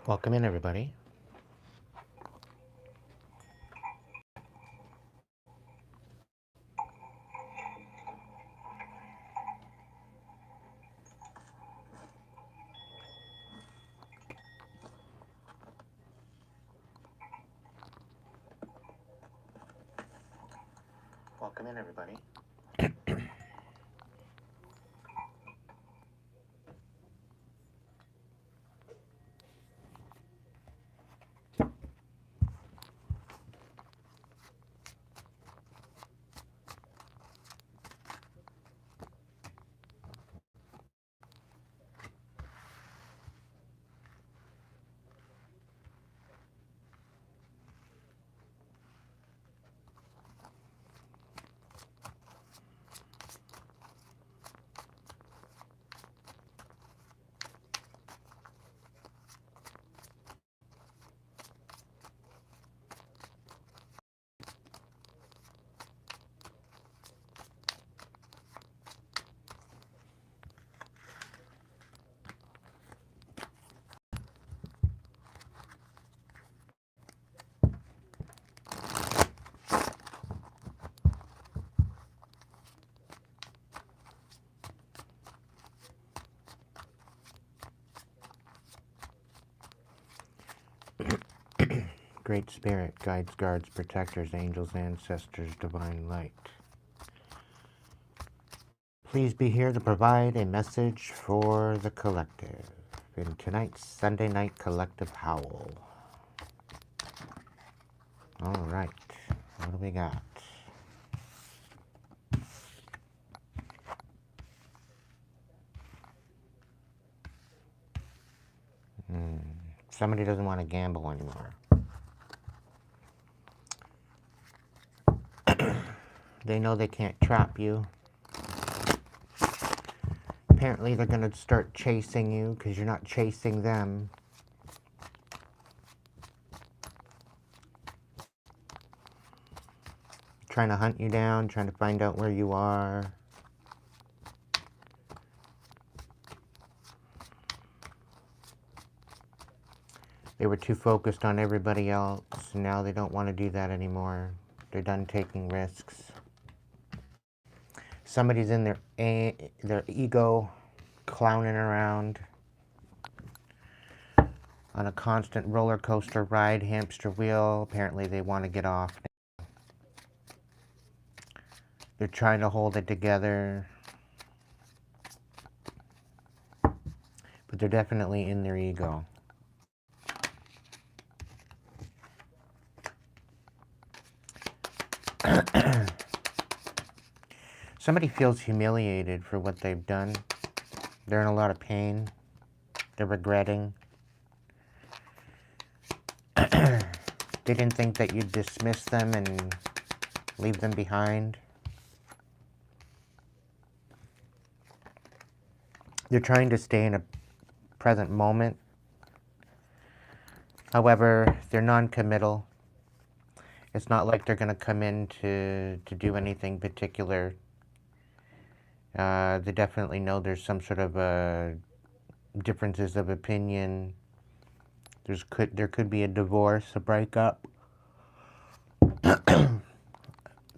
Welcome in, everybody. Welcome in, everybody. Great Spirit, guides, guards, protectors, angels, ancestors, divine light. Please be here to provide a message for the collective in tonight's Sunday night Collective Howl. All right, what do we got? Somebody doesn't want to gamble anymore. They know they can't trap you. Apparently they're going to start chasing you because you're not chasing them. Trying to hunt you down, trying to find out where you are. They were too focused on everybody else, and now they don't want to do that anymore. They're done taking risks. Somebody's in their ego, clowning around on a constant roller coaster ride, hamster wheel. Apparently they want to get off now. They're trying to hold it together, but they're definitely in their ego. Somebody feels humiliated for what they've done. They're in a lot of pain. They're regretting. They didn't think that you'd dismiss them and leave them behind. They're trying to stay in a present moment. However, they're non-committal. It's not like they're going to come in to do anything particular. They definitely know there's some sort of differences of opinion. There could be a divorce, a breakup.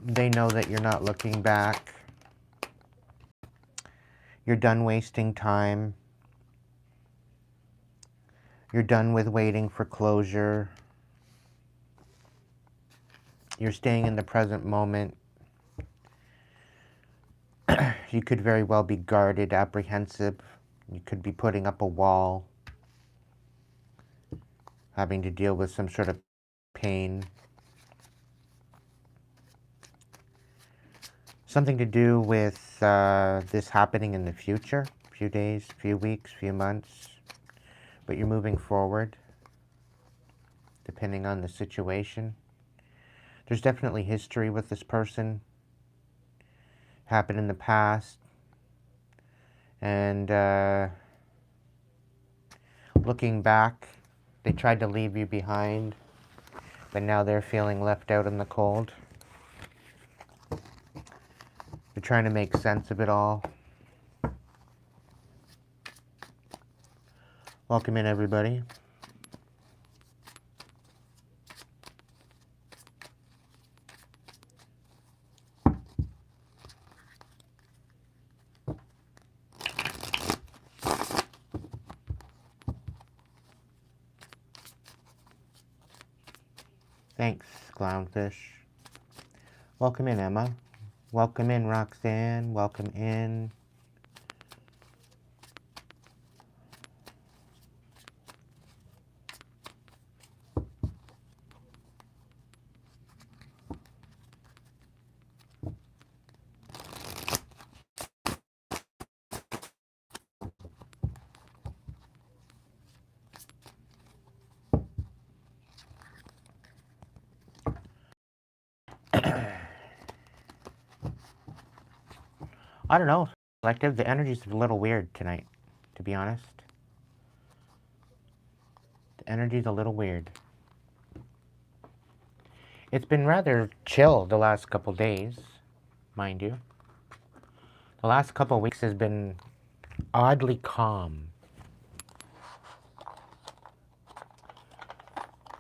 They know that you're not looking back. You're done wasting time. You're done with waiting for closure. You're staying in the present moment. You could very well be guarded, apprehensive. You could be putting up a wall, having to deal with some sort of pain. Something to do with this happening in the future, a few days, few weeks, few months. But you're moving forward, depending on the situation. There's definitely history with this person. Happened in the past. And looking back, they tried to leave you behind, but now they're feeling left out in the cold. They're trying to make sense of it all. Welcome in, everybody. Thanks, Clownfish. Welcome in, Emma. Welcome in, Roxanne. Welcome in. I don't know, Collective. The energy's a little weird tonight, to be honest. The energy's a little weird. It's been rather chill the last couple days, mind you. The last couple weeks has been oddly calm.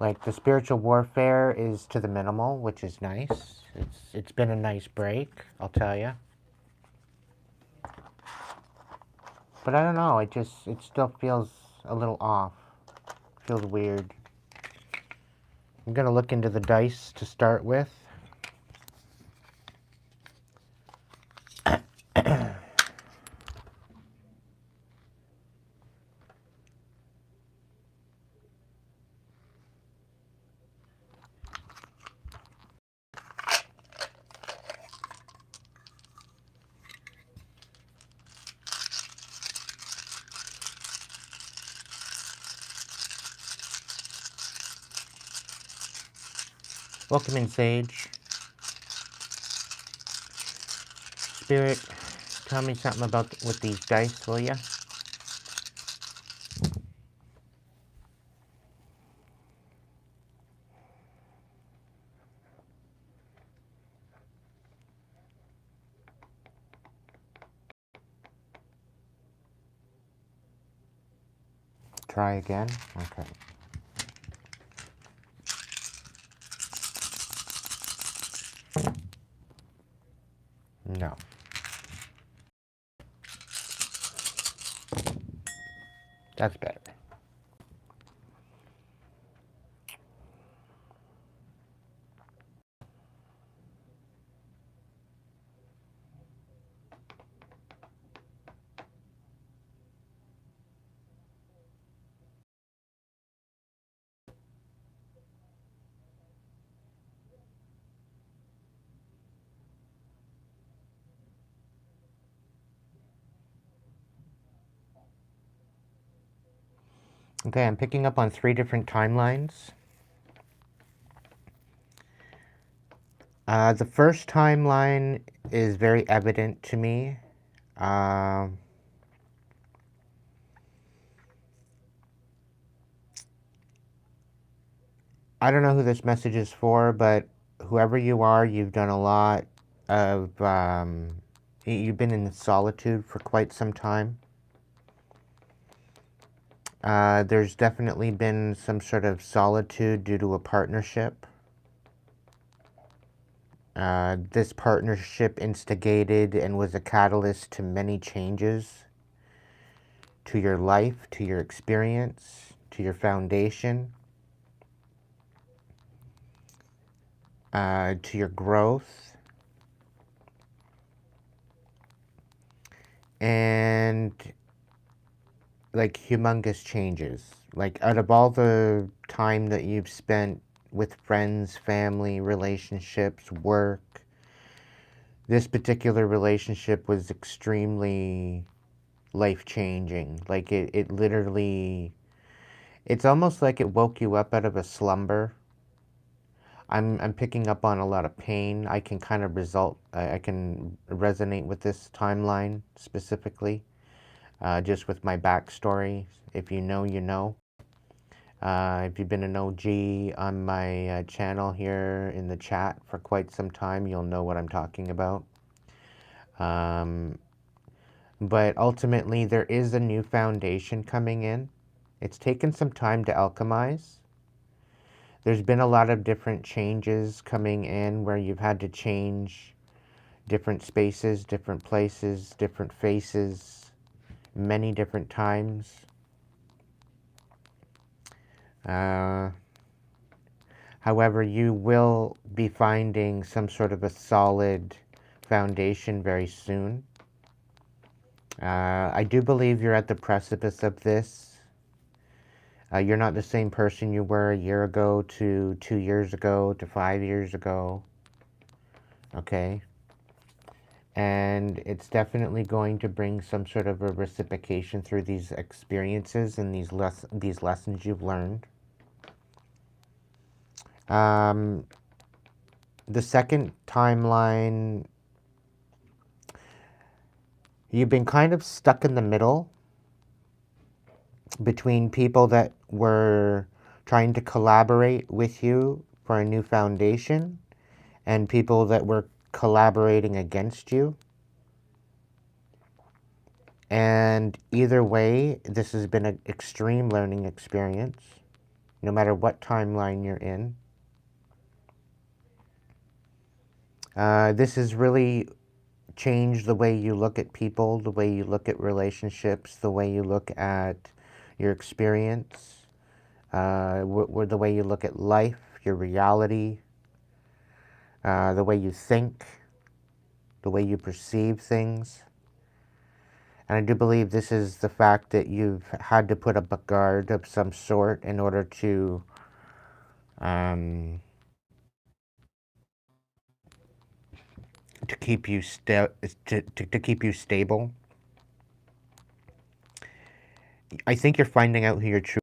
Like, the spiritual warfare is to the minimal, which is nice. It's been a nice break, I'll tell you. But I don't know, it still feels a little off. Feels weird. I'm gonna look into the dice to start with. Welcome in, Sage. Spirit, tell me something about with these dice, will ya? Try again? Okay. No. That's better. Okay, I'm picking up on 3 different timelines. The first timeline is very evident to me. I don't know who this message is for, but whoever you are, you've done a lot of, you've been in solitude for quite some time. There's definitely been some sort of solitude due to a partnership. This partnership instigated and was a catalyst to many changes to your life, to your experience, to your foundation, to your growth. And like humongous changes. Like out of all the time that you've spent with friends, family, relationships, work, this particular relationship was extremely life-changing. Like it literally, it's almost like it woke you up out of a slumber. I'm picking up on a lot of pain. I can kind of I can resonate with this timeline specifically, just with my backstory. If you know, you know. If you've been an OG on my channel here in the chat for quite some time, you'll know what I'm talking about. But ultimately, there is a new foundation coming in. It's taken some time to alchemize. There's been a lot of different changes coming in where you've had to change different spaces, different places, different faces, many different times. However, you will be finding some sort of a solid foundation very soon. I do believe you're at the precipice of this. You're not the same person you were a year ago to 2 years ago to 5 years ago. Okay? And it's definitely going to bring some sort of a reciprocation through these experiences and these lessons you've learned. The second timeline, you've been kind of stuck in the middle between people that were trying to collaborate with you for a new foundation and people that were collaborating against you. And either way, this has been an extreme learning experience, no matter what timeline you're in. This has really changed the way you look at people, the way you look at relationships, the way you look at your experience, the way you look at life, your reality, the way you think, the way you perceive things. And I do believe this is the fact that you've had to put up a guard of some sort in order keep you to keep you stable. I think you're finding out who you're true,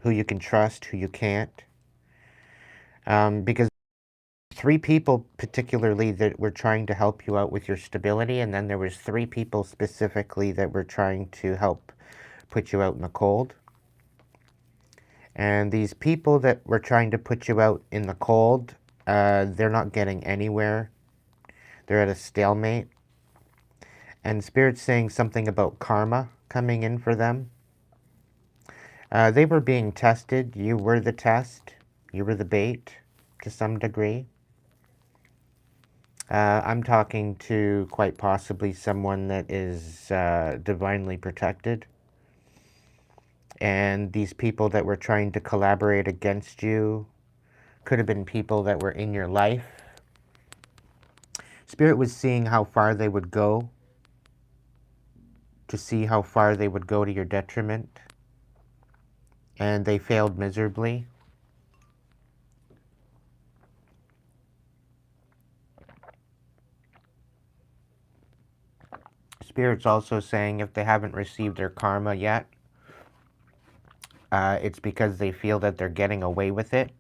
who you can trust, who you can't. Because three people particularly that were trying to help you out with your stability, and then there was three people specifically that were trying to help put you out in the cold. And these people that were trying to put you out in the cold, they're not getting anywhere. They're at a stalemate. And Spirit's saying something about karma coming in for them. They were being tested. You were the test. You were the bait to some degree. I'm talking to quite possibly someone that is divinely protected. And these people that were trying to collaborate against you could have been people that were in your life. Spirit was seeing how far they would go, to see how far they would go to your detriment. And they failed miserably. Spirit's also saying if they haven't received their karma yet, it's because they feel that they're getting away with it.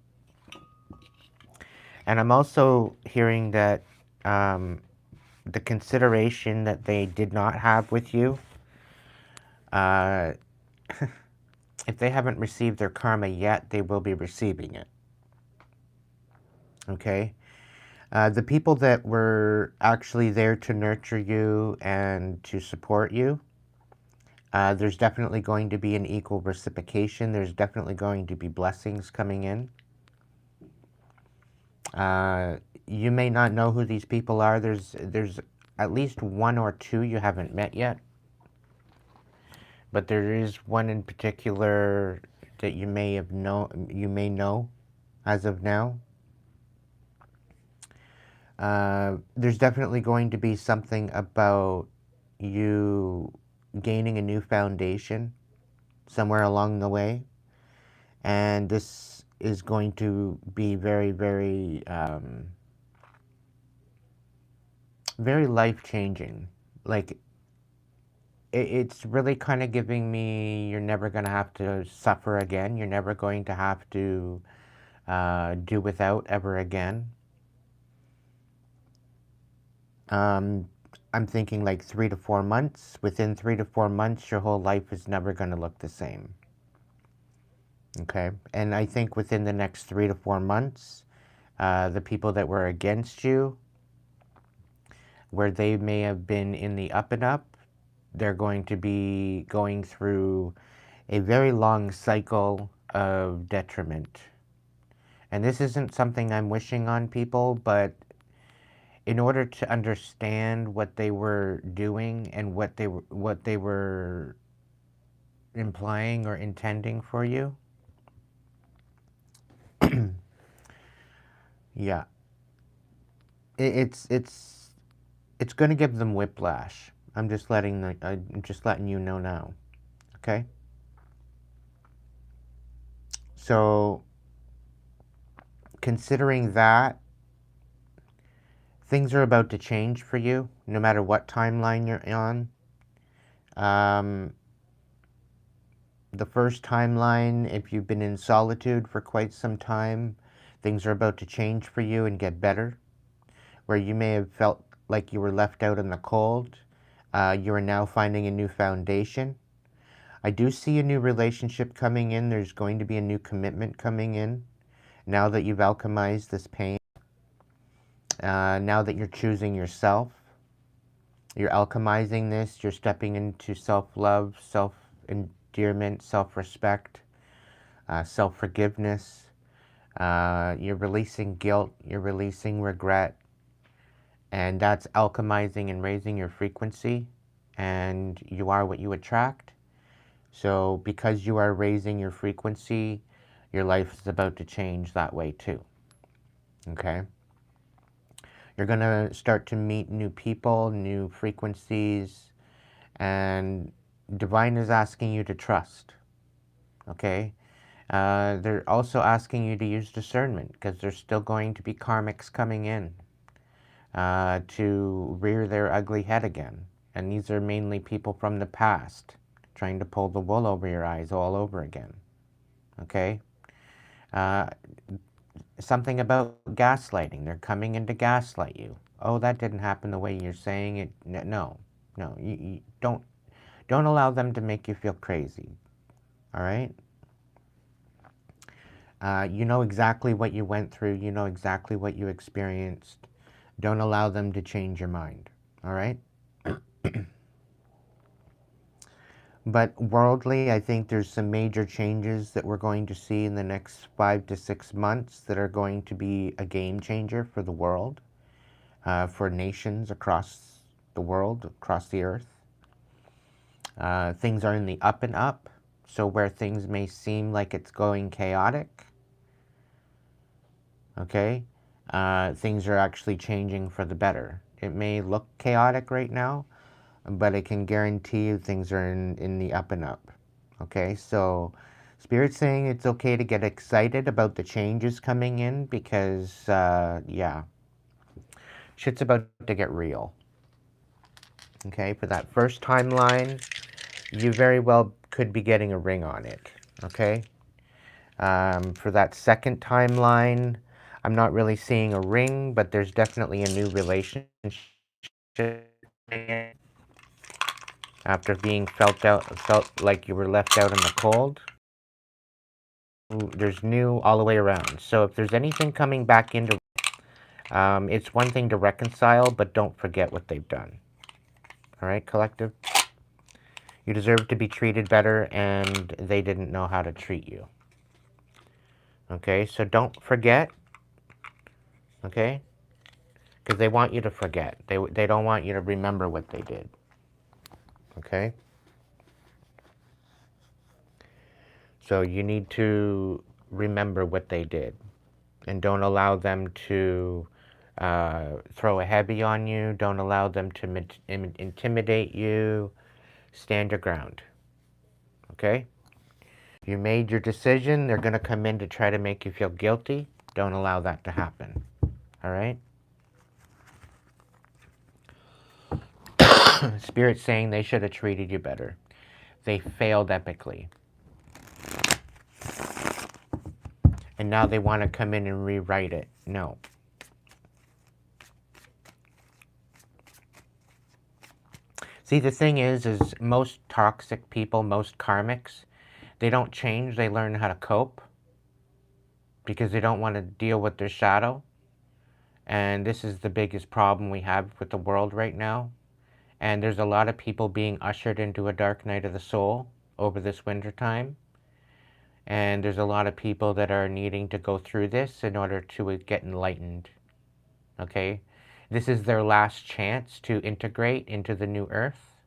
And I'm also hearing that the consideration that they did not have with you, if they haven't received their karma yet, they will be receiving it. Okay? The people that were actually there to nurture you and to support you, there's definitely going to be an equal reciprocation. There's definitely going to be blessings coming in. You may not know who these people are. There's at least one or two you haven't met yet. But there is one in particular that you may know as of now. There's definitely going to be something about you gaining a new foundation somewhere along the way. And this is going to be very, very, very life-changing. Like, it's really kind of giving me, you're never going to have to suffer again. You're never going to have to do without ever again. I'm thinking like 3 to 4 months. Within 3 to 4 months, your whole life is never going to look the same. Okay? And I think within the next 3 to 4 months, the people that were against you, where they may have been in the up and up, they're going to be going through a very long cycle of detriment. And this isn't something I'm wishing on people, but in order to understand what they were doing and what they were implying or intending for you, Yeah. It's going to give them whiplash. I'm just letting you know now. Okay? So, considering that, things are about to change for you, no matter what timeline you're on. Um, the first timeline, if you've been in solitude for quite some time, things are about to change for you and get better. Where you may have felt like you were left out in the cold, you are now finding a new foundation. I do see a new relationship coming in. There's going to be a new commitment coming in now that you've alchemized this pain. Now that you're choosing yourself, you're alchemizing this, you're stepping into self-love, self-endearment, self-respect, self-forgiveness. You're releasing guilt, you're releasing regret, and that's alchemizing and raising your frequency, and you are what you attract. So because you are raising your frequency, your life is about to change that way too. Okay? You're going to start to meet new people, new frequencies, and divine is asking you to trust. Okay? They're also asking you to use discernment because there's still going to be karmics coming in to rear their ugly head again. And these are mainly people from the past trying to pull the wool over your eyes all over again. Okay? Uh, Something about gaslighting. They're coming in to gaslight you. Oh, that didn't happen the way you're saying it. No, no. You don't allow them to make you feel crazy. All right? You know exactly what you went through. You know exactly what you experienced. Don't allow them to change your mind. All right? But worldly, I think there's some major changes that we're going to see in the next 5 to 6 months that are going to be a game changer for the world, for nations across the world, across the earth. Things are in the up and up, so where things may seem like it's going chaotic, okay, things are actually changing for the better. It may look chaotic right now, but I can guarantee you things are in the up and up. Okay, so Spirit's saying it's okay to get excited about the changes coming in because, yeah, shit's about to get real. Okay, for that first timeline, you very well could be getting a ring on it. Okay, for that second timeline, I'm not really seeing a ring, but there's definitely a new relationship after being felt like you were left out in the cold. There's new all the way around. So if there's anything coming back into, it's one thing to reconcile, but don't forget what they've done. All right, collective? You deserve to be treated better, and they didn't know how to treat you. Okay, so don't forget, okay? Because they want you to forget. They don't want you to remember what they did. Okay? So you need to remember what they did. And don't allow them to throw a heavy on you. Don't allow them to intimidate you. Stand your ground. Okay? You made your decision. They're going to come in to try to make you feel guilty. Don't allow that to happen. All right? Spirit's saying they should have treated you better. They failed epically. And now they want to come in and rewrite it. No. See, the thing is most toxic people, most karmics, they don't change. They learn how to cope because they don't want to deal with their shadow. And this is the biggest problem we have with the world right now. And there's a lot of people being ushered into a dark night of the soul over this winter time. And there's a lot of people that are needing to go through this in order to get enlightened. Okay? This is their last chance to integrate into the new earth.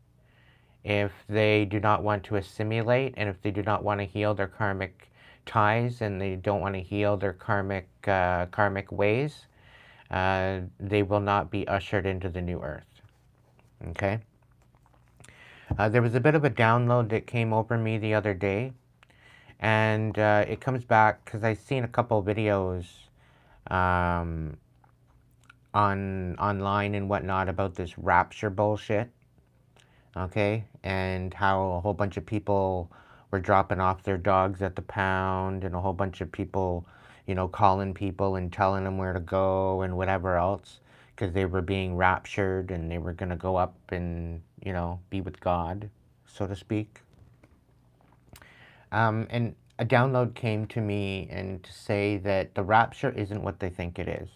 If they do not want to assimilate and if they do not want to heal their karmic ties and they don't want to heal their karmic ways, they will not be ushered into the new earth. Okay? There was a bit of a download that came over me the other day, and it comes back because I've seen a couple of videos um, online and whatnot about this rapture bullshit. Okay, and how a whole bunch of people were dropping off their dogs at the pound, and a whole bunch of people, calling people and telling them where to go and whatever else, because they were being raptured and they were going to go up and, be with God, so to speak. And a download came to me and to say that the rapture isn't what they think it is.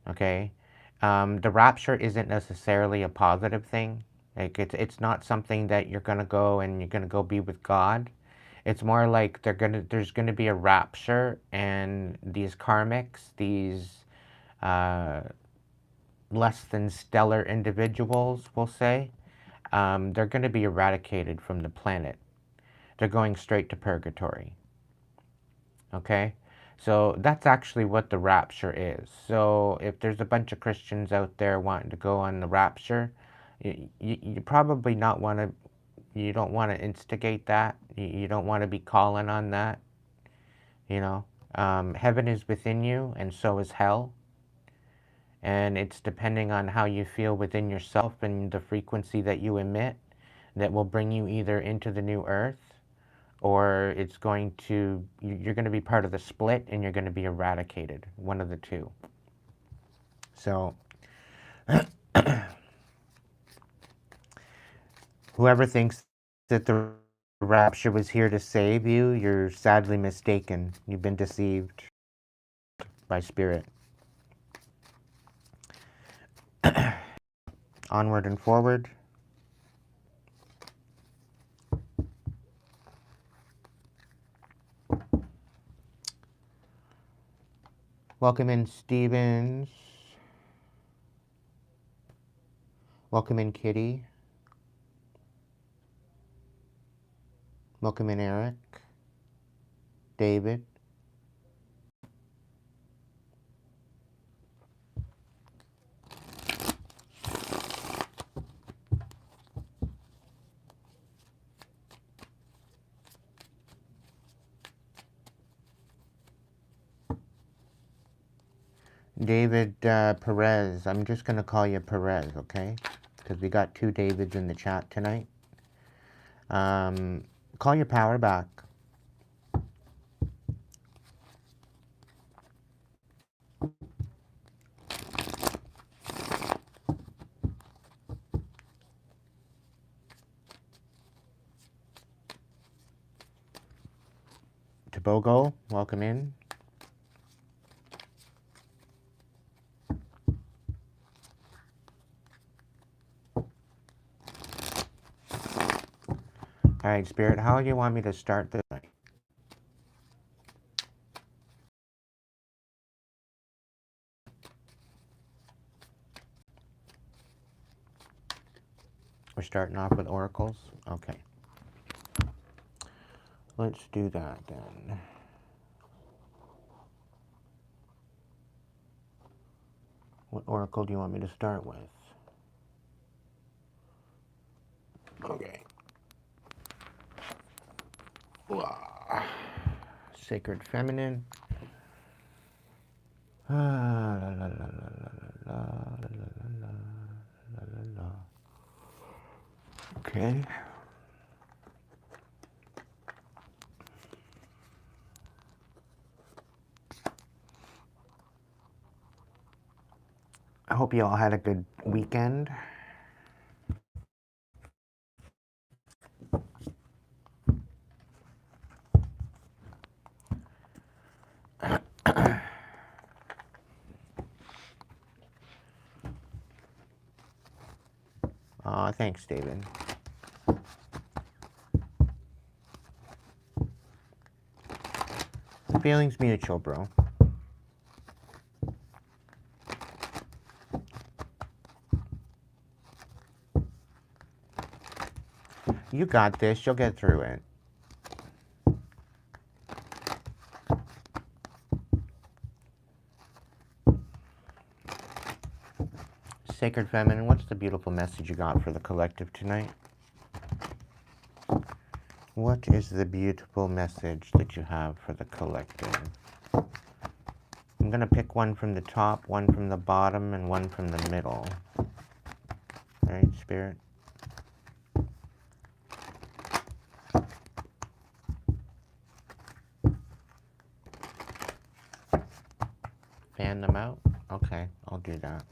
Okay? The rapture isn't necessarily a positive thing. Like it's not something that you're gonna go and you're gonna go be with God. It's more like there's gonna be a rapture, and these karmics, these uh, less than stellar individuals, we'll say, they're gonna be eradicated from the planet. They're going straight to purgatory. Okay? So that's actually what the rapture is. So if there's a bunch of Christians out there wanting to go on the rapture, you probably not want to, you don't want to instigate that. You don't want to be calling on that. Heaven is within you, and so is hell. And it's depending on how you feel within yourself and the frequency that you emit that will bring you either into the new earth, or it's going to, you're going to be part of the split and you're going to be eradicated, one of the two. So whoever thinks that the rapture was here to save you, you're sadly mistaken. You've been deceived by spirit. Onward and forward. Welcome in, Stevens. Welcome in, Kitty. Welcome in, Eric. David. David Perez. I'm just going to call you Perez, okay? Because we got two Davids in the chat tonight. Call your power back. Tobogo, welcome in. All right, Spirit, how do you want me to start this night? We're starting off with oracles? Okay. Let's do that then. What oracle do you want me to start with? Okay. Sacred Feminine. La la la la la la la la la. Okay. I hope you all had a good weekend. Aw, thanks, David. The feeling's mutual, bro. You got this. You'll get through it. Sacred Feminine, what's the beautiful message you got for the collective tonight? What is the beautiful message that you have for the collective? I'm going to pick one from the top, one from the bottom, and one from the middle. All right, Spirit? Fan them out? Okay, I'll do that.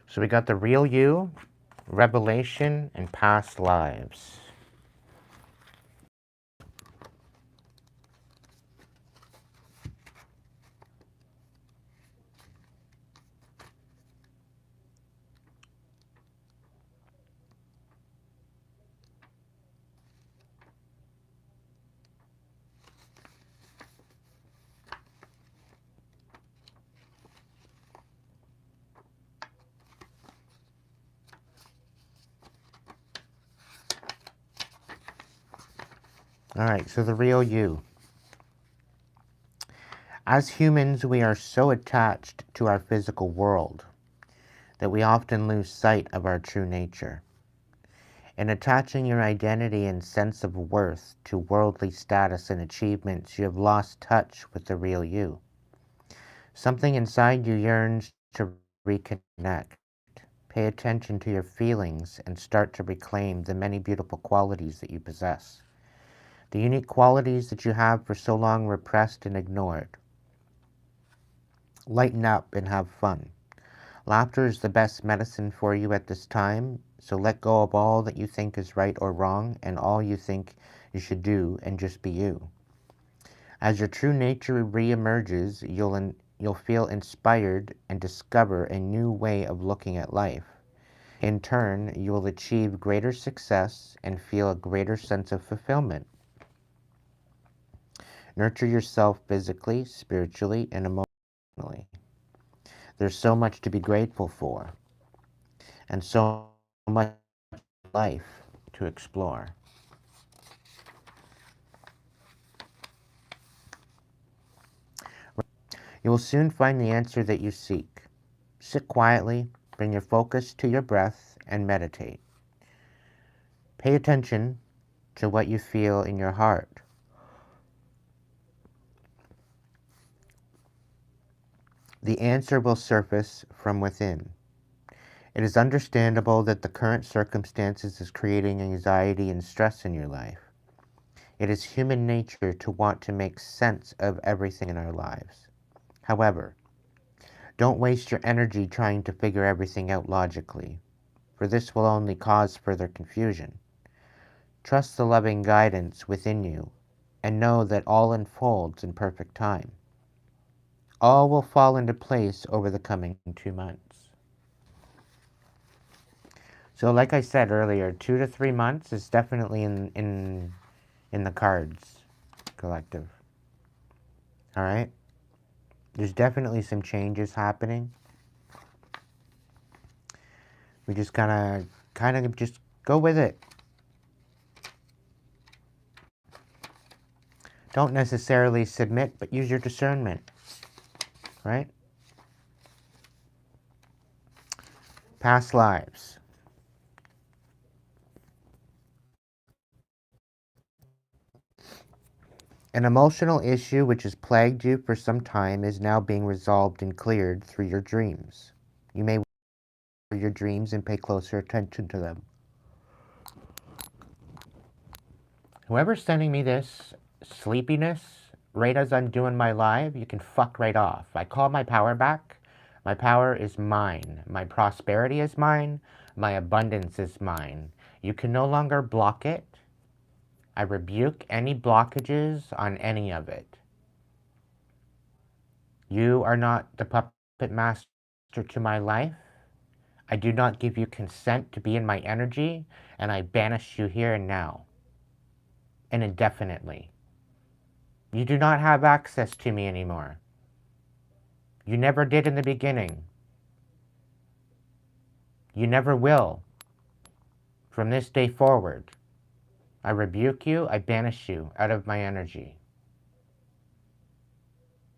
So we got the real you, revelation, and past lives. All right, so the real you. As humans, we are so attached to our physical world that we often lose sight of our true nature. In attaching your identity and sense of worth to worldly status and achievements, you have lost touch with the real you. Something inside you yearns to reconnect. Pay attention to your feelings and start to reclaim the many beautiful qualities that you possess. The unique qualities that you have for so long repressed and ignored. Lighten up and have fun. Laughter is the best medicine for you at this time, so let go of all that you think is right or wrong and all you think you should do and just be you. As your true nature re-emerges, you'll feel inspired and discover a new way of looking at life. In turn, you will achieve greater success and feel a greater sense of fulfillment. Nurture yourself physically, spiritually, and emotionally. There's so much to be grateful for, and so much life to explore. You will soon find the answer that you seek. Sit quietly, bring your focus to your breath, and meditate. Pay attention to what you feel in your heart. The answer will surface from within. It is understandable that the current circumstances is creating anxiety and stress in your life. It is human nature to want to make sense of everything in our lives. However, don't waste your energy trying to figure everything out logically, for this will only cause further confusion. Trust the loving guidance within you, and know that all unfolds in perfect time. All will fall into place over the coming 2 months. So like I said earlier, 2 to 3 months is definitely in the cards, collective. All right? There's definitely some changes happening. We just kind of just go with it. Don't necessarily submit, but use your discernment, right? Past lives. An emotional issue which has plagued you for some time is now being resolved and cleared through your dreams. You may your dreams and pay closer attention to them. Whoever's sending me this sleepiness right as I'm doing my live, you can fuck right off. I call my power back. My power is mine. My prosperity is mine. My abundance is mine. You can no longer block it. I rebuke any blockages on any of it. You are not the puppet master to my life. I do not give you consent to be in my energy, and I banish you here and now, and indefinitely. You do not have access to me anymore. You never did in the beginning. You never will. From this day forward, I rebuke you, I banish you out of my energy.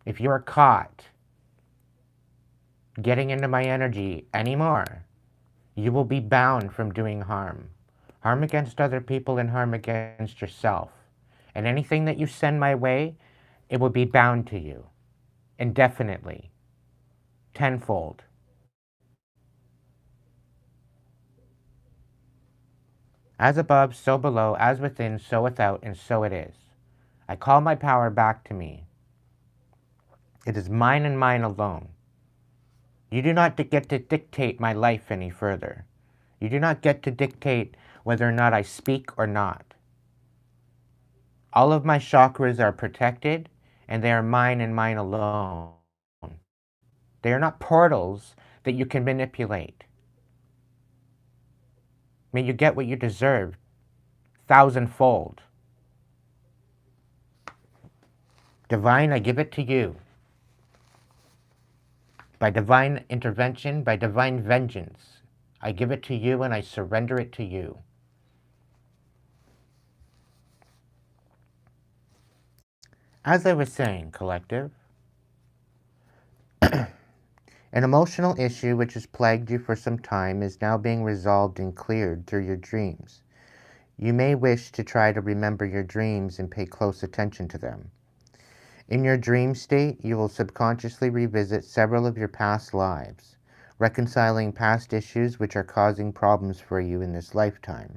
If you are caught getting into my energy anymore, you will be bound from doing harm. Harm against other people and harm against yourself. And anything that you send my way, it will be bound to you. Indefinitely. Tenfold. As above, so below, as within, so without, and so it is. I call my power back to me. It is mine and mine alone. You do not get to dictate my life any further. You do not get to dictate whether or not I speak or not. All of my chakras are protected, and they are mine and mine alone. They are not portals that you can manipulate. May you get what you deserve, thousandfold. Divine, I give it to you. By divine intervention, by divine vengeance, I give it to you and I surrender it to you. As I was saying, Collective, an emotional issue which has plagued you for some time is now being resolved and cleared through your dreams. You may wish to try to remember your dreams and pay close attention to them. In your dream state, you will subconsciously revisit several of your past lives, reconciling past issues which are causing problems for you in this lifetime.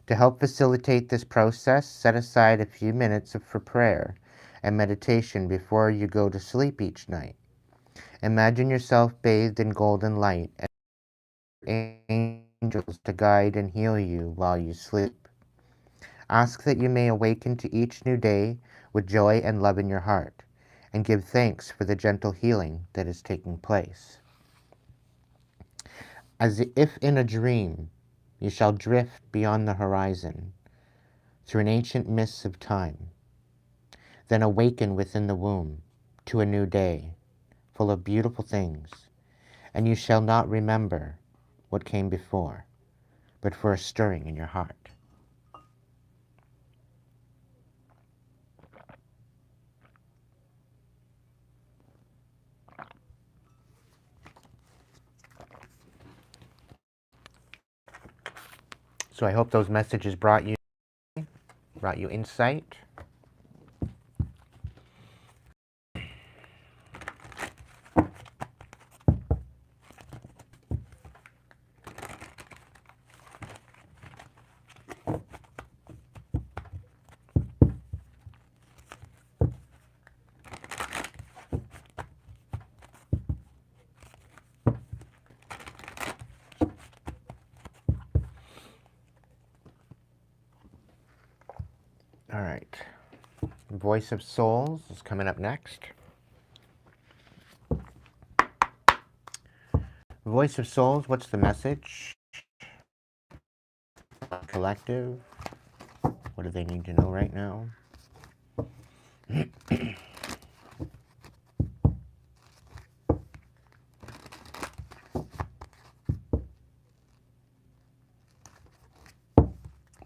To help facilitate this process, set aside a few minutes for prayer and meditation before you go to sleep each night. Imagine yourself bathed in golden light and angels to guide and heal you while you sleep. Ask that you may awaken to each new day with joy and love in your heart, and give thanks for the gentle healing that is taking place. As if in a dream, you shall drift beyond the horizon, through an ancient mist of time, then awaken within the womb to a new day, full of beautiful things, and you shall not remember what came before, but for a stirring in your heart. So I hope those messages brought you insight. All right. Voice of Souls is coming up next. Voice of Souls, what's the message? Collective, what do they need to know right now?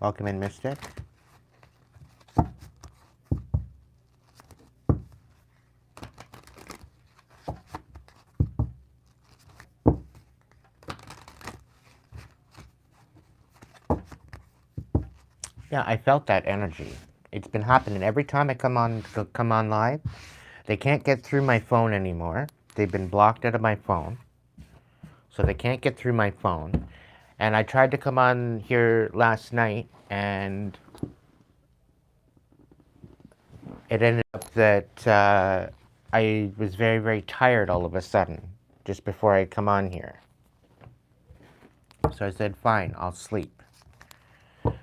Welcome in, Mystic. Yeah, I felt that energy. It's been happening every time I come on live. They can't get through my phone anymore. They've been blocked out of my phone, so they can't get through my phone. And I tried to come on here last night, and it ended up that I was very, very tired all of a sudden, just before I come on here. So I said, fine, I'll sleep.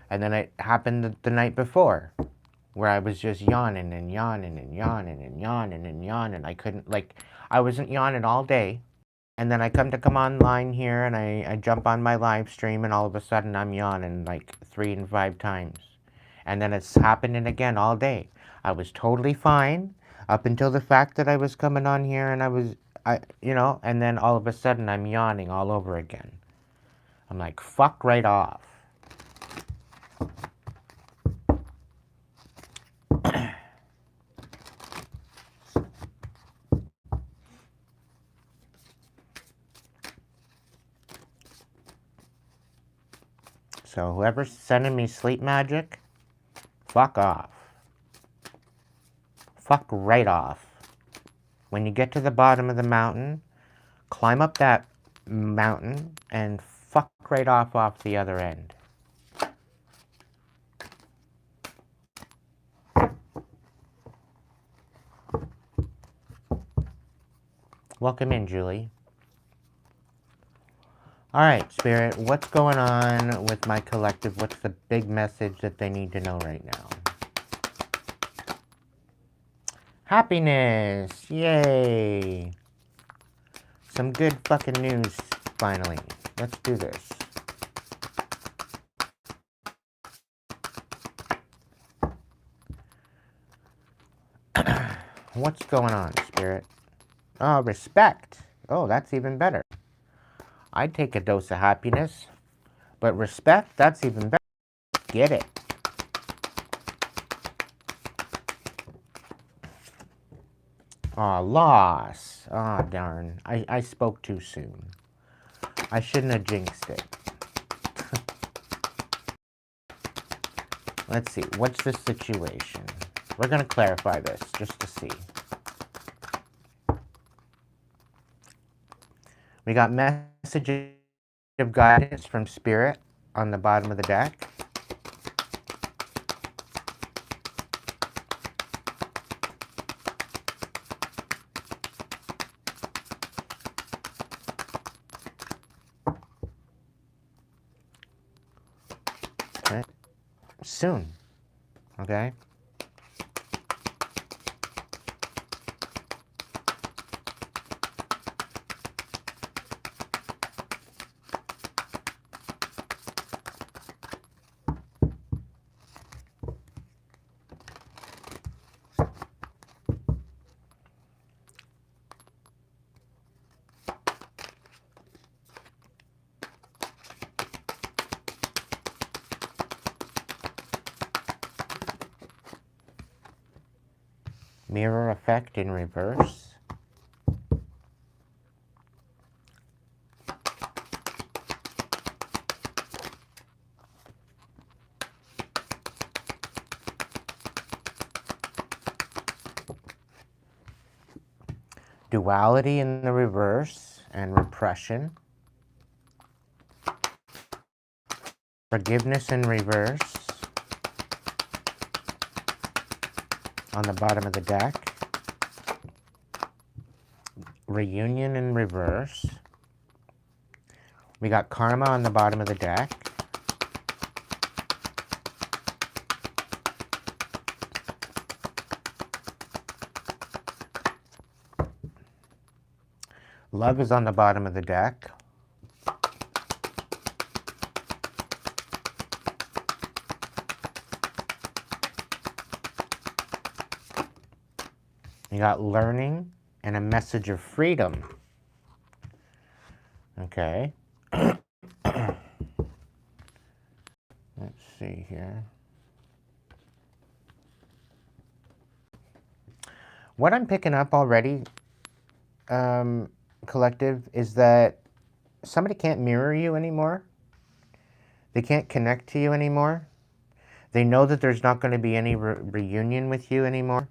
And then it happened the night before, where I was just yawning and yawning and yawning and yawning and yawning. I couldn't, I wasn't yawning all day. And then I come online here and I jump on my live stream and all of a sudden I'm yawning like 3 and 5 times. And then it's happening again all day. I was totally fine up until the fact that I was coming on here and and then all of a sudden I'm yawning all over again. I'm like, fuck right off. So whoever's sending me sleep magic, fuck off. Fuck right off. When you get to the bottom of the mountain, climb up that mountain and fuck right off the other end. Welcome in, Julie. Alright, Spirit, what's going on with my collective? What's the big message that they need to know right now? Happiness! Yay! Some good fucking news, finally. Let's do this. What's going on, Spirit? Oh, respect. Oh, that's even better. I'd take a dose of happiness, but respect, that's even better. Get it. Aw, loss. Aw, darn. I spoke too soon. I shouldn't have jinxed it. Let's see. What's the situation? We're going to clarify this just to see. We got messages of guidance from Spirit on the bottom of the deck. Okay. Soon. Okay. Mirror effect in reverse. Duality in the reverse and repression. Forgiveness in reverse on the bottom of the deck. Reunion in reverse. We got karma on the bottom of the deck. Love is on the bottom of the deck. You got learning and a message of freedom. Okay. Let's see here. What I'm picking up already, Collective, is that somebody can't mirror you anymore. They can't connect to you anymore. They know that there's not going to be any reunion with you anymore.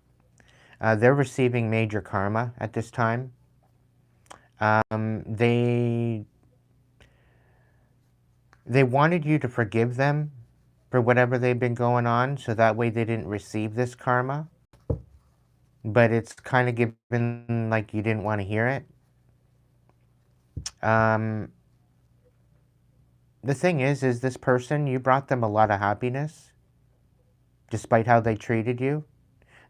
They're receiving major karma at this time. They wanted you to forgive them for whatever they've been going on, so that way they didn't receive this karma. But it's kind of given like you didn't want to hear it. The thing is this person, you brought them a lot of happiness, despite how they treated you.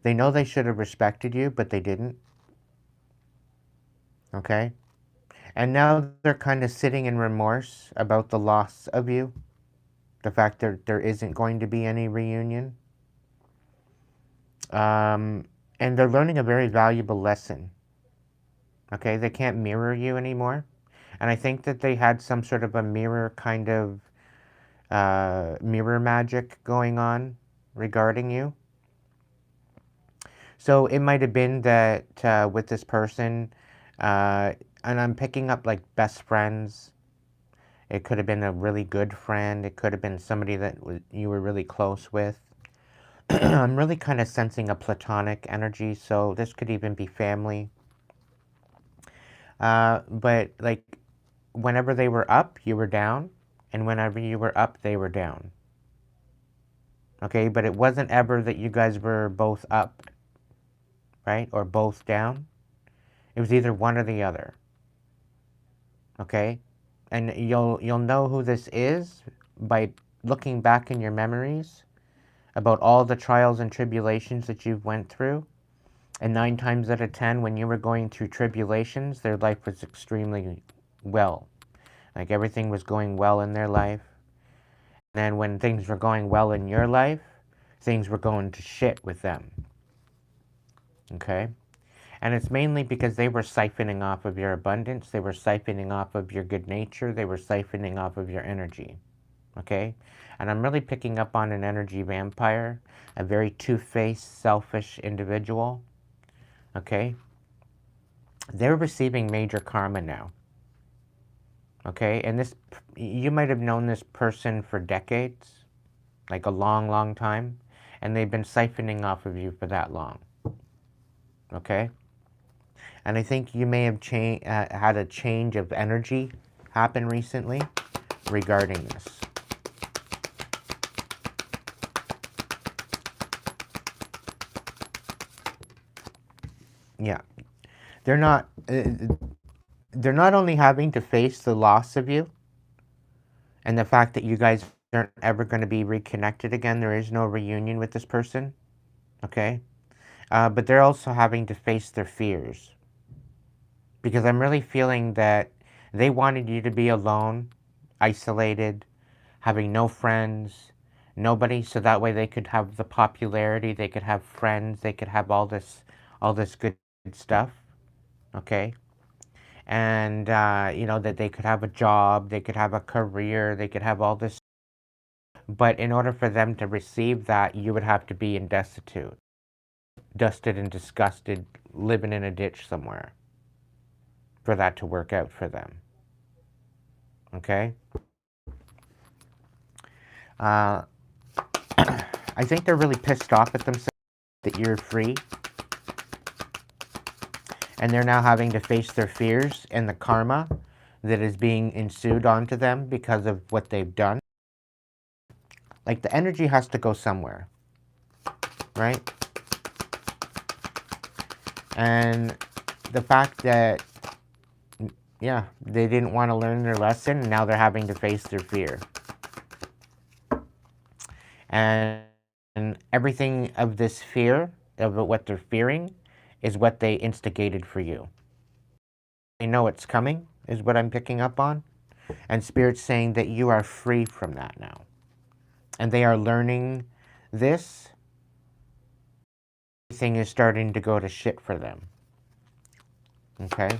They know they should have respected you, but they didn't. Okay? And now they're kind of sitting in remorse about the loss of you, the fact that there isn't going to be any reunion. And they're learning a very valuable lesson. Okay, they can't mirror you anymore. And I think that they had some sort of a mirror kind of mirror magic going on regarding you. So it might have been that with this person, and I'm picking up like best friends. It could have been a really good friend. It could have been somebody that you were really close with. I'm really kind of sensing a platonic energy, so this could even be family. But like, whenever they were up, you were down, and whenever you were up, they were down. Okay, but it wasn't ever that you guys were both up, right, or both down. It was either one or the other. Okay, and you'll know who this is by looking back in your memories about all the trials and tribulations that you've went through. And 9 times out of 10, when you were going through tribulations, their life was extremely well. Like everything was going well in their life. And then when things were going well in your life, things were going to shit with them. Okay? And it's mainly because they were siphoning off of your abundance, they were siphoning off of your good nature, they were siphoning off of your energy. Okay? And I'm really picking up on an energy vampire, a very two-faced, selfish individual. Okay? They're receiving major karma now. Okay? And this, you might have known this person for decades, like a long, long time, and they've been siphoning off of you for that long. Okay? And I think you may have had a change of energy happen recently regarding this. Yeah, they're not. They're not only having to face the loss of you and the fact that you guys aren't ever going to be reconnected again. There is no reunion with this person. Okay, but they're also having to face their fears, because I'm really feeling that they wanted you to be alone, isolated, having no friends, nobody, so that way they could have the popularity, they could have friends, they could have all this good stuff. Okay, and you know, that they could have a job, they could have a career, they could have all this. But in order for them to receive that, you would have to be in destitute, dusted and disgusted, living in a ditch somewhere, for that to work out for them. Okay? Uh, I think they're really pissed off at themselves that you're free. And they're now having to face their fears and the karma that is being ensued onto them because of what they've done. Like, the energy has to go somewhere, right? And the fact that, yeah, they didn't want to learn their lesson, and now they're having to face their fear. And everything of this fear, of what they're fearing, is what they instigated for you. They know it's coming, is what I'm picking up on. And Spirit's saying that you are free from that now. And they are learning this. Everything is starting to go to shit for them. Okay?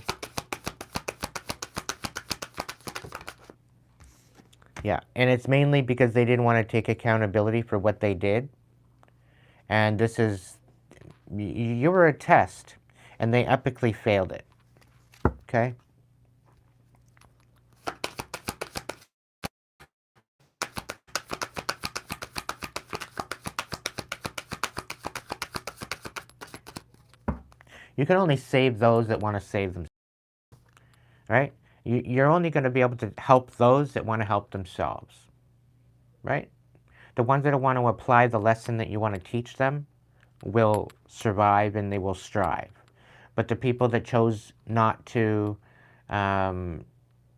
Yeah, and it's mainly because they didn't want to take accountability for what they did. And this is, you were a test, and they epically failed it. Okay? You can only save those that want to save themselves. Right? You're only going to be able to help those that want to help themselves. Right? The ones that want to apply the lesson that you want to teach them will survive and they will strive. But the people that chose not to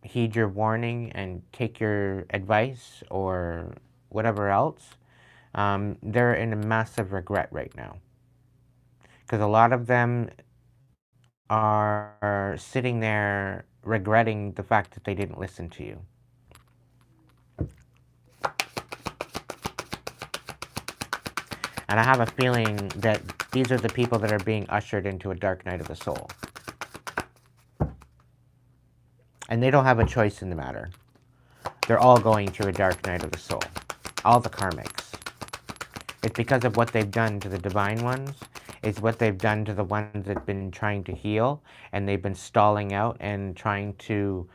heed your warning and take your advice or whatever else, they're in a massive regret right now. Because a lot of them are sitting there regretting the fact that they didn't listen to you. And I have a feeling that these are the people that are being ushered into a dark night of the soul. And they don't have a choice in the matter. They're all going through a dark night of the soul. All the karmics. It's because of what they've done to the divine ones. It's what they've done to the ones that have been trying to heal, and they've been stalling out and trying to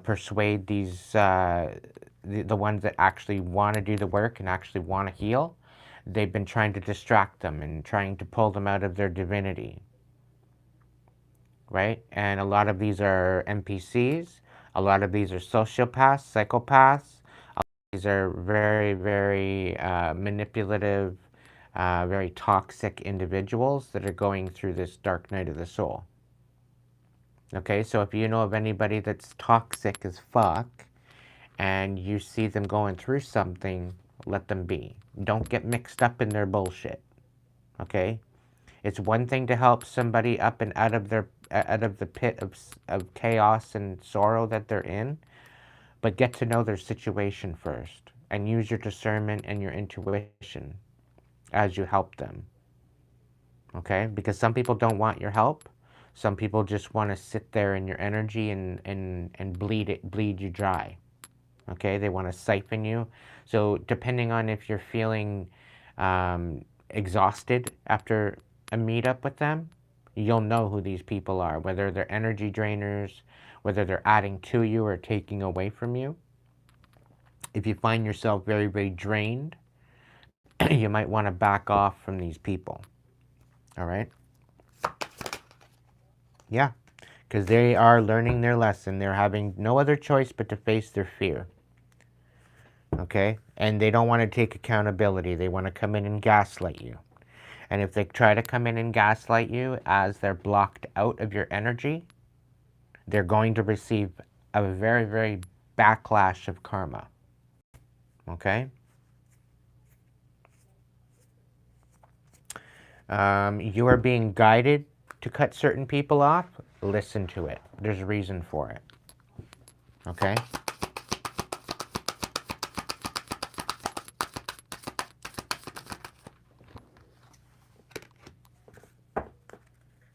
persuade these the ones that actually want to do the work and actually want to heal. They've been trying to distract them and trying to pull them out of their divinity, right? And a lot of these are NPCs. A lot of these are sociopaths, psychopaths. These are very, very manipulative, very toxic individuals that are going through this dark night of the soul. Okay, so if you know of anybody that's toxic as fuck and you see them going through something, let them be. Don't get mixed up in their bullshit. Okay? It's one thing to help somebody up and out of the pit of chaos and sorrow that they're in, but get to know their situation first and use your discernment and your intuition as you help them. Okay? Because some people don't want your help. Some people just want to sit there in your energy and bleed you dry. Okay? They want to siphon you. So depending on if you're feeling exhausted after a meetup with them, you'll know who these people are, whether they're energy drainers, whether they're adding to you or taking away from you. If you find yourself very, very drained, you might want to back off from these people. All right? Yeah, because they are learning their lesson. They're having no other choice but to face their fear. Okay? And they don't want to take accountability. They want to come in and gaslight you. And if they try to come in and gaslight you as they're blocked out of your energy, they're going to receive a very, very backlash of karma. Okay? You are being guided to cut certain people off. Listen to it. There's a reason for it. Okay?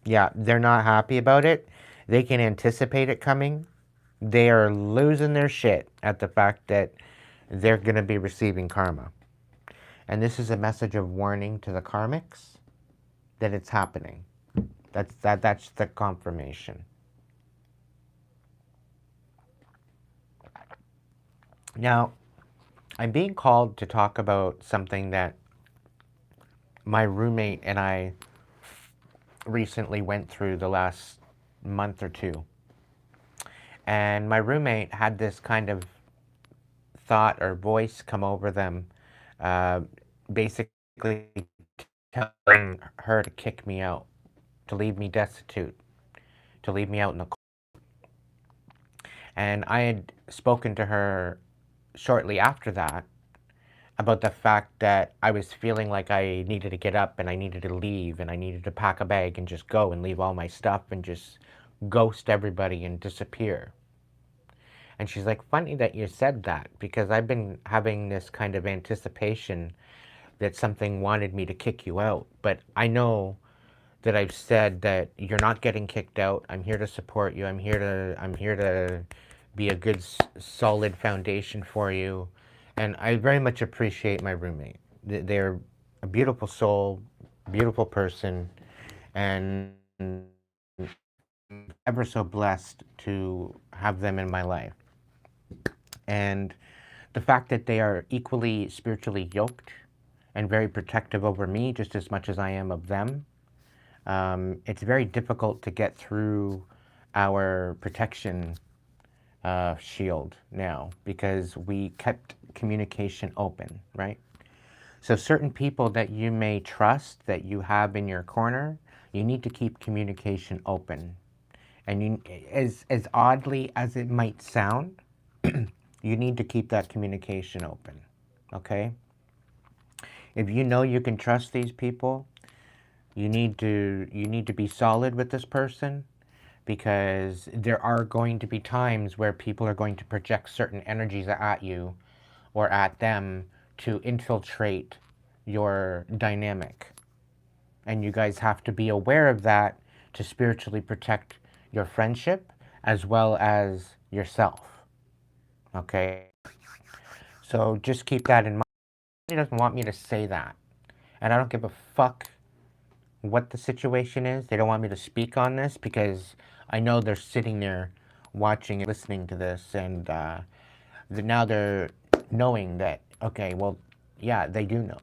Yeah, they're not happy about it. They can anticipate it coming. They are losing their shit at the fact that they're going to be receiving karma. And this is a message of warning to the karmics that it's happening. That's the confirmation. Now, I'm being called to talk about something that my roommate and I recently went through the last month or two. And my roommate had this kind of thought or voice come over them, basically telling her to kick me out, to leave me destitute, to leave me out in the cold. And I had spoken to her shortly after that about the fact that I was feeling like I needed to get up and I needed to leave and I needed to pack a bag and just go and leave all my stuff and just ghost everybody and disappear. And she's like, funny that you said that, because I've been having this kind of anticipation that something wanted me to kick you out. But I know that I've said that you're not getting kicked out. I'm here to support you. I'm here to be a good, solid foundation for you. And I very much appreciate my roommate. They're a beautiful soul, beautiful person, and I'm ever so blessed to have them in my life. And the fact that they are equally spiritually yoked and very protective over me just as much as I am of them, it's very difficult to get through our protection shield now because we kept communication open, right? So certain people that you may trust, that you have in your corner, you need to keep communication open. And you, as oddly as it might sound, you need to keep that communication open, okay? If you know you can trust these people, you need to be solid with this person, because there are going to be times where people are going to project certain energies at you or at them to infiltrate your dynamic. And you guys have to be aware of that to spiritually protect your friendship as well as yourself. Okay? So just keep that in mind. He doesn't want me to say that. And I don't give a fuck what the situation is. They don't want me to speak on this because I know they're sitting there watching and listening to this, and now they're knowing that, okay, well, yeah, they do know,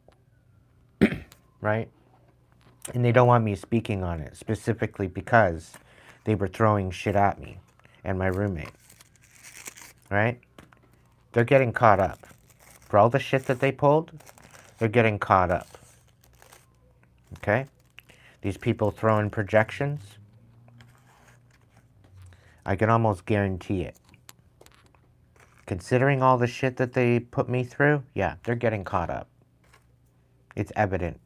right? And they don't want me speaking on it specifically because they were throwing shit at me and my roommate, right? They're getting caught up. For all the shit that they pulled, they're getting caught up, okay? These people throwing projections, I can almost guarantee it. Considering all the shit that they put me through, yeah, they're getting caught up. It's evident.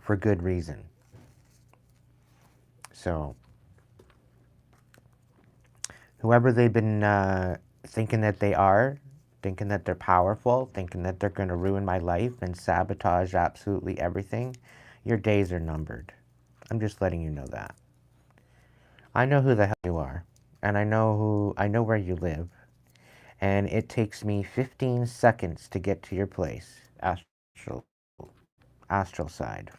For good reason. So, whoever they've been thinking that they are, thinking that they're powerful, thinking that they're going to ruin my life and sabotage absolutely everything, your days are numbered. I'm just letting you know that. I know who the hell you are, and I know where you live, and it takes me 15 seconds to get to your place, astral side.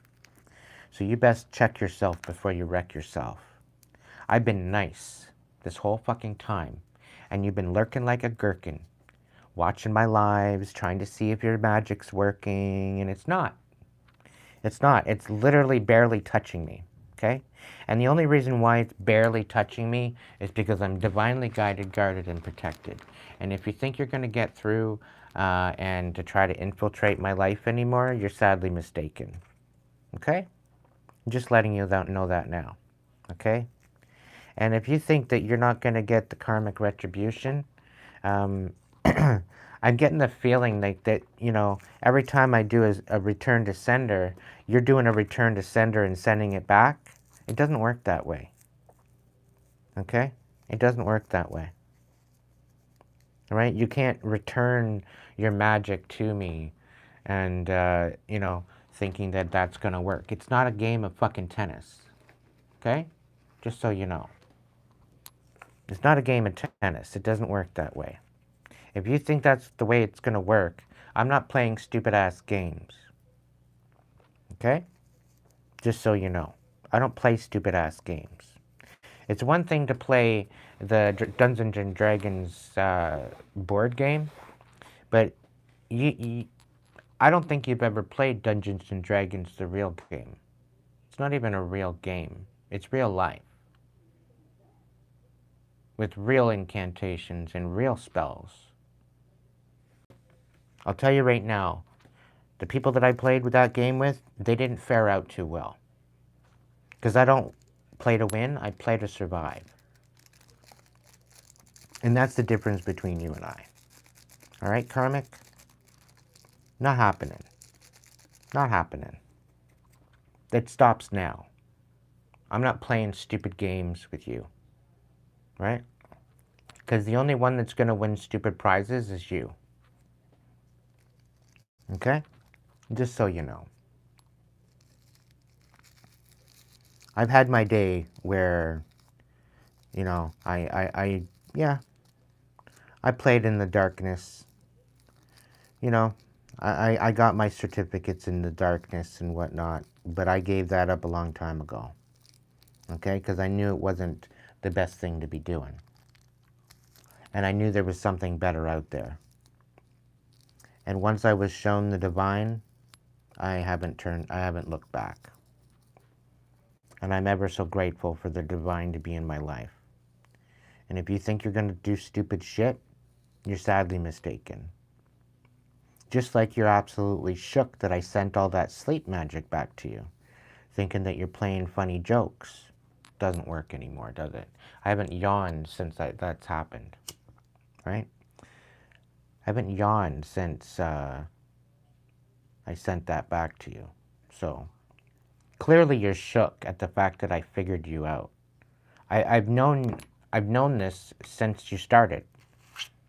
So you best check yourself before you wreck yourself. I've been nice this whole fucking time, and you've been lurking like a gherkin, watching my lives, trying to see if your magic's working, and it's not. It's not. It's literally barely touching me, okay? And the only reason why it's barely touching me is because I'm divinely guided, guarded, and protected. And if you think you're going to get through and to try to infiltrate my life anymore, you're sadly mistaken, okay? I'm just letting you know that now, okay? And if you think that you're not going to get the karmic retribution, I'm getting the feeling like that, you know, every time I do a return to sender, you're doing a return to sender and sending it back. It doesn't work that way. Okay? It doesn't work that way. All right? You can't return your magic to me and, you know, thinking that that's going to work. It's not a game of fucking tennis. Okay? Just so you know. It's not a game of tennis. It doesn't work that way. If you think that's the way it's going to work, I'm not playing stupid-ass games. Okay? Just so you know. I don't play stupid-ass games. It's one thing to play the Dungeons and Dragons board game, but I don't think you've ever played Dungeons and Dragons, the real game. It's not even a real game. It's real life. With real incantations and real spells. I'll tell you right now, the people that I played with that game with, they didn't fare out too well. Because I don't play to win, I play to survive. And that's the difference between you and I. Alright, karmic? Not happening. Not happening. That stops now. I'm not playing stupid games with you. Right? Because the only one that's going to win stupid prizes is you. Okay? Just so you know. I've had my day where, you know, yeah, I played in the darkness. You know, I got my certificates in the darkness and whatnot, but I gave that up a long time ago. Okay? Because I knew it wasn't the best thing to be doing. And I knew there was something better out there. And once I was shown the divine, I haven't looked back. And I'm ever so grateful for the divine to be in my life. And if you think you're going to do stupid shit, you're sadly mistaken. Just like you're absolutely shook that I sent all that sleep magic back to you, thinking that you're playing funny jokes. Doesn't work anymore, does it? I haven't yawned since that's happened, right? I haven't yawned since I sent that back to you. So, Clearly you're shook at the fact that I figured you out. I've known this since you started.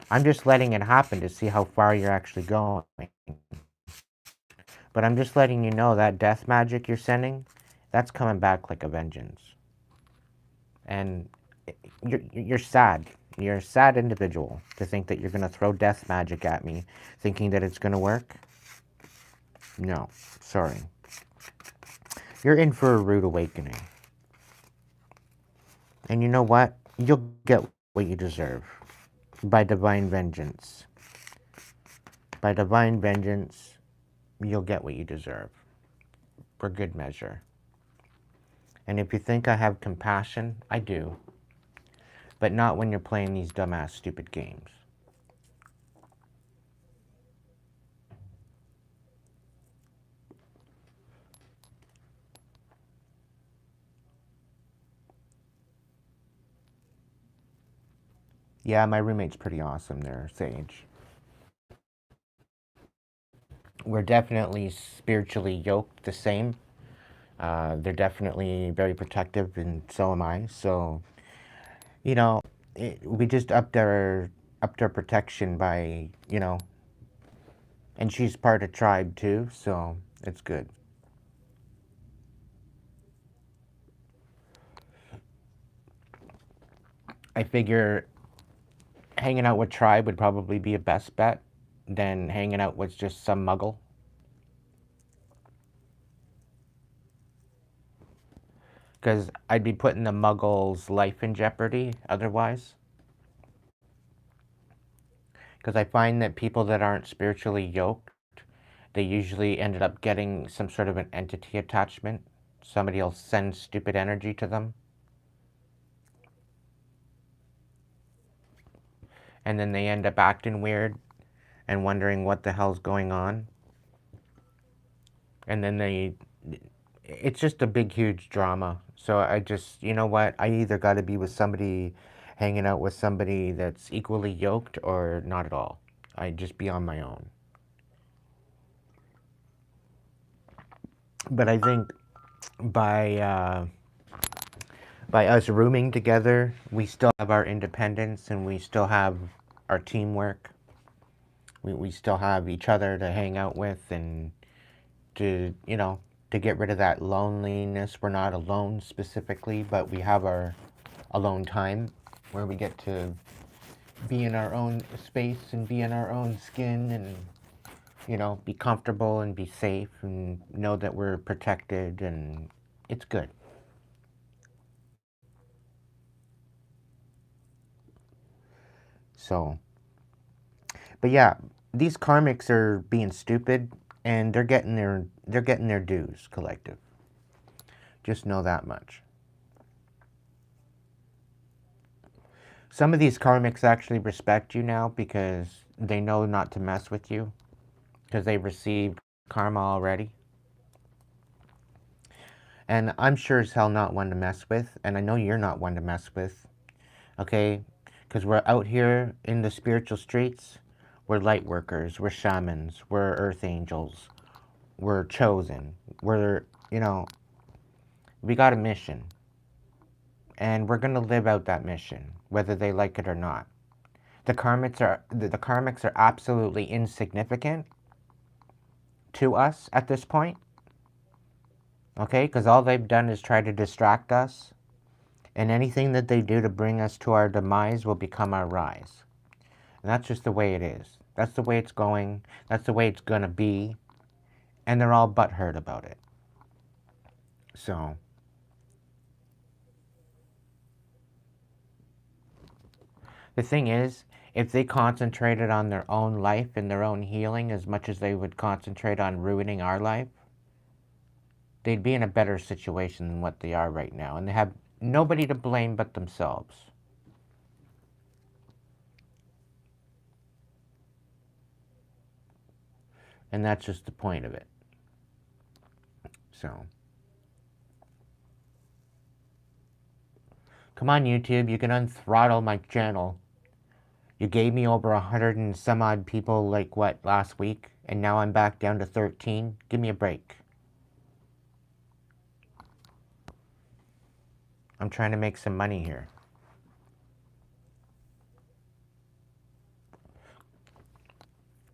I'm just letting it happen to see how far you're actually going. But I'm just letting you know that death magic you're sending, that's coming back like a vengeance. And you're sad. You're a sad individual to think that you're going to throw death magic at me thinking that it's going to work. No, sorry. You're in for a rude awakening. And you know what? You'll get what you deserve. By divine vengeance. By divine vengeance, you'll get what you deserve. For good measure. And if you think I have compassion, I do. But not when you're playing these dumbass stupid games. Yeah, my roommate's pretty awesome there, Sage. We're definitely spiritually yoked the same. They're definitely very protective, and so am I. So, you know, we just upped our protection by, and she's part of tribe too, so it's good. I figure hanging out with tribe would probably be a best bet than hanging out with just some muggle. Because I'd be putting the muggle's life in jeopardy otherwise. Because I find that people that aren't spiritually yoked, they usually ended up getting some sort of an entity attachment. Somebody will send stupid energy to them. And then they end up acting weird and wondering what the hell's going on. And then it's just a big, huge drama. So I just, you know what? I either got to be with somebody, hanging out with somebody that's equally yoked, or not at all. I just be on my own. But I think by by us rooming together, we still have our independence and we still have our teamwork. We still have each other to hang out with and to, to get rid of that loneliness. We're not alone specifically, but we have our alone time where we get to be in our own space and be in our own skin and, be comfortable and be safe and know that we're protected, and it's good. So, but yeah, these karmics are being stupid and they're getting their dues, collective. Just know that much. Some of these karmics actually respect you now because they know not to mess with you because they've received karma already. And I'm sure as hell not one to mess with, and I know you're not one to mess with, okay? Because we're out here in the spiritual streets. We're light workers, we're shamans, we're earth angels, we're chosen. We got a mission. And we're going to live out that mission, whether they like it or not. The karmics are absolutely insignificant to us at this point, okay? Because all they've done is try to distract us, and anything that they do to bring us to our demise will become our rise. And that's just the way it is. That's the way it's going. That's the way it's gonna be. And they're all butthurt about it. So, the thing is, if they concentrated on their own life and their own healing as much as they would concentrate on ruining our life, they'd be in a better situation than what they are right now. And they have nobody to blame but themselves. And that's just the point of it. So, come on, YouTube, you can unthrottle my channel. You gave me over 100 and some odd people, like what, last week? And now I'm back down to 13? Give me a break. I'm trying to make some money here.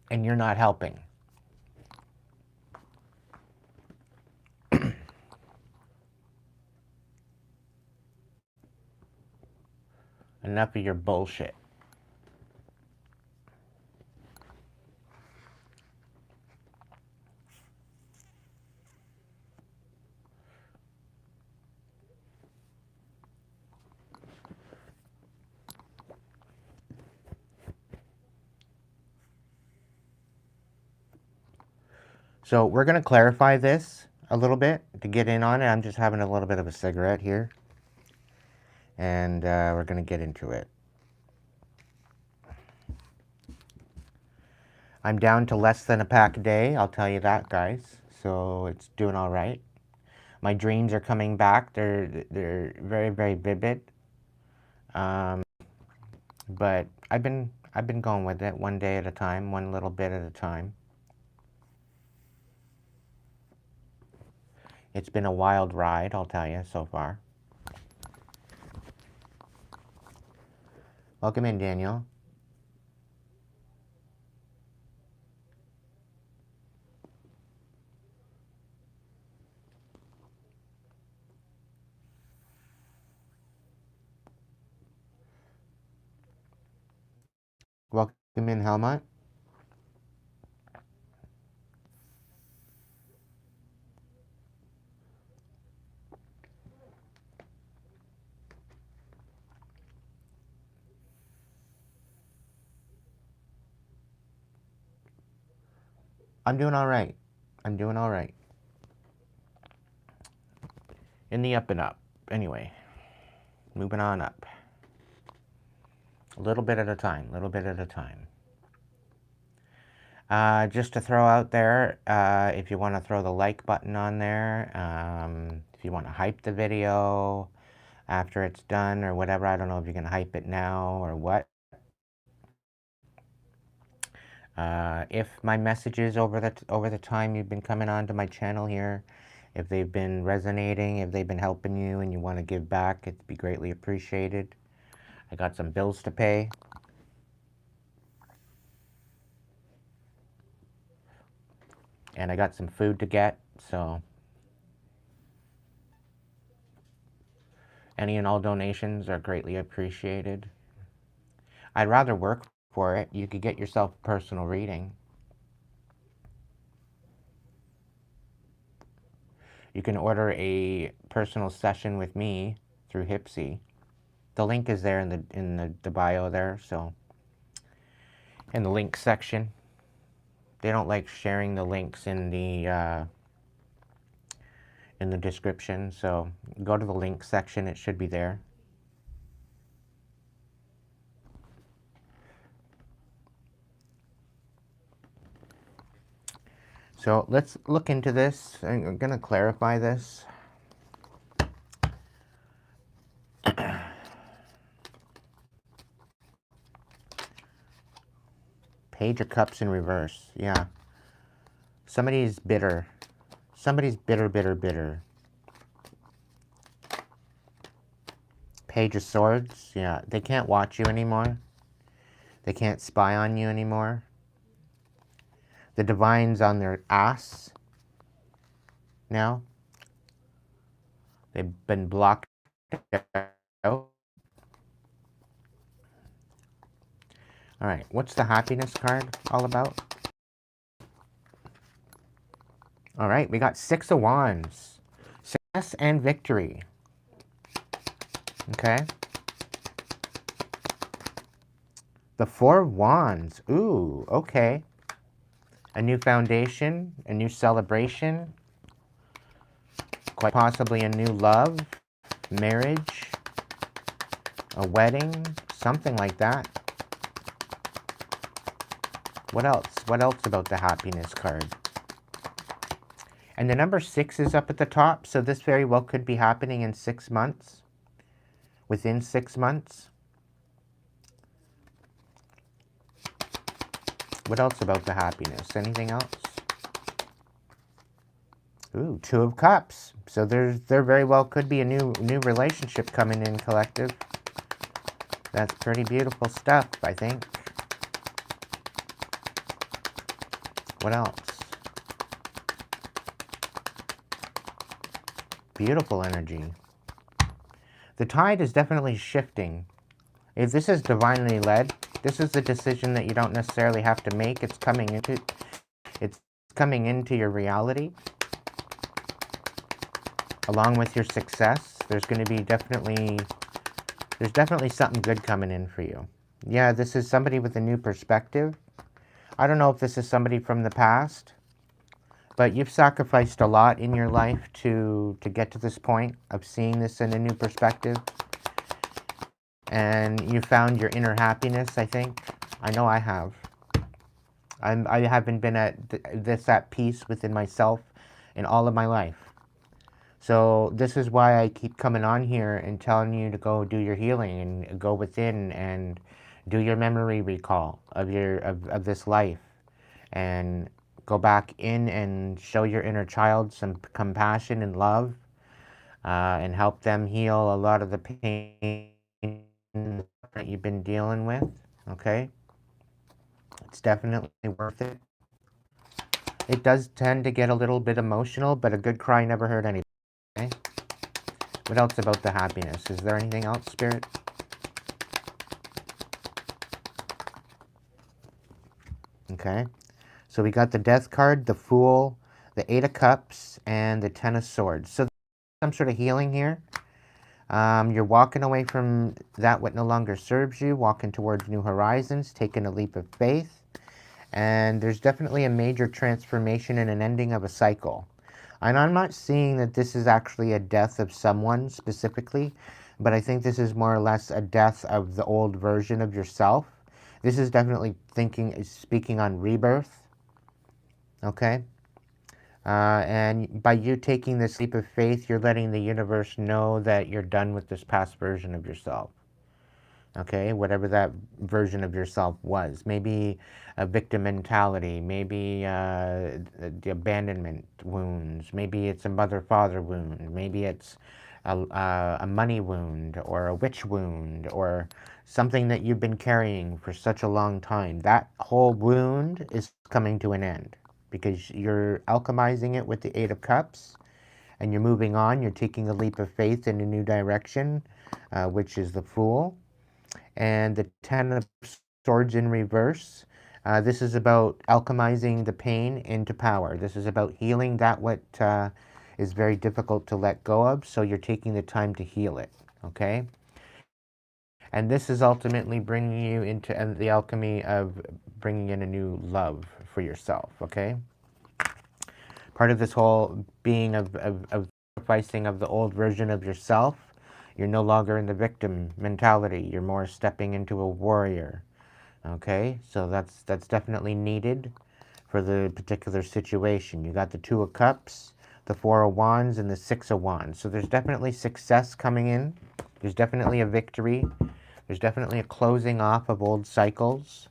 And you're not helping. Enough of your bullshit. So we're going to clarify this a little bit to get in on it. I'm just having a little bit of a cigarette here. And we're going to get into it. I'm down to less than a pack a day, I'll tell you that, guys. So it's doing all right. My dreams are coming back. They're very, very vivid. But I've been going with it one day at a time, one little bit at a time. It's been a wild ride, I'll tell you, so far. Welcome in, Daniel. Welcome in, Helmut. I'm doing all right. I'm doing all right. In the up and up. Anyway, moving on up. A little bit at a time, little bit at a time. Just to throw out there, if you want to throw the like button on there, if you want to hype the video after it's done or whatever, I don't know if you can hype it now or what. If my messages over the time you've been coming onto my channel here, if they've been resonating, if they've been helping you and you want to give back, it'd be greatly appreciated. I got some bills to pay. And I got some food to get, so any and all donations are greatly appreciated. I'd rather work for it. You could get yourself a personal reading. You can order a personal session with me through Hipsy. The link is there in the bio there, so in the link section. They don't like sharing the links in the description, so go to the link section. It should be there. So let's look into this. I'm going to clarify this. Page of Cups in reverse. Yeah. Somebody's bitter. Somebody's bitter, bitter, bitter. Page of Swords. Yeah. They can't watch you anymore. They can't spy on you anymore. The Divine's on their ass now. They've been blocked out. All right. What's the Happiness card all about? All right. We got Six of Wands. Success and victory. Okay. The Four of Wands. Ooh, okay. A new foundation, a new celebration, quite possibly a new love, marriage, a wedding, something like that. What else? What else about the Happiness card? And the number 6 is up at the top, so this very well could be happening in 6 months. Within 6 months. What else about the Happiness? Anything else? Ooh, Two of Cups. So there very well could be a new relationship coming in, collective. That's pretty beautiful stuff, I think. What else? Beautiful energy. The tide is definitely shifting. If this is divinely led, this is a decision that you don't necessarily have to make. It's coming into your reality. Along with your success, there's definitely something good coming in for you. Yeah, this is somebody with a new perspective. I don't know if this is somebody from the past, but you've sacrificed a lot in your life to get to this point of seeing this in a new perspective. And you found your inner happiness, I think. I know I have. I haven't been at peace within myself in all of my life. So this is why I keep coming on here and telling you to go do your healing and go within and do your memory recall of this life, and go back in and show your inner child some compassion and love, and help them heal a lot of the pain that you've been dealing with. Okay, it's definitely worth it. It does tend to get a little bit emotional, but a good cry never hurt anybody. Okay? What else about the happiness? Is there anything else, Spirit? Okay. So we got the Death card, the Fool, the Eight of Cups, and the Ten of Swords. So some sort of healing here. You're walking away from that what no longer serves you, walking towards new horizons, taking a leap of faith. And there's definitely a major transformation and an ending of a cycle. And I'm not seeing that this is actually a death of someone specifically, but I think this is more or less a death of the old version of yourself. This is definitely speaking on rebirth, okay? And by you taking this leap of faith, you're letting the universe know that you're done with this past version of yourself. Okay, whatever that version of yourself was. Maybe a victim mentality, maybe the abandonment wounds, maybe it's a mother-father wound, maybe it's a money wound or a witch wound or something that you've been carrying for such a long time. That whole wound is coming to an end because you're alchemizing it with the Eight of Cups and you're moving on. You're taking a leap of faith in a new direction, which is the Fool. And the Ten of Swords in reverse. This is about alchemizing the pain into power. This is about healing that what is very difficult to let go of, so you're taking the time to heal it, okay? And this is ultimately bringing you into the alchemy of bringing in a new love for yourself, okay? Part of this whole being of sacrificing of the old version of yourself. You're no longer in the victim mentality. You're more stepping into a warrior. Okay, so that's definitely needed for the particular situation. You got the Two of Cups, the Four of Wands, and the Six of Wands. So there's definitely success coming in. There's definitely a victory. There's definitely a closing off of old cycles.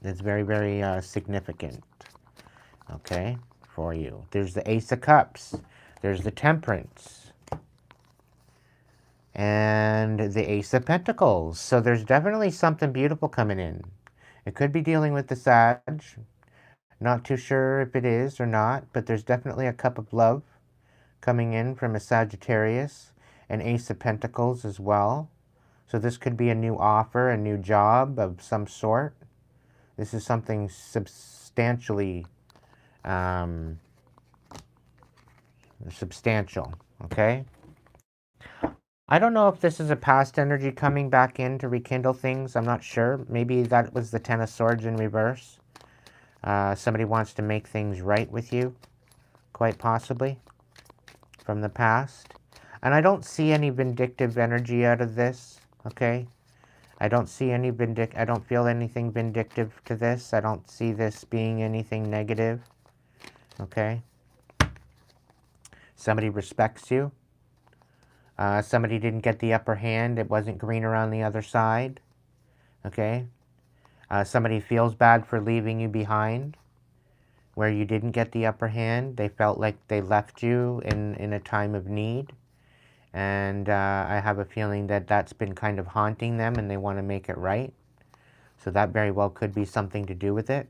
That's very, very significant. Okay, for you. There's the Ace of Cups. There's the Temperance. And the Ace of Pentacles. So there's definitely something beautiful coming in. It could be dealing with the Sag. Not too sure if it is or not, but there's definitely a cup of love coming in from a Sagittarius. An Ace of Pentacles as well. So this could be a new offer, a new job of some sort. This is something substantially substantial, okay? I don't know if this is a past energy coming back in to rekindle things. I'm not sure. Maybe that was the Ten of Swords in reverse. Somebody wants to make things right with you, quite possibly, from the past. And I don't see any vindictive energy out of this, okay? I don't see any I don't feel anything vindictive to this. I don't see this being anything negative, okay? Somebody respects you. Somebody didn't get the upper hand. It wasn't greener on the other side. Okay? Somebody feels bad for leaving you behind where you didn't get the upper hand. They felt like they left you in a time of need. And I have a feeling that that's been kind of haunting them and they want to make it right. So that very well could be something to do with it.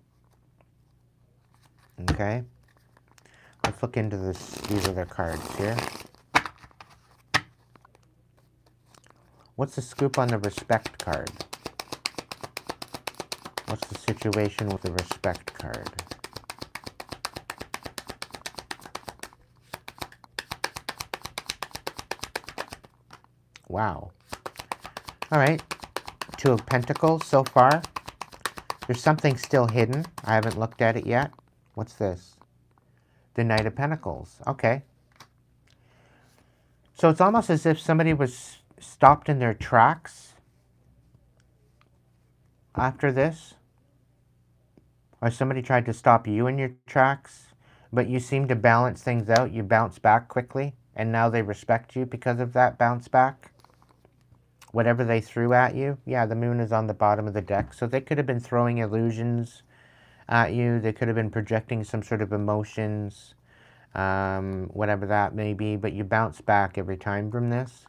Okay. Let's look into these other cards here. What's the scoop on the respect card? What's the situation with the respect card? Wow. All right. Two of Pentacles so far. There's something still hidden. I haven't looked at it yet. What's this? The Knight of Pentacles. Okay. So it's almost as if somebody was stopped in their tracks after this. Or somebody tried to stop you in your tracks. But you seem to balance things out. You bounce back quickly. And now they respect you because of that bounce back. Whatever they threw at you. Yeah, the moon is on the bottom of the deck. So they could have been throwing illusions at you. They could have been projecting some sort of emotions. Whatever that may be. But you bounce back every time from this.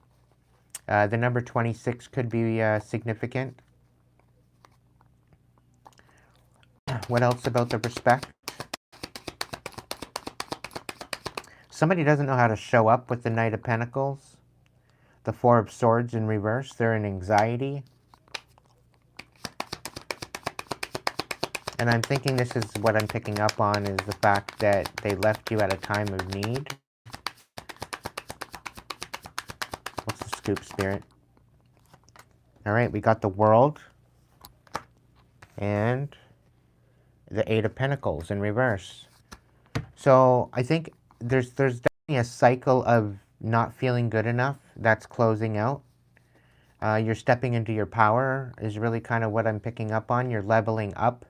The number 26 could be significant. What else about the respect? Somebody doesn't know how to show up with the Knight of Pentacles. The Four of Swords in reverse. They're in anxiety. And I'm thinking this is what I'm picking up on is the fact that they left you at a time of need. What's the scoop, Spirit? All right, we got the World. And the Eight of Pentacles in reverse. So I think there's definitely a cycle of not feeling good enough that's closing out. You're stepping into your power is really kind of what I'm picking up on. You're leveling up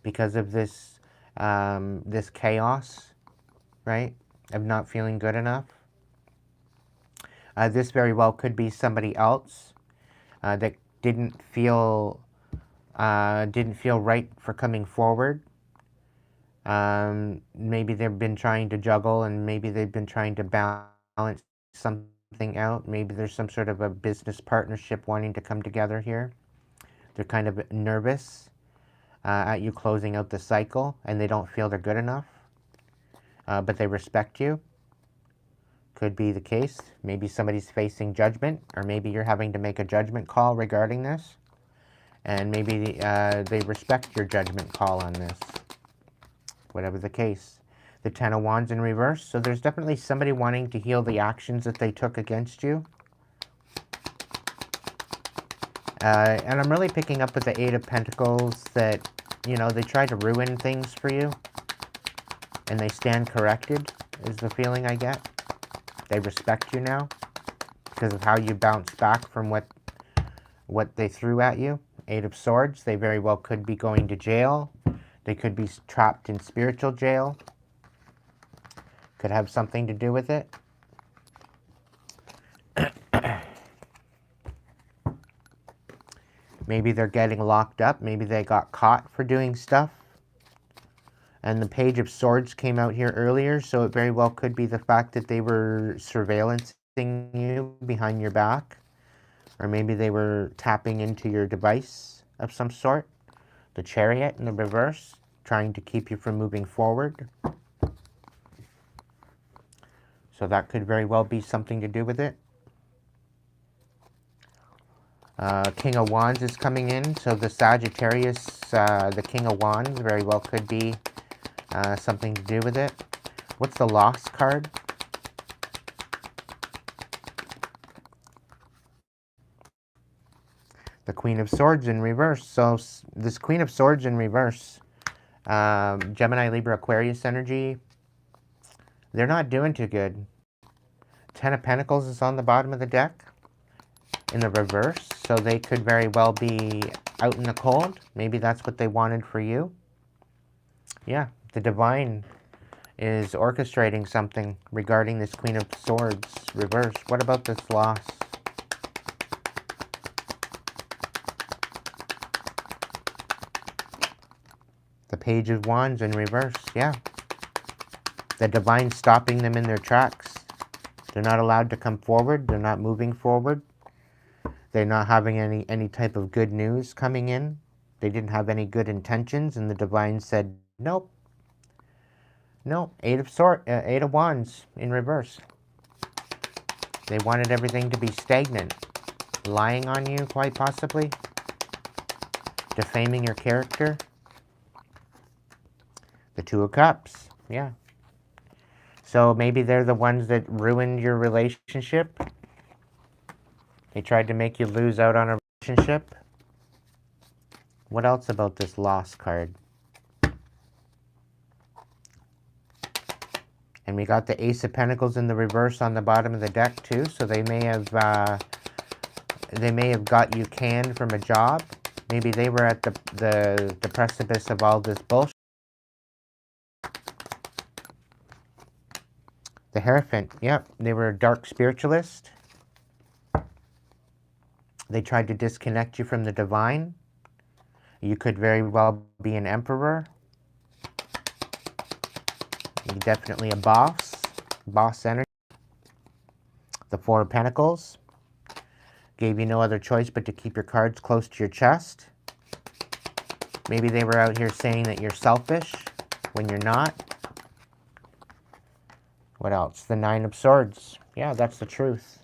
because of this this chaos, right? Of not feeling good enough. This very well could be somebody else that didn't feel right for coming forward. Maybe they've been trying to juggle and maybe they've been trying to balance something out. Maybe there's some sort of a business partnership wanting to come together here. They're kind of nervous at you closing out the cycle and they don't feel they're good enough. But they respect you. Could be the case. Maybe somebody's facing judgment or maybe you're having to make a judgment call regarding this. And maybe they respect your judgment call on this. Whatever the case. The Ten of Wands in reverse. So there's definitely somebody wanting to heal the actions that they took against you. And I'm really picking up with the Eight of Pentacles that, you know, they tried to ruin things for you. And they stand corrected, is the feeling I get. They respect you now because of how you bounce back from what they threw at you. Eight of Swords. They very well could be going to jail. They could be trapped in spiritual jail. Could have something to do with it. Maybe they're getting locked up. Maybe they got caught for doing stuff. And the Page of Swords came out here earlier, so it very well could be the fact that they were surveillancing you behind your back. Or maybe they were tapping into your device of some sort. The Chariot in the reverse, trying to keep you from moving forward. So that could very well be something to do with it. King of Wands is coming in, so the Sagittarius, the King of Wands, very well could be something to do with it. What's the Lost card? The Queen of Swords in reverse. So this Queen of Swords in reverse, Gemini, Libra, Aquarius energy, they're not doing too good. Ten of Pentacles is on the bottom of the deck in the reverse, so they could very well be out in the cold. Maybe that's what they wanted for you. Yeah, the Divine is orchestrating something regarding this Queen of Swords reverse. What about this loss? The Page of Wands in reverse, yeah. The divine stopping them in their tracks. They're not allowed to come forward. They're not moving forward. They're not having any type of good news coming in. They didn't have any good intentions, and the divine said, nope. No, Eight of Wands in reverse. They wanted everything to be stagnant. Lying on you, quite possibly. Defaming your character. The Two of Cups, yeah. So maybe they're the ones that ruined your relationship. They tried to make you lose out on a relationship. What else about this Lost card? And we got the Ace of Pentacles in the reverse on the bottom of the deck too. So they may have got you canned from a job. Maybe they were at the precipice of all this bullshit. The Hierophant, yep, they were a dark spiritualist. They tried to disconnect you from the divine. You could very well be an emperor. You're definitely a boss energy. The Four of Pentacles gave you no other choice but to keep your cards close to your chest. Maybe they were out here saying that you're selfish when you're not. What else? The Nine of Swords. Yeah, that's the truth.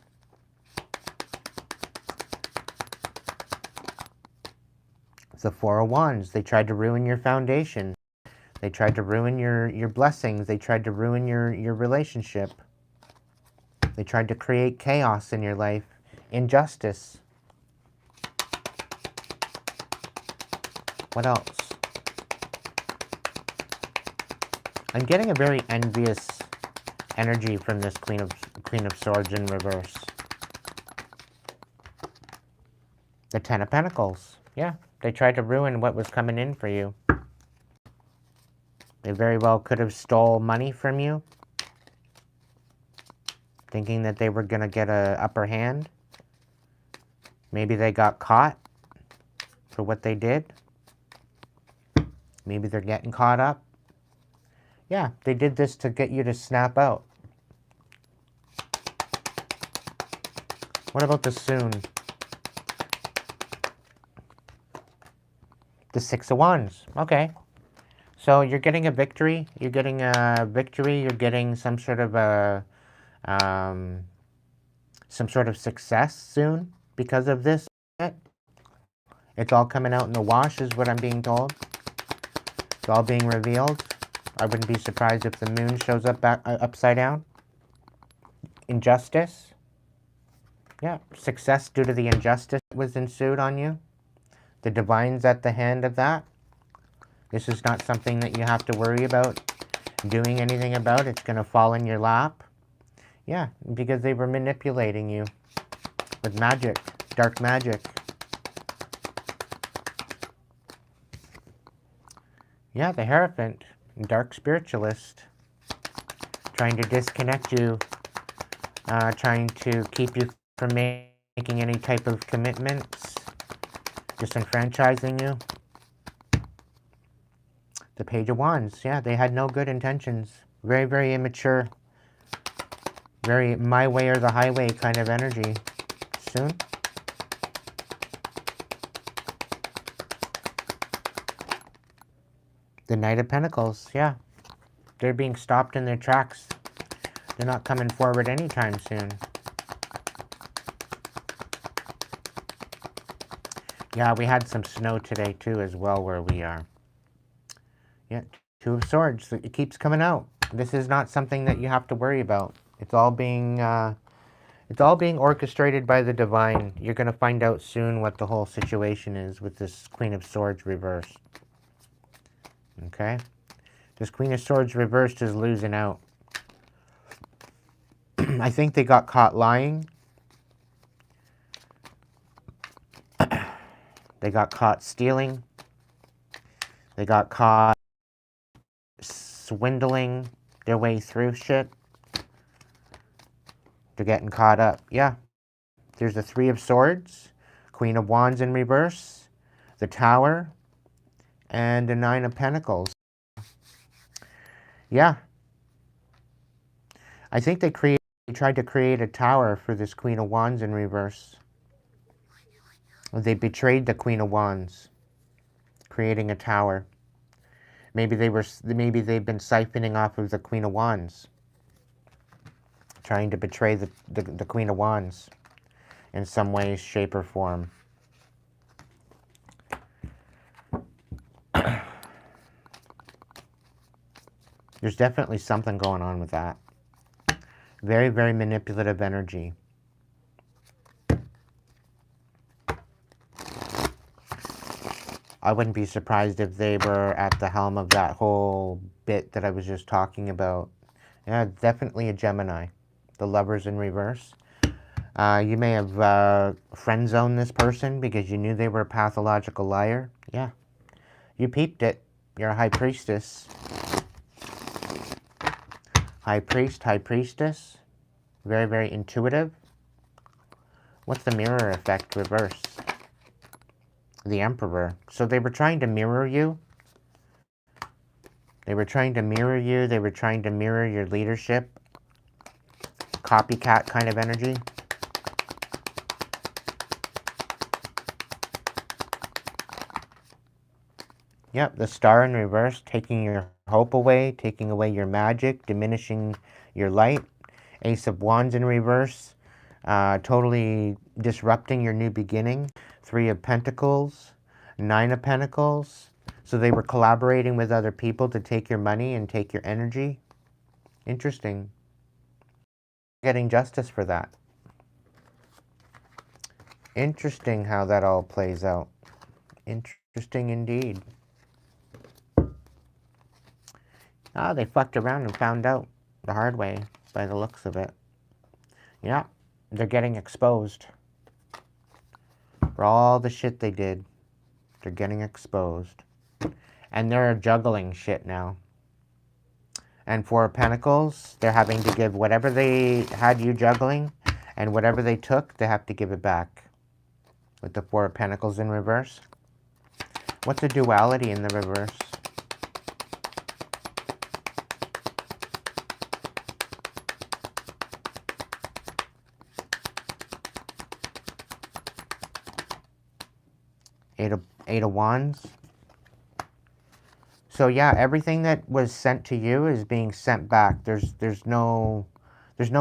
The Four of Wands. They tried to ruin your foundation. They tried to ruin your blessings. They tried to ruin your relationship. They tried to create chaos in your life. Injustice. What else? I'm getting a very envious energy from this Queen of Swords in reverse. The Ten of Pentacles. Yeah, they tried to ruin what was coming in for you. They very well could have stole money from you, thinking that they were going to get an upper hand. Maybe they got caught for what they did. Maybe they're getting caught up. Yeah, they did this to get you to snap out. What about the soon? The Six of Wands. Okay. So you're getting a victory. You're getting a victory. You're getting some sort of a success soon because of this. It's all coming out in the wash, is what I'm being told. It's all being revealed. I wouldn't be surprised if the moon shows up back upside down. Injustice. Yeah, success due to the injustice that was ensued on you. The divine's at the hand of that. This is not something that you have to worry about doing anything about. It's going to fall in your lap. Yeah, because they were manipulating you with magic, dark magic. Yeah, the Hierophant, dark spiritualist, trying to disconnect you, trying to keep you from making any type of commitments, disenfranchising you. The Page of Wands, yeah, they had no good intentions. Very, very immature. Very my way or the highway kind of energy. Soon. The Knight of Pentacles, yeah. They're being stopped in their tracks. They're not coming forward anytime soon. Yeah, we had some snow today too as well where we are. Yeah, Two of Swords. It keeps coming out. This is not something that you have to worry about. It's all being orchestrated by the divine. You're going to find out soon what the whole situation is with this Queen of Swords reversed. Okay? This Queen of Swords reversed is losing out. I think they got caught lying. They got caught stealing. They got caught swindling their way through shit. They're getting caught up. Yeah. There's the Three of Swords, Queen of Wands in reverse, the Tower, and the Nine of Pentacles. Yeah. I think they tried to create a tower for this Queen of Wands in reverse. They betrayed the Queen of Wands, creating a tower. Maybe they've been siphoning off of the Queen of Wands, trying to betray the Queen of Wands in some way, shape, or form. There's definitely something going on with that. Very, very manipulative energy. I wouldn't be surprised if they were at the helm of that whole bit that I was just talking about. Yeah, definitely a Gemini. The Lovers in reverse. You may have friend-zoned this person because you knew they were a pathological liar. Yeah. You peeped it. You're a high priestess. High priest, high priestess. Very, very intuitive. What's the mirror effect reverse? The Emperor. So they were trying to mirror you. They were trying to mirror you. They were trying to mirror your leadership. Copycat kind of energy. Yep, the Star in reverse, taking your hope away, taking away your magic, diminishing your light. Ace of Wands in reverse, totally disrupting your new beginning. Three of Pentacles, Nine of Pentacles. So they were collaborating with other people to take your money and take your energy. Interesting. Getting justice for that. Interesting how that all plays out. Interesting indeed. Ah, they fucked around and found out the hard way by the looks of it. Yeah, they're getting exposed. For all the shit they did, they're getting exposed. And they're juggling shit now. And Four of Pentacles, they're having to give whatever they had you juggling, and whatever they took, they have to give it back. With the Four of Pentacles in reverse. What's the duality in the reverse? Eight of Wands. So yeah, everything that was sent to you is being sent back. There's no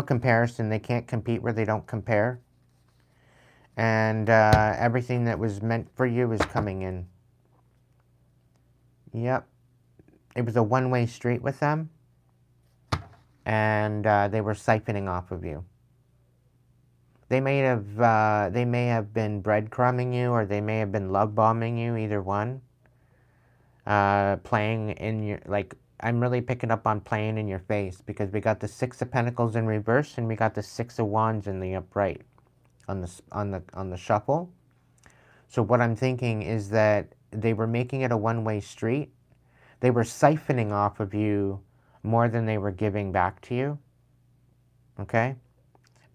comparison. They can't compete where they don't compare. And everything that was meant for you is coming in. Yep. It was a one-way street with them. And they were siphoning off of you. They may have been breadcrumbing you, or they may have been love bombing you, either one. Playing in your, like, I'm really picking up on playing in your face, because we got the Six of Pentacles in reverse and we got the Six of Wands in the upright on the shuffle. So what I'm thinking is that they were making it a one-way street. They were siphoning off of you more than they were giving back to you. Okay?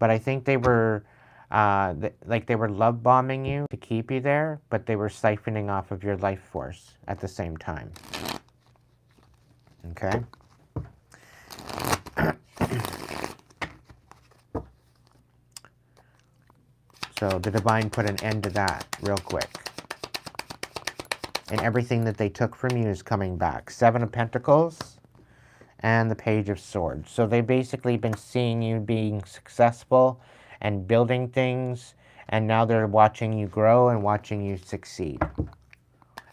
But I think they were, they were love bombing you to keep you there, but they were siphoning off of your life force at the same time. Okay? So the Divine put an end to that real quick. And everything that they took from you is coming back. Seven of Pentacles and the Page of Swords. So they've basically been seeing you being successful and building things, and now they're watching you grow and watching you succeed.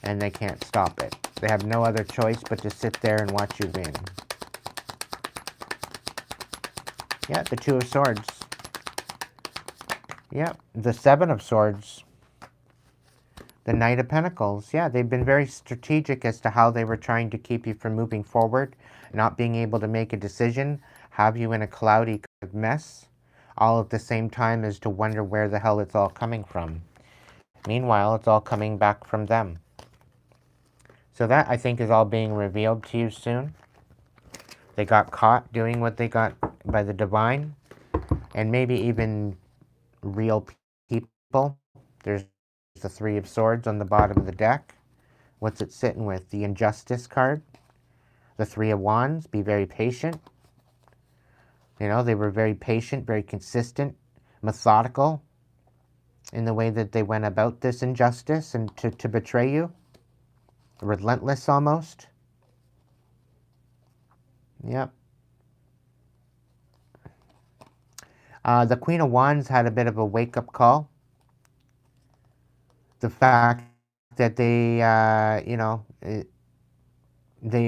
And they can't stop it. They have no other choice but to sit there and watch you win. Yeah, the Two of Swords. Yep, the Seven of Swords. The Knight of Pentacles. Yeah, they've been very strategic as to how they were trying to keep you from moving forward, not being able to make a decision, have you in a cloudy mess, all at the same time as to wonder where the hell it's all coming from. Meanwhile, it's all coming back from them. So that, I think, is all being revealed to you soon. They got caught doing what they got by the Divine, and maybe even real people. There's the Three of Swords on the bottom of the deck. What's it sitting with? The Injustice card. The Three of Wands. Be very patient. You know, they were very patient, very consistent, methodical in the way that they went about this injustice and to betray you. Relentless almost. Yep. The Queen of Wands had a bit of a wake-up call. The fact that they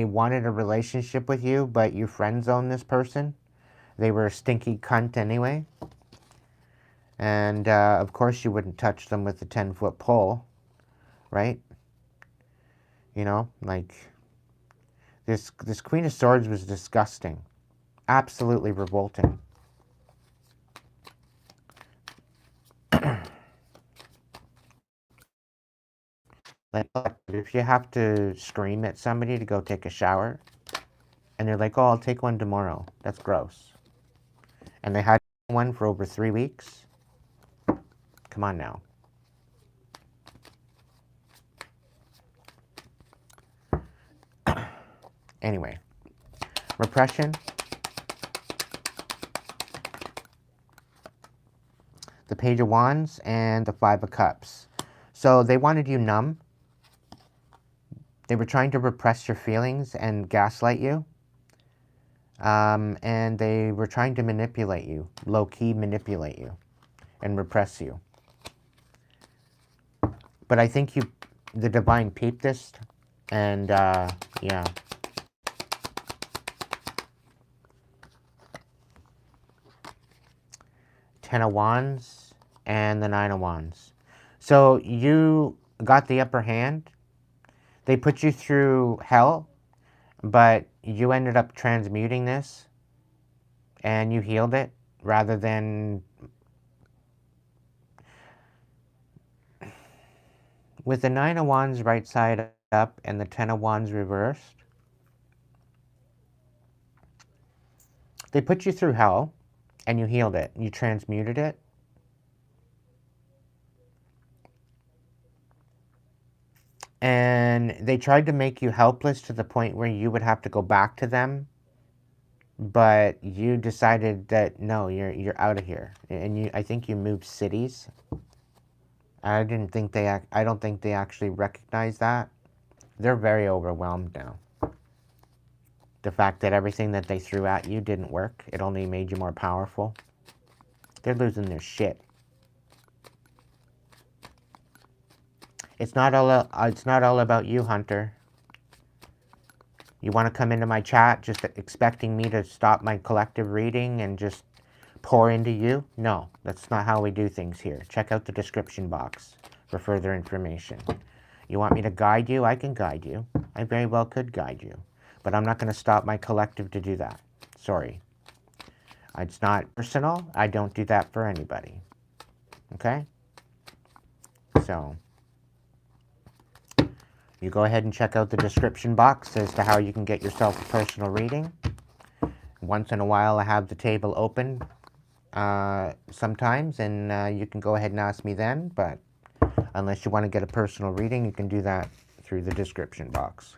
wanted a relationship with you, but you friend zoned this person. They were a stinky cunt anyway. And of course you wouldn't touch them with a 10-foot pole, right? You know, like this Queen of Swords was disgusting. Absolutely revolting. Like, if you have to scream at somebody to go take a shower, and they're like, oh, I'll take one tomorrow. That's gross. And they had one for over 3 weeks. Come on now. Anyway, repression. The Page of Wands and the Five of Cups. So they wanted you numb. They were trying to repress your feelings and gaslight you. And they were trying to manipulate you, low-key manipulate you and repress you. But I think the divine peeped this, and yeah. Ten of Wands and the Nine of Wands. So you got the upper hand. They put you through hell, but you ended up transmuting this and you healed it rather than with the Nine of Wands right side up and the Ten of Wands reversed. They put you through hell and you healed it. You transmuted it. And they tried to make you helpless to the point where you would have to go back to them. But you decided that, no, you're out of here. And I think you moved cities. I don't think they actually recognize that. They're very overwhelmed now. The fact that everything that they threw at you didn't work. It only made you more powerful. They're losing their shit. It's not all about you, Hunter. You want to come into my chat just expecting me to stop my collective reading and just pour into you? No, that's not how we do things here. Check out the description box for further information. You want me to guide you? I can guide you. I very well could guide you. But I'm not going to stop my collective to do that. Sorry. It's not personal. I don't do that for anybody. Okay? So, you go ahead and check out the description box as to how you can get yourself a personal reading. Once in a while I have the table open sometimes, and you can go ahead and ask me then, but unless you want to get a personal reading, you can do that through the description box.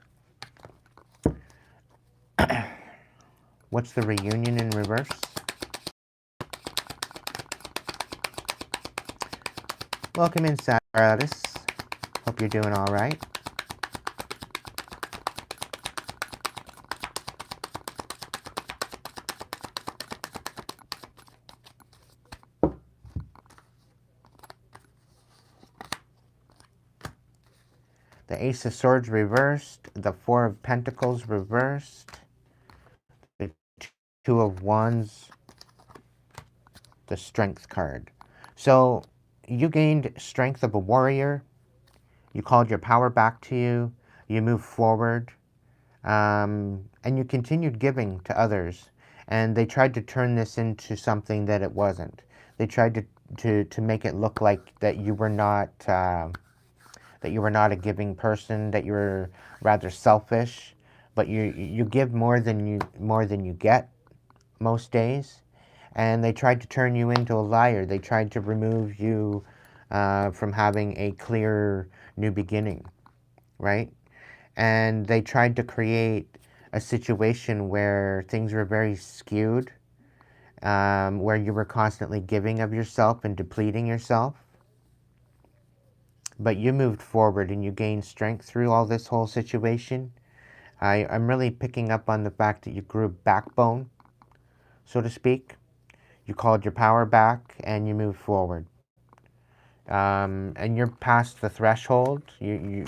What's the reunion in reverse? Welcome in, Saturdays. Hope you're doing all right. The Ace of Swords reversed, the Four of Pentacles reversed, the Two of Wands, the Strength card. So you gained strength of a warrior, you called your power back to you, you moved forward, and you continued giving to others. And they tried to turn this into something that it wasn't. They tried to make it look like that you were not a giving person, that you were rather selfish, but you give more than you get most days. And they tried to turn you into a liar. They tried to remove you from having a clear new beginning, right? And they tried to create a situation where things were very skewed, where you were constantly giving of yourself and depleting yourself. But you moved forward and you gained strength through all this whole situation. I'm really picking up on the fact that you grew backbone, so to speak. You called your power back and you moved forward. And you're past the threshold. You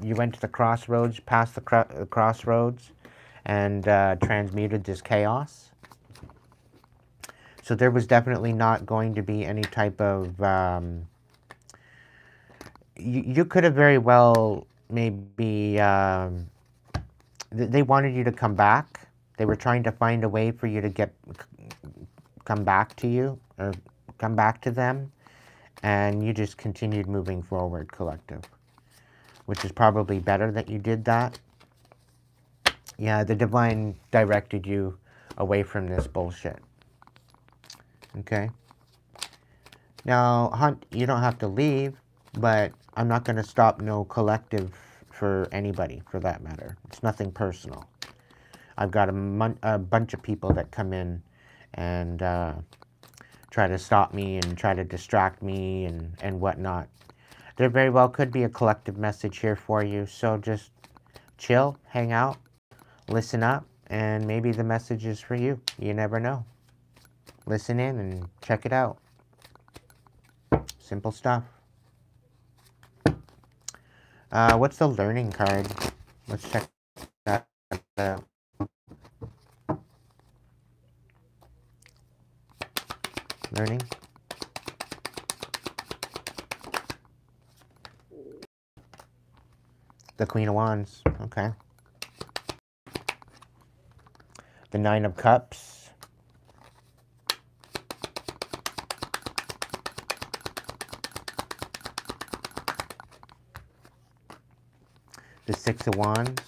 went to the crossroads, past the crossroads, and transmuted this chaos. So there was definitely not going to be any type of. You could have very well maybe. They wanted you to come back. They were trying to find a way for you to come back to you, or come back to them. And you just continued moving forward, Collective. Which is probably better that you did that. Yeah, the divine directed you away from this bullshit. Okay? Now, Hunt, you don't have to leave, but I'm not going to stop no Collective for anybody, for that matter. It's nothing personal. I've got a bunch of people that come in and try to stop me and try to distract me and whatnot. There very well could be a collective message here for you, so just chill, hang out, listen up, and maybe the message is for you. You never know. Listen in and check it out. Simple stuff. What's the learning card? Let's check that out. Learning. The Queen of Wands. Okay. The Nine of Cups. The Six of Wands.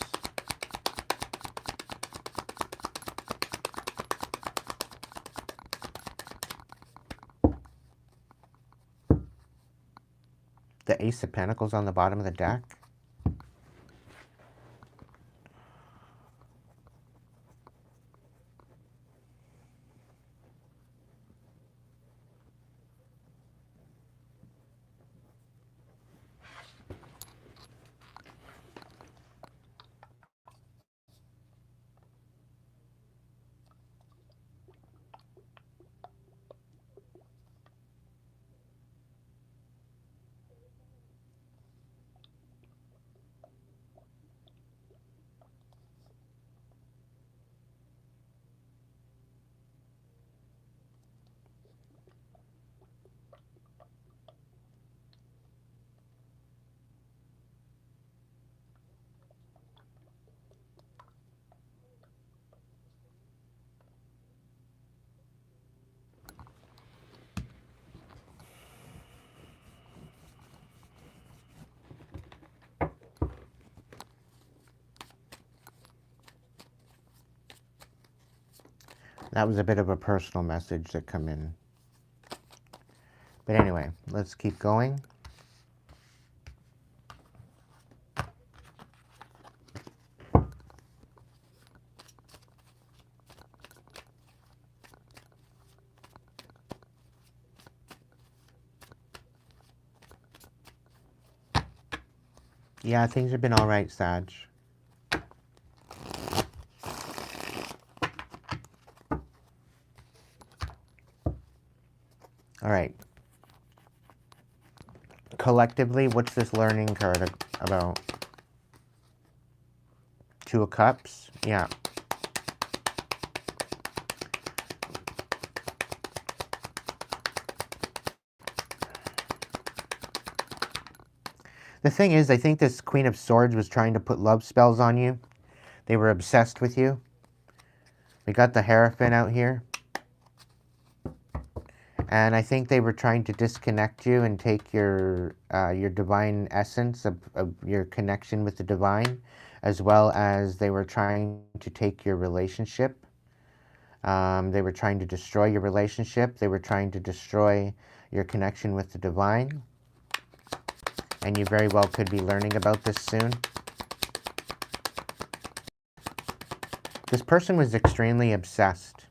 The Ace of Pentacles on the bottom of the deck. That was a bit of a personal message that come in. But anyway, let's keep going. Yeah, things have been all right, Sag. All right. Collectively, what's this learning card about? Two of Cups? Yeah. The thing is, I think this Queen of Swords was trying to put love spells on you. They were obsessed with you. We got the Hierophant out here. And I think they were trying to disconnect you and take your divine essence of your connection with the divine, as well as they were trying to take your relationship. They were trying to destroy your relationship. They were trying to destroy your connection with the divine. And you very well could be learning about this soon. This person was extremely obsessed.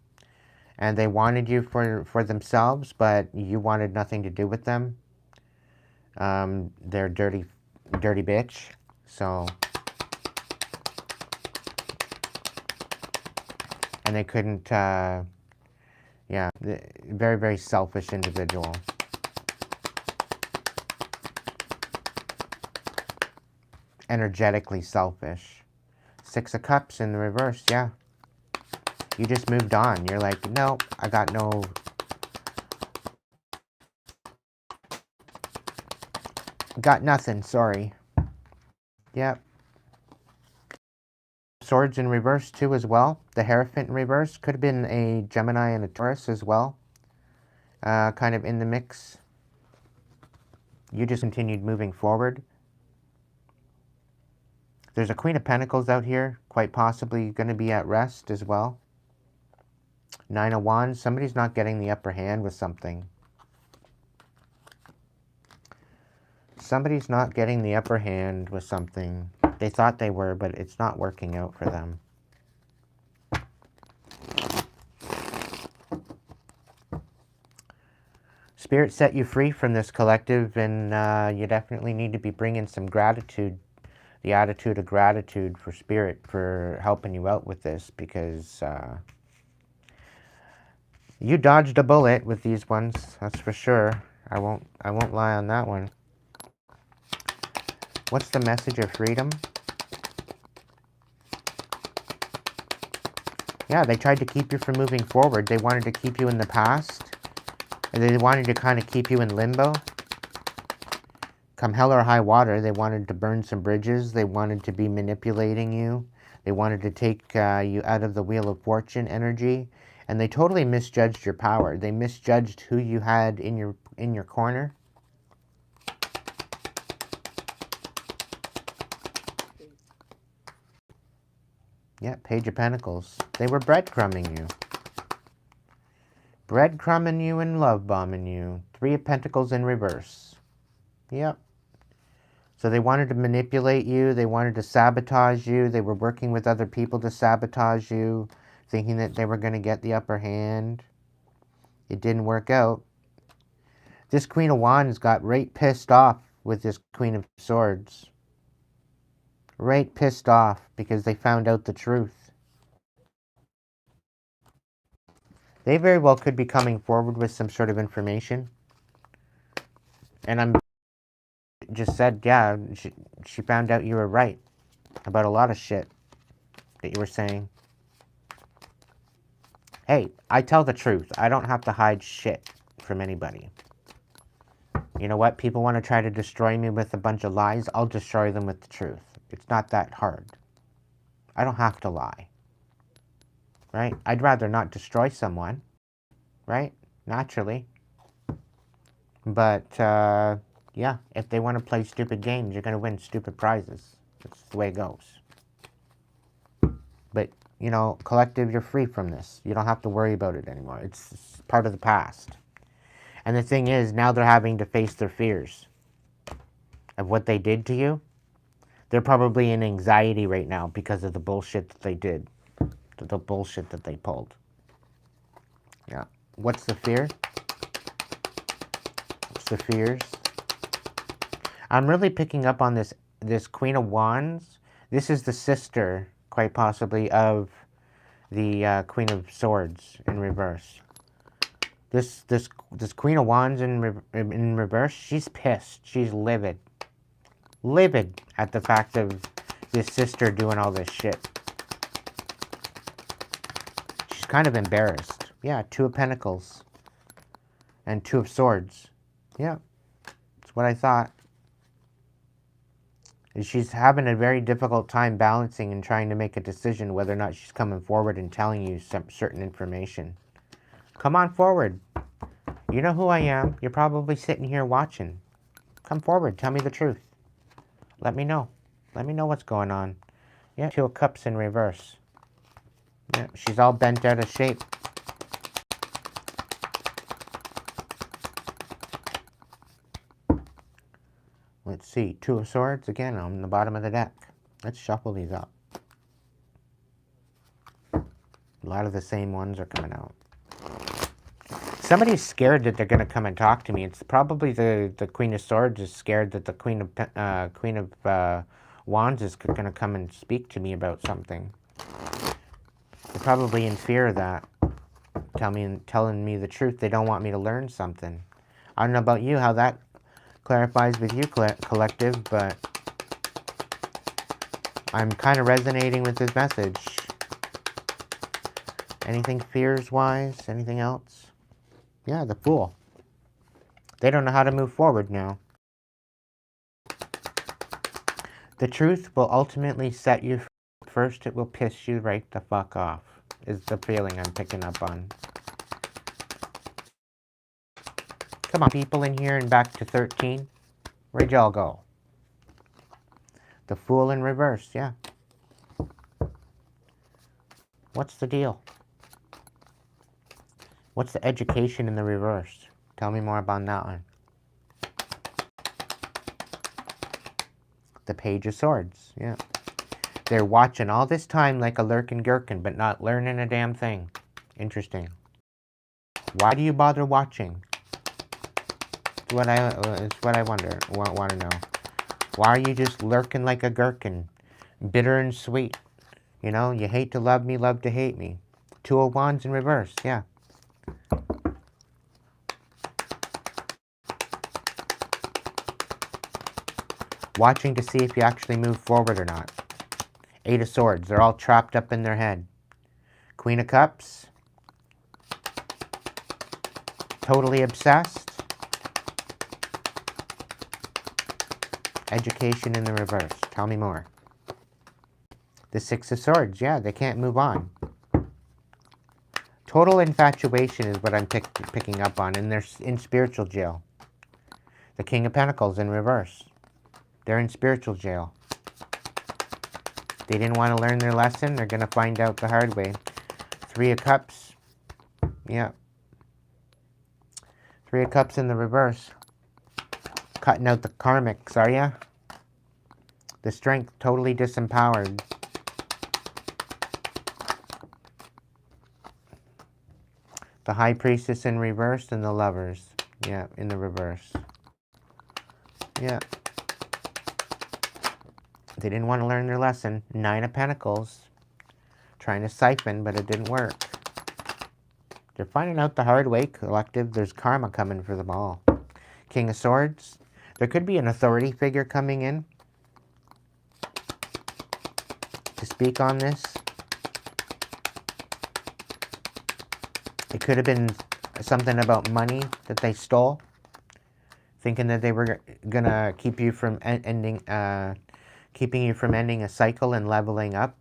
and they wanted you for themselves, but you wanted nothing to do with them. They're dirty bitch. So, and they couldn't, yeah, very, very selfish individual. Energetically selfish. Six of Cups in the reverse, yeah. You just moved on. You're like, no, I got no... Got nothing, sorry. Yep. Swords in reverse too as well. The Hierophant in reverse. Could have been a Gemini and a Taurus as well. Kind of in the mix. You just continued moving forward. There's a Queen of Pentacles out here. Quite possibly going to be at rest as well. Nine of Wands. Somebody's not getting the upper hand with something. Somebody's not getting the upper hand with something. They thought they were, but it's not working out for them. Spirit set you free from this collective, and you definitely need to be bringing some gratitude, the attitude of gratitude for Spirit for helping you out with this, because you dodged a bullet with these ones, that's for sure. I won't lie on that one. What's the message of freedom? Yeah, they tried to keep you from moving forward. They wanted to keep you in the past. And they wanted to kind of keep you in limbo. Come hell or high water, they wanted to burn some bridges. They wanted to be manipulating you. They wanted to take you out of the Wheel of Fortune energy. And they totally misjudged your power. They misjudged who you had in your corner. Yeah, Page of Pentacles. They were breadcrumbing you. Breadcrumbing you and love bombing you. Three of Pentacles in reverse. Yep. So they wanted to manipulate you. They wanted to sabotage you. They were working with other people to sabotage you, thinking that they were going to get the upper hand. It didn't work out. This Queen of Wands got right pissed off with this Queen of Swords. Right pissed off because they found out the truth. They very well could be coming forward with some sort of information. And I'm just said, yeah, she found out you were right about a lot of shit that you were saying. Hey, I tell the truth. I don't have to hide shit from anybody. You know what? People want to try to destroy me with a bunch of lies. I'll destroy them with the truth. It's not that hard. I don't have to lie. Right? I'd rather not destroy someone. Right? Naturally. But, yeah, if they want to play stupid games, you're going to win stupid prizes. That's the way it goes. But, you know, collective, you're free from this. You don't have to worry about it anymore. It's part of the past. And the thing is, now they're having to face their fears of what they did to you. They're probably in anxiety right now because of the bullshit that they did. The bullshit that they pulled. Yeah. What's the fear? What's the fears? I'm really picking up on this Queen of Wands. This is the sister, quite possibly, of the Queen of Swords in reverse. This Queen of Wands in reverse, she's pissed. She's livid. Livid at the fact of this sister doing all this shit. She's kind of embarrassed. Yeah, Two of Pentacles. And Two of Swords. Yeah, that's what I thought. She's having a very difficult time balancing and trying to make a decision whether or not she's coming forward and telling you some certain information. Come on forward. You know who I am. You're probably sitting here watching. Come forward. Tell me the truth. Let me know. Let me know what's going on. Yeah, Two of Cups in reverse. Yeah, she's all bent out of shape. Let's see. Two of Swords again on the bottom of the deck. Let's shuffle these up. A lot of the same ones are coming out. Somebody's scared that they're going to come and talk to me. It's probably the Queen of Swords is scared that the Queen of Wands is going to come and speak to me about something. They're probably in fear of that. Telling me the truth. They don't want me to learn something. I don't know about you, how that clarifies with you, Collective, but I'm kind of resonating with this message. Anything fears-wise? Anything else? Yeah, the Fool. They don't know how to move forward now. The truth will ultimately set you free. First, it will piss you right the fuck off, is the feeling I'm picking up on. Come on, people in here and back to 13. Where'd y'all go? The Fool in reverse, yeah. What's the deal? What's the education in the reverse? Tell me more about that one. The Page of Swords, yeah. They're watching all this time like a lurkin' gherkin, but not learning a damn thing. Interesting. Why do you bother watching? It's what I wonder, want to know. Why are you just lurking like a gherkin? Bitter and sweet. You know, you hate to love me, love to hate me. Two of Wands in reverse, yeah. Watching to see if you actually move forward or not. Eight of Swords, they're all trapped up in their head. Queen of Cups. Totally obsessed. Education in the reverse. Tell me more. The Six of Swords, yeah, they can't move on. Total infatuation is what I'm picking up on, and they're in spiritual jail. The King of Pentacles in reverse. They're in spiritual jail. They didn't want to learn their lesson. They're going to find out the hard way. Three of Cups. Yeah. Three of Cups in the reverse. Cutting out the karmics, are ya? The Strength, totally disempowered. The High Priestess in reverse and the Lovers. Yeah, in the reverse. Yeah. They didn't want to learn their lesson. Nine of Pentacles. Trying to siphon, but it didn't work. They're finding out the hard way, Collective. There's karma coming for them all. King of Swords. There could be an authority figure coming in to speak on this. It could have been something about money that they stole, thinking that they were gonna keep you from keeping you from ending a cycle and leveling up.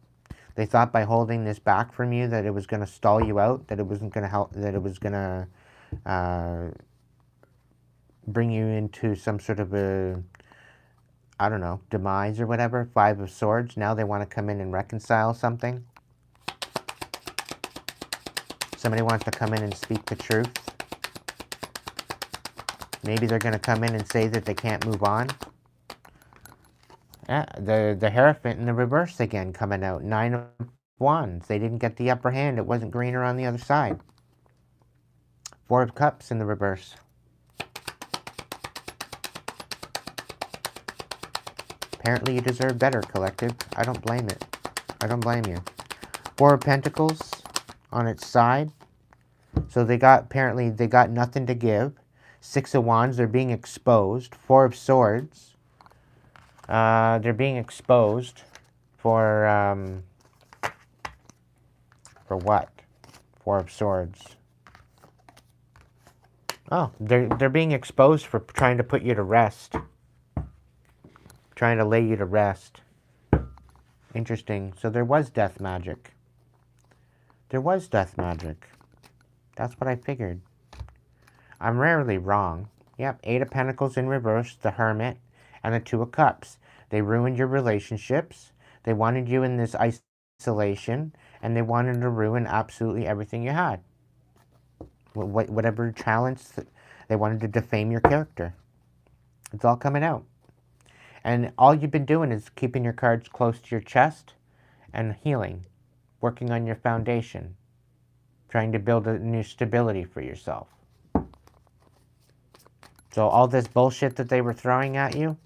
They thought by holding this back from you that it was gonna stall you out, that it wasn't gonna help, that it was gonna bring you into some sort of a, I don't know, demise or whatever. Five of Swords. Now they want to come in and reconcile something. Somebody wants to come in and speak the truth. Maybe they're going to come in and say that they can't move on. Yeah, the Hierophant in the reverse again coming out. Nine of Wands. They didn't get the upper hand. It wasn't greener on the other side. Four of Cups in the reverse. Apparently you deserve better, Collective. I don't blame it. I don't blame you. Four of Pentacles on its side. So apparently they got nothing to give. Six of Wands, they're being exposed. Four of Swords. They're being exposed for what? Four of Swords. Oh, they're being exposed for trying to put you to rest. Trying to lay you to rest. Interesting. So there was death magic. There was death magic. That's what I figured. I'm rarely wrong. Yep, Eight of Pentacles in reverse, the Hermit, and the Two of Cups. They ruined your relationships. They wanted you in this isolation, and they wanted to ruin absolutely everything you had. Whatever challenge, they wanted to defame your character. It's all coming out. And all you've been doing is keeping your cards close to your chest and healing, working on your foundation, trying to build a new stability for yourself. So all this bullshit that they were throwing at you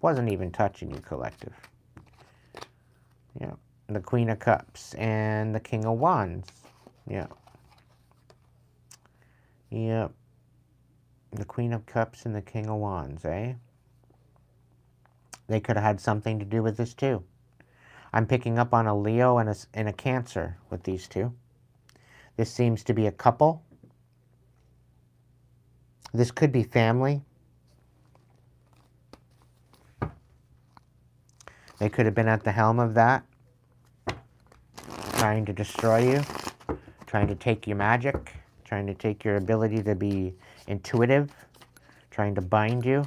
wasn't even touching you, Collective. Yeah. The Queen of Cups and the King of Wands. Yeah. Yep. The Queen of Cups and the King of Wands, eh? They could have had something to do with this too. I'm picking up on a Leo and a Cancer with these two. This seems to be a couple. This could be family. They could have been at the helm of that, trying to destroy you, trying to take your magic, trying to take your ability to be intuitive, trying to bind you.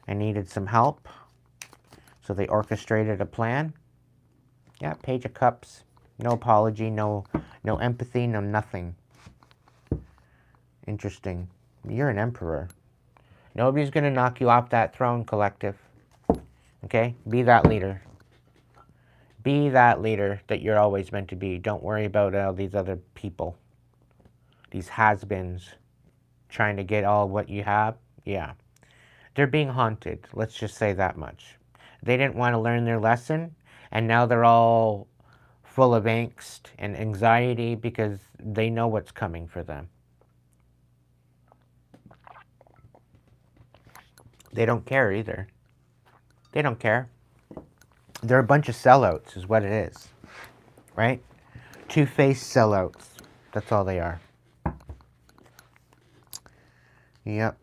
I needed some help, so they orchestrated a plan. Yeah, Page of Cups. No apology, no empathy, no nothing. Interesting. You're an emperor. Nobody's going to knock you off that throne, Collective. Okay? Be that leader. Be that leader that you're always meant to be. Don't worry about all these other people. These has-beens trying to get all what you have. Yeah. They're being haunted. Let's just say that much. They didn't want to learn their lesson, and now they're all full of angst and anxiety because they know what's coming for them. They don't care either. They don't care. They're a bunch of sellouts is what it is, right? Two-faced sellouts. That's all they are. Yep.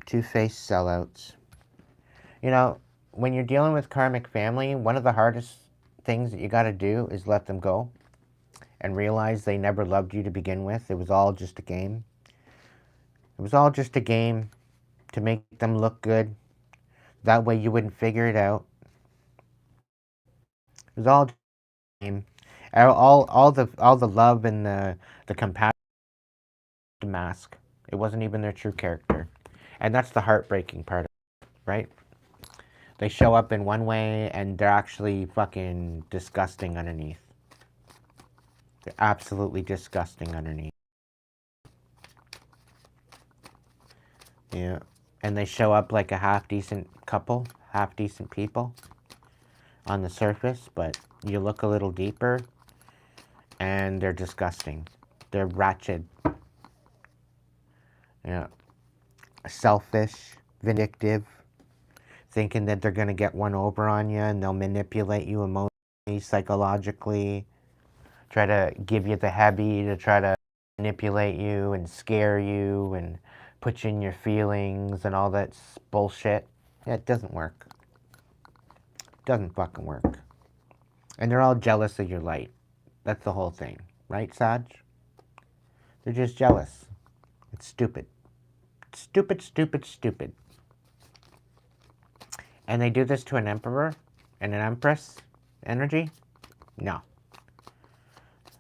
Two-faced sellouts. You know, when you're dealing with karmic family, one of the hardest things that you got to do is let them go and realize they never loved you to begin with. It was all just a game. It was all just a game to make them look good. That way you wouldn't figure it out. It was all just a game. All the love and the compassion to mask. It wasn't even their true character. And that's the heartbreaking part of it, right? They show up in one way and they're actually fucking disgusting underneath. They're absolutely disgusting underneath. Yeah. And they show up like a half-decent couple, half-decent people on the surface, but you look a little deeper and they're disgusting. They're wretched. Yeah. Selfish, vindictive, thinking that they're going to get one over on you and they'll manipulate you emotionally, psychologically, try to give you the heavy to try to manipulate you and scare you and put you in your feelings and all that bullshit. Yeah, it doesn't work. It doesn't fucking work. And they're all jealous of your light. That's the whole thing. Right, Saj? They're just jealous. It's stupid. Stupid, stupid, stupid. And they do this to an emperor and an empress energy? No.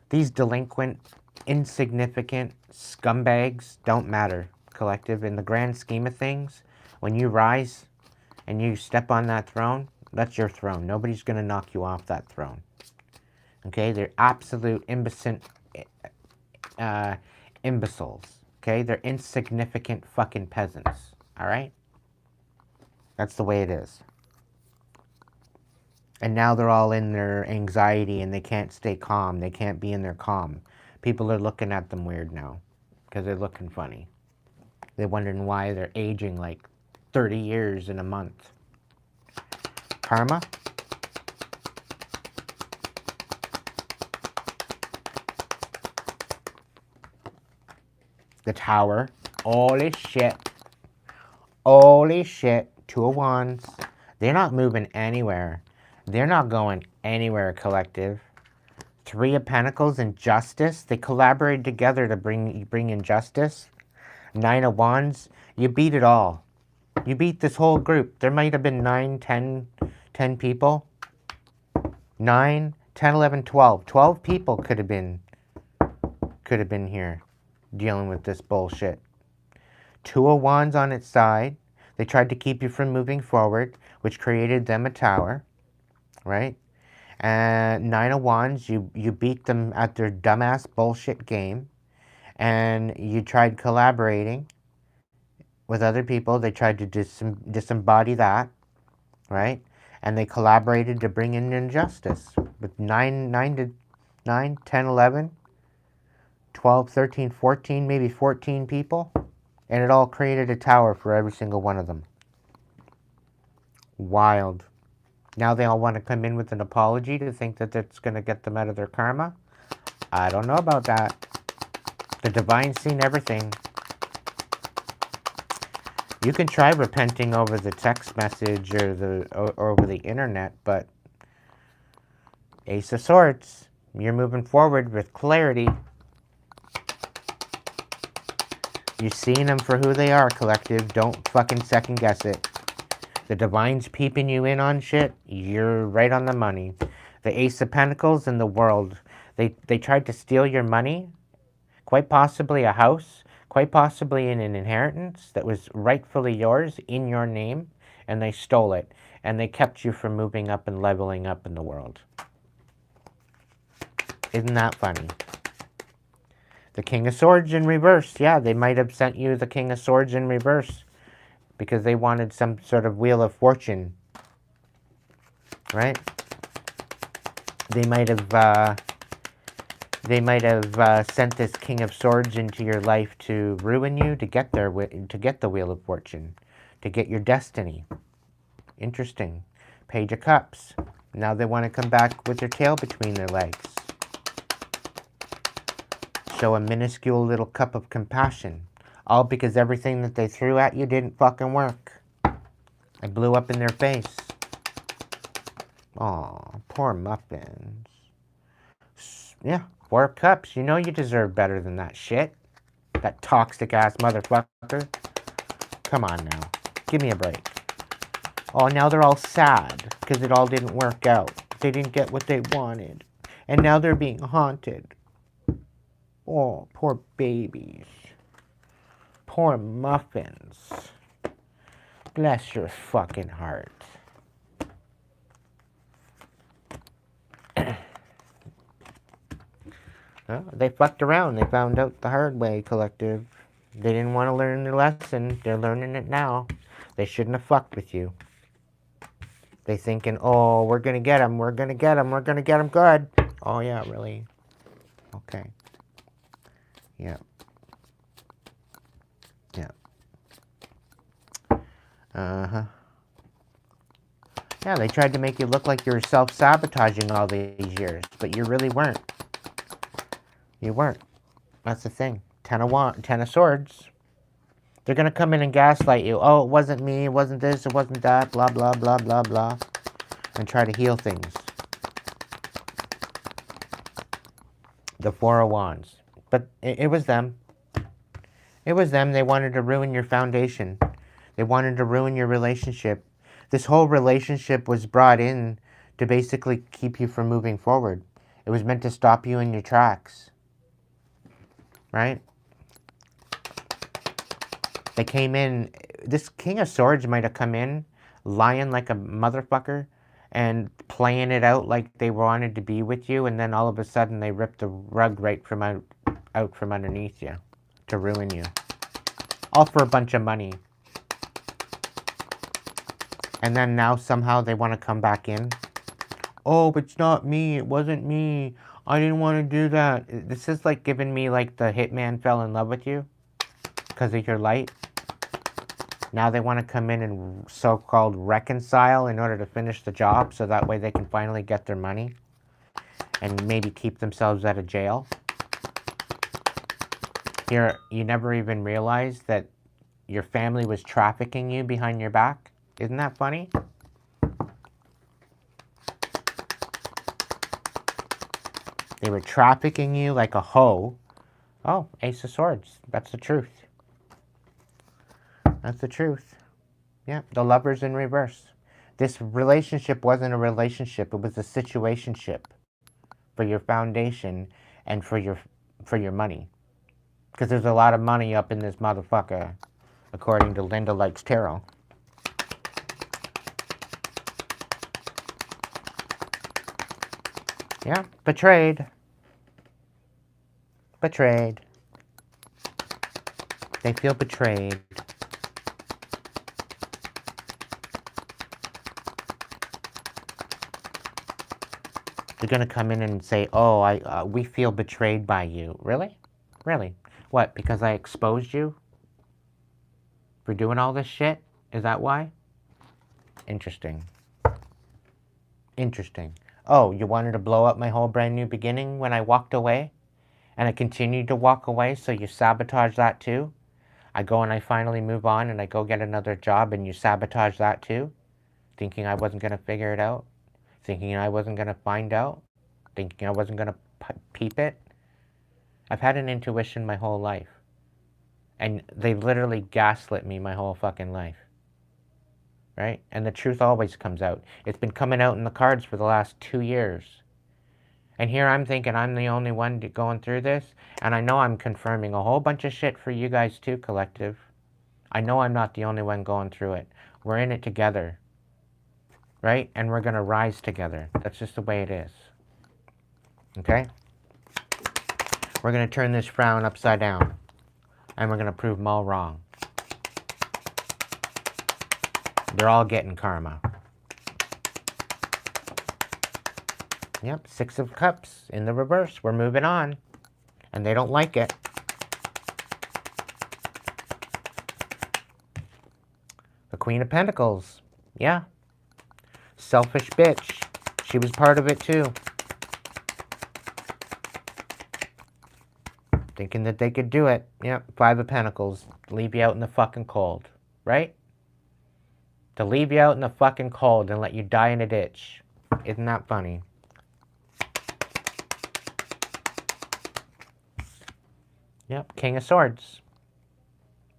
These delinquent, insignificant scumbags don't matter, Collective. In the grand scheme of things, when you rise and you step on that throne, that's your throne. Nobody's going to knock you off that throne. Okay? They're absolute imbeciles. Okay? They're insignificant fucking peasants. All right? That's the way it is. And now they're all in their anxiety and they can't stay calm. They can't be in their calm. People are looking at them weird now because they're looking funny. They're wondering why they're aging like 30 years in a month. Karma. The Tower. Holy shit. Holy shit. Two of Wands. They're not moving anywhere. They're not going anywhere, Collective. Three of Pentacles and Justice. They collaborated together to bring in justice. Nine of Wands. You beat it all. You beat this whole group. There might have been 9, 10 people. 9, 10, 11, 12. 12 people could have been here dealing with this bullshit. Two of Wands on its side. They tried to keep you from moving forward, which created them a tower, right? And Nine of Wands, you beat them at their dumbass bullshit game, and you tried collaborating, with other people. They tried to disembody that, right? And they collaborated to bring in injustice with 9, 10, 11, 12, 13, 14, maybe 14 people. And it all created a tower for every single one of them. Wild. Now they all want to come in with an apology to think that that's going to get them out of their karma. I don't know about that. The divine's seen everything. You can try repenting over the text message or over the internet, but Ace of Swords, you're moving forward with clarity. You're seeing them for who they are, Collective. Don't fucking second guess it. The divine's peeping you in on shit. You're right on the money. The Ace of Pentacles and the World. They tried to steal your money. Quite possibly a house. Quite possibly an inheritance that was rightfully yours in your name. And they stole it. And they kept you from moving up and leveling up in the world. Isn't that funny? The King of Swords in reverse. Yeah, they might have sent you the King of Swords in reverse because they wanted some sort of Wheel of Fortune, right? They might have sent this King of Swords into your life to ruin you, to get the Wheel of Fortune, to get your destiny. Interesting. Page of Cups. Now they want to come back with their tail between their legs. Show a minuscule little cup of compassion. All because everything that they threw at you didn't fucking work. I blew up in their face. Aw, poor muffins. Yeah, 4 of Cups. You know you deserve better than that shit. That toxic ass motherfucker. Come on now. Give me a break. Oh, now they're all sad because it all didn't work out. They didn't get what they wanted. And now they're being haunted. Oh, poor babies. Poor muffins. Bless your fucking heart. Well, they fucked around. They found out the hard way, Collective. They didn't want to learn their lesson. They're learning it now. They shouldn't have fucked with you. They thinking, oh, we're going to get them. We're going to get them. We're going to get them good. Oh, yeah, really? Okay. Yeah. Yeah. Uh-huh. Yeah, they tried to make you look like you were self-sabotaging all these years, but you really weren't. You weren't. That's the thing. 10 of Swords. They're going to come in and gaslight you. Oh, it wasn't me. It wasn't this. It wasn't that. Blah, blah, blah, blah, blah. And try to heal things. The 4 of Wands. But it was them. It was them. They wanted to ruin your foundation. They wanted to ruin your relationship. This whole relationship was brought in to basically keep you from moving forward. It was meant to stop you in your tracks. Right? They came in. This King of Swords might have come in lying like a motherfucker and playing it out like they wanted to be with you, and then all of a sudden they ripped the rug right from out from underneath you to ruin you. All for a bunch of money. And then now somehow they want to come back in. Oh, but it's not me. It wasn't me. I didn't want to do that. This is like giving me like the hitman fell in love with you because of your light. Now they want to come in and so-called reconcile in order to finish the job so that way they can finally get their money and maybe keep themselves out of jail. Here, you never even realized that your family was trafficking you behind your back. Isn't that funny? They were trafficking you like a hoe. Oh, Ace of Swords. That's the truth. That's the truth. Yeah, the Lover's in reverse. This relationship wasn't a relationship. It was a situationship for your foundation and for your money. Because there's a lot of money up in this motherfucker, according to Linda Likes Tarot. Yeah, betrayed. Betrayed. They feel betrayed. going to come in and say, oh, we feel betrayed by you. Really? Really? What, because I exposed you for doing all this shit? Is that why? Interesting. Interesting. Oh, you wanted to blow up my whole brand new beginning when I walked away? And I continued to walk away, so you sabotage that too? I go and I finally move on and I go get another job and you sabotage that too? Thinking I wasn't going to figure it out? Thinking I wasn't going to find out? Thinking I wasn't going to peep it? I've had an intuition my whole life. And they've literally gaslit me my whole fucking life. Right? And the truth always comes out. It's been coming out in the cards for the last 2 years. And here I'm thinking I'm the only one going through this. And I know I'm confirming a whole bunch of shit for you guys too, Collective. I know I'm not the only one going through it. We're in it together. Right? And we're going to rise together. That's just the way it is. Okay? We're going to turn this frown upside down. And we're going to prove them all wrong. They're all getting karma. Yep, 6 of Cups in the reverse. We're moving on. And they don't like it. The Queen of Pentacles. Yeah. Selfish bitch. She was part of it too. Thinking that they could do it. Yep, 5 of Pentacles. Leave you out in the fucking cold. Right? To leave you out in the fucking cold and let you die in a ditch. Isn't that funny? Yep, King of Swords.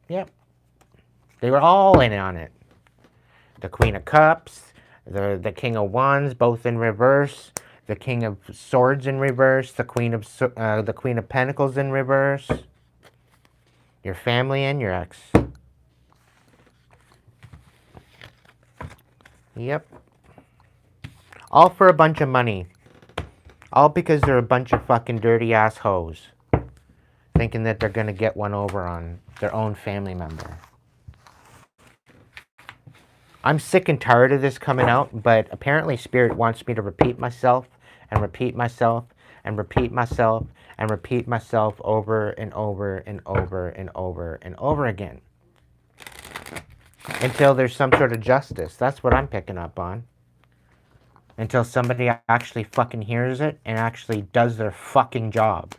Yep. They were all in on it. The Queen of Cups, the King of Wands, both in reverse. The King of Swords in reverse. The Queen of Pentacles in reverse. Your family and your ex. Yep. All for a bunch of money. All because they're a bunch of fucking dirty ass hoes. Thinking that they're going to get one over on their own family member. I'm sick and tired of this coming out, but apparently Spirit wants me to repeat myself and repeat myself and repeat myself and repeat myself over and over and over and over and over again. Until there's some sort of justice. That's what I'm picking up on. Until somebody actually fucking hears it and actually does their fucking job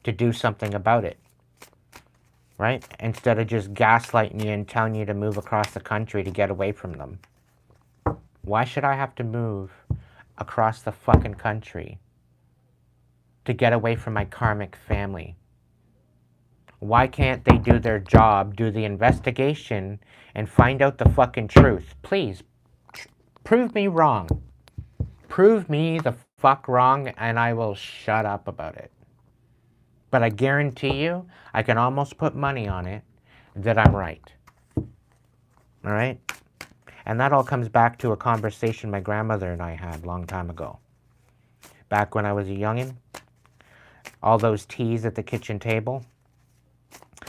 to do something about it. Right? Instead of just gaslighting you and telling you to move across the country to get away from them. Why should I have to move across the fucking country to get away from my karmic family? Why can't they do their job, do the investigation, and find out the fucking truth? Please, prove me wrong. Prove me the fuck wrong, and I will shut up about it. But I guarantee you, I can almost put money on it, that I'm right. Alright? And that all comes back to a conversation my grandmother and I had a long time ago. Back when I was a youngin'. All those teas at the kitchen table.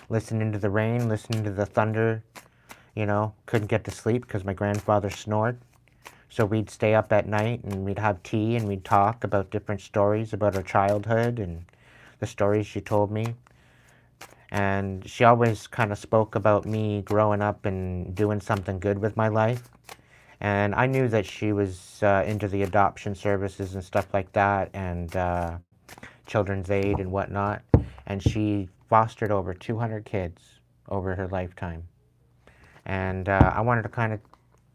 Listening to the rain, listening to the thunder. You know, couldn't get to sleep because my grandfather snored. So we'd stay up at night and we'd have tea and we'd talk about different stories about our childhood and the stories she told me. And she always kind of spoke about me growing up and doing something good with my life. And I knew that she was into the adoption services and stuff like that and children's aid and whatnot. And she fostered over 200 kids over her lifetime. And I wanted to kind of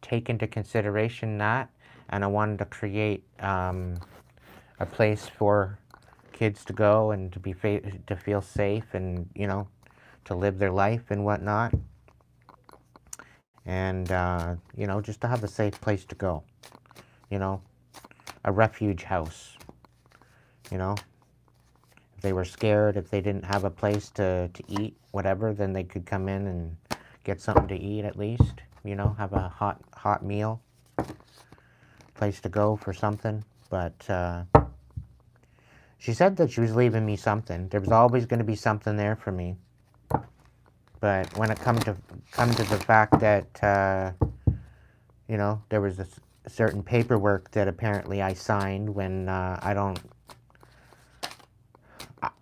take into consideration that, and I wanted to create a place for kids to go and to feel safe and, you know, to live their life and whatnot. And, you know, just to have a safe place to go. You know, a refuge house. You know, if they were scared, if they didn't have a place to eat, whatever, then they could come in and get something to eat at least. You know, have a hot meal. Place to go for something. But, she said that she was leaving me something. There was always going to be something there for me. But when it come to the fact that, you know, there was certain paperwork that apparently I signed when I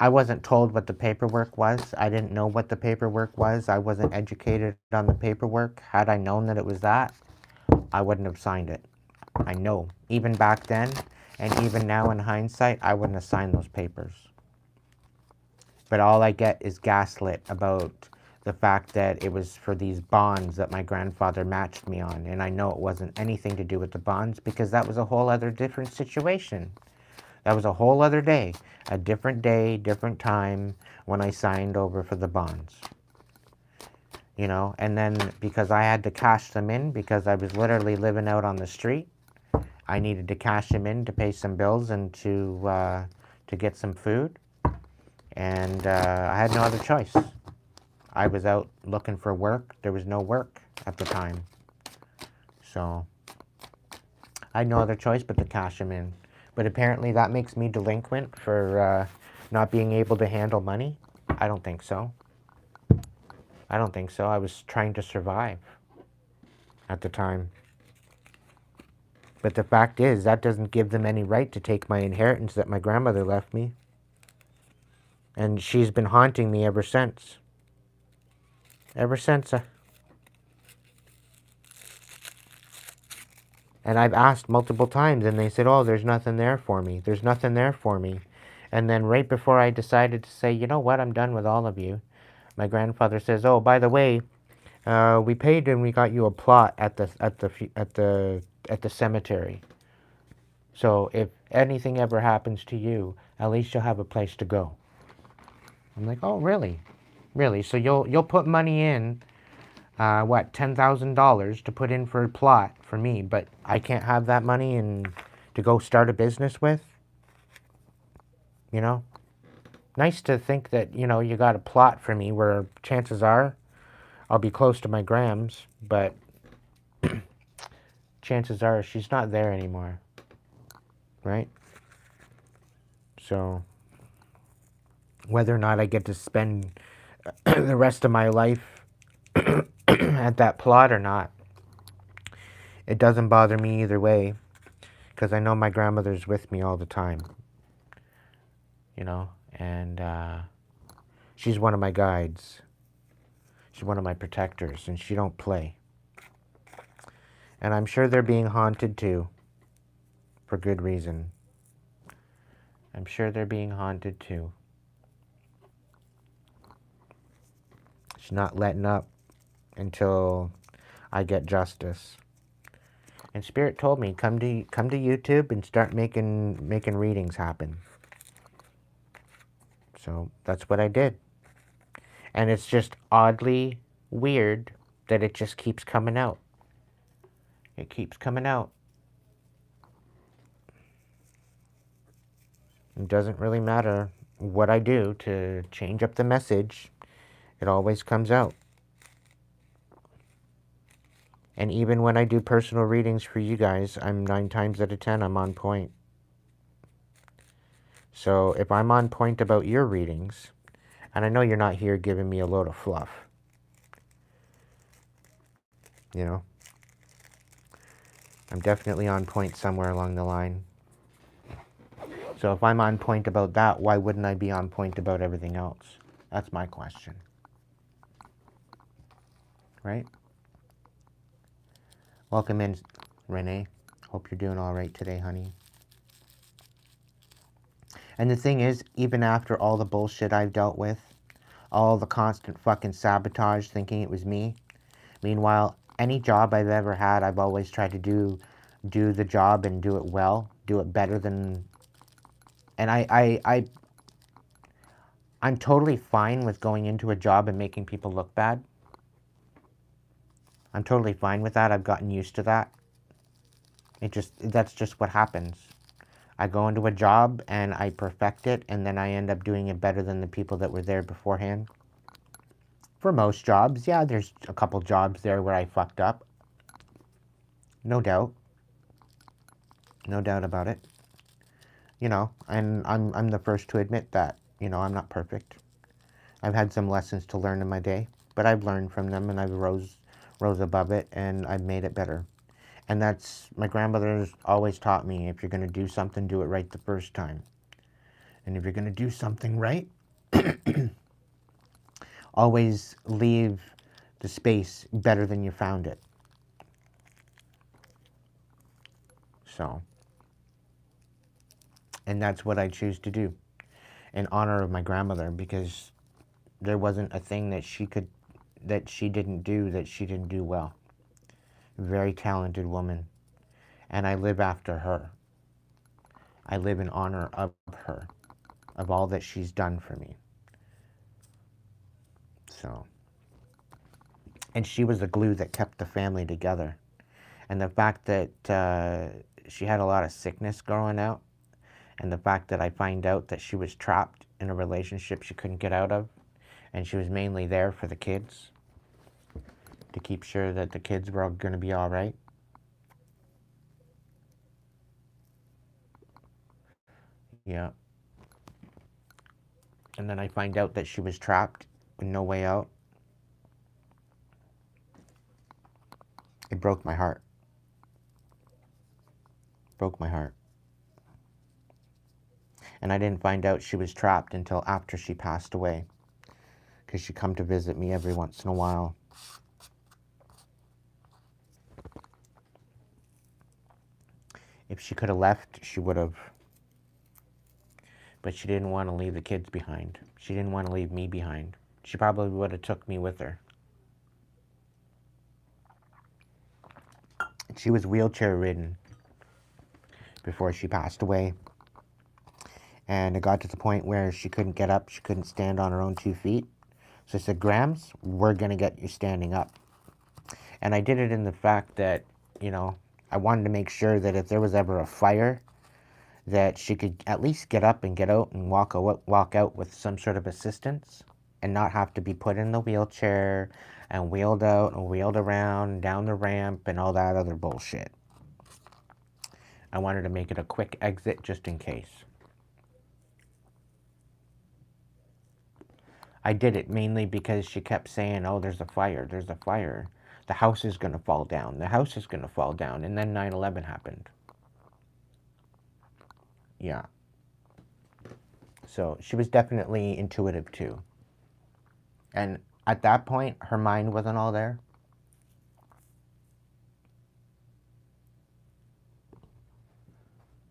wasn't told what the paperwork was. I didn't know what the paperwork was. I wasn't educated on the paperwork. Had I known that it was that, I wouldn't have signed it. I know. Even back then, and even now in hindsight, I wouldn't have signed those papers. But all I get is gaslit about the fact that it was for these bonds that my grandfather matched me on. And I know it wasn't anything to do with the bonds because that was a whole other different situation. That was a whole other day, day, different time when I signed over for the bonds. You know, and then because I had to cash them in because I was literally living out on the street, I needed to cash them in to pay some bills and to get some food. And I had no other choice. I was out looking for work. There was no work at the time. So I had no other choice but to cash them in. But apparently that makes me delinquent for not being able to handle money. I don't think so. I don't think so. I was trying to survive at the time. But the fact is, that doesn't give them any right to take my inheritance that my grandmother left me. And she's been haunting me ever since. Ever since. And I've asked multiple times, and they said, oh, there's nothing there for me. There's nothing there for me. And then right before I decided to say, you know what, I'm done with all of you, my grandfather says, oh, by the way, we paid and we got you a plot at the cemetery. So if anything ever happens to you, at least you'll have a place to go. I'm like, oh, really? Really? So you'll put money in, $10,000 to put in for a plot for me, but I can't have that money and to go start a business with? You know? Nice to think that, you know, you got a plot for me where chances are I'll be close to my grams, but chances are she's not there anymore. Right? So whether or not I get to spend the rest of my life at that plot or not, it doesn't bother me either way, because I know my grandmother's with me all the time, you know, and she's one of my guides. She's one of my protectors, and she don't play. And I'm sure they're being haunted too, for good reason. I'm sure they're being haunted too. She's not letting up until I get justice. And Spirit told me, come to YouTube and start making readings happen. So that's what I did. And it's just oddly weird that it just keeps coming out. It keeps coming out. It doesn't really matter what I do to change up the message. It always comes out. And even when I do personal readings for you guys, I'm 9 times out of 10, I'm on point. So if I'm on point about your readings, and I know you're not here giving me a load of fluff, you know, I'm definitely on point somewhere along the line. So if I'm on point about that, why wouldn't I be on point about everything else? That's my question. Right? Welcome in, Renee. Hope you're doing all right today, honey. And the thing is, even after all the bullshit I've dealt with, all the constant fucking sabotage thinking it was me, meanwhile, any job I've ever had, I've always tried to do the job and do it well, do it better than... And I'm totally fine with going into a job and making people look bad. I'm totally fine with that. I've gotten used to that. That's just what happens. I go into a job and I perfect it, and then I end up doing it better than the people that were there beforehand. For most jobs, yeah, there's a couple jobs there where I fucked up. No doubt. No doubt about it. You know, and I'm the first to admit that. You know, I'm not perfect. I've had some lessons to learn in my day, but I've learned from them and I've rose above it and I've made it better. And that's, my grandmother's always taught me, if you're going to do something, do it right the first time. And if you're going to do something right, always leave the space better than you found it. So, and that's what I choose to do in honor of my grandmother, because there wasn't a thing that she didn't do that she didn't do well. Very talented woman. And I live after her. I live in honor of her, of all that she's done for me. So, and she was the glue that kept the family together. And the fact that she had a lot of sickness growing out, and the fact that I find out that she was trapped in a relationship she couldn't get out of, and she was mainly there for the kids, to keep sure that the kids were going to be all right. Yeah. And then I find out that she was trapped with no way out. It broke my heart. Broke my heart. And I didn't find out she was trapped until after she passed away, because she'd come to visit me every once in a while. If she could have left, she would have. But she didn't want to leave the kids behind. She didn't want to leave me behind. She probably would have took me with her. She was wheelchair ridden before she passed away. And it got to the point where she couldn't get up. She couldn't stand on her own 2 feet. So I said, Grams, we're going to get you standing up. And I did it in the fact that, you know, I wanted to make sure that if there was ever a fire, that she could at least get up and get out and walk out with some sort of assistance, and not have to be put in the wheelchair and wheeled out and wheeled around down the ramp and all that other bullshit. I wanted to make it a quick exit just in case. I did it mainly because she kept saying, oh, there's a fire, there's a fire. The house is going to fall down. The house is going to fall down. And then 9/11 happened. Yeah. So she was definitely intuitive too. And at that point, her mind wasn't all there.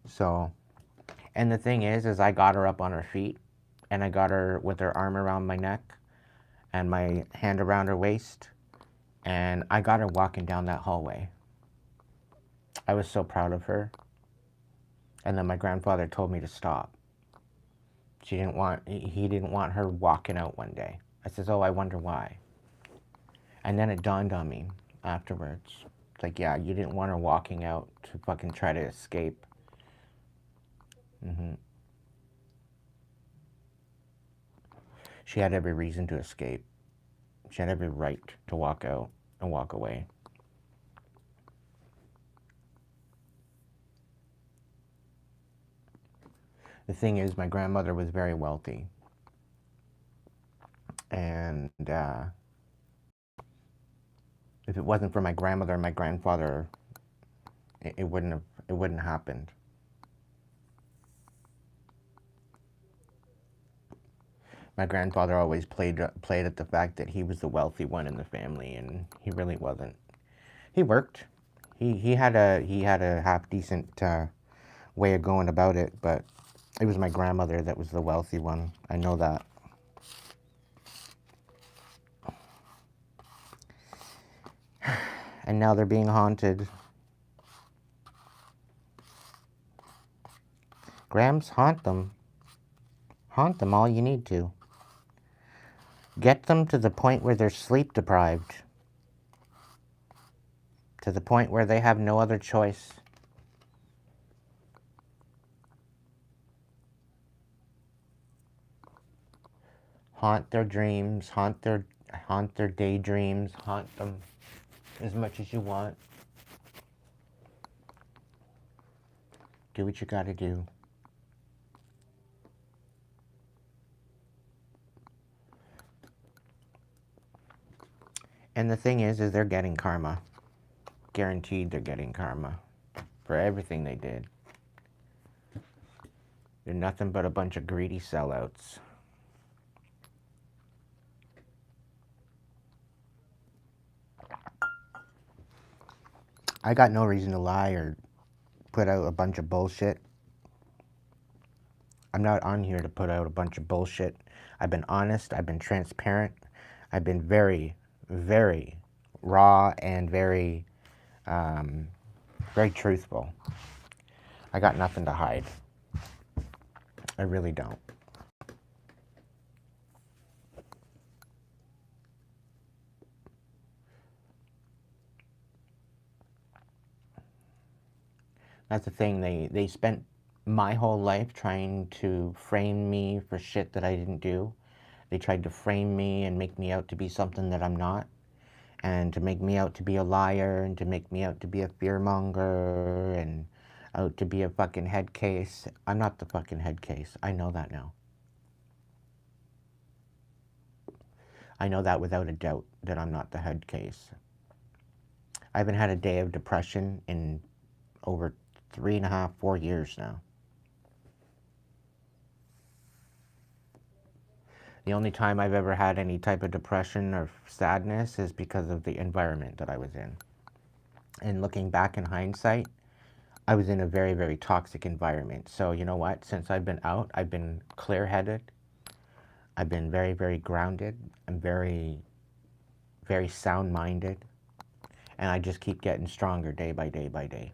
So, and the thing is I got her up on her feet, and I got her with her arm around my neck and my hand around her waist, and I got her walking down that hallway. I was so proud of her. And then my grandfather told me to stop. He didn't want her walking out one day. I says, oh, I wonder why. And then it dawned on me afterwards. It's like, yeah, you didn't want her walking out to fucking try to escape. She had every reason to escape. She had every right to walk out and walk away. The thing is, my grandmother was very wealthy. And if it wasn't for my grandmother and my grandfather, it wouldn't have happened. My grandfather always played at the fact that he was the wealthy one in the family, and he really wasn't. He worked. He had a half decent way of going about it, but it was my grandmother that was the wealthy one. I know that. And now they're being haunted. Grams, haunt them. Haunt them all you need to. Get them to the point where they're sleep deprived. To the point where they have no other choice. Haunt their dreams, haunt their daydreams, haunt them as much as you want. Do what you gotta do. And the thing is they're getting karma. guaranteed they're getting karma for everything they did. They're nothing but a bunch of greedy sellouts. I got no reason to lie or put out a bunch of bullshit. I'm not on here to put out a bunch of bullshit. I've been honest, I've been transparent, I've been very, very raw and very, very truthful. I got nothing to hide. I really don't. That's the thing, they spent my whole life trying to frame me for shit that I didn't do. They tried to frame me and make me out to be something that I'm not, and to make me out to be a liar, and to make me out to be a fearmonger, and out to be a fucking head case. I'm not the fucking head case. I know that now. I know that without a doubt, that I'm not the head case. I haven't had a day of depression in over 3.5, 4 years now. The only time I've ever had any type of depression or sadness is because of the environment that I was in. And looking back in hindsight, I was in a very, very toxic environment. So you know what? Since I've been out, I've been clear-headed. I've been very, very grounded. I'm very, very sound-minded. And I just keep getting stronger day by day by day.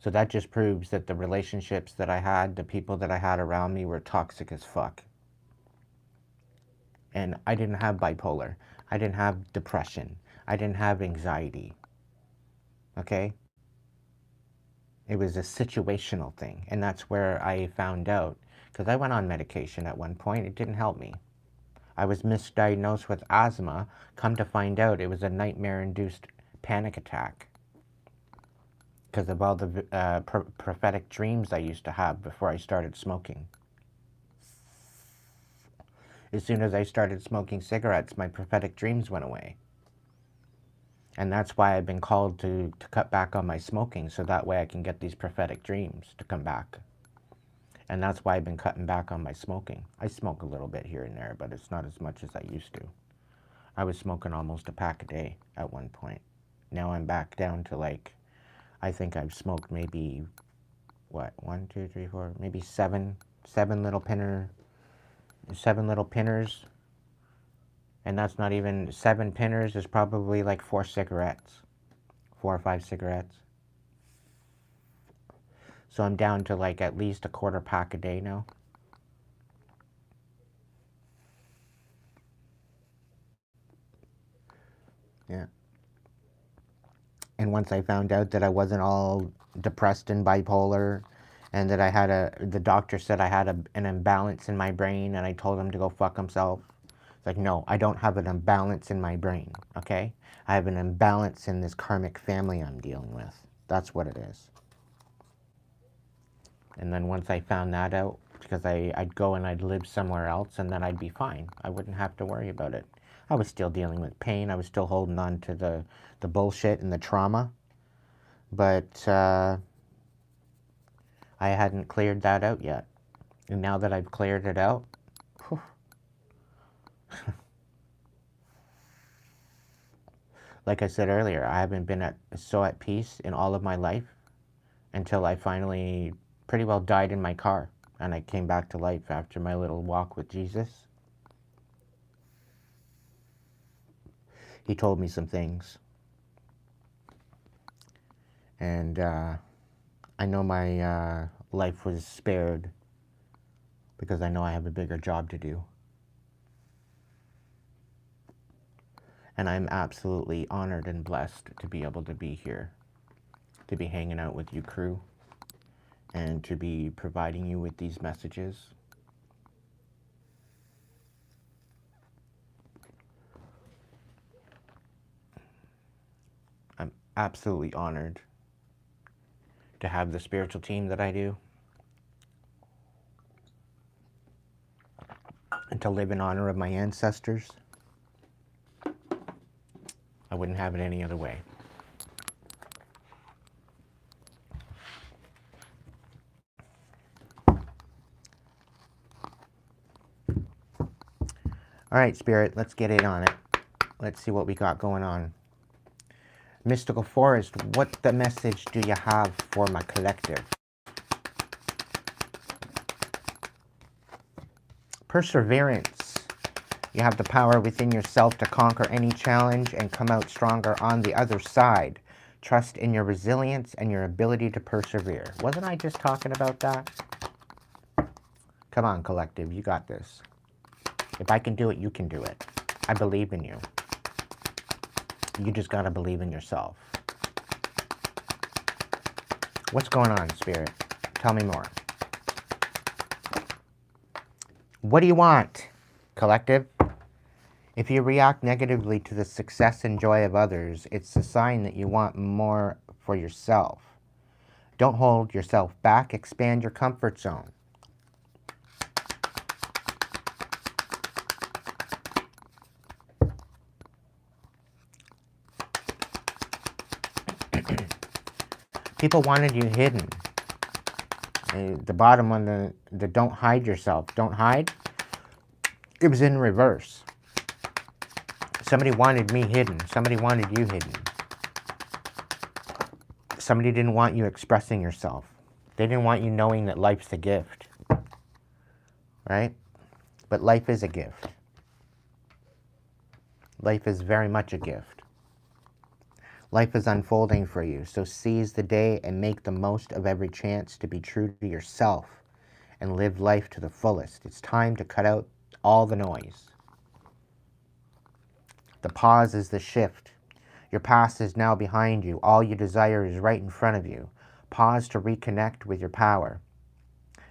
So that just proves that the relationships that I had, the people that I had around me were toxic as fuck. And I didn't have bipolar. I didn't have depression. I didn't have anxiety. Okay? It was a situational thing. And that's where I found out. Because I went on medication at one point. It didn't help me. I was misdiagnosed with asthma. Come to find out, it was a nightmare-induced panic attack. Because of all the prophetic dreams I used to have before I started smoking. As soon as I started smoking cigarettes, my prophetic dreams went away. And that's why I've been called to cut back on my smoking, so that way I can get these prophetic dreams to come back. And that's why I've been cutting back on my smoking. I smoke a little bit here and there, but it's not as much as I used to. I was smoking almost a pack a day at one point. Now I'm back down to like, I think I've smoked maybe, what, 1, 2, 3, 4, maybe seven little pinners. And that's not even 7 pinners, is probably like 4 cigarettes. 4 or 5 cigarettes. So I'm down to like at least a quarter pack a day now. Yeah. And once I found out that I wasn't all depressed and bipolar, and that I had the doctor said I had an imbalance in my brain, and I told him to go fuck himself. It's like, no, I don't have an imbalance in my brain, okay? I have an imbalance in this karmic family I'm dealing with. That's what it is. And then once I found that out, because I'd go and I'd live somewhere else, and then I'd be fine. I wouldn't have to worry about it. I was still dealing with pain. I was still holding on to the bullshit and the trauma. But I hadn't cleared that out yet. And now that I've cleared it out, like I said earlier, I haven't been so at peace in all of my life until I finally pretty well died in my car. And I came back to life after my little walk with Jesus. He told me some things. And I know my life was spared because I know I have a bigger job to do. And I'm absolutely honored and blessed to be able to be here, to be hanging out with you crew, and to be providing you with these messages. I'm absolutely honored to have the spiritual team that I do, and to live in honor of my ancestors. I wouldn't have it any other way. All right, Spirit, let's get in on it. Let's see what we got going on. Mystical Forest, what the message do you have for my collective? Perseverance. You have the power within yourself to conquer any challenge and come out stronger on the other side. Trust in your resilience and your ability to persevere. Wasn't I just talking about that? Come on, collective, you got this. If I can do it, you can do it. I believe in you. You just gotta believe in yourself. What's going on, Spirit? Tell me more. What do you want, collective? If you react negatively to the success and joy of others, it's a sign that you want more for yourself. Don't hold yourself back. Expand your comfort zone. People wanted you hidden. The bottom one, the don't hide yourself. Don't hide. It was in reverse. Somebody wanted me hidden. Somebody wanted you hidden. Somebody didn't want you expressing yourself. They didn't want you knowing that life's a gift. Right? But life is a gift. Life is very much a gift. Life is unfolding for you, so seize the day and make the most of every chance to be true to yourself and live life to the fullest. It's time to cut out all the noise. The pause is the shift. Your past is now behind you. All you desire is right in front of you. Pause to reconnect with your power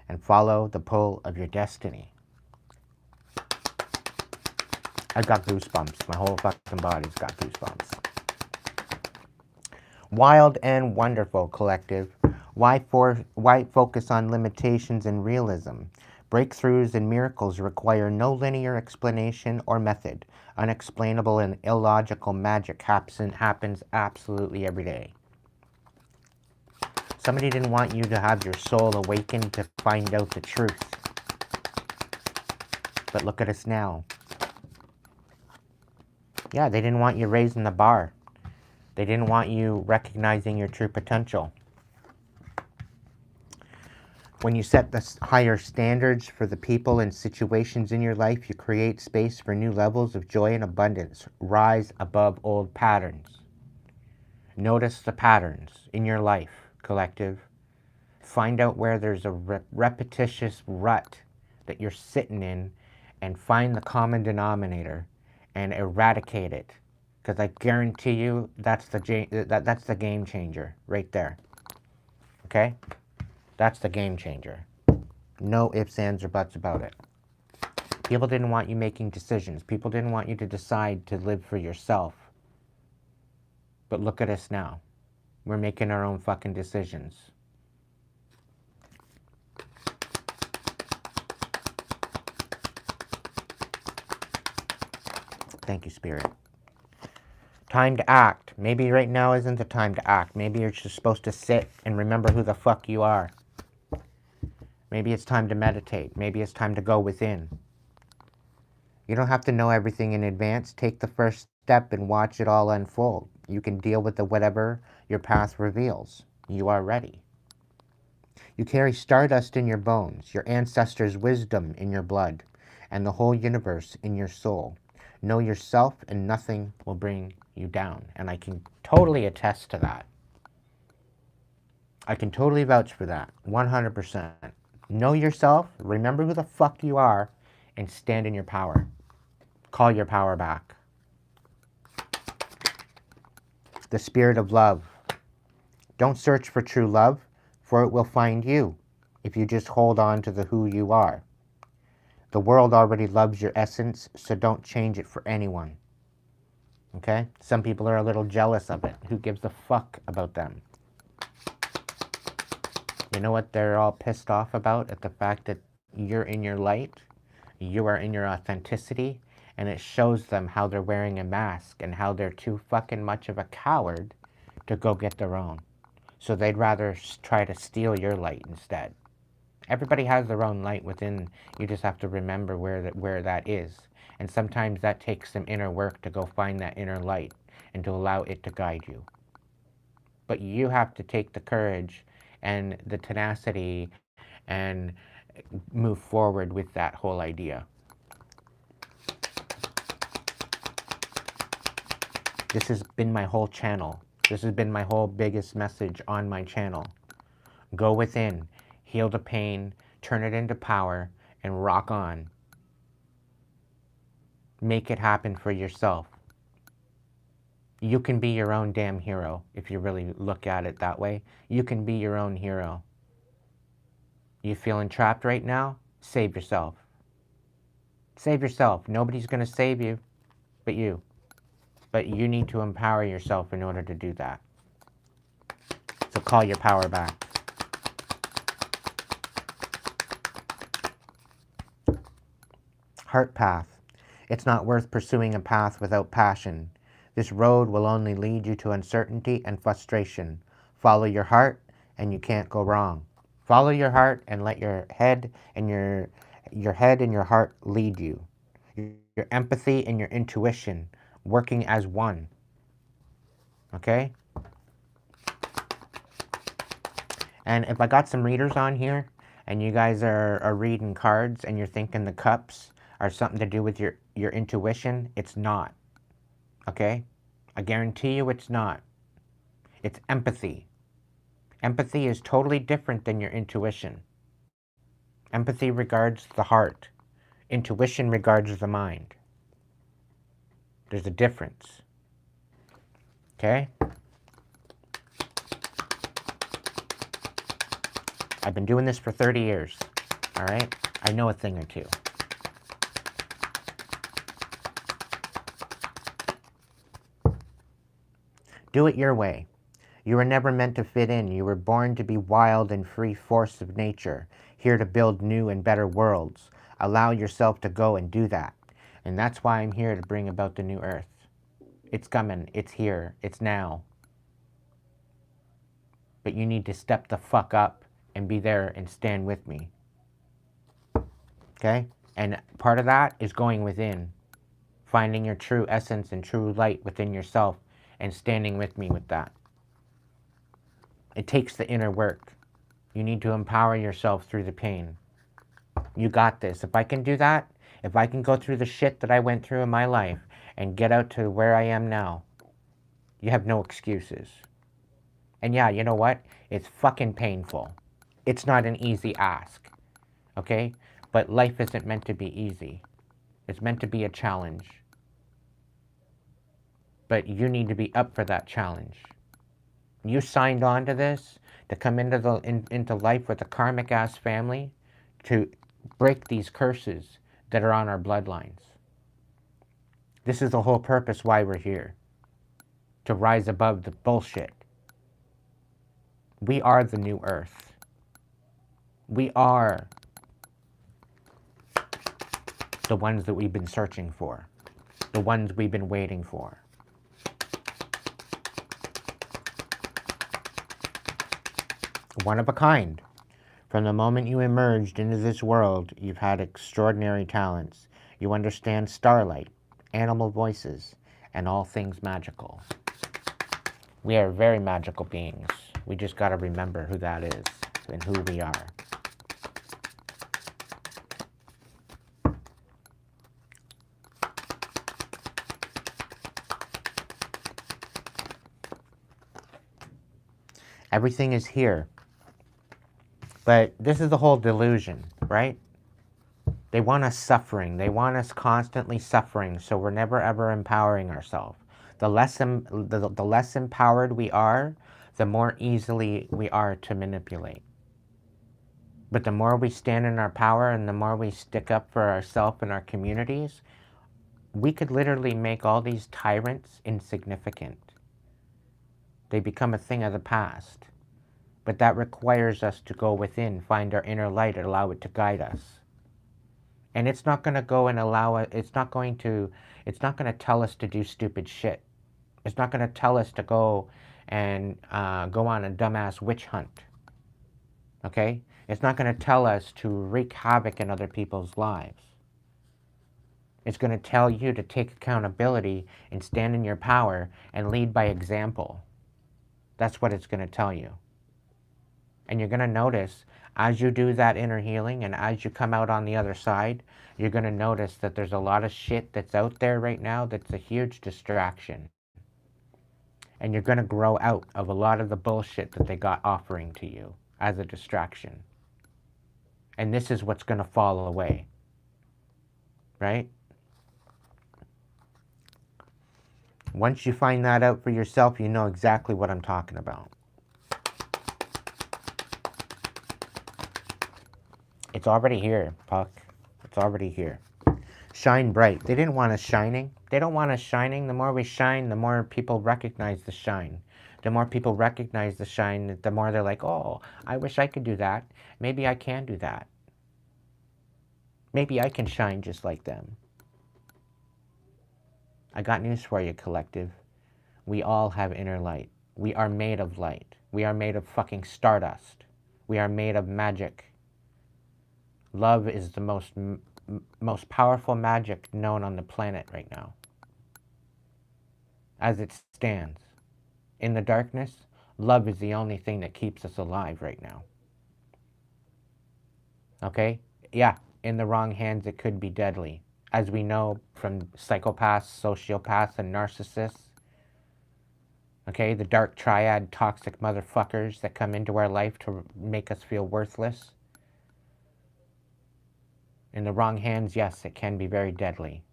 and follow the pull of your destiny. I've got goosebumps. My whole fucking body's got goosebumps. Wild and wonderful, collective. Why focus on limitations and realism? Breakthroughs and miracles require no linear explanation or method. Unexplainable and illogical magic happens absolutely every day. Somebody didn't want you to have your soul awakened to find out the truth. But look at us now. Yeah, they didn't want you raising the bar. They didn't want you recognizing your true potential. When you set the higher standards for the people and situations in your life, you create space for new levels of joy and abundance. Rise above old patterns. Notice the patterns in your life, collective. Find out where there's a repetitious rut that you're sitting in and find the common denominator and eradicate it. Because I guarantee you, that's the game changer right there. Okay? That's the game changer. No ifs, ands, or buts about it. People didn't want you making decisions. People didn't want you to decide to live for yourself. But look at us now. We're making our own fucking decisions. Thank you, Spirit. Time to act. Maybe right now isn't the time to act. Maybe you're just supposed to sit and remember who the fuck you are. Maybe it's time to meditate. Maybe it's time to go within. You don't have to know everything in advance. Take the first step and watch it all unfold. You can deal with whatever your path reveals. You are ready. You carry stardust in your bones, your ancestors' wisdom in your blood, and the whole universe in your soul. Know yourself and nothing will bring you down. And I can totally attest to that. I can totally vouch for that. 100%. Know yourself, remember who the fuck you are, and stand in your power. Call your power back. The spirit of love. Don't search for true love, for it will find you if you just hold on to the who you are. The world already loves your essence, so don't change it for anyone. Okay? Some people are a little jealous of it. Who gives a fuck about them? You know what they're all pissed off about? At the fact that you're in your light, you are in your authenticity, and it shows them how they're wearing a mask and how they're too fucking much of a coward to go get their own. So they'd rather try to steal your light instead. Everybody has their own light within. You just have to remember where that is. And sometimes that takes some inner work to go find that inner light and to allow it to guide you. But you have to take the courage and the tenacity and move forward with that whole idea. This has been my whole channel. This has been my whole biggest message on my channel. Go within, heal the pain, turn it into power, and rock on. Make it happen for yourself. You can be your own damn hero if you really look at it that way. You can be your own hero. You feeling trapped right now? Save yourself. Save yourself. Nobody's going to save you but you. But you need to empower yourself in order to do that. So call your power back. Heart path. It's not worth pursuing a path without passion. This road will only lead you to uncertainty and frustration. Follow your heart and you can't go wrong. Follow your heart and let your head and your heart lead you. Your empathy and your intuition working as one. Okay? And if I got some readers on here and you guys are reading cards and you're thinking the cups are something to do with your intuition, it's not. Okay? I guarantee you it's not. It's empathy. Empathy is totally different than your intuition. Empathy regards the heart. Intuition regards the mind. There's a difference. Okay? I've been doing this for 30 years. All right? I know a thing or two. Do it your way. You were never meant to fit in. You were born to be wild and free force of nature, here to build new and better worlds. Allow yourself to go and do that. And that's why I'm here to bring about the new earth. It's coming. It's here. It's now. But you need to step the fuck up and be there and stand with me. Okay? And part of that is going within. Finding your true essence and true light within yourself and standing with me with that. It takes the inner work. You need to empower yourself through the pain. You got this. If I can do that, if I can go through the shit that I went through in my life and get out to where I am now, you have no excuses. And yeah, you know what? It's fucking painful. It's not an easy ask. Okay? But life isn't meant to be easy. It's meant to be a challenge. But you need to be up for that challenge. You signed on to this to come into life with a karmic ass family to break these curses that are on our bloodlines. This is the whole purpose why we're here. To rise above the bullshit. We are the new earth. We are the ones that we've been searching for. The ones we've been waiting for. One of a kind. From the moment you emerged into this world, you've had extraordinary talents. You understand starlight, animal voices, and all things magical. We are very magical beings. We just got to remember who that is and who we are. Everything is here. But this is the whole delusion, right? They want us suffering. They want us constantly suffering, so we're never ever empowering ourselves. The less empowered we are, the more easily we are to manipulate. But the more we stand in our power and the more we stick up for ourselves and our communities, we could literally make all these tyrants insignificant. They become a thing of the past. But that requires us to go within, find our inner light, and allow it to guide us. And it's not going to go and allow it, it's not going to tell us to do stupid shit. It's not going to tell us to go and go on a dumbass witch hunt. Okay? It's not going to tell us to wreak havoc in other people's lives. It's going to tell you to take accountability and stand in your power and lead by example. That's what it's going to tell you. And you're going to notice, as you do that inner healing and as you come out on the other side, you're going to notice that there's a lot of shit that's out there right now that's a huge distraction. And you're going to grow out of a lot of the bullshit that they got offering to you as a distraction. And this is what's going to fall away. Right? Once you find that out for yourself, you know exactly what I'm talking about. It's already here, Puck. It's already here. Shine bright. They didn't want us shining. They don't want us shining. The more we shine, the more people recognize the shine. The more people recognize the shine, the more they're like, oh, I wish I could do that. Maybe I can do that. Maybe I can shine just like them. I got news for you, Collective. We all have inner light. We are made of light. We are made of fucking stardust. We are made of magic. Love is the most powerful magic known on the planet right now. As it stands. In the darkness, love is the only thing that keeps us alive right now. Okay? Yeah, in the wrong hands it could be deadly. As we know from psychopaths, sociopaths, and narcissists. Okay, the dark triad toxic motherfuckers that come into our life to make us feel worthless. In the wrong hands, yes, it can be very deadly.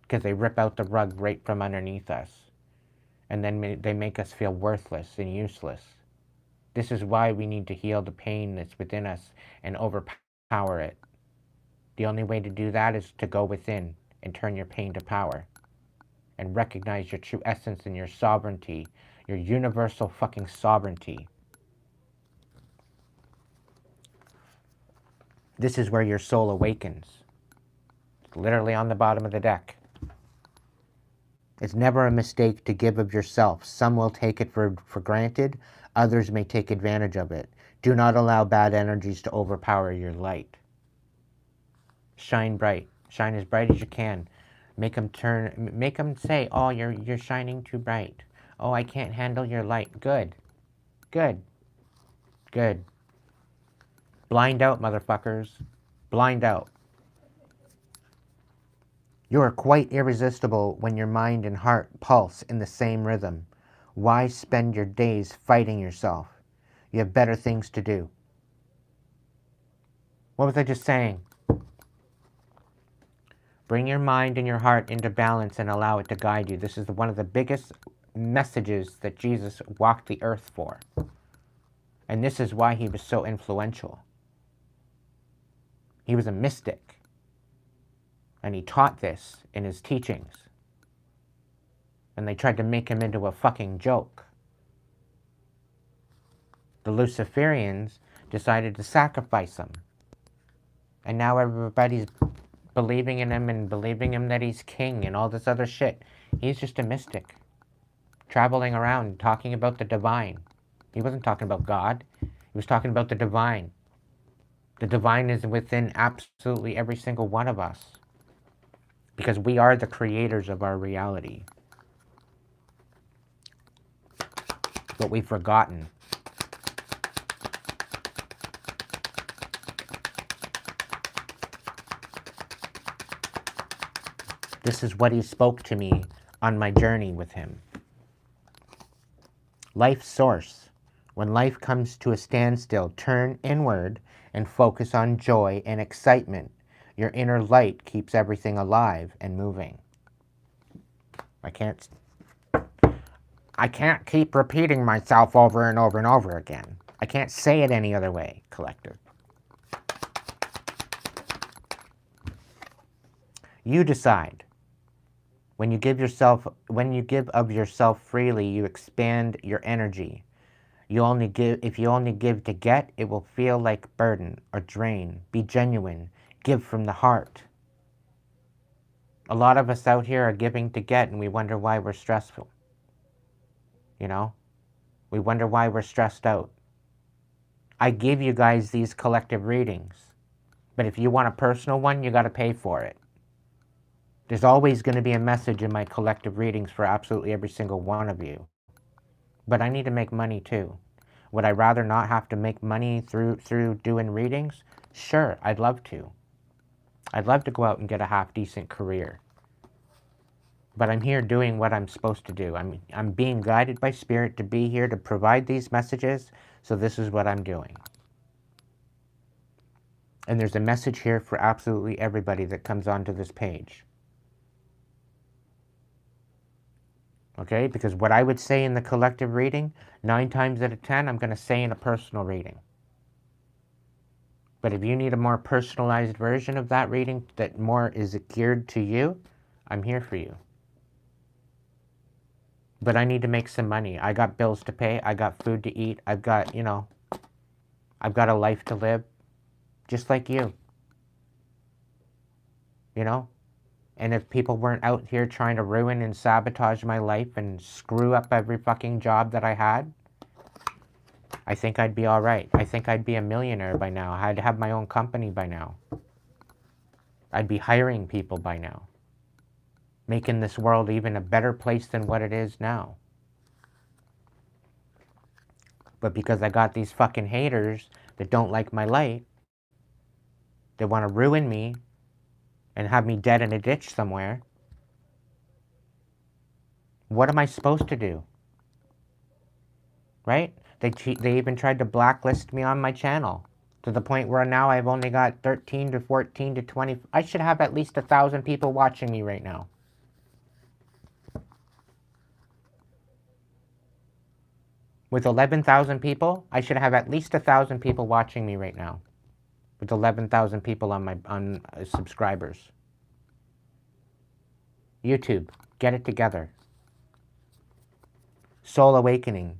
Because they rip out the rug right from underneath us. And then they make us feel worthless and useless. This is why we need to heal the pain that's within us and overpower it. The only way to do that is to go within and turn your pain to power. And recognize your true essence and your sovereignty. Your universal fucking sovereignty. This is where your soul awakens. It's literally on the bottom of the deck. It's never a mistake to give of yourself. Some will take it for granted. Others may take advantage of it. Do not allow bad energies to overpower your light. Shine bright. Shine as bright as you can. Make them say, oh, you're shining too bright. Oh, I can't handle your light. Good. Good. Good. Blind out, motherfuckers. Blind out. You are quite irresistible when your mind and heart pulse in the same rhythm. Why spend your days fighting yourself? You have better things to do. What was I just saying? Bring your mind and your heart into balance and allow it to guide you. This is one of the biggest messages that Jesus walked the earth for. And this is why he was so influential. He was a mystic. And he taught this in his teachings. And they tried to make him into a fucking joke. The Luciferians decided to sacrifice him. And now everybody's believing in him and believing him that he's king and all this other shit. He's just a mystic. Traveling around talking about the divine. He wasn't talking about God. He was talking about the divine. The divine is within absolutely every single one of us. Because we are the creators of our reality. But we've forgotten. This is what he spoke to me on my journey with him. Life's source. When life comes to a standstill, turn inward and focus on joy and excitement. Your inner light keeps everything alive and moving. I can't keep repeating myself over and over and over again. I can't say it any other way, Collective. You decide. When you give of yourself freely, you expand your energy. If you only give to get, it will feel like burden or drain. Be genuine. Give from the heart. A lot of us out here are giving to get, and we wonder why we're stressful. You know? We wonder why we're stressed out. I give you guys these collective readings. But if you want a personal one, you got to pay for it. There's always going to be a message in my collective readings for absolutely every single one of you. But I need to make money too. Would I rather not have to make money through doing readings? Sure, I'd love to. I'd love to go out and get a half-decent career. But I'm here doing what I'm supposed to do. I'm being guided by Spirit to be here to provide these messages, so this is what I'm doing. And there's a message here for absolutely everybody that comes onto this page. Okay, because what I would say in the collective reading, 9 times out of 10, I'm going to say in a personal reading. But if you need a more personalized version of that reading that more is geared to you, I'm here for you. But I need to make some money. I got bills to pay. I got food to eat. I've got, you know, I've got a life to live. Just like you. You know? And if people weren't out here trying to ruin and sabotage my life and screw up every fucking job that I had, I think I'd be all right. I think I'd be a millionaire by now. I'd have my own company by now. I'd be hiring people by now. Making this world even a better place than what it is now. But because I got these fucking haters that don't like my light, they want to ruin me and have me dead in a ditch somewhere, what am I supposed to do? Right? They even tried to blacklist me on my channel, to the point where now I've only got 13 to 14 to 20. I should have at least 1,000 people watching me right now. With 11,000 people, I should have at least 1,000 people watching me right now. With 11,000 people on subscribers. YouTube, get it together. Soul awakening.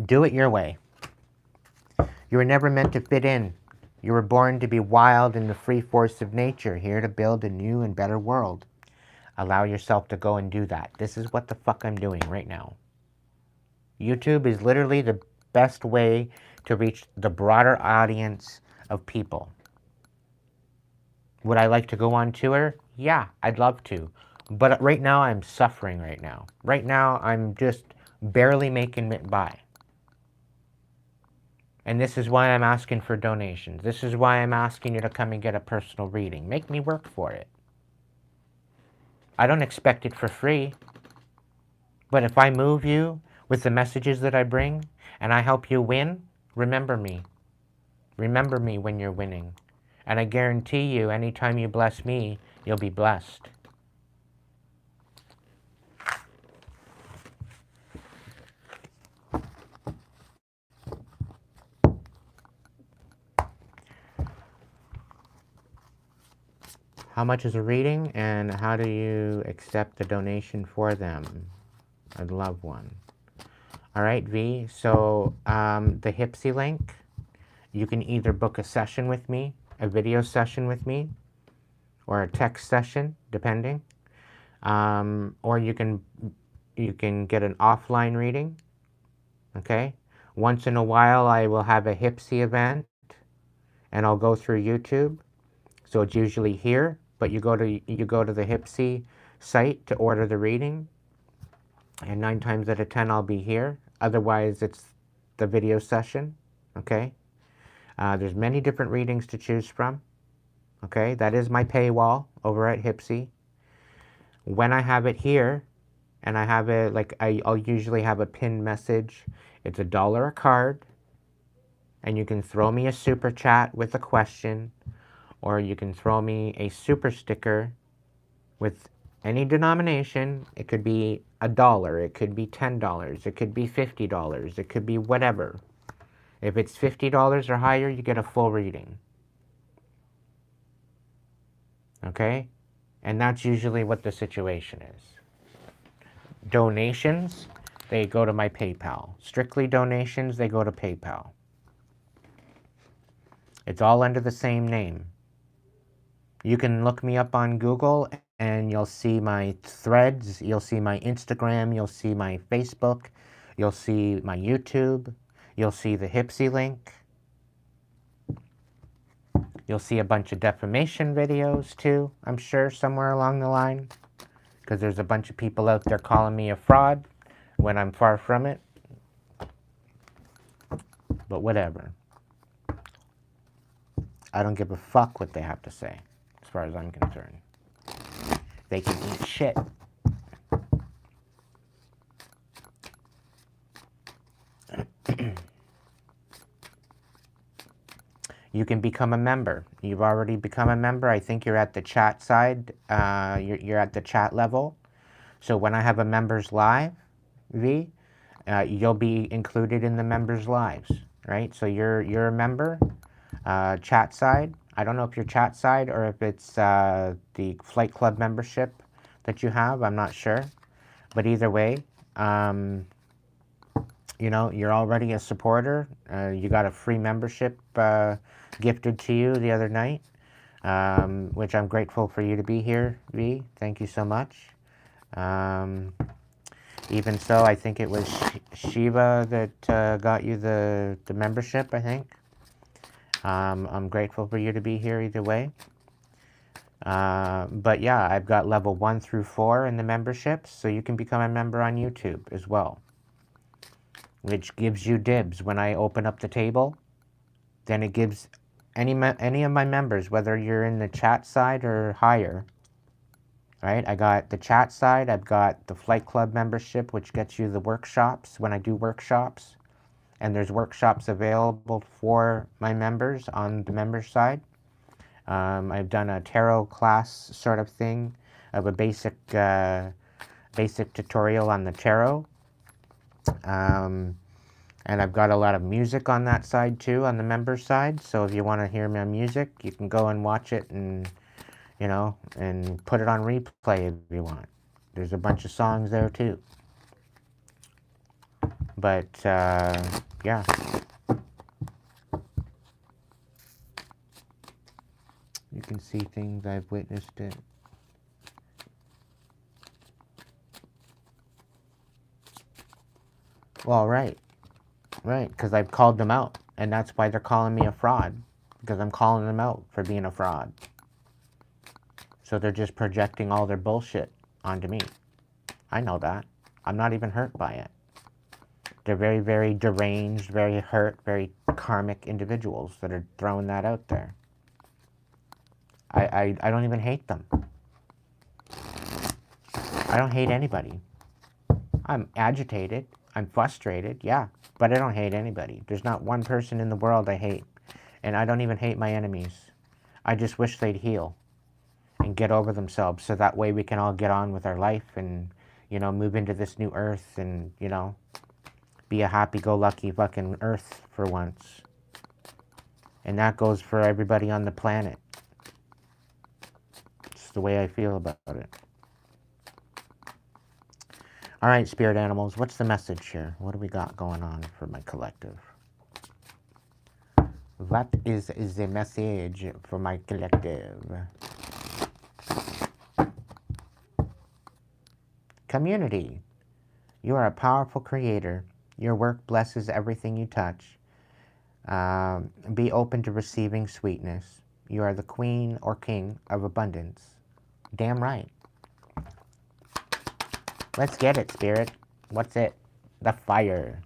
Do it your way. You were never meant to fit in. You were born to be wild in the free force of nature, here to build a new and better world. Allow yourself to go and do that. This is what the fuck I'm doing right now. YouTube is literally the best way to reach the broader audience of people. Would I like to go on tour? Yeah, I'd love to. But right now, I'm suffering right now. Right now, I'm just barely making it by. And this is why I'm asking for donations. This is why I'm asking you to come and get a personal reading. Make me work for it. I don't expect it for free. But if I move you with the messages that I bring, and I help you win, remember me. Remember me when you're winning. And I guarantee you, anytime you bless me, you'll be blessed. How much is a reading, and how do you accept the donation for them? I'd love one. All right, V. So the Hipsy link, you can either book a session with me, a video session with me, or a text session, depending. Or you can get an offline reading. Okay. Once in a while, I will have a Hipsy event, and I'll go through YouTube. So it's usually here, but you go to the Hipsy site to order the reading, and 9 times out of 10 I'll be here. Otherwise, it's the video session. Okay. There's many different readings to choose from. Okay, that is my paywall over at Hipsy. When I have it here, and I have it, like, I'll usually have a pinned message. It's $1 a card, and you can throw me a super chat with a question, or you can throw me a super sticker with any denomination. It could be $1, it could be $10, it could be $50, it could be whatever. If it's $50 or higher, you get a full reading. Okay? And that's usually what the situation is. Donations, they go to my PayPal. Strictly donations, they go to PayPal. It's all under the same name. You can look me up on Google and you'll see my threads, you'll see my Instagram, you'll see my Facebook, you'll see my YouTube, you'll see the Hipsy link. You'll see a bunch of defamation videos too, I'm sure, somewhere along the line. Because there's a bunch of people out there calling me a fraud when I'm far from it. But whatever. I don't give a fuck what they have to say, as far as I'm concerned. They can eat shit. You can become a member. You've already become a member. I think you're at the chat side. You're at the chat level. So when I have a members live, you'll be included in the members lives, right? So you're a member, chat side. I don't know if you're chat side or if it's the Flight Club membership that you have. I'm not sure, but either way, you know, you're already a supporter. You got a free membership gifted to you the other night, which I'm grateful for you to be here, V. Thank you so much. Even so, I think it was Shiva that got you the membership, I think. I'm grateful for you to be here either way. But yeah, I've got level 1 through 4 in the memberships, so you can become a member on YouTube as well, which gives you dibs. When I open up the table, then it gives any of my members, whether you're in the chat side or higher, right? I got the chat side, I've got the Flight Club membership, which gets you the workshops when I do workshops. And there's workshops available for my members on the member side. I've done a tarot class sort of thing of a basic tutorial on the tarot. And I've got a lot of music on that side too, on the member side. So if you want to hear my music, you can go and watch it and, you know, and put it on replay if you want. There's a bunch of songs there too. But, yeah. You can see things, I've witnessed it. Well, right, because I've called them out, and that's why they're calling me a fraud, because I'm calling them out for being a fraud. So they're just projecting all their bullshit onto me. I know that. I'm not even hurt by it. They're very, very deranged, very hurt, very karmic individuals that are throwing that out there. I don't even hate them. I don't hate anybody. I'm agitated. I'm frustrated, yeah, but I don't hate anybody. There's not one person in the world I hate. And I don't even hate my enemies. I just wish they'd heal and get over themselves so that way we can all get on with our life and, you know, move into this new earth and, you know, be a happy-go-lucky fucking earth for once. And that goes for everybody on the planet. It's the way I feel about it. All right, spirit animals, what's the message here? What do we got going on for my collective? What is the message for my collective? Community. You are a powerful creator. Your work blesses everything you touch. Be open to receiving sweetness. You are the queen or king of abundance. Damn right. Let's get it, spirit. What's it? The fire.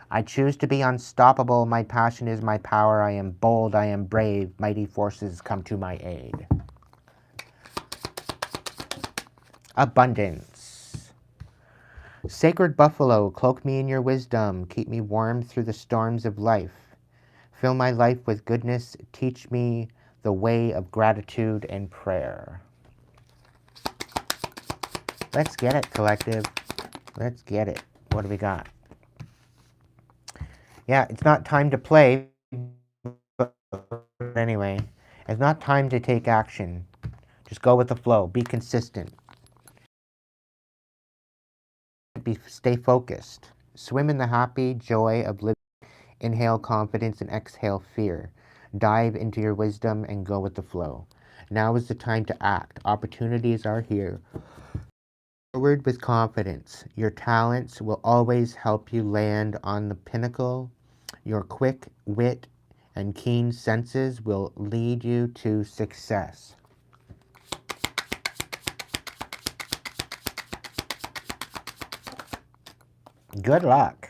I choose to be unstoppable. My passion is my power. I am bold. I am brave. Mighty forces come to my aid. Abundance. Sacred buffalo, cloak me in your wisdom. Keep me warm through the storms of life. Fill my life with goodness. Teach me the way of gratitude and prayer. Let's get it, collective. Let's get it. What do we got? Yeah, it's not time to play, but anyway, it's not time to take action. Just go with the flow. Be consistent. Stay focused. Swim in the happy joy of living. Inhale confidence and exhale fear. Dive into your wisdom and go with the flow. Now is the time to act. Opportunities are here. Forward with confidence. Your talents will always help you land on the pinnacle. Your quick wit and keen senses will lead you to success. Good luck.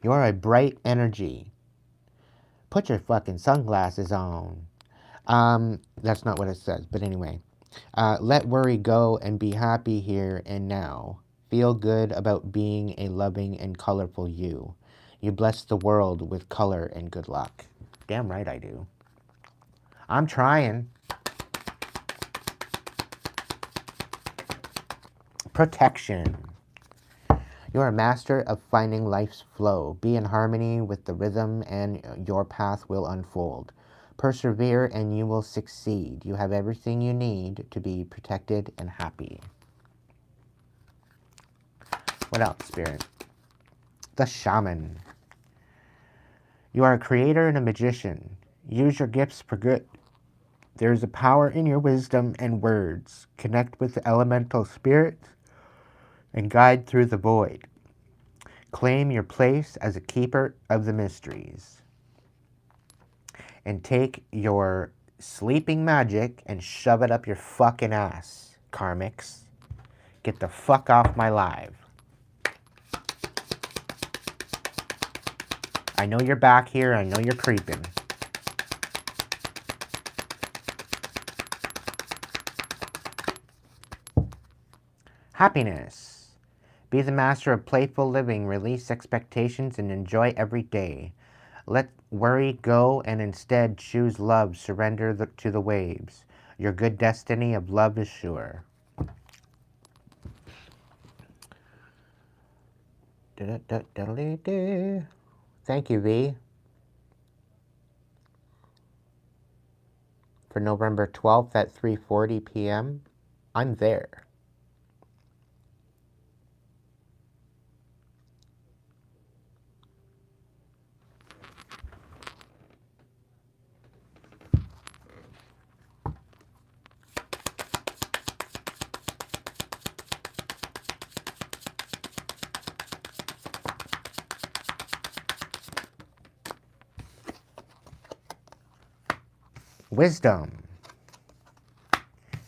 You are a bright energy. Put your fucking sunglasses on. That's not what it says, but anyway. Let worry go and be happy here and now. Feel good about being a loving and colorful you. You bless the world with color and good luck. Damn right I do. I'm trying. Protection. You're a master of finding life's flow. Be in harmony with the rhythm and your path will unfold. Persevere and you will succeed. You have everything you need to be protected and happy. What else, Spirit? The Shaman. You are a creator and a magician. Use your gifts for good. There is a power in your wisdom and words. Connect with the elemental spirits and guide through the void. Claim your place as a keeper of the mysteries. And take your sleeping magic and shove it up your fucking ass, karmics. Get the fuck off my live. I know you're back here. I know you're creeping. Happiness. Be the master of playful living. Release expectations and enjoy every day. Let worry go and instead choose love. Surrender to the waves. Your good destiny of love is sure. Thank you, V. For November 12th at 3:40 p.m. I'm there. Wisdom.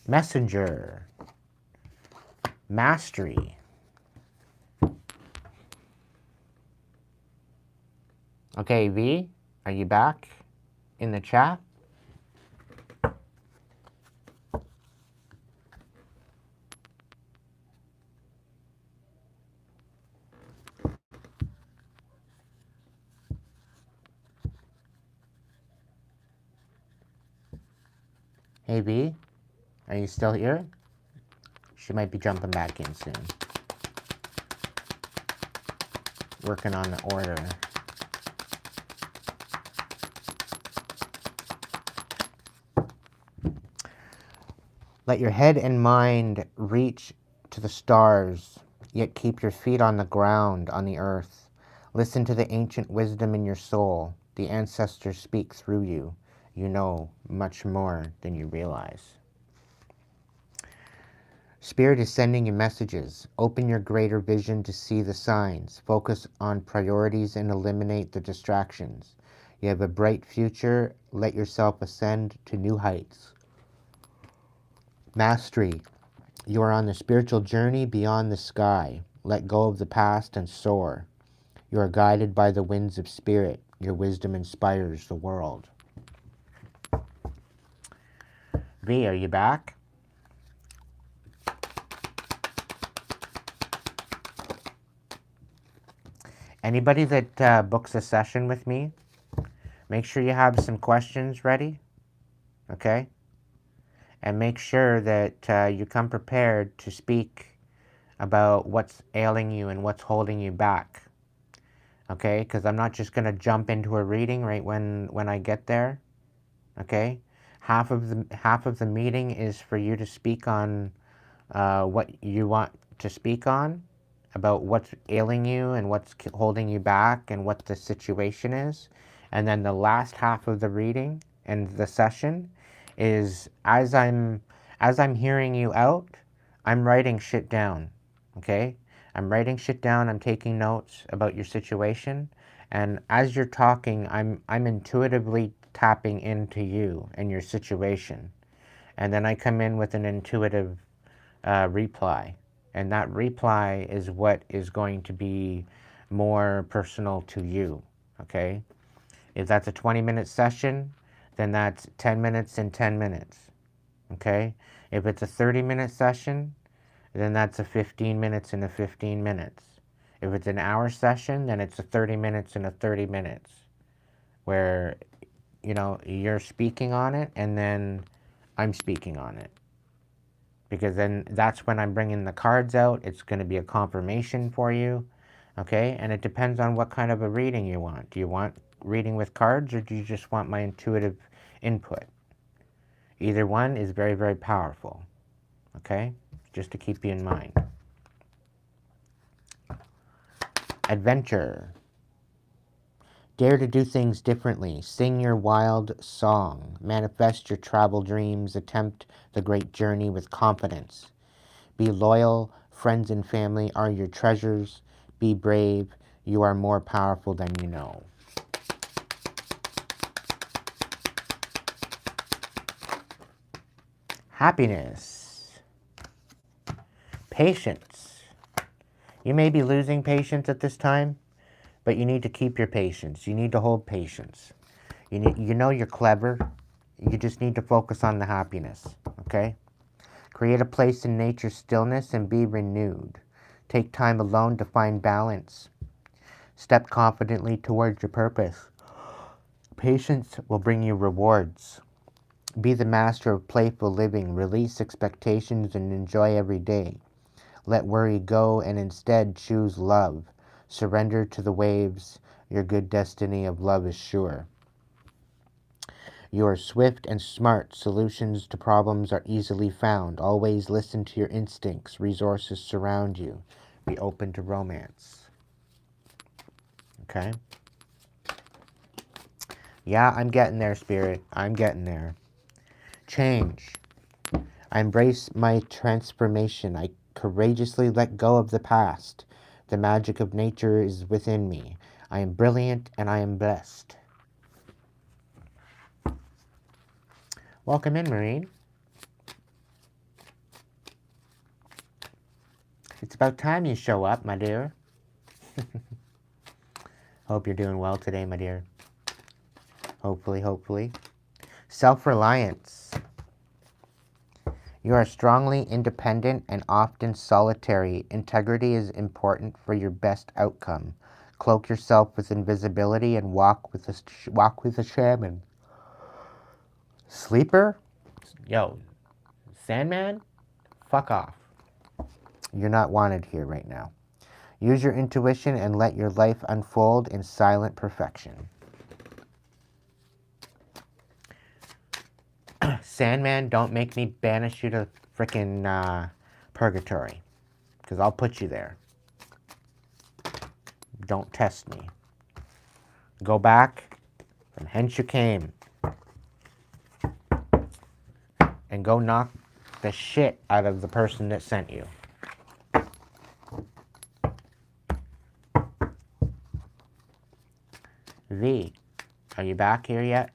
Messenger. Mastery. Okay, V, are you back in the chat? Hey, V, are you still here? She might be jumping back in soon. Working on the order. Let your head and mind reach to the stars, yet keep your feet on the ground, on the earth. Listen to the ancient wisdom in your soul. The ancestors speak through you. You know much more than you realize. Spirit is sending you messages. Open your greater vision to see the signs. Focus on priorities and eliminate the distractions. You have a bright future. Let yourself ascend to new heights. Mastery. You are on the spiritual journey beyond the sky. Let go of the past and soar. You are guided by the winds of spirit. Your wisdom inspires the world. V, are you back? Anybody that books a session with me, make sure you have some questions ready, okay? And make sure that you come prepared to speak about what's ailing you and what's holding you back, okay? Because I'm not just going to jump into a reading right when I get there, okay? Half of the meeting is for you to speak on what you want to speak on, about what's ailing you and what's holding you back and what the situation is. And then the last half of the reading and the session is as I'm hearing you out, I'm writing shit down. Okay? I'm writing shit down, I'm taking notes about your situation, and as you're talking, I'm intuitively tapping into you and your situation. And then I come in with an intuitive reply. And that reply is what is going to be more personal to you. Okay? If that's a 20-minute session, then that's 10 minutes and 10 minutes. Okay? If it's a 30-minute session, then that's a 15 minutes and a 15 minutes. If it's an hour session, then it's a 30 minutes and a 30 minutes. Where, you know, you're speaking on it and then I'm speaking on it. Because then that's when I'm bringing the cards out. It's going to be a confirmation for you. Okay? And it depends on what kind of a reading you want. Do you want reading with cards, or do you just want my intuitive input? Either one is very, very powerful. Okay? Just to keep you in mind. Adventure. Dare to do things differently. Sing your wild song. Manifest your travel dreams. Attempt the great journey with confidence. Be loyal. Friends and family are your treasures. Be brave. You are more powerful than you know. Happiness. Patience. You may be losing patience at this time, but you need to keep your patience. You need to hold patience. You know you're clever. You just need to focus on the happiness, okay? Create a place in nature's stillness and be renewed. Take time alone to find balance. Step confidently towards your purpose. Patience will bring you rewards. Be the master of playful living. Release expectations and enjoy every day. Let worry go and instead choose love. Surrender to the waves. Your good destiny of love is sure. You are swift and smart. Solutions to problems are easily found. Always listen to your instincts. Resources surround you. Be open to romance. Okay? Yeah, I'm getting there, Spirit. I'm getting there. Change. I embrace my transformation. I courageously let go of the past. The magic of nature is within me. I am brilliant and I am blessed. Welcome in, Marine. It's about time you show up, my dear. Hope you're doing well today, my dear. Hopefully, hopefully. Self-reliance. You are strongly independent and often solitary. Integrity is important for your best outcome. Cloak yourself with invisibility and walk with a shaman. Sleeper? Yo, Sandman? Fuck off. You're not wanted here right now. Use your intuition and let your life unfold in silent perfection. Sandman, don't make me banish you to frickin' purgatory. Because I'll put you there. Don't test me. Go back from hence you came. And go knock the shit out of the person that sent you. V, are you back here yet?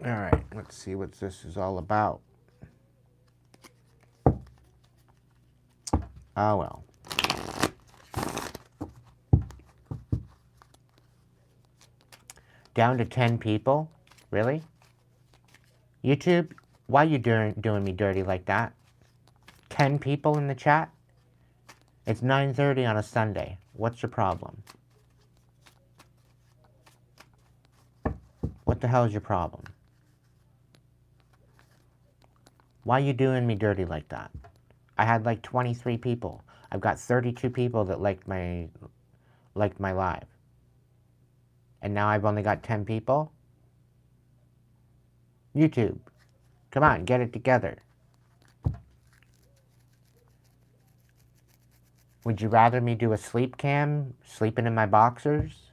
Alright, let's see what this is all about. Oh well. Down to 10 people? Really? YouTube, why you doing me dirty like that? 10 people in the chat? It's 9:30 on a Sunday. What's your problem? the hell is your problem? Why are you doing me dirty like that? I had like 23 people. I've got 32 people that liked my live. And now I've only got 10 people? YouTube, come on, get it together. Would you rather me do a sleep cam, sleeping in my boxers?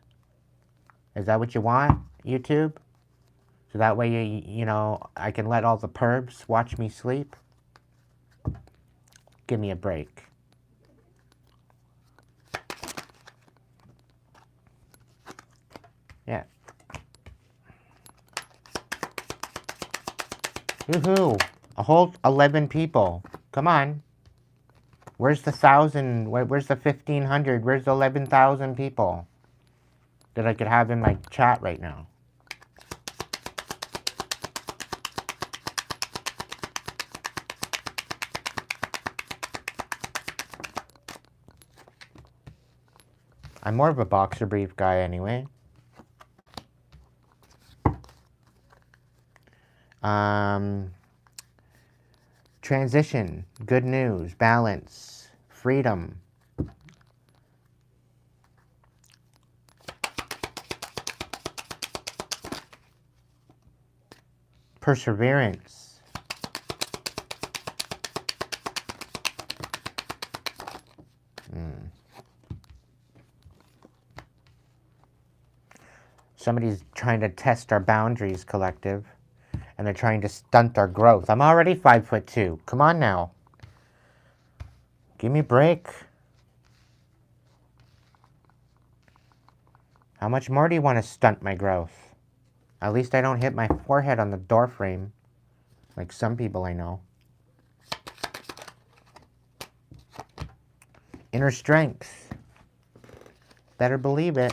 Is that what you want, YouTube? So that way, you know, I can let all the pervs watch me sleep? Give me a break. Yeah. Woohoo! A whole 11 people. Come on. Where's the 1,000? Where's the 1,500? Where's the 11,000 people that I could have in my chat right now? I'm more of a boxer brief guy anyway. Transition, good news, balance, freedom. Perseverance. Somebody's trying to test our boundaries, Collective. And they're trying to stunt our growth. I'm already 5'2". Come on now. Give me a break. How much more do you want to stunt my growth? At least I don't hit my forehead on the door frame, like some people I know. Inner strength. Better believe it.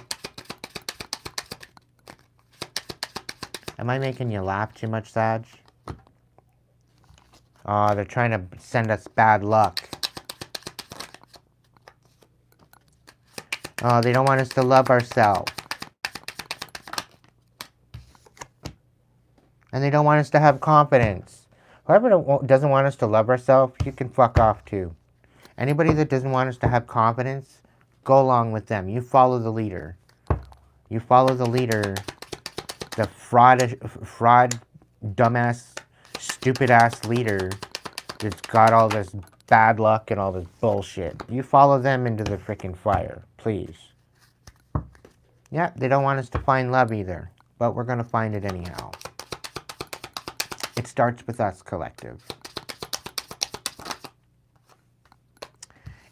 Am I making you laugh too much, Saj? Oh, they're trying to send us bad luck. Oh, they don't want us to love ourselves. And they don't want us to have confidence. Whoever doesn't want us to love ourselves, you can fuck off too. Anybody that doesn't want us to have confidence, go along with them. You follow the leader. You follow the leader. The fraud, dumbass, stupid-ass leader that's got all this bad luck and all this bullshit. You follow them into the freaking fire, please. Yeah, they don't want us to find love either, but we're going to find it anyhow. It starts with us, Collective.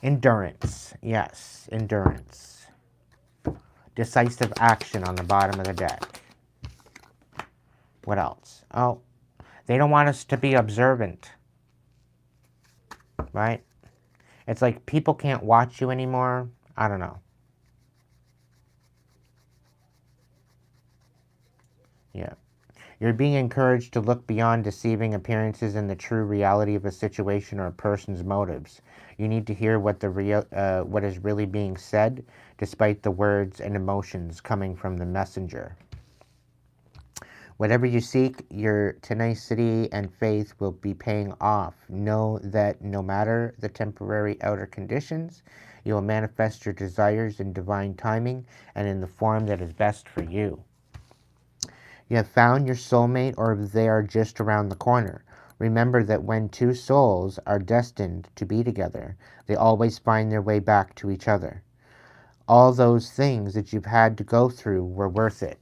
Endurance. Yes, endurance. Decisive action on the bottom of the deck. What else? Oh, they don't want us to be observant. Right? It's like people can't watch you anymore. I don't know. Yeah. You're being encouraged to look beyond deceiving appearances and the true reality of a situation or a person's motives. You need to hear what what is really being said, despite the words and emotions coming from the messenger. Whatever you seek, your tenacity and faith will be paying off. Know that no matter the temporary outer conditions, you will manifest your desires in divine timing and in the form that is best for you. You have found your soulmate, or they are just around the corner. Remember that when two souls are destined to be together, they always find their way back to each other. All those things that you've had to go through were worth it.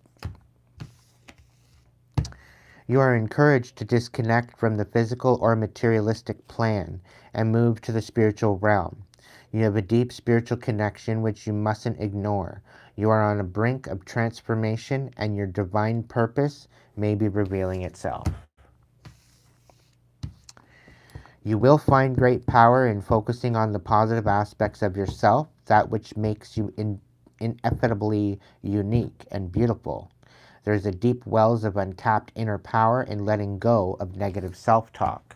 You are encouraged to disconnect from the physical or materialistic plan and move to the spiritual realm. You have a deep spiritual connection which you mustn't ignore. You are on a brink of transformation and your divine purpose may be revealing itself. You will find great power in focusing on the positive aspects of yourself, that which makes you inevitably unique and beautiful. There's a deep wells of untapped inner power in letting go of negative self-talk.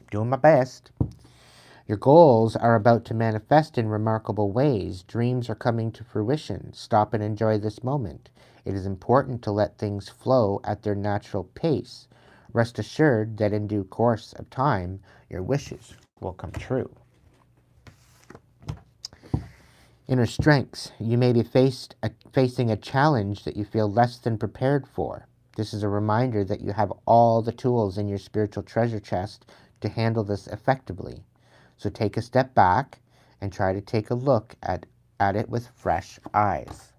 Doing my best. Your goals are about to manifest in remarkable ways. Dreams are coming to fruition. Stop and enjoy this moment. It is important to let things flow at their natural pace. Rest assured that in due course of time, your wishes will come true. Inner strengths. You may be facing a challenge that you feel less than prepared for. This is a reminder that you have all the tools in your spiritual treasure chest to handle this effectively. So take a step back and try to take a look at it with fresh eyes.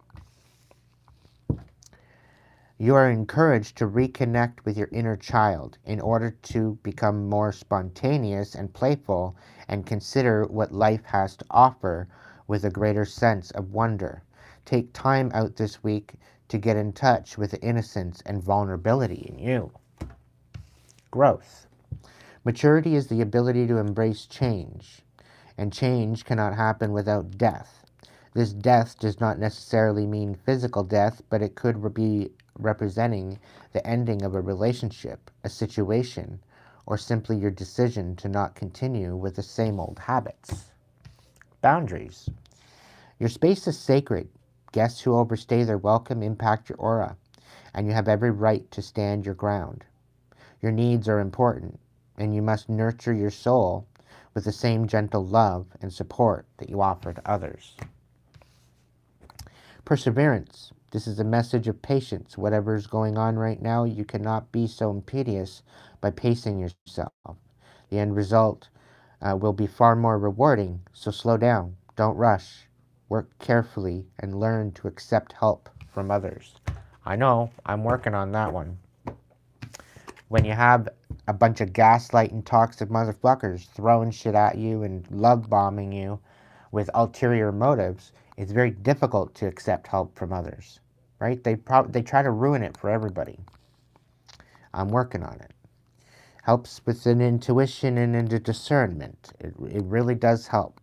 You are encouraged to reconnect with your inner child in order to become more spontaneous and playful and consider what life has to offer with a greater sense of wonder. Take time out this week to get in touch with the innocence and vulnerability in you. Growth. Maturity is the ability to embrace change, and change cannot happen without death. This death does not necessarily mean physical death, but it could be representing the ending of a relationship, a situation, or simply your decision to not continue with the same old habits. Boundaries. Your space is sacred. Guests who overstay their welcome impact your aura, and you have every right to stand your ground. Your needs are important, and you must nurture your soul with the same gentle love and support that you offer to others. Perseverance. This is a message of patience. Whatever is going on right now, you cannot be so impetuous by pacing yourself. The end result will be far more rewarding, so slow down. Don't rush. Work carefully and learn to accept help from others. I know, I'm working on that one. When you have a bunch of gaslighting toxic motherfuckers throwing shit at you and love bombing you with ulterior motives, it's very difficult to accept help from others, right? They try to ruin it for everybody. I'm working on it. Helps with an intuition and into discernment. It really does help.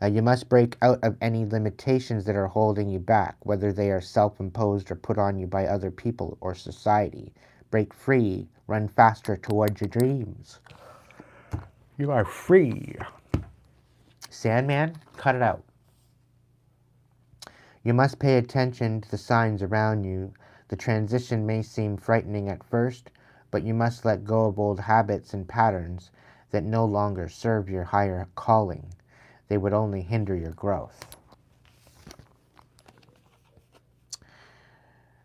You must break out of any limitations that are holding you back, whether they are self-imposed or put on you by other people or society. Break free. Run faster towards your dreams. You are free. Sandman, cut it out. You must pay attention to the signs around you. The transition may seem frightening at first, but you must let go of old habits and patterns that no longer serve your higher calling. They would only hinder your growth.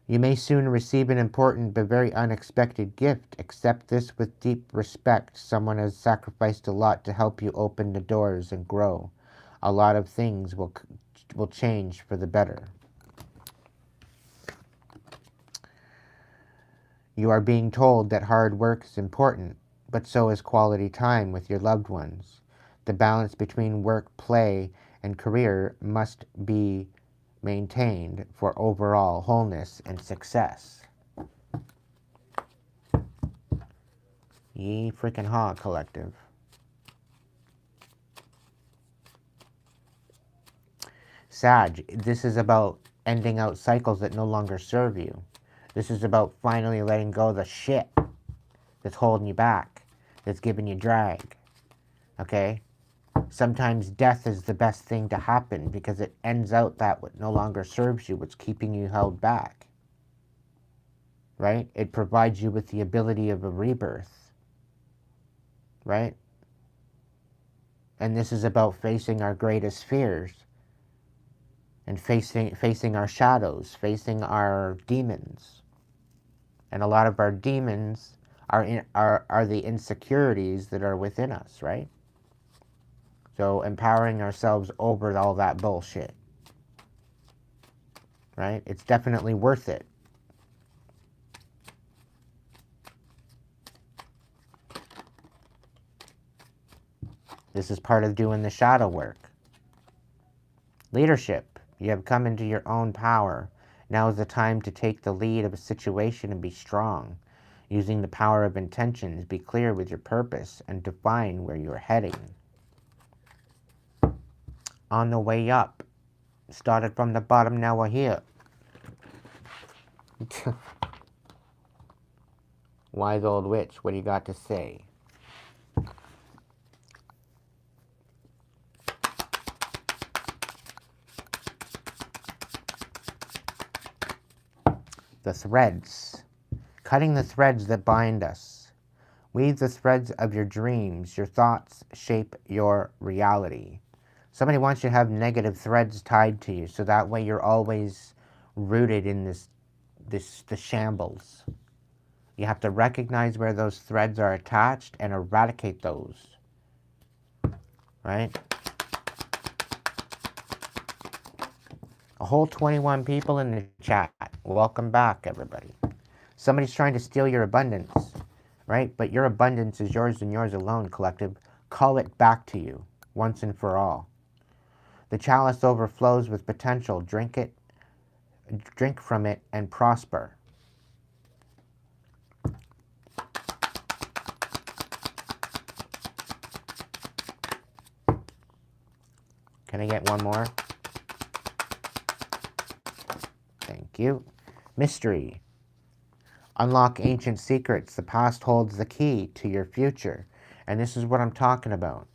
You may soon receive an important but very unexpected gift. Accept this with deep respect. Someone has sacrificed a lot to help you open the doors and grow. A lot of things will change for the better. You are being told that hard work is important, but so is quality time with your loved ones. The balance between work, play, and career must be maintained for overall wholeness and success. Ye freaking haw, Collective. Sag, this is about ending out cycles that no longer serve you. This is about finally letting go of the shit that's holding you back, that's giving you drag. Okay? Sometimes death is the best thing to happen because it ends out that what no longer serves you, what's keeping you held back. Right? It provides you with the ability of a rebirth. Right? And this is about facing our greatest fears and facing our shadows, facing our demons. And a lot of our demons are the insecurities that are within us, right? So empowering ourselves over all that bullshit, right? It's definitely worth it. This is part of doing the shadow work. Leadership. You have come into your own power. Now is the time to take the lead of a situation and be strong. Using the power of intentions, be clear with your purpose and define where you are heading. On the way up. Started from the bottom, now we're here. Wise old witch, what do you got to say? The threads. Cutting the threads that bind us. Weave the threads of your dreams. Your thoughts shape your reality. Somebody wants you to have negative threads tied to you, so that way you're always rooted in the shambles. You have to recognize where those threads are attached and eradicate those. Right? A whole 21 people in the chat. Welcome back, everybody. Somebody's trying to steal your abundance, right? But your abundance is yours and yours alone, collective. Call it back to you, once and for all. The chalice overflows with potential. Drink it, drink from it, and prosper. Can I get one more? Thank you. Mystery. Unlock ancient secrets. The past holds the key to your future. And this is what I'm talking about.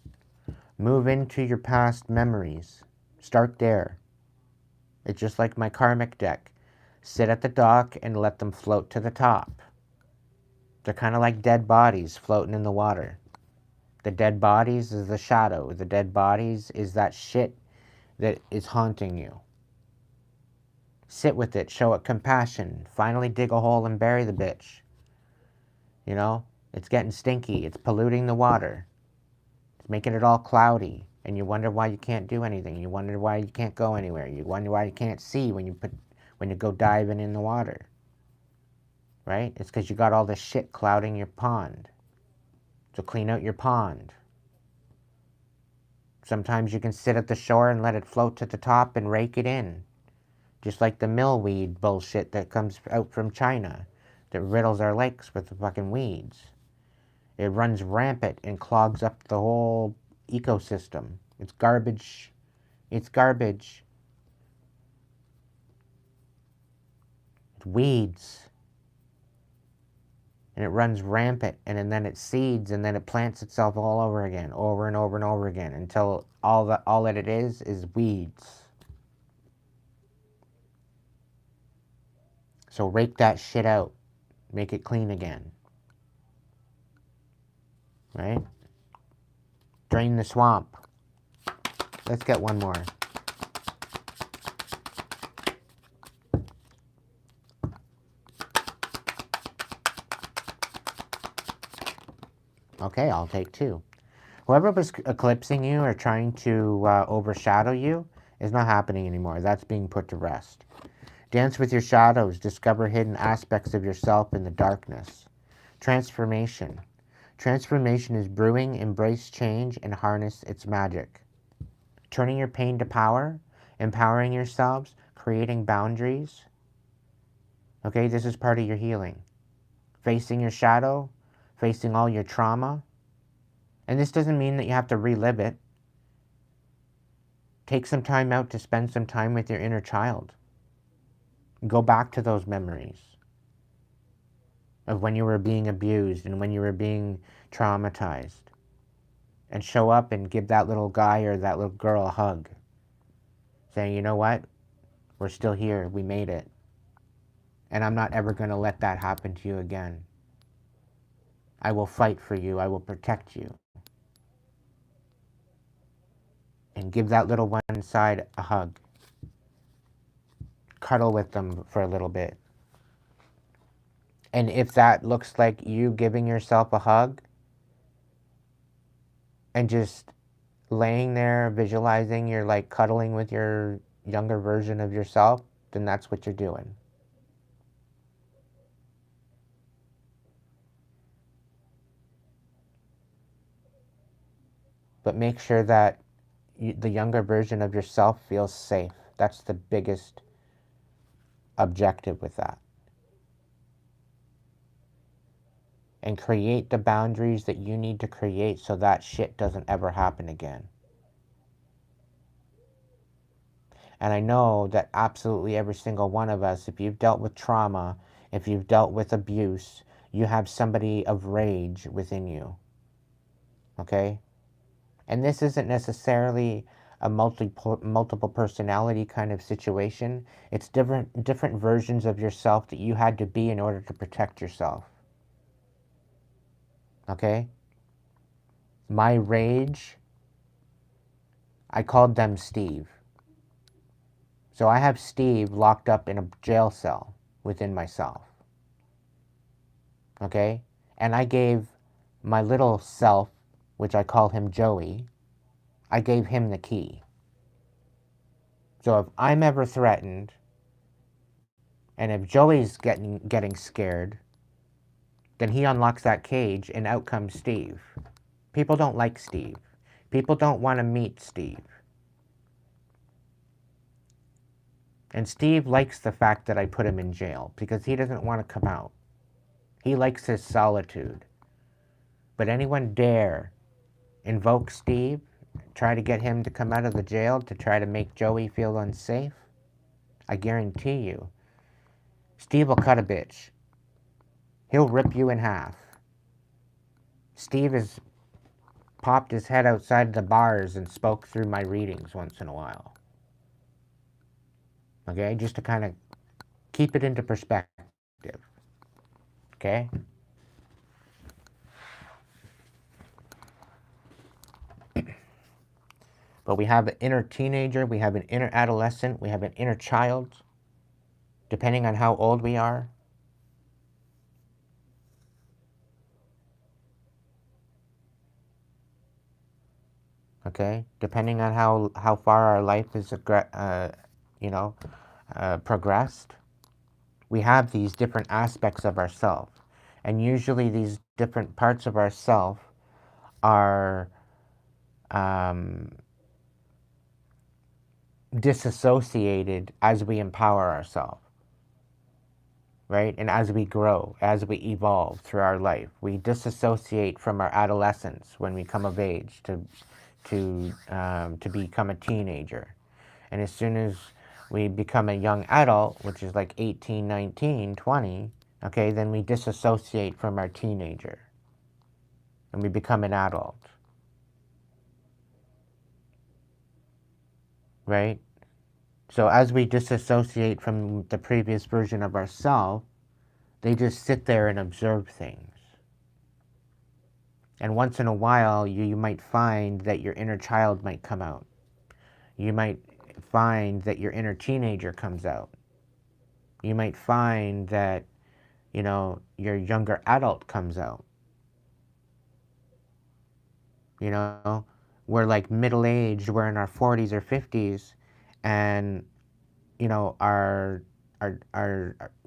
Move into your past memories. Start there. It's just like my karmic deck. Sit at the dock and let them float to the top. They're kind of like dead bodies floating in the water. The dead bodies is the shadow. The dead bodies is that shit that is haunting you. Sit with it. Show it compassion. Finally dig a hole and bury the bitch. You know? It's getting stinky. It's polluting the water. It's making it all cloudy. And you wonder why you can't do anything. You wonder why you can't go anywhere. You wonder why you can't see when you go diving in the water. Right? It's because you got all this shit clouding your pond. So clean out your pond. Sometimes you can sit at the shore and let it float to the top and rake it in. Just like the millweed bullshit that comes out from China that riddles our lakes with the fucking weeds. It runs rampant and clogs up the whole ecosystem. It's garbage. It's garbage. It's weeds. And it runs rampant, and then it seeds, and then it plants itself all over again, over and over and over again, until all that it is weeds. So rake that shit out. Make it clean again. Right? Drain the swamp. Let's get one more. Okay, I'll take two. Whoever was eclipsing you or trying to overshadow you is not happening anymore. That's being put to rest. Dance with your shadows. Discover hidden aspects of yourself in the darkness. Transformation. Transformation is brewing. Embrace change and harness its magic. Turning your pain to power. Empowering yourselves. Creating boundaries. Okay, this is part of your healing. Facing your shadow. Facing all your trauma. And this doesn't mean that you have to relive it. Take some time out to spend some time with your inner child. Go back to those memories of when you were being abused and when you were being traumatized. And show up and give that little guy or that little girl a hug. Saying, you know what? We're still here. We made it. And I'm not ever going to let that happen to you again. I will fight for you. I will protect you. And give that little one inside a hug. Cuddle with them for a little bit. And if that looks like you giving yourself a hug and just laying there visualizing you're like cuddling with your younger version of yourself, then that's what you're doing. But make sure that the younger version of yourself feels safe. That's the biggest objective with that. And create the boundaries that you need to create so that shit doesn't ever happen again. And I know that absolutely every single one of us, if you've dealt with trauma, if you've dealt with abuse, you have somebody of rage within you. Okay? And this isn't necessarily a multiple personality kind of situation. It's different versions of yourself that you had to be in order to protect yourself. Okay? My rage, I called them Steve. So I have Steve locked up in a jail cell within myself. Okay? And I gave my little self, which I call him Joey, I gave him the key. So if I'm ever threatened, and if Joey's getting scared, then he unlocks that cage and out comes Steve. People don't like Steve. People don't want to meet Steve. And Steve likes the fact that I put him in jail because he doesn't want to come out. He likes his solitude. But anyone dare invoke Steve, try to get him to come out of the jail to try to make Joey feel unsafe, I guarantee you, Steve will cut a bitch. He'll rip you in half. Steve has popped his head outside the bars and spoke through my readings once in a while. Okay, just to kind of keep it into perspective. Okay? But we have an inner teenager, we have an inner adolescent, we have an inner child, depending on how old we are. Okay? Depending on how far our life is, progressed, we have these different aspects of ourself. And usually these different parts of ourself are disassociated as we empower ourselves, right? And as we grow, as we evolve through our life, we disassociate from our adolescence when we come of age to become a teenager. And as soon as we become a young adult, which is like 18, 19, 20, okay, then we disassociate from our teenager and we become an adult, right? So as we disassociate from the previous version of ourselves, they just sit there and observe things. And once in a while, you might find that your inner child might come out. You might find that your inner teenager comes out. You might find that, your younger adult comes out. We're like middle-aged, we're in our 40s or 50s, and, our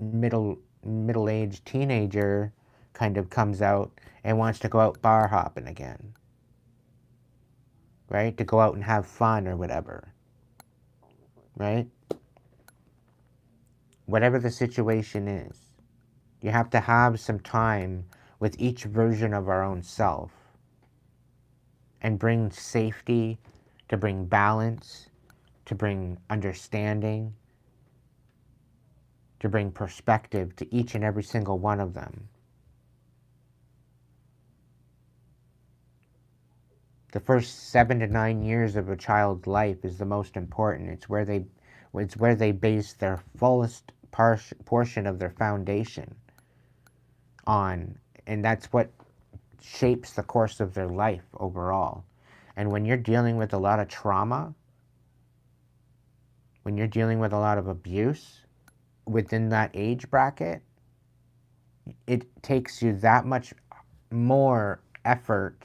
middle-aged teenager kind of comes out and wants to go out bar hopping again, right? To go out and have fun or whatever, right? Whatever the situation is, you have to have some time with each version of our own self and bring safety, to bring balance, to bring understanding, to bring perspective to each and every single one of them. The first 7 to 9 years of a child's life is the most important. It's where they base their fullest portion of their foundation on, and that's what shapes the course of their life overall. And when you're dealing with a lot of trauma, when you're dealing with a lot of abuse within that age bracket, it takes you that much more effort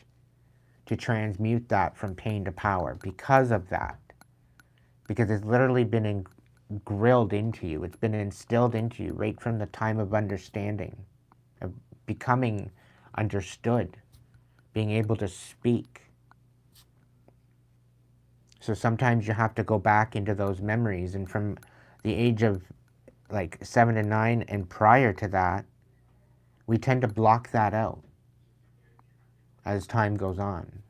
to transmute that from pain to power because of that. Because it's literally been grilled into you. It's been instilled into you right from the time of understanding, of becoming understood, being able to speak. So sometimes you have to go back into those memories, and from the age of like 7 to 9 and prior to that, we tend to block that out as time goes on.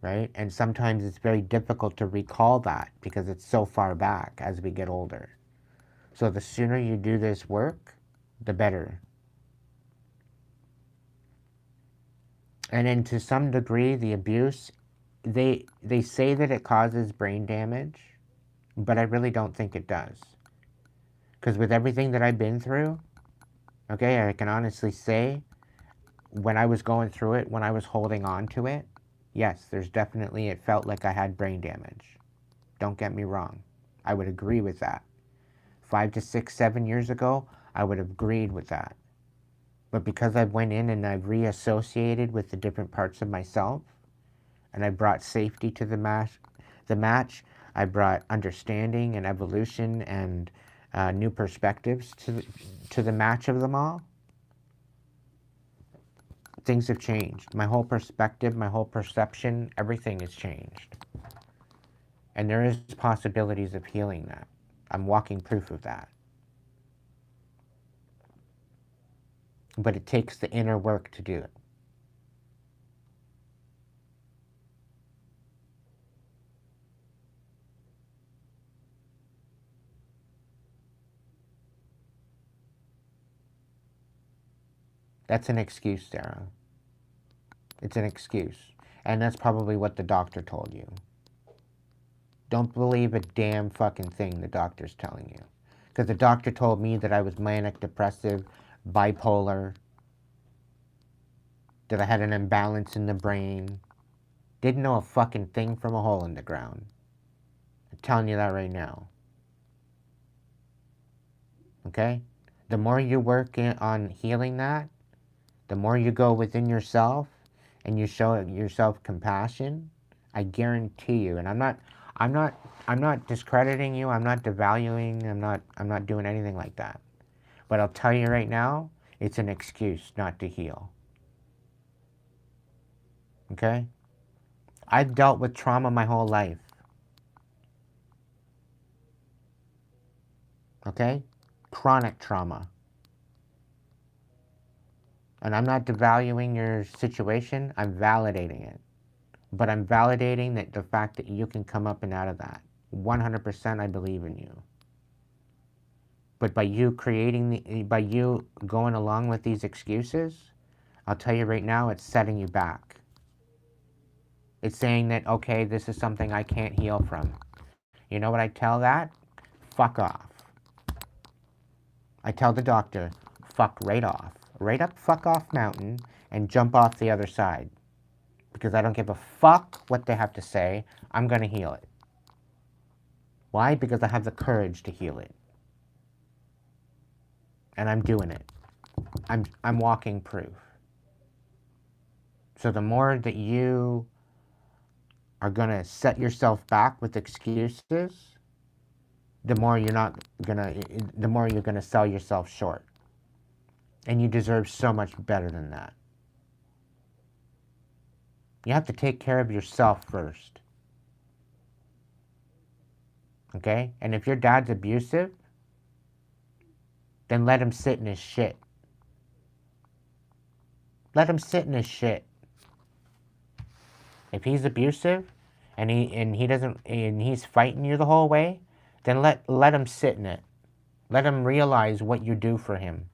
Right? And sometimes it's very difficult to recall that because it's so far back as we get older. So the sooner you do this work, the better. And then to some degree, the abuse, they say that it causes brain damage, but I really don't think it does. Because with everything that I've been through, okay, I can honestly say, when I was going through it, when I was holding on to it, yes, there's definitely, it felt like I had brain damage. Don't get me wrong. I would agree with that. 5 to 6, 7 years ago, I would have agreed with that. But because I went in and I've reassociated with the different parts of myself, and I brought safety to the match, I brought understanding and evolution and new perspectives to the match of them all, things have changed. My whole perspective, my whole perception, everything has changed. And there is possibilities of healing that. I'm walking proof of that. But it takes the inner work to do it. That's an excuse, Sarah. It's an excuse. And that's probably what the doctor told you. Don't believe a damn fucking thing the doctor's telling you. Because the doctor told me that I was manic depressive, bipolar, that I had an imbalance in the brain. Didn't know a fucking thing from a hole in the ground. I'm telling you that right now. Okay? The more you work on healing that, the more you go within yourself and you show yourself compassion, I guarantee you, and I'm not discrediting you, I'm not devaluing, I'm not doing anything like that. But I'll tell you right now, it's an excuse not to heal. Okay? I've dealt with trauma my whole life. Okay? Chronic trauma. And I'm not devaluing your situation, I'm validating it. But I'm validating that the fact that you can come up and out of that. 100% I believe in you. But by you by you going along with these excuses, I'll tell you right now, it's setting you back. It's saying that, okay, this is something I can't heal from. You know what I tell that? Fuck off. I tell the doctor, fuck right off. Right up fuck off mountain and jump off the other side. Because I don't give a fuck what they have to say. I'm going to heal it. Why? Because I have the courage to heal it. And I'm doing it. I'm walking proof. So the more that you are going to set yourself back with excuses, the more you're going to sell yourself short. And you deserve so much better than that. You have to take care of yourself first. Okay? And if your dad's abusive, then let him sit in his shit. Let him sit in his shit. If he's abusive and he's fighting you the whole way, then let him sit in it. Let him realize what you do for him.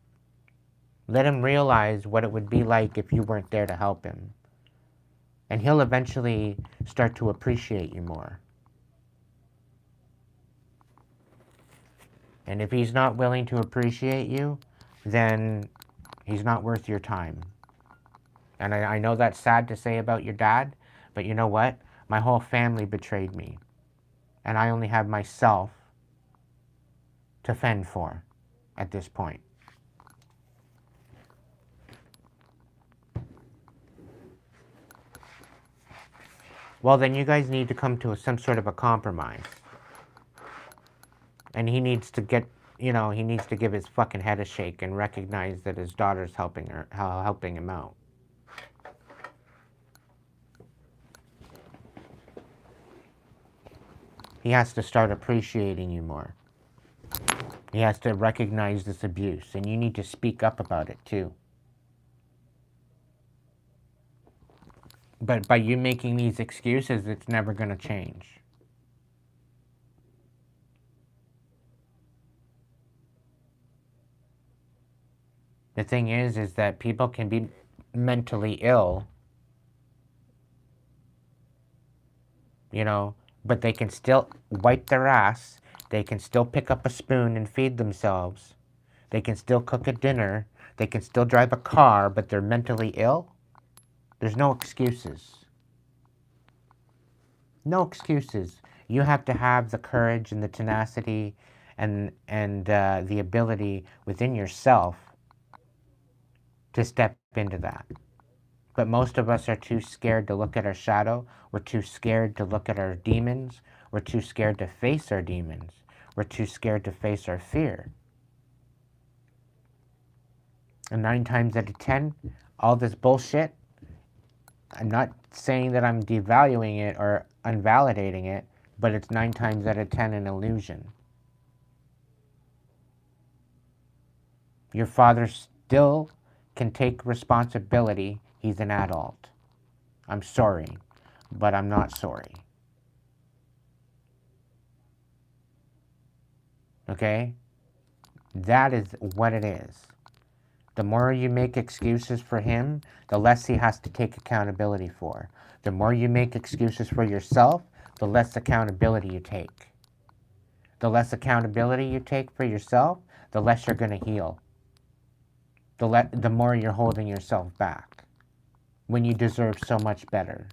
Let him realize what it would be like if you weren't there to help him. And he'll eventually start to appreciate you more. And if he's not willing to appreciate you, then he's not worth your time. And I know that's sad to say about your dad, but you know what? My whole family betrayed me. And I only have myself to fend for at this point. Well, then you guys need to come to some sort of a compromise. And he needs to he needs to give his fucking head a shake and recognize that his daughter's helping him out. He has to start appreciating you more. He has to recognize this abuse, and you need to speak up about it too. But by you making these excuses, it's never going to change. The thing is that people can be mentally ill you know, but they can still wipe their ass. They can still pick up a spoon and feed themselves. They can still cook a dinner. They can still drive a car, but they're mentally ill. There's no excuses. No excuses. You have to have the courage and the tenacity and the ability within yourself to step into that. But most of us are too scared to look at our shadow. We're too scared to look at our demons. We're too scared to face our demons. We're too scared to face our fear. And 9 times out of 10, all this bullshit, I'm not saying that I'm devaluing it or unvalidating it, but it's 9 times out of 10 an illusion. Your father still can take responsibility. He's an adult. I'm sorry, but I'm not sorry. Okay? That is what it is. The more you make excuses for him, the less he has to take accountability for. The more you make excuses for yourself, the less accountability you take. The less accountability you take for yourself, the less you're going to heal. The more you're holding yourself back when you deserve so much better.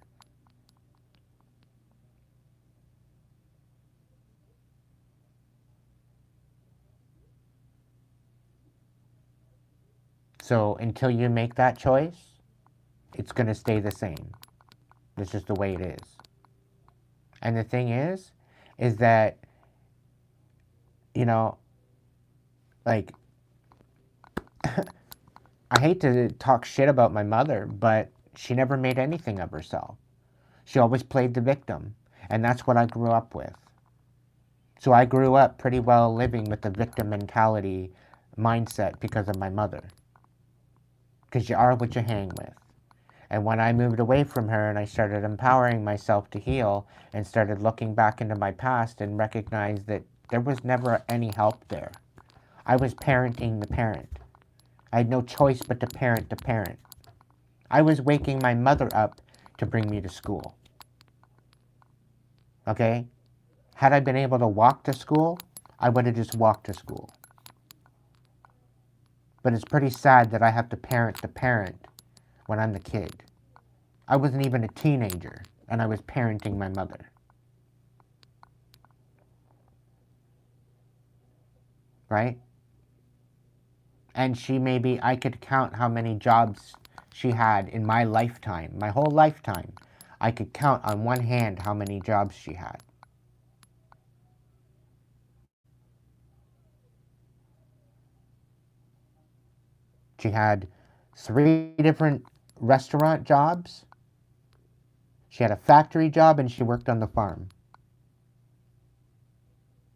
So until you make that choice, it's going to stay the same. That's just the way it is. And the thing is that, you know, like, I hate to talk shit about my mother, but she never made anything of herself. She always played the victim. And that's what I grew up with. So I grew up pretty well living with the victim mentality mindset because of my mother. Because you are what you hang with. And when I moved away from her and I started empowering myself to heal and started looking back into my past and recognized that there was never any help there. I was parenting the parent. I had no choice but to parent the parent. I was waking my mother up to bring me to school. Okay? Had I been able to walk to school, I would have just walked to school. But it's pretty sad that I have to parent the parent when I'm the kid. I wasn't even a teenager, and I was parenting my mother. Right? And I could count how many jobs she had in my lifetime, my whole lifetime. I could count on one hand how many jobs she had. She had 3 different restaurant jobs. She had a factory job, and she worked on the farm.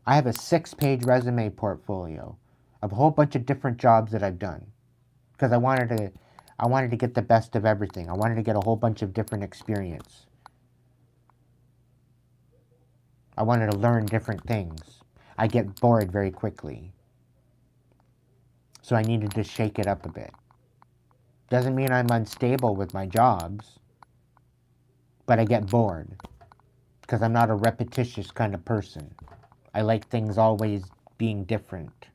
I have a 6-page resume portfolio of a whole bunch of different jobs that I've done. Because I wanted to get the best of everything. I wanted to get a whole bunch of different experience. I wanted to learn different things. I get bored very quickly. So I needed to shake it up a bit. Doesn't mean I'm unstable with my jobs, but I get bored because I'm not a repetitious kind of person. I like things always being different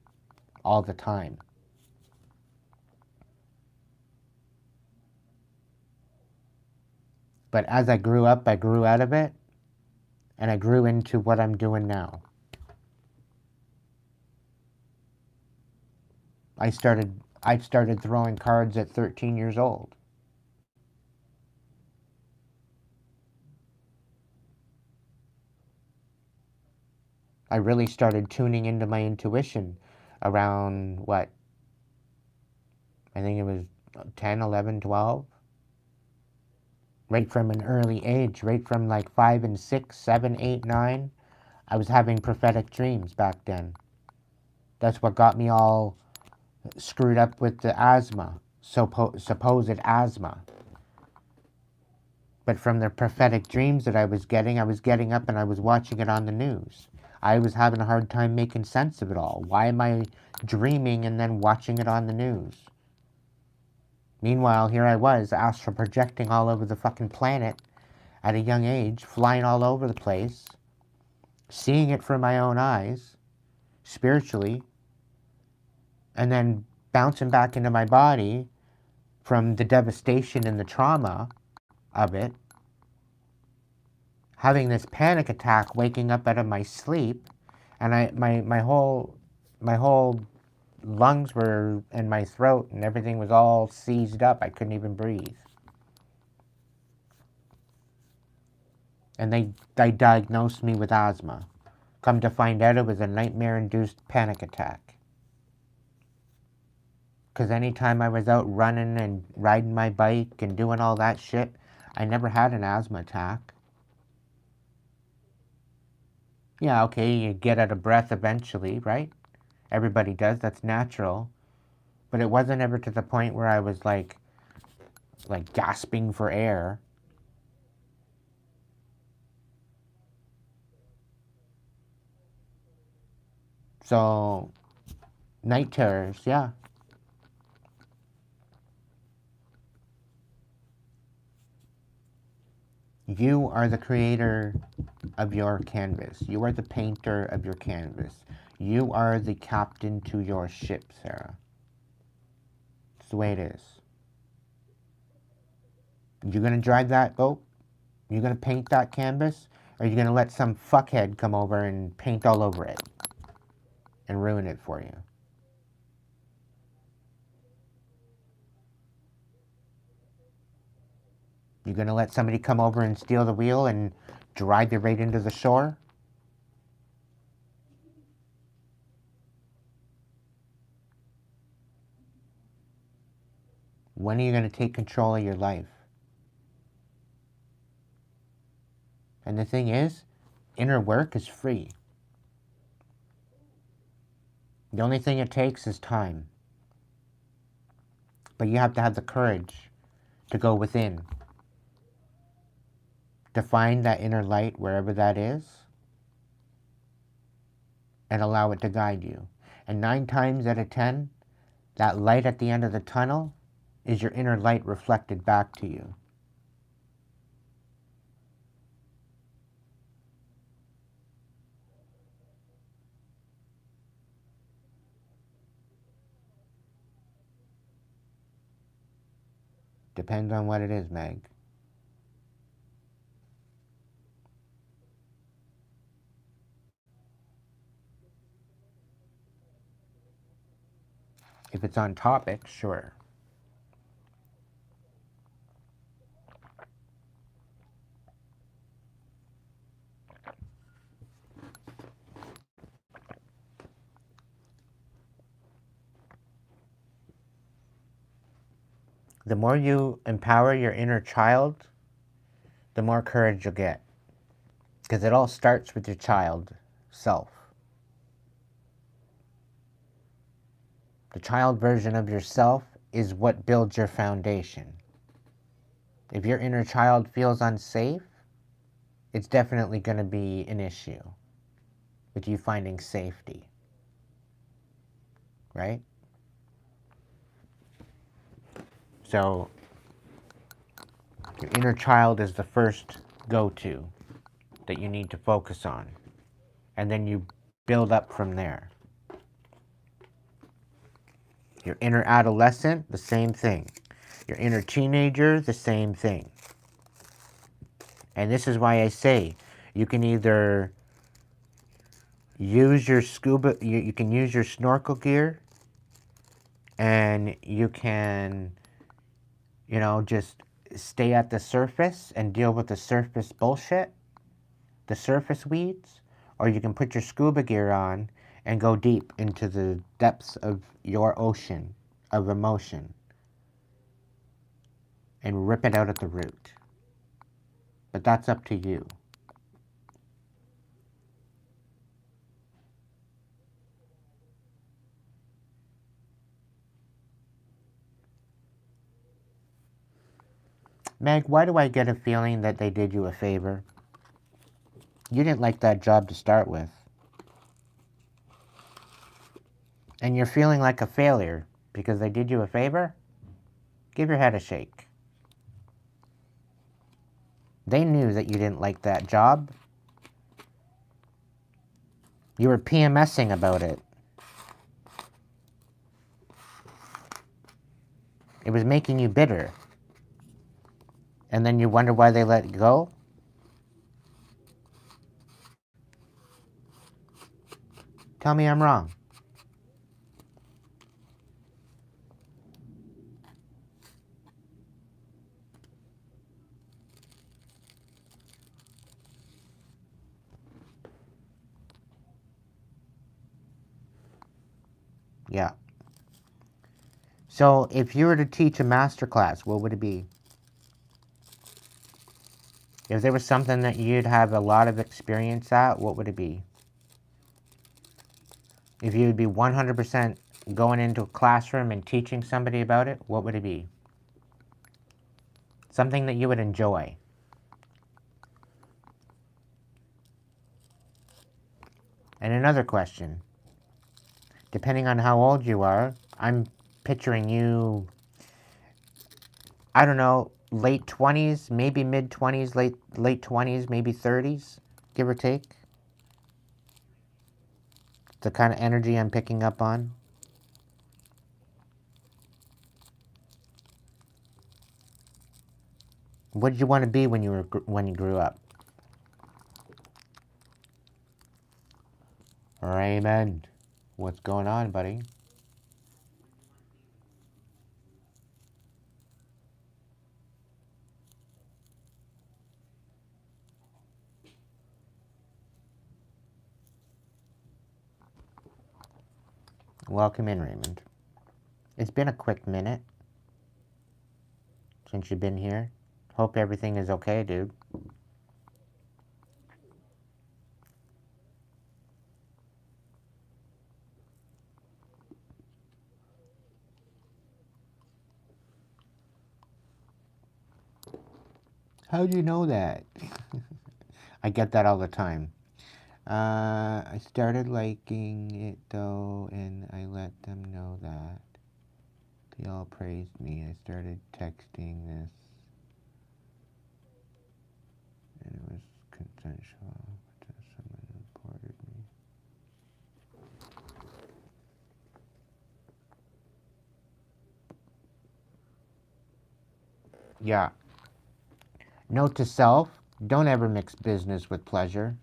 all the time. But as I grew up, I grew out of it, and I grew into what I'm doing now. I started throwing cards at 13 years old. I really started tuning into my intuition around, what? I think it was 10, 11, 12. Right from an early age, right from like 5 and 6, 7, 8, 9. I was having prophetic dreams back then. That's what got me all screwed up with the asthma, supposed asthma. But from the prophetic dreams that I was getting up and I was watching it on the news. I was having a hard time making sense of it all. Why am I dreaming and then watching it on the news? Meanwhile, here I was, astral projecting all over the fucking planet, at a young age, flying all over the place, seeing it from my own eyes, spiritually, and then bouncing back into my body from the devastation and the trauma of it, having this panic attack, waking up out of my sleep, and my whole lungs were in my throat and everything was all seized up. I couldn't even breathe. And they diagnosed me with asthma. Come to find out, it was a nightmare-induced panic attack. Because anytime I was out running and riding my bike and doing all that shit, I never had an asthma attack. Yeah, okay, you get out of breath eventually, right? Everybody does, that's natural. But it wasn't ever to the point where I was like gasping for air. So, night terrors, yeah. You are the creator of your canvas. You are the painter of your canvas. You are the captain to your ship, Sarah. It's the way it is. You're going to drive that boat? You're going to paint that canvas? Or are you going to let some fuckhead come over and paint all over it and ruin it for you? You're going to let somebody come over and steal the wheel and drive you right into the shore? When are you going to take control of your life? And the thing is, inner work is free. The only thing it takes is time. But you have to have the courage to go within, to find that inner light wherever that is, and allow it to guide you. And 9 times out of 10, that light at the end of the tunnel is your inner light reflected back to you. Depends on what it is, Meg. If it's on topic, sure. The more you empower your inner child, the more courage you'll get. Because it all starts with your child self. The child version of yourself is what builds your foundation. If your inner child feels unsafe, it's definitely going to be an issue with you finding safety. Right? So, your inner child is the first go-to that you need to focus on. And then you build up from there. Your inner adolescent, the same thing. Your inner teenager, the same thing. And this is why I say, you can either use your scuba, you can use your snorkel gear, and you can, just stay at the surface and deal with the surface bullshit, the surface weeds, or you can put your scuba gear on and go deep into the depths of your ocean of emotion and rip it out at the root. But that's up to you. Meg, why do I get a feeling that they did you a favor? You didn't like that job to start with. And you're feeling like a failure because they did you a favor? Give your head a shake. They knew that you didn't like that job. You were PMSing about it. It was making you bitter. And then you wonder why they let it go? Tell me I'm wrong. Yeah. So if you were to teach a master class, what would it be? If there was something that you'd have a lot of experience at, what would it be? If you would be 100% going into a classroom and teaching somebody about it, what would it be? Something that you would enjoy. And another question. Depending on how old you are, I'm picturing you, I don't know, late 20s, maybe mid 20s, late 20s, maybe 30s, give or take. The kind of energy I'm picking up on. What did you want to be when you grew up? Raymond, what's going on, buddy? Welcome in, Raymond. It's been a quick minute since you've been here. Hope everything is okay, dude. How do you know that? I get that all the time. I started liking it though, and I let them know that. They all praised me. I started texting this, and it was consensual until someone reported me. Yeah. Note to self, don't ever mix business with pleasure.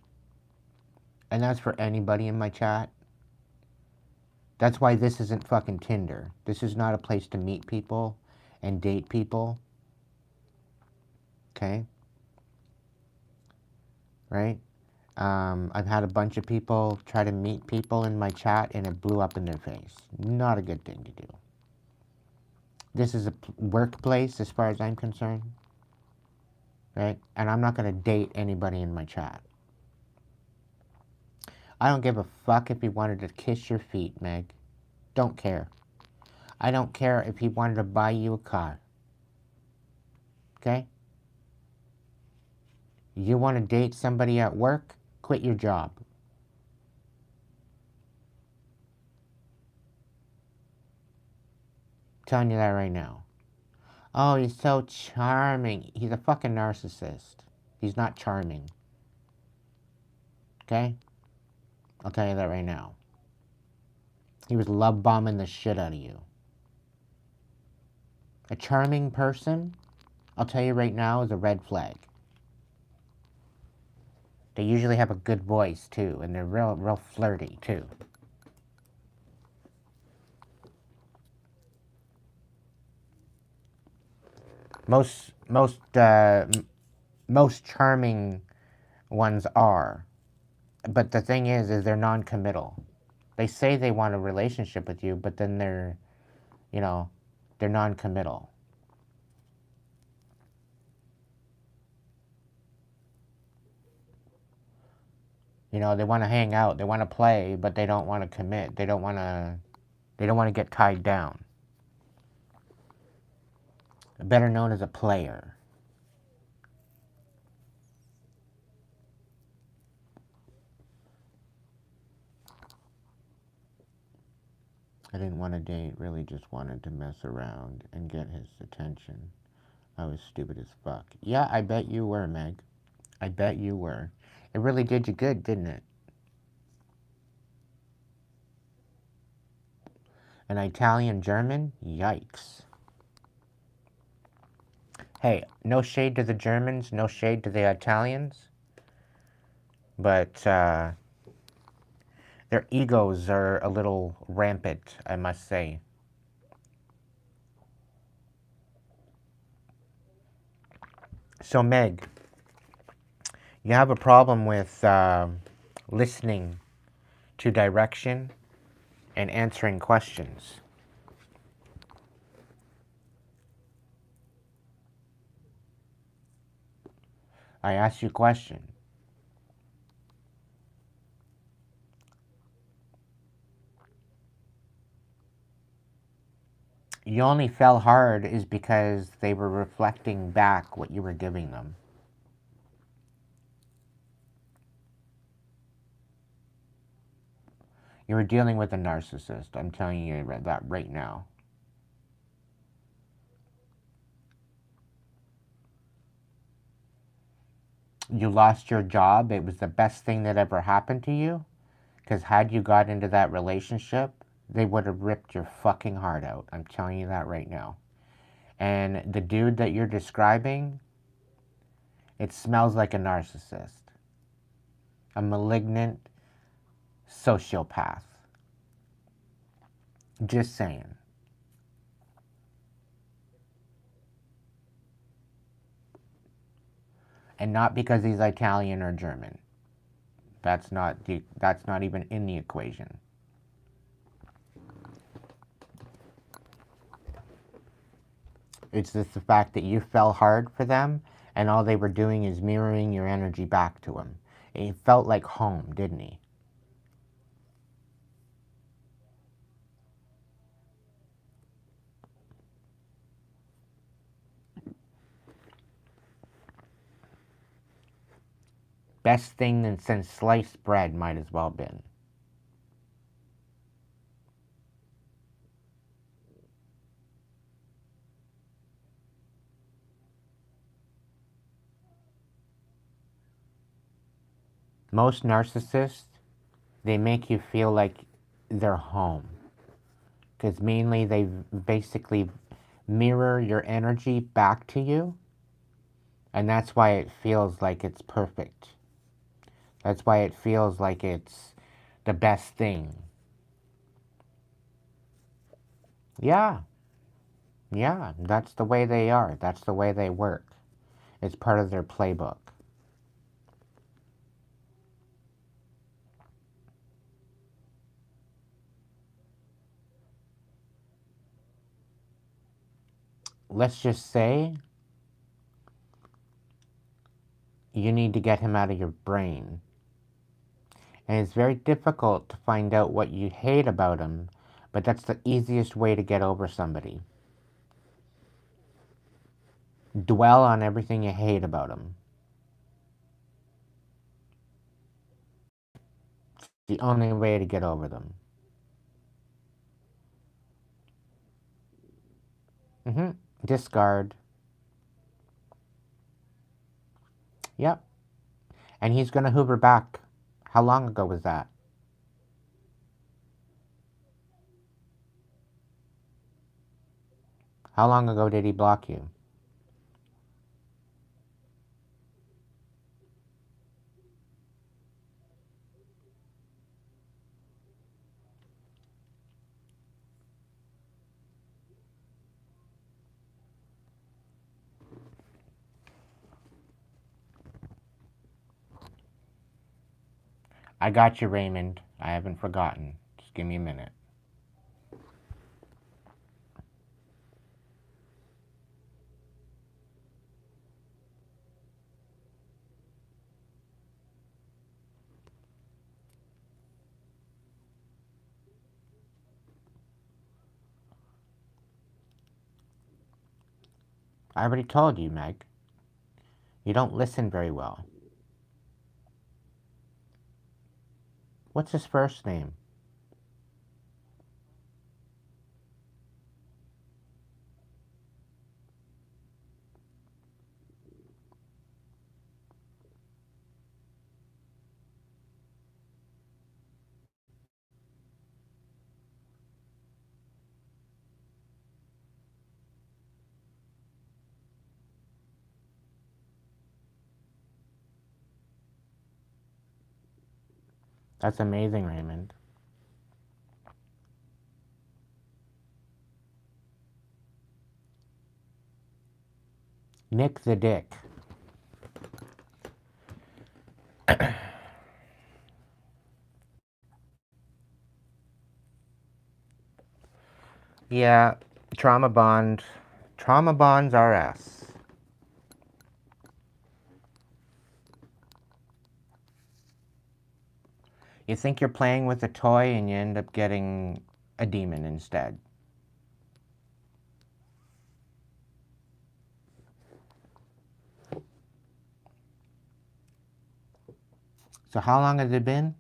And that's for anybody in my chat. That's why this isn't fucking Tinder. This is not a place to meet people and date people. Okay? Right? I've had a bunch of people try to meet people in my chat and it blew up in their face. Not a good thing to do. This is a workplace as far as I'm concerned. Right? And I'm not going to date anybody in my chat. I don't give a fuck if he wanted to kiss your feet, Meg. Don't care. I don't care if he wanted to buy you a car. Okay? You want to date somebody at work? Quit your job. I'm telling you that right now. Oh, he's so charming. He's a fucking narcissist. He's not charming. Okay? I'll tell you that right now. He was love bombing the shit out of you. A charming person, I'll tell you right now, is a red flag. They usually have a good voice too, and they're real flirty too. Most charming ones are, but the thing is they're non-committal. They say they want a relationship with you, but then they're, you know, they're non-committal. You know, they want to hang out, they want to play, but they don't want to commit. They don't want to get tied down. Better known as a player. I didn't want to date, really just wanted to mess around and get his attention. I was stupid as fuck. Yeah, I bet you were, Meg. I bet you were. It really did you good, didn't it? An Italian German? Yikes. Hey, no shade to the Germans, no shade to the Italians, but their egos are a little rampant, I must say. So, Meg, you have a problem with listening to direction and answering questions. I asked you a question. You only fell hard is because they were reflecting back what you were giving them. You were dealing with a narcissist. I'm telling you that right now. You lost your job. It was the best thing that ever happened to you. Because had you got into that relationship, they would have ripped your fucking heart out. I'm telling you that right now. And the dude that you're describing, it smells like a narcissist. A malignant sociopath. Just saying. And not because he's Italian or German. That's not even in the equation. It's just the fact that you fell hard for them, and all they were doing is mirroring your energy back to him. It felt like home, didn't he? Best thing since sliced bread might as well been. Most narcissists, they make you feel like they're home. Because mainly they basically mirror your energy back to you. And that's why it feels like it's perfect. That's why it feels like it's the best thing. Yeah, yeah, that's the way they are. That's the way they work. It's part of their playbook. Let's just say you need to get him out of your brain. And it's very difficult to find out what you hate about him, but that's the easiest way to get over somebody. Dwell on everything you hate about him. It's the only way to get over them. Discard. Yep. And he's gonna hoover back. How long ago was that? How long ago did he block you? I got you, Raymond. I haven't forgotten. Just give me a minute. I already told you, Meg. You don't listen very well. What's his first name? That's amazing, Raymond. Nick the Dick. Yeah, trauma bond. Trauma bonds RS. You think you're playing with a toy and you end up getting a demon instead. So how long has it been?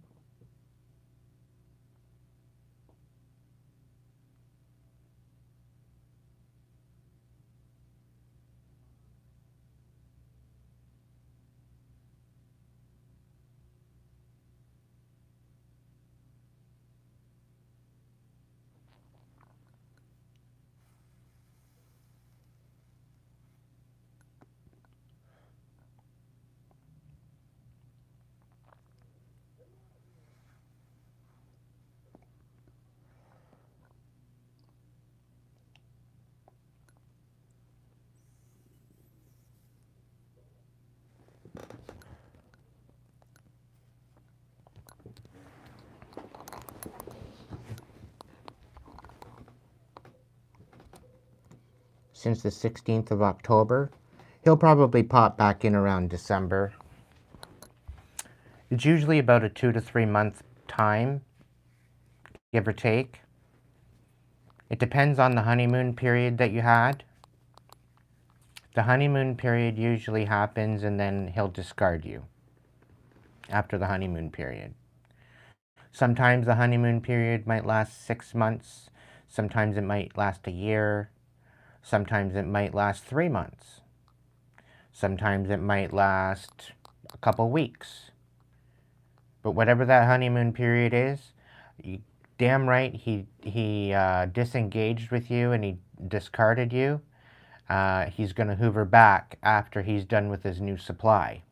Since the 16th of October. He'll probably pop back in around December. It's usually about a 2 to 3 month time, give or take. It depends on the honeymoon period that you had. The honeymoon period usually happens and then he'll discard you after the honeymoon period. Sometimes the honeymoon period might last 6 months. Sometimes it might last a year. Sometimes it might last 3 months. Sometimes it might last a couple weeks. But whatever that honeymoon period is, damn right he disengaged with you and he discarded you. He's going to hoover back after he's done with his new supply.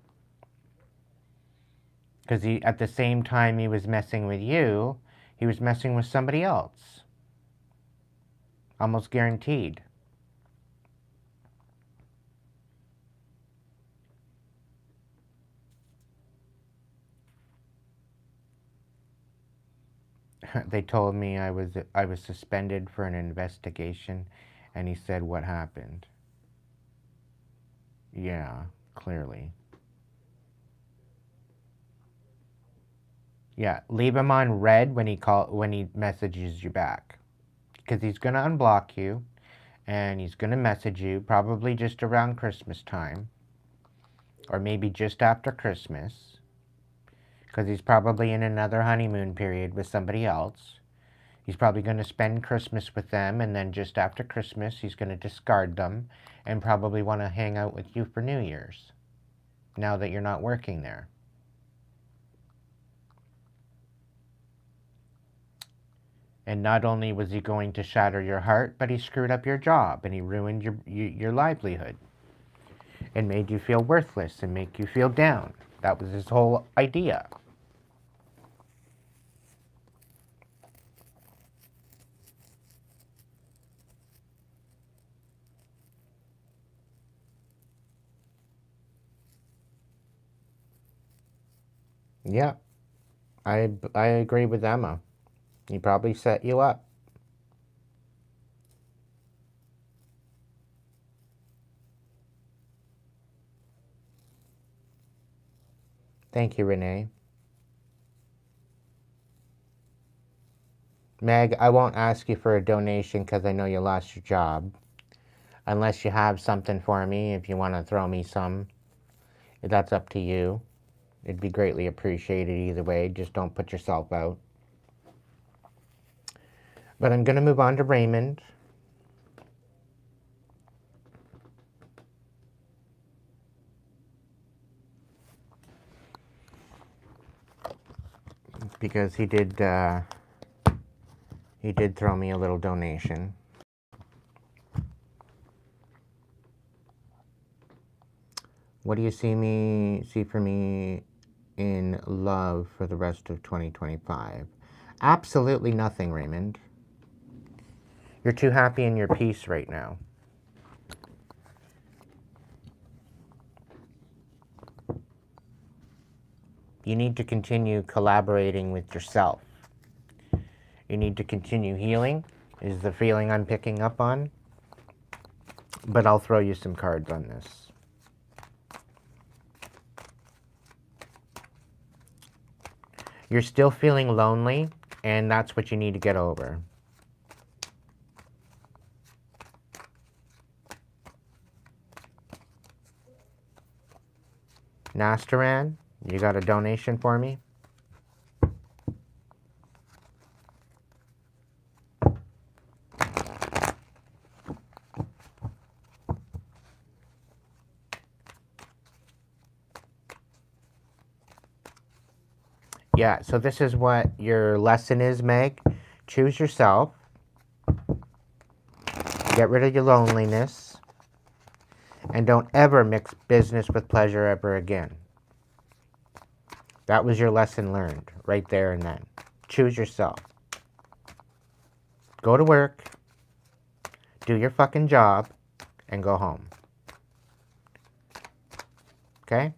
Because at the same time he was messing with you, he was messing with somebody else. Almost guaranteed. They told me I was suspended for an investigation, and he said, "What happened?" Yeah, clearly. Yeah, leave him on red when he messages you back, because he's gonna unblock you, and he's gonna message you probably just around Christmas time, or maybe just after Christmas, because he's probably in another honeymoon period with somebody else. He's probably going to spend Christmas with them, and then just after Christmas, he's going to discard them and probably want to hang out with you for New Year's, now that you're not working there. And not only was he going to shatter your heart, but he screwed up your job, and he ruined your livelihood and made you feel worthless and make you feel down. That was his whole idea. Yeah, I agree with Emma. He probably set you up. Thank you, Renee. Meg, I won't ask you for a donation because I know you lost your job. Unless you have something for me, if you want to throw me some, that's up to you. It'd be greatly appreciated either way. Just don't put yourself out. But I'm going to move on to Raymond. Because he did throw me a little donation. What do you see for me in love for the rest of 2025? Absolutely nothing, Raymond. You're too happy in your peace right now. You need to continue collaborating with yourself. You need to continue healing, is the feeling I'm picking up on. But I'll throw you some cards on this. You're still feeling lonely, and that's what you need to get over. Nastaran, you got a donation for me? Yeah, so this is what your lesson is, Meg. Choose yourself. Get rid of your loneliness. And don't ever mix business with pleasure ever again. That was your lesson learned right there and then. Choose yourself. Go to work, do your fucking job, and go home. Okay?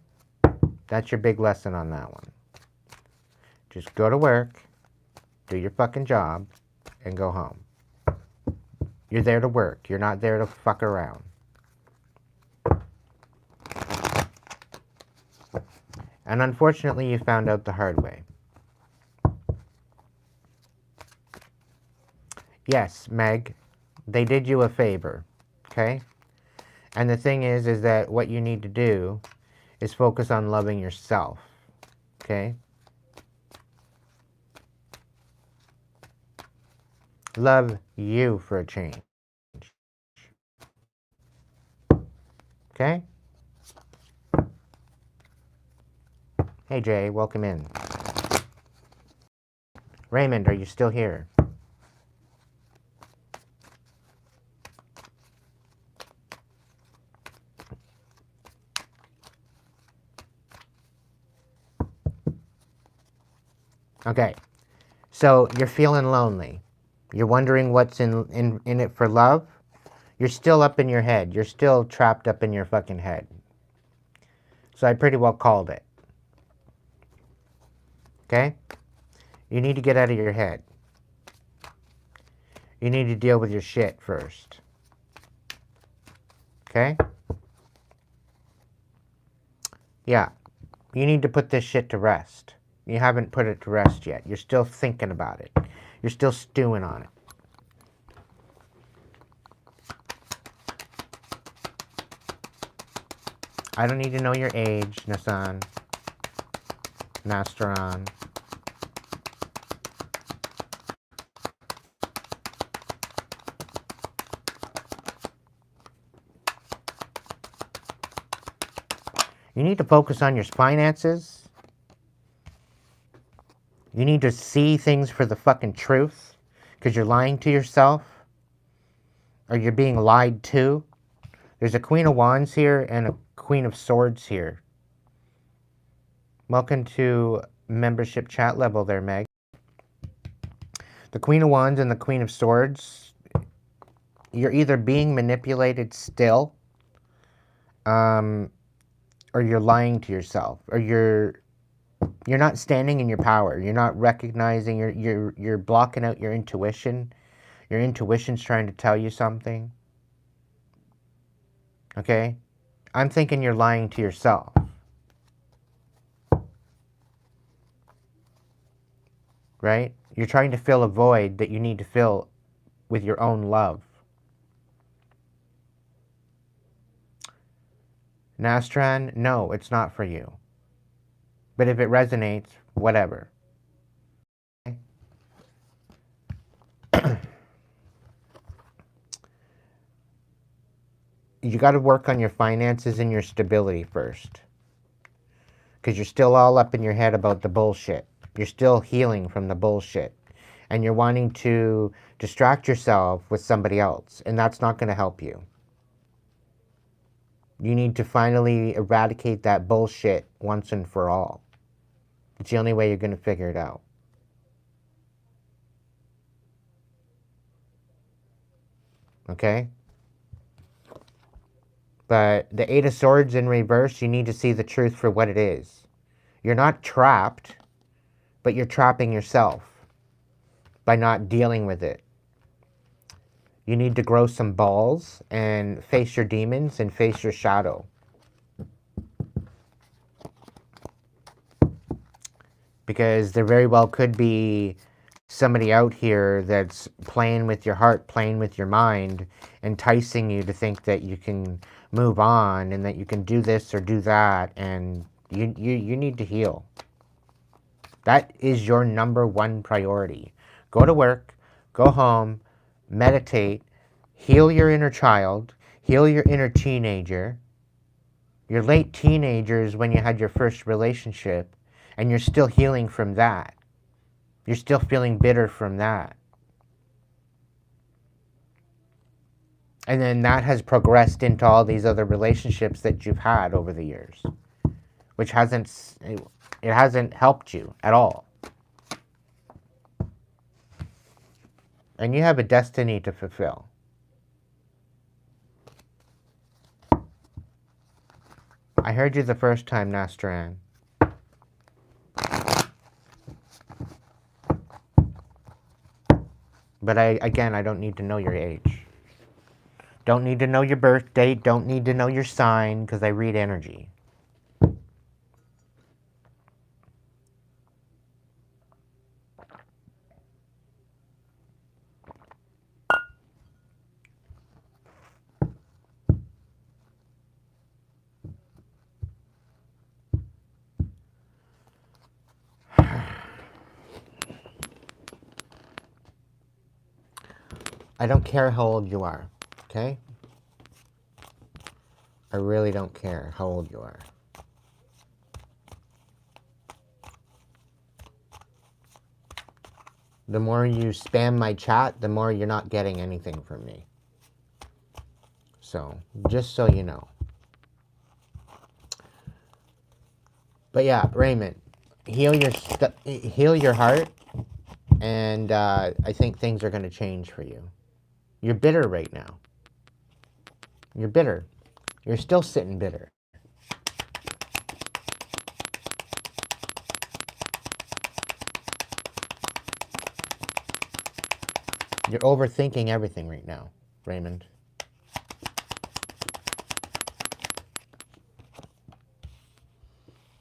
That's your big lesson on that one. Just go to work, do your fucking job, and go home. You're there to work. You're not there to fuck around. And unfortunately, you found out the hard way. Yes, Meg, they did you a favor, okay? And the thing is that what you need to do is focus on loving yourself, okay? Love you for a change. Okay? Hey, Jay, welcome in. Raymond, are you still here? Okay, so you're feeling lonely. You're wondering what's in it for love. You're still up in your head. You're still trapped up in your fucking head. So I pretty well called it. Okay? You need to get out of your head. You need to deal with your shit first. Okay? Yeah. You need to put this shit to rest. You haven't put it to rest yet. You're still thinking about it. You're still stewing on it. I don't need to know your age, Nassan. Nastaran. You need to focus on your finances. You need to see things for the fucking truth. Because you're lying to yourself. Or you're being lied to. There's a Queen of Wands here and a Queen of Swords here. Welcome to membership chat level there, Meg. The Queen of Wands and the Queen of Swords, you're either being manipulated still, or you're lying to yourself, or you're not standing in your power. You're not recognizing, you're blocking out your intuition. Your intuition's trying to tell you something. Okay? I'm thinking you're lying to yourself. Right? You're trying to fill a void that you need to fill with your own love. Nastran, no, it's not for you. But if it resonates, whatever. You got to work on your finances and your stability first. Because you're still all up in your head about the bullshit. You're still healing from the bullshit. And you're wanting to distract yourself with somebody else. And that's not going to help you. You need to finally eradicate that bullshit once and for all. It's the only way you're going to figure it out. Okay? But the Eight of Swords in reverse, you need to see the truth for what it is. You're not trapped, but you're trapping yourself by not dealing with it. You need to grow some balls and face your demons and face your shadow. Because there very well could be somebody out here that's playing with your heart, playing with your mind, enticing you to think that you can move on and that you can do this or do that, and you need to heal. That is your number one priority. Go to work, go home, meditate, heal your inner child, heal your inner teenager. Your late teenagers when you had your first relationship, and you're still healing from that. You're still feeling bitter from that. And then that has progressed into all these other relationships that you've had over the years, which it hasn't helped you at all. And you have a destiny to fulfill. I heard you the first time, Nastran. But again, I don't need to know your age. Don't need to know your birth date. Don't need to know your sign, because I read energy. I don't care how old you are, okay? I really don't care how old you are. The more you spam my chat, the more you're not getting anything from me. So, just so you know. But yeah, Raymond, heal your heart, and I think things are going to change for you. You're bitter right now. You're bitter. You're still sitting bitter. You're overthinking everything right now, Raymond.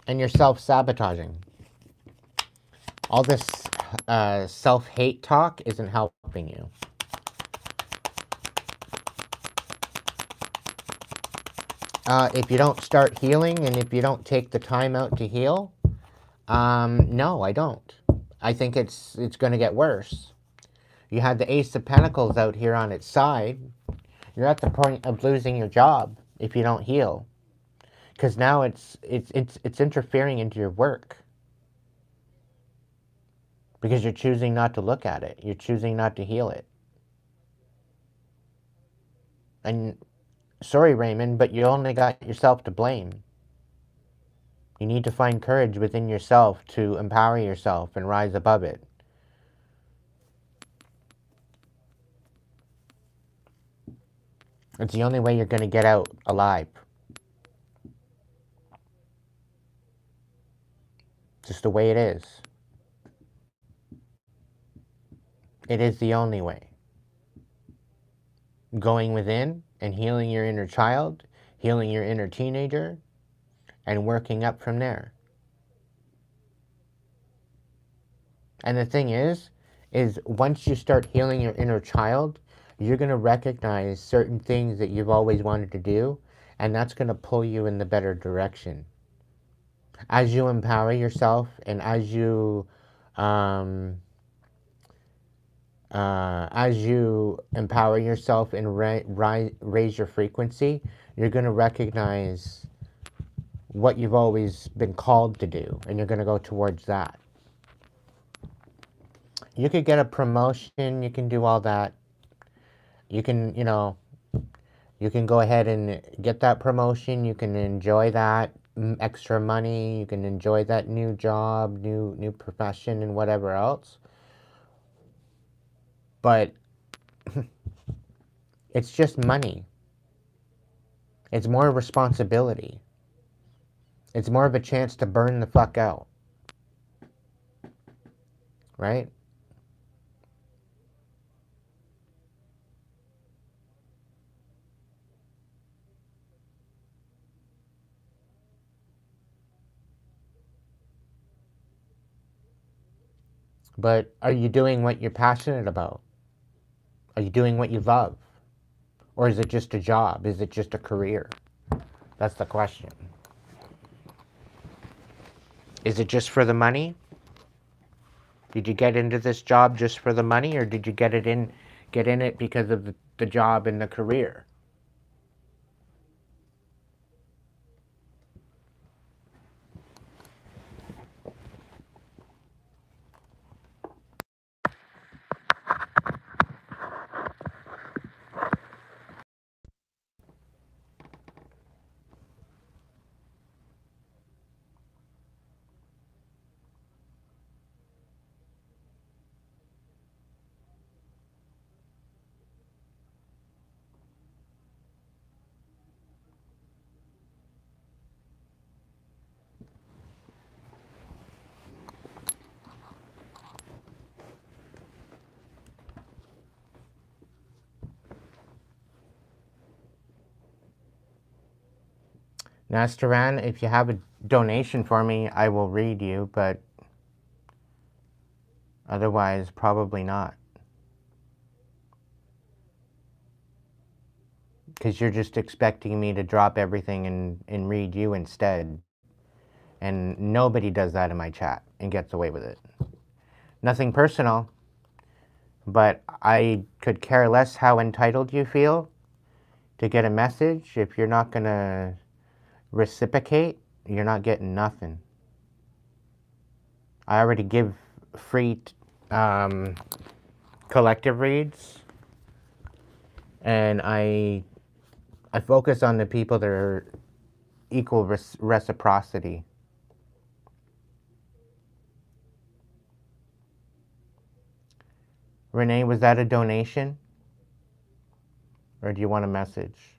And you're self-sabotaging. All this self-hate talk isn't helping you. If you don't start healing and if you don't take the time out to heal, no, I don't. I think it's going to get worse. You had the Ace of Pentacles out here on its side. You're at the point of losing your job if you don't heal, because now it's interfering into your work. Because you're choosing not to look at it. You're choosing not to heal it. And sorry, Raymond, but you only got yourself to blame. You need to find courage within yourself to empower yourself and rise above it. It's the only way you're going to get out alive. Just the way it is. It is the only way. Going within and healing your inner child, healing your inner teenager, and working up from there. And the thing is once you start healing your inner child, you're going to recognize certain things that you've always wanted to do, and that's going to pull you in the better direction. As you empower yourself and as you empower yourself and raise your frequency, you're going to recognize what you've always been called to do, and you're going to go towards that. You could get a promotion, you can do all that. You can, you can go ahead and get that promotion, you can enjoy that, extra money, you can enjoy that new job, new profession, and whatever else. But it's just money. It's more responsibility. It's more of a chance to burn the fuck out. Right? But are you doing what you're passionate about? Are you doing what you love? Or is it just a job? Is it just a career? That's the question. Is it just for the money? Did you get into this job just for the money, or did you get in it because of the job and the career? Nastaran, if you have a donation for me, I will read you, but otherwise, probably not. Because you're just expecting me to drop everything and read you instead. And nobody does that in my chat and gets away with it. Nothing personal, but I could care less how entitled you feel to get a message. If you're not going to reciprocate, you're not getting nothing. I already give free collective reads, and I focus on the people that are equal reciprocity. Renee, was that a donation? Or do you want a message?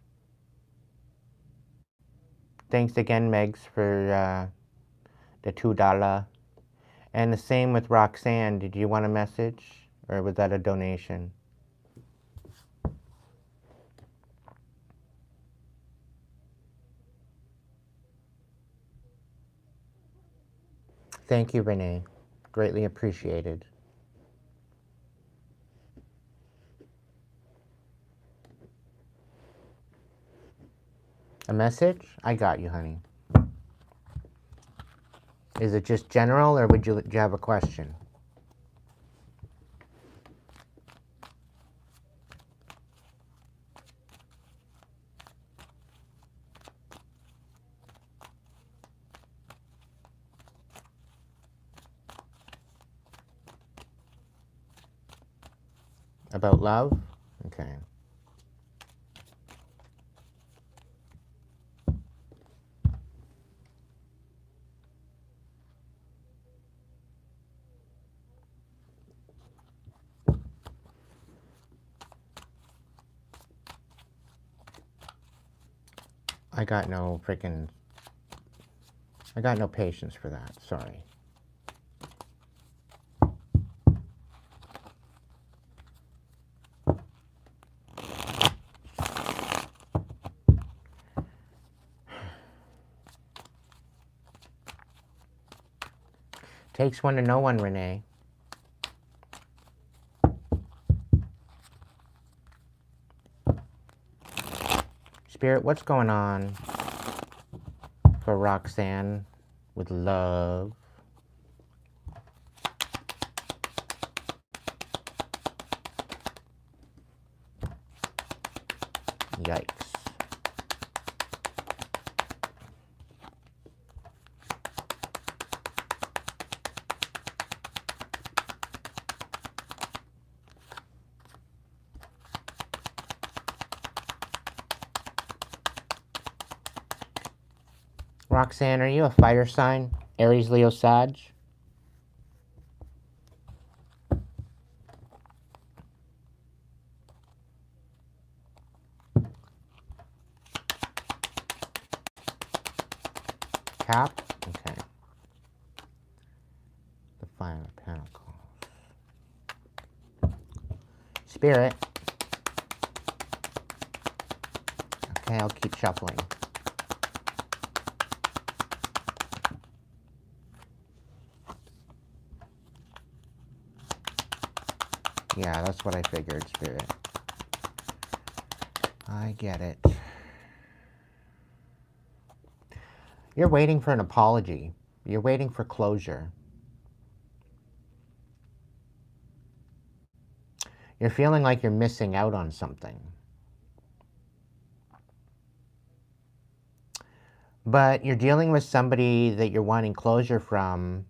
Thanks again, Megs, for the $2. And the same with Roxanne. Did you want a message? Or was that a donation? Thank you, Renee. Greatly appreciated. A message? I got you, honey. Is it just general, or do you have a question? About love? Okay. I got no patience for that. Sorry. Takes one to know one, Renee. Spirit, what's going on for Roxanne with love? Yikes. Roxanne, are you a fire sign? Aries, Leo, Sag? Cap? Okay. The Five of Pentacles. Spirit. Okay, I'll keep shuffling. Yeah, that's what I figured, Spirit. I get it. You're waiting for an apology. You're waiting for closure. You're feeling like you're missing out on something. But you're dealing with somebody that you're wanting closure from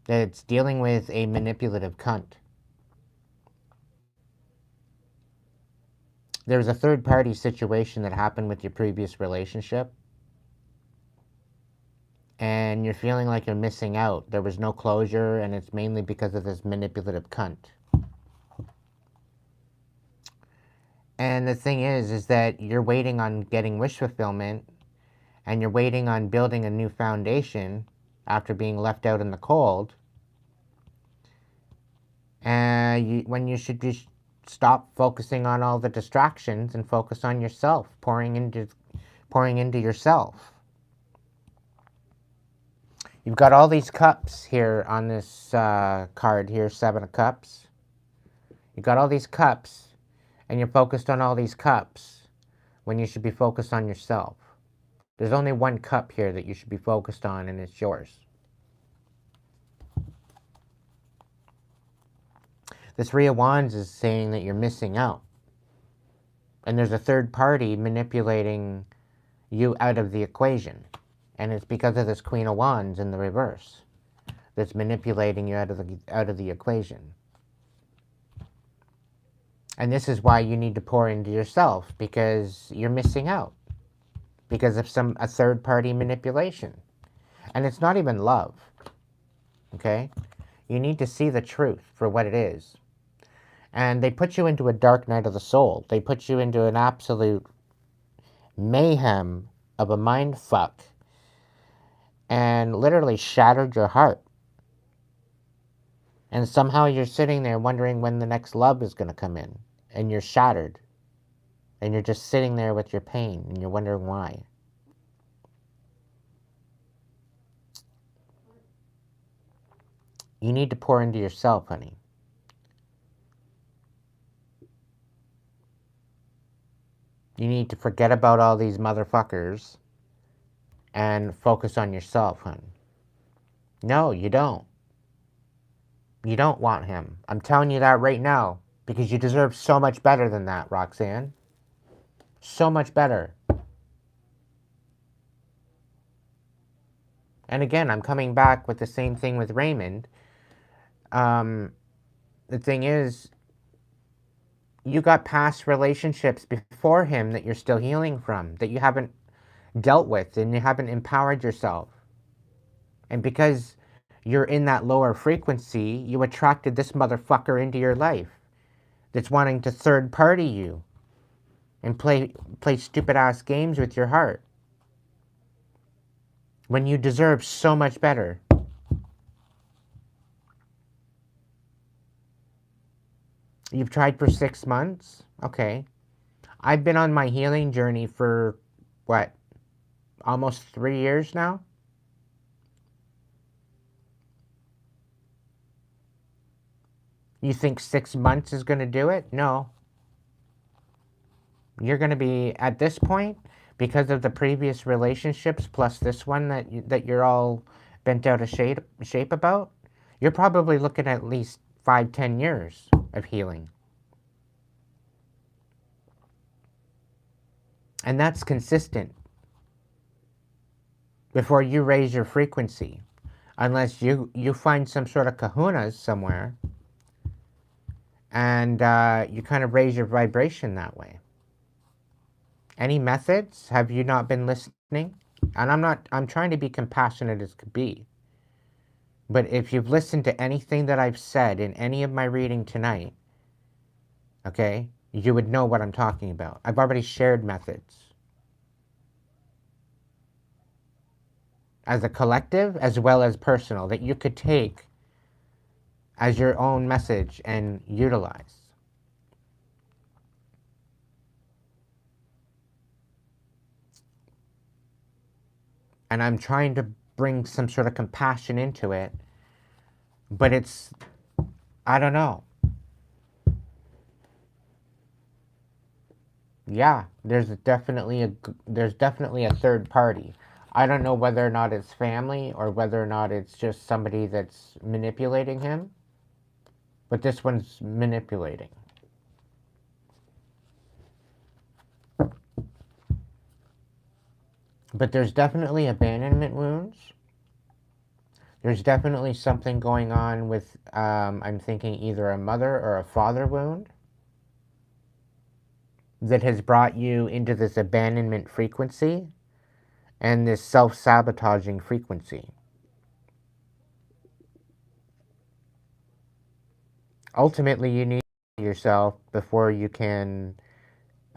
that's dealing with a manipulative cunt. There was a third-party situation that happened with your previous relationship, and you're feeling like you're missing out. There was no closure, and it's mainly because of this manipulative cunt. And the thing is that you're waiting on getting wish fulfillment, and you're waiting on building a new foundation after being left out in the cold. And when you should just stop focusing on all the distractions and focus on yourself, pouring into yourself. You've got all these cups here on this card here, 7 of Cups. You've got all these cups, and you're focused on all these cups when you should be focused on yourself. There's only one cup here that you should be focused on, and it's yours. The Three of Wands is saying that you're missing out. And there's a third party manipulating you out of the equation. And it's because of this Queen of Wands in the reverse that's manipulating you out of the equation. And this is why you need to pour into yourself, because you're missing out because of a third-party manipulation. And it's not even love, okay? You need to see the truth for what it is. And they put you into a dark night of the soul. They put you into an absolute mayhem of a mind fuck and literally shattered your heart. And somehow you're sitting there wondering when the next love is going to come in. And you're shattered. And you're just sitting there with your pain. And you're wondering why. You need to pour into yourself, honey. You need to forget about all these motherfuckers and focus on yourself, hon. No, you don't. You don't want him. I'm telling you that right now, because you deserve so much better than that, Roxanne. So much better. And again, I'm coming back with the same thing with Raymond. The thing is, you got past relationships before him that you're still healing from, that you haven't dealt with, and you haven't empowered yourself. And because you're in that lower frequency, you attracted this motherfucker into your life that's wanting to third party you and play stupid ass games with your heart when you deserve so much better. You've tried for 6 months? Okay. I've been on my healing journey for, what, almost 3 years now? You think 6 months is going to do it? No. You're going to be, at this point, because of the previous relationships plus this one that you're all bent out of shape about, you're probably looking at least 5-10 years of healing. And that's consistent before you raise your frequency. Unless you find some sort of kahunas somewhere and you kind of raise your vibration that way. Any methods? Have you not been listening? And I'm trying to be compassionate as could be. But if you've listened to anything that I've said in any of my reading tonight, okay, you would know what I'm talking about. I've already shared methods. As a collective, as well as personal, that you could take as your own message and utilize. And I'm trying to bring some sort of compassion into it, but it's, I don't know. Yeah, there's definitely a third party. I don't know whether or not it's family or whether or not it's just somebody that's manipulating him, but this one's manipulating. But there's definitely abandonment wounds. There's definitely something going on with, I'm thinking either a mother or a father wound that has brought you into this abandonment frequency and this self-sabotaging frequency. Ultimately, you need yourself before you can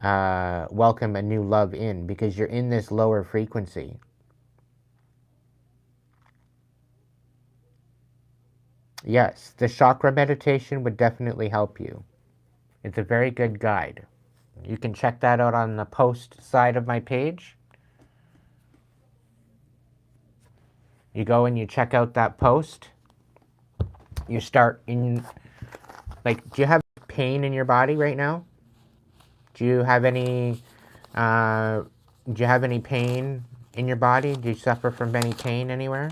welcome a new love in, because you're in this lower frequency. Yes, the chakra meditation would definitely help you. It's a very good guide. You can check that out on the post side of my page. You go and you check out that post. You start in, like, do you have pain in your body right now? Do you have any, do you have any pain in your body? Do you suffer from any pain anywhere?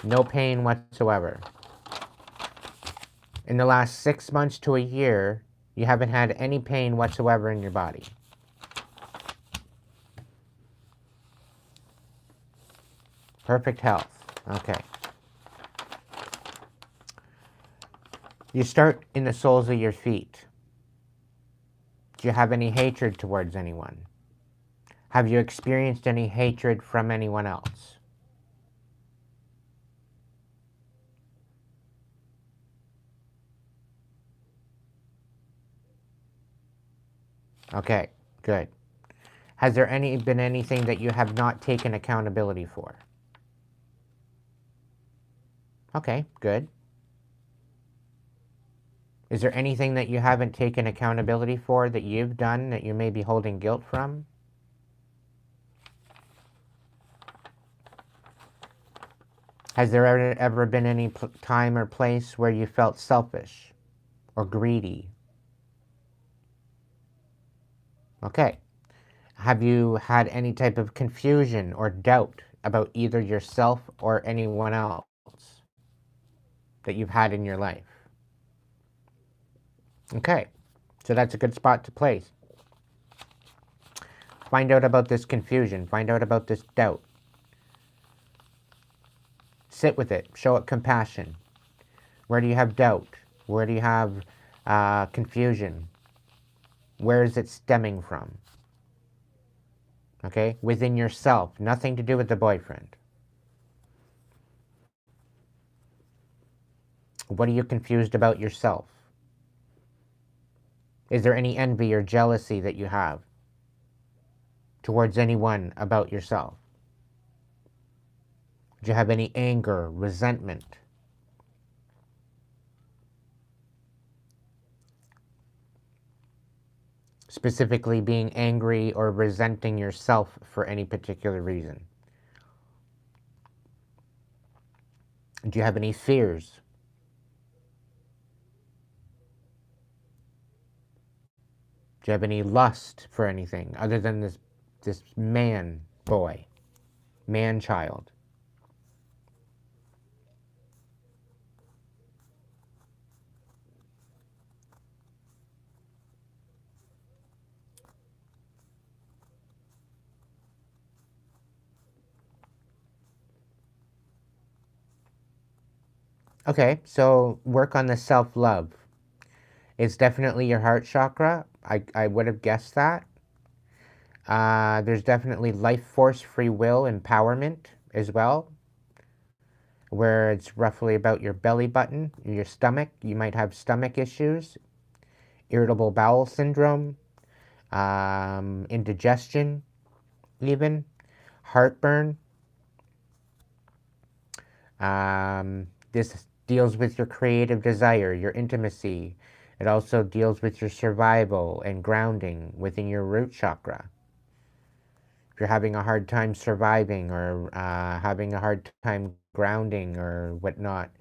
No pain whatsoever. In the last 6 months to a year, you haven't had any pain whatsoever in your body. Perfect health. Okay. You start in the soles of your feet. Do you have any hatred towards anyone? Have you experienced any hatred from anyone else? Okay, good. Has there been anything that you have not taken accountability for? Okay, good. Is there anything that you haven't taken accountability for that you've done that you may be holding guilt from? Has there ever been any time or place where you felt selfish or greedy? Okay. Have you had any type of confusion or doubt about either yourself or anyone else that you've had in your life? Okay. So that's a good spot to place. Find out about this confusion. Find out about this doubt. Sit with it. Show it compassion. Where do you have doubt? Where do you have confusion? Where is it stemming from? Okay? Within yourself. Nothing to do with the boyfriend. What are you confused about yourself? Is there any envy or jealousy that you have towards anyone about yourself? Do you have any anger, resentment? Specifically being angry or resenting yourself for any particular reason? Do you have any fears? Do you have any lust for anything other than this man boy, man child? Okay, so work on the self-love. It's definitely your heart chakra, I would have guessed that. There's definitely life force, free will, empowerment as well, where it's roughly about your belly button, your stomach. You might have stomach issues, irritable bowel syndrome, indigestion, even heartburn. This deals with your creative desire, your intimacy. It also deals with your survival and grounding within your root chakra. If you're having a hard time surviving or having a hard time grounding or whatnot,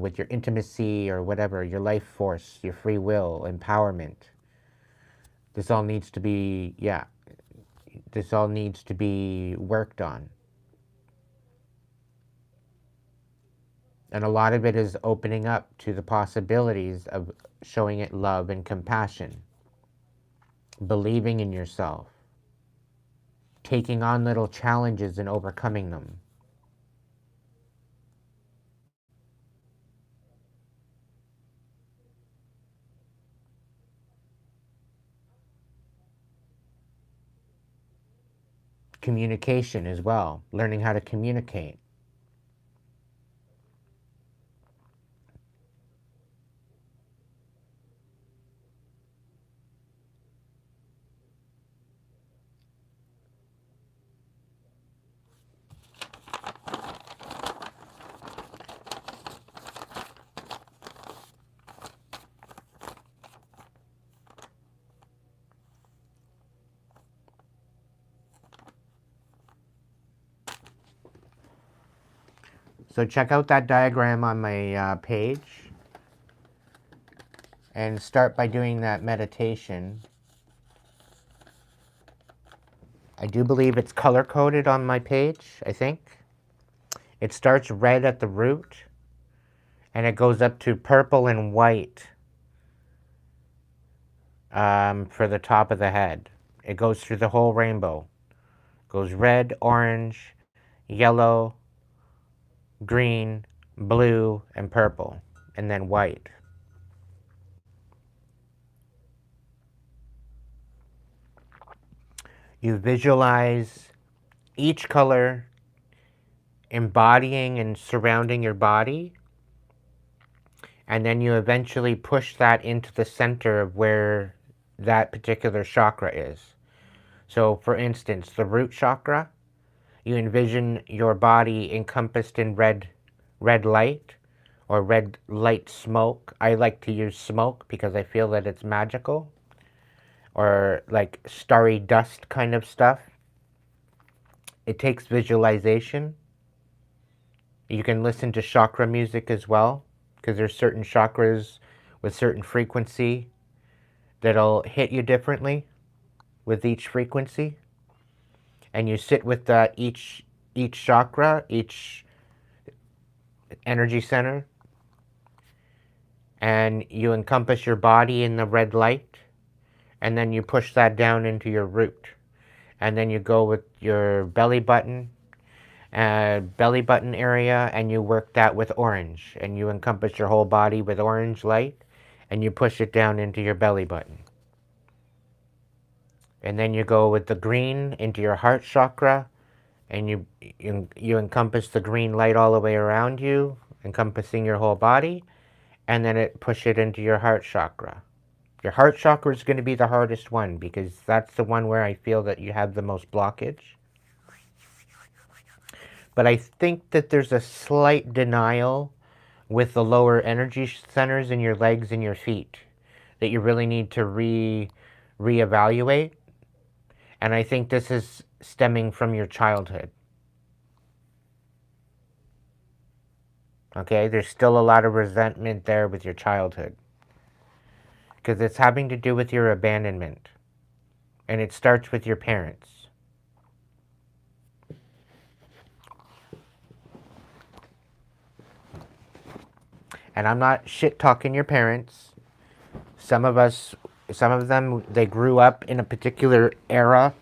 with your intimacy or whatever, your life force, your free will, empowerment, this all needs to be, yeah, this all needs to be worked on. And a lot of it is opening up to the possibilities of showing it love and compassion, believing in yourself, taking on little challenges and overcoming them. Communication as well, learning how to communicate. So check out that diagram on my page and start by doing that meditation. I do believe it's color coded on my page, I think. It starts red at the root and it goes up to purple and white for the top of the head. It goes through the whole rainbow. It goes red, orange, yellow, green, blue, and purple, and then white. You visualize each color embodying and surrounding your body, and then you eventually push that into the center of where that particular chakra is. So, for instance, the root chakra, you envision your body encompassed in red light or red light smoke. I like to use smoke because I feel that it's magical, or like starry dust kind of stuff. It takes visualization. You can listen to chakra music as well, because there's certain chakras with certain frequency that'll hit you differently with each frequency. And you sit with that each chakra, each energy center, and you encompass your body in the red light, and then you push that down into your root. And then you go with your belly button area, and you work that with orange, and you encompass your whole body with orange light, and you push it down into your belly button. And then you go with the green into your heart chakra, and you encompass the green light all the way around you, encompassing your whole body, and then push it into your heart chakra. Your heart chakra is going to be the hardest one because that's the one where I feel that you have the most blockage. But I think that there's a slight denial with the lower energy centers in your legs and your feet that you really need to reevaluate. And I think this is stemming from your childhood. Okay, there's still a lot of resentment there with your childhood, because it's having to do with your abandonment, and it starts with your parents. And I'm not shit talking your parents. Some of them, they grew up in a particular era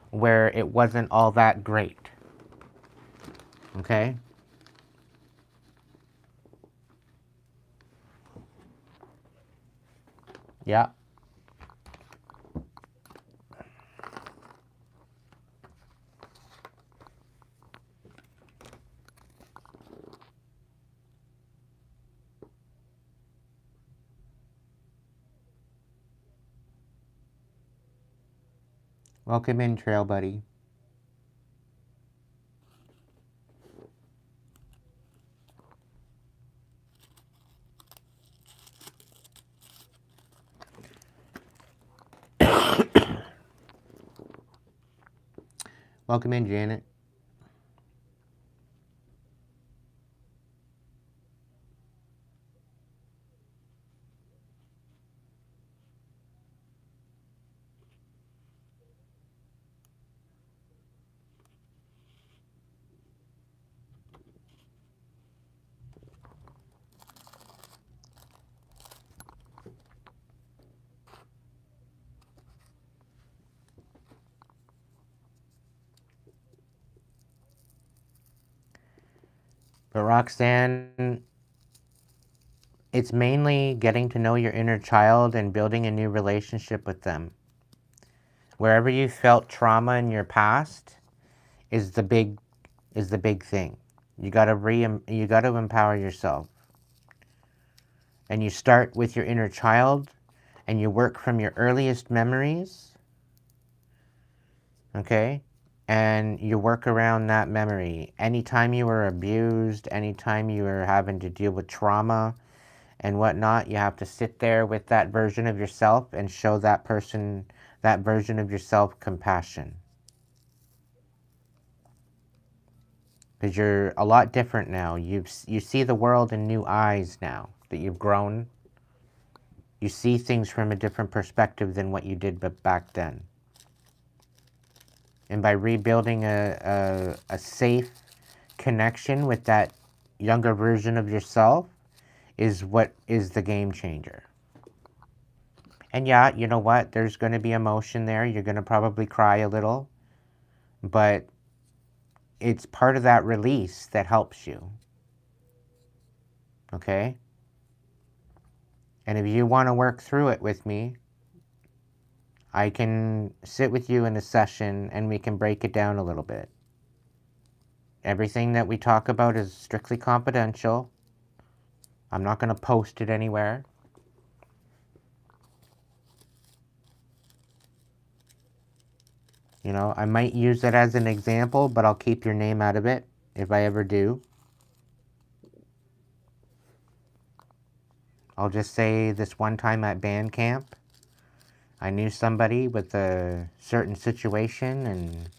where it wasn't all that great. Okay? Yeah. Welcome in, Trail Buddy. Welcome in, Janet. But Roxanne, it's mainly getting to know your inner child and building a new relationship with them. Wherever you felt trauma in your past is the big thing. You gotta empower yourself. And you start with your inner child and you work from your earliest memories, okay? And you work around that memory. Anytime you were abused, anytime you were having to deal with trauma and whatnot, you have to sit there with that version of yourself and show that person, that version of yourself, compassion. Because you're a lot different now. You see the world in new eyes now that you've grown. You see things from a different perspective than what you did back then. And by rebuilding a safe connection with that younger version of yourself is what is the game changer. And yeah, you know what? There's going to be emotion there. You're going to probably cry a little. But it's part of that release that helps you. Okay? And if you want to work through it with me, I can sit with you in a session and we can break it down a little bit. Everything that we talk about is strictly confidential. I'm not going to post it anywhere. You know, I might use it as an example, but I'll keep your name out of it if I ever do. I'll just say this one time at band camp, I knew somebody with a certain situation and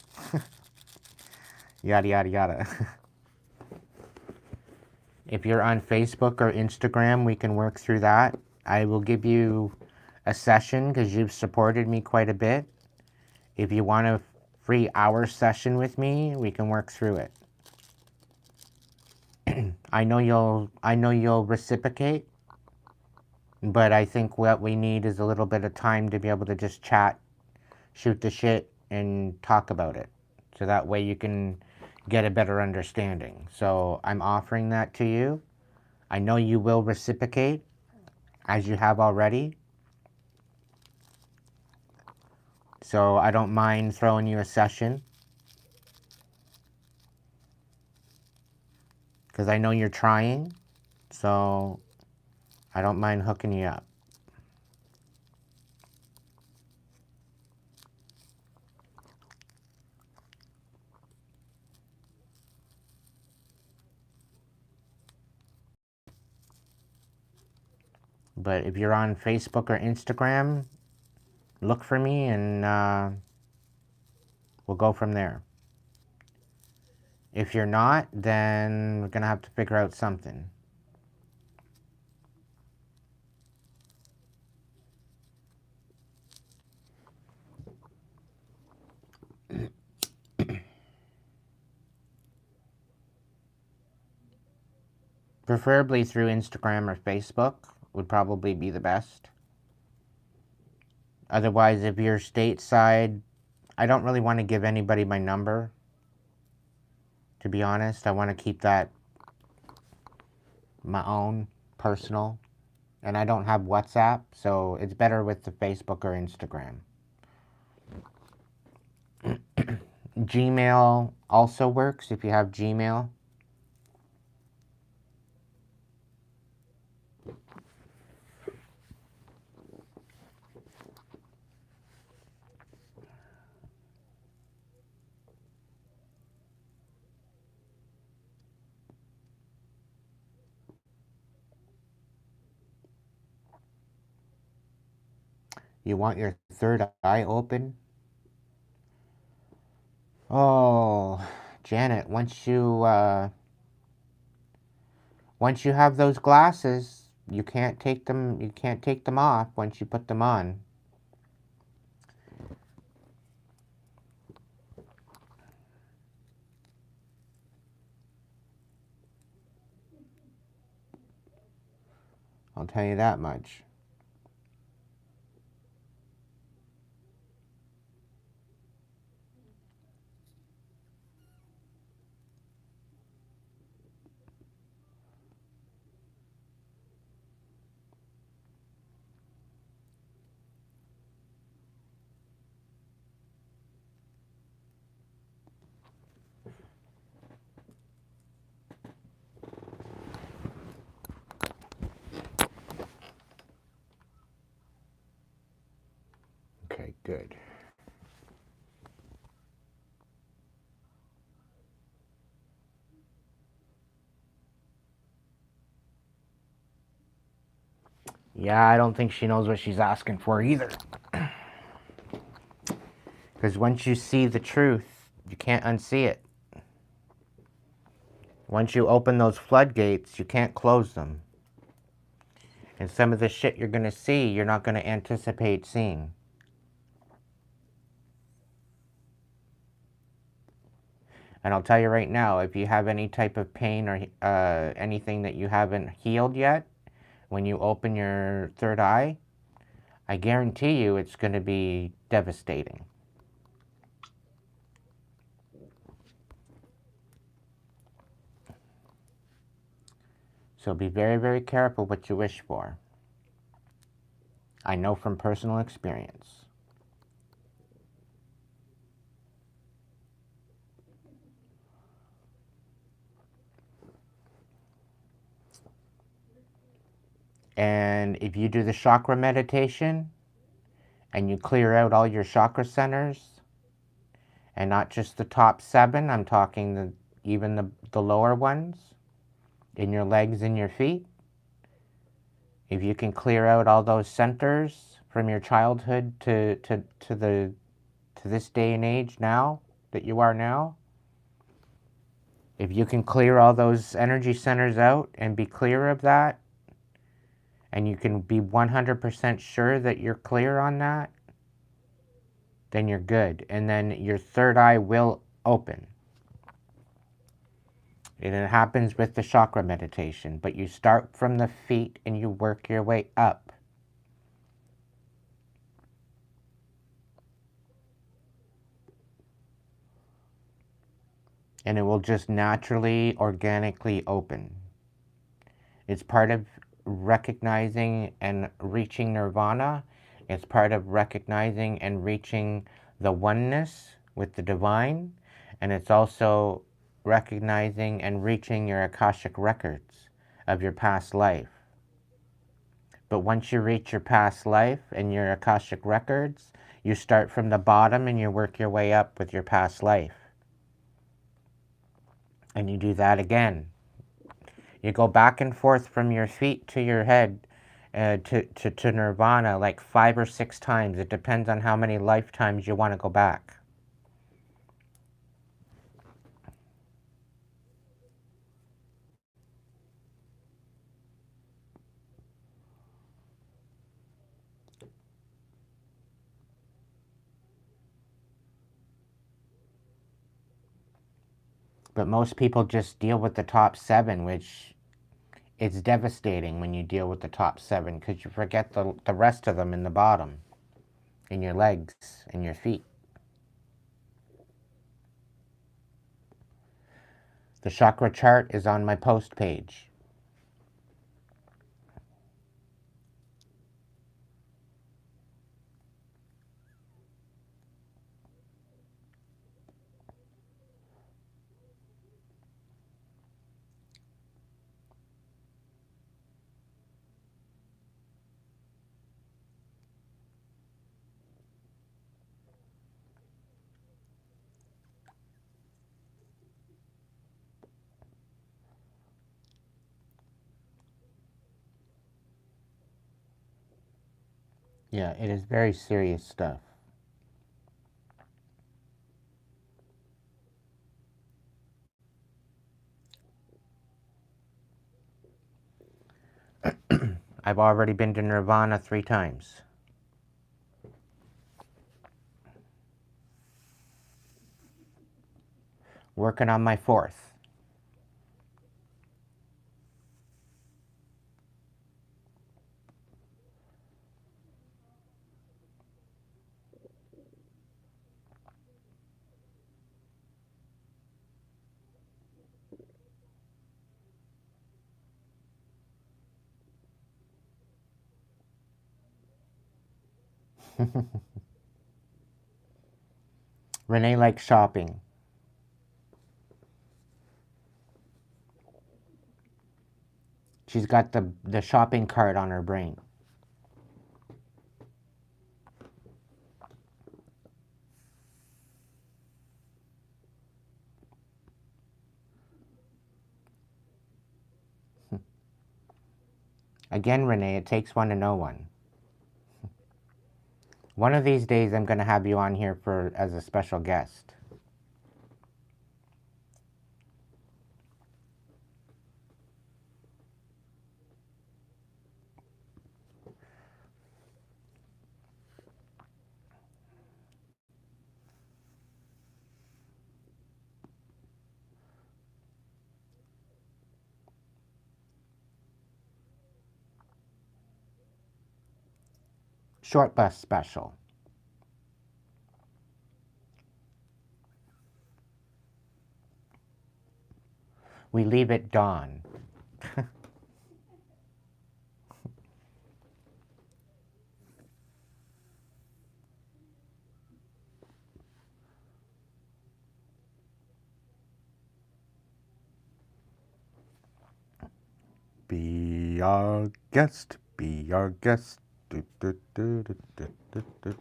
yada, yada, yada. If you're on Facebook or Instagram, we can work through that. I will give you a session because you've supported me quite a bit. If you want a free hour session with me, we can work through it. I know you'll reciprocate, but I think what we need is a little bit of time to be able to just chat, shoot the shit, and talk about it. So that way you can get a better understanding. So I'm offering that to you. I know you will reciprocate, as you have already. So I don't mind throwing you a session. Because I know you're trying. So I don't mind hooking you up. But if you're on Facebook or Instagram, look for me and we'll go from there. If you're not, then we're going to have to figure out something. Preferably through Instagram or Facebook would probably be the best. Otherwise, if you're stateside, I don't really want to give anybody my number. To be honest, I want to keep that my own, personal. And I don't have WhatsApp, so it's better with the Facebook or Instagram. Gmail also works if you have Gmail. You want your third eye open? Oh, Janet, once you have those glasses, you can't take them off once you put them on. I'll tell you that much. Okay, good. Yeah, I don't think she knows what she's asking for either. Because once you see the truth, you can't unsee it. Once you open those floodgates, you can't close them. And some of the shit you're going to see, you're not going to anticipate seeing. And I'll tell you right now, if you have any type of pain or anything that you haven't healed yet, when you open your third eye, I guarantee you it's going to be devastating. So be very, very careful what you wish for. I know from personal experience. And if you do the chakra meditation and you clear out all your chakra centers, and not just the top 7, I'm talking even the lower ones, in your legs and your feet, if you can clear out all those centers from your childhood to this day and age now, that you are now, if you can clear all those energy centers out and be clear of that, and you can be 100% sure that you're clear on that, then you're good. And then your third eye will open. And it happens with the chakra meditation. But you start from the feet and you work your way up. And it will just naturally, organically open. It's part of recognizing and reaching nirvana. It's part of recognizing and reaching the oneness with the divine. And it's also recognizing and reaching your Akashic records of your past life. But once you reach your past life and your Akashic records, you start from the bottom and you work your way up with your past life. And you do that again. You go back and forth from your feet to your head to nirvana like 5 or 6 times. It depends on how many lifetimes you want to go back. But most people just deal with the top 7, which it's devastating when you deal with the top 7 because you forget the rest of them in the bottom, in your legs and your feet. The chakra chart is on my post page. Yeah, it is very serious stuff. I've already been to Nirvana 3 times. Working on my 4th. Renee likes shopping. She's got the shopping cart on her brain. Again, Renee, it takes one to know one. One of these days, I'm going to have you on here as a special guest. Short bus special. We leave at dawn. Be our guest, be our guest. Do, do, do, do, do, do, do.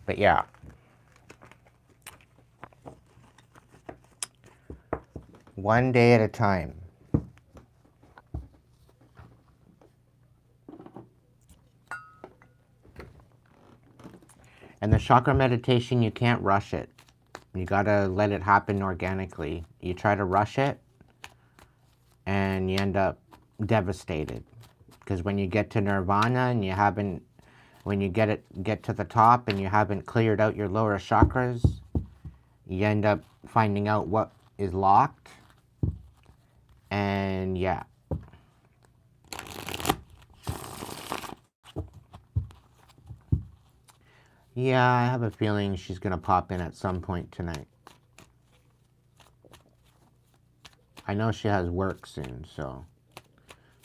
But yeah. One day at a time. And the chakra meditation, you can't rush it. You gotta let it happen organically. You try to rush it, and you end up devastated. Because when you get to nirvana and you haven't, when you get to the top and you haven't cleared out your lower chakras, you end up finding out what is locked. And yeah. Yeah, I have a feeling she's gonna pop in at some point tonight. I know she has work soon, so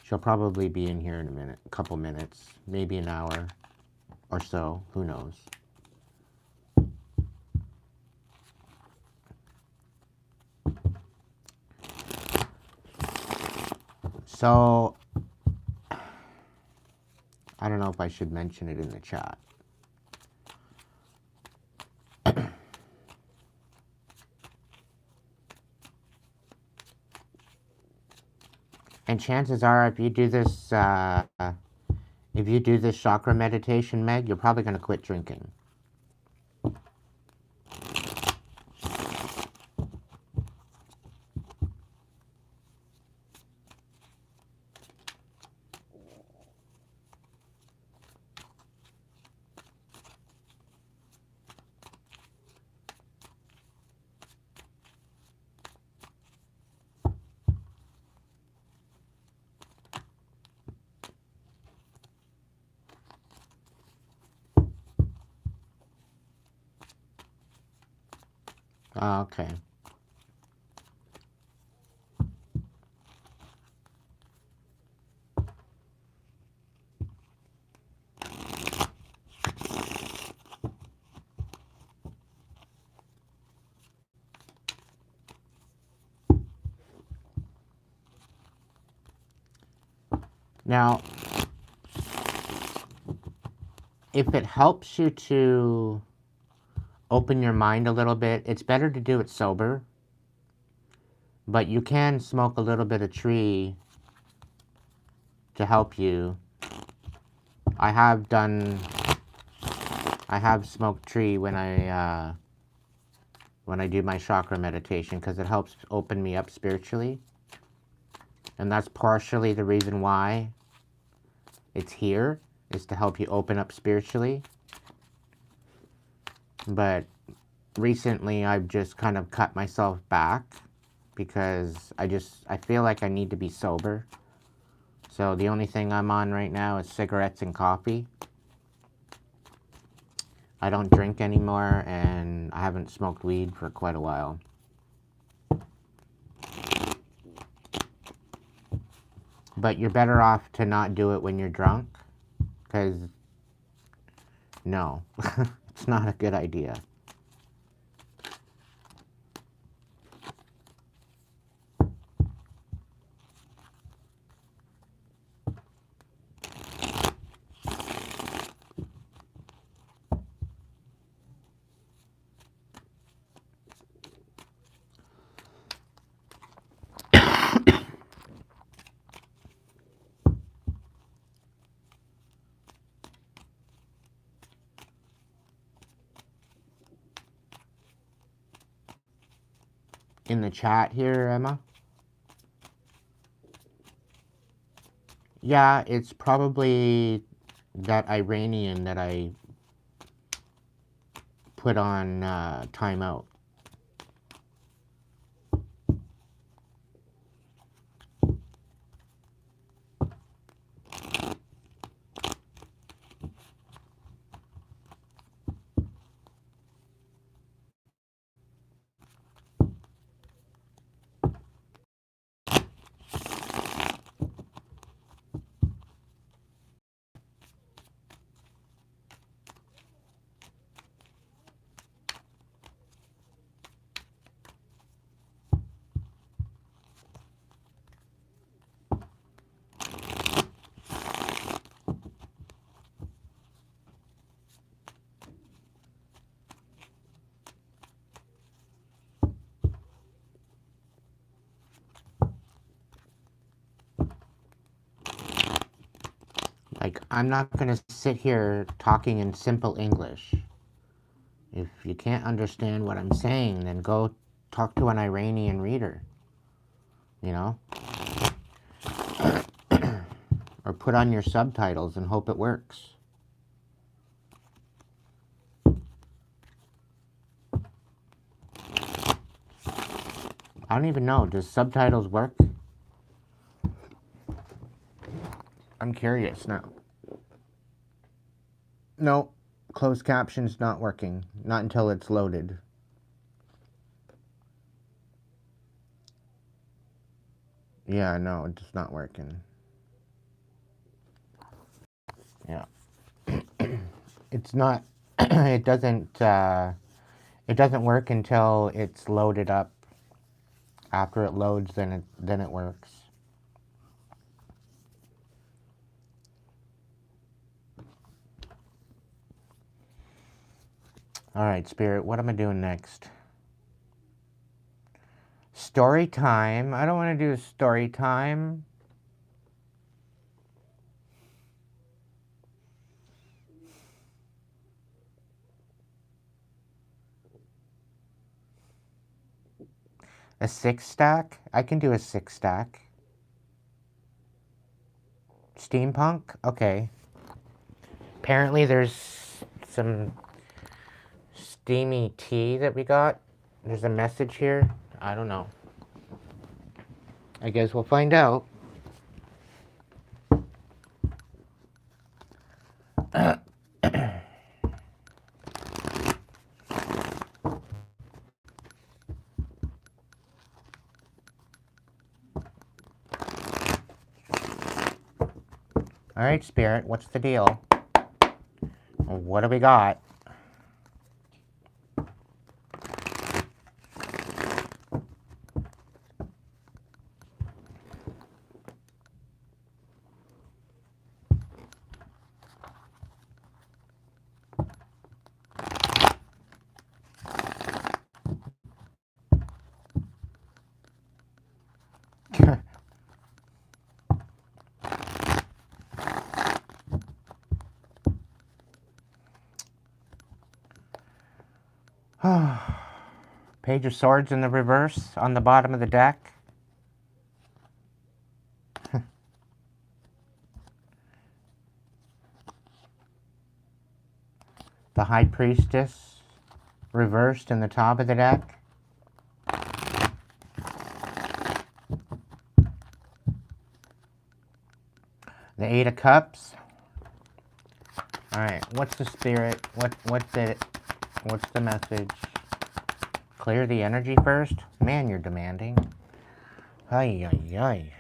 she'll probably be in here in a couple minutes, maybe an hour or so, who knows. So, I don't know if I should mention it in the chat. And chances are, if you do this chakra meditation, Meg, you're probably going to quit drinking. Okay. Now, if it helps you to open your mind a little bit, it's better to do it sober. But you can smoke a little bit of tree to help you. I have smoked tree when I do my chakra meditation, because it helps open me up spiritually. And that's partially the reason why it's here, is to help you open up spiritually. But recently I've just kind of cut myself back because I feel like I need to be sober. So the only thing I'm on right now is cigarettes and coffee. I don't drink anymore, and I haven't smoked weed for quite a while. But you're better off to not do it when you're drunk, because no, it's not a good idea. In the chat here, Emma? Yeah, it's probably that Iranian that I put on timeout. Like, I'm not going to sit here talking in simple English. If you can't understand what I'm saying, then go talk to an Iranian reader, you know? Or put on your subtitles and hope it works. I don't even know. Does subtitles work? I'm curious now. No, closed caption's not working. Not until it's loaded. Yeah, no, it's not working. Yeah. It's not, it doesn't work until it's loaded up. After it loads, then it works. All right, Spirit, what am I doing next? Story time. I don't want to do story time. A 6-stack? I can do a 6-stack. Steampunk? Okay. Apparently there's some steamy tea that we got. There's a message here. I don't know. I guess we'll find out. All right, Spirit, what's the deal? What do we got? Page of Swords in the reverse on the bottom of the deck. The High Priestess reversed in the top of the deck. The Eight of Cups. Alright, what's the spirit? What's the message? Clear the energy first? Man, you're demanding. Ay, ay, ay.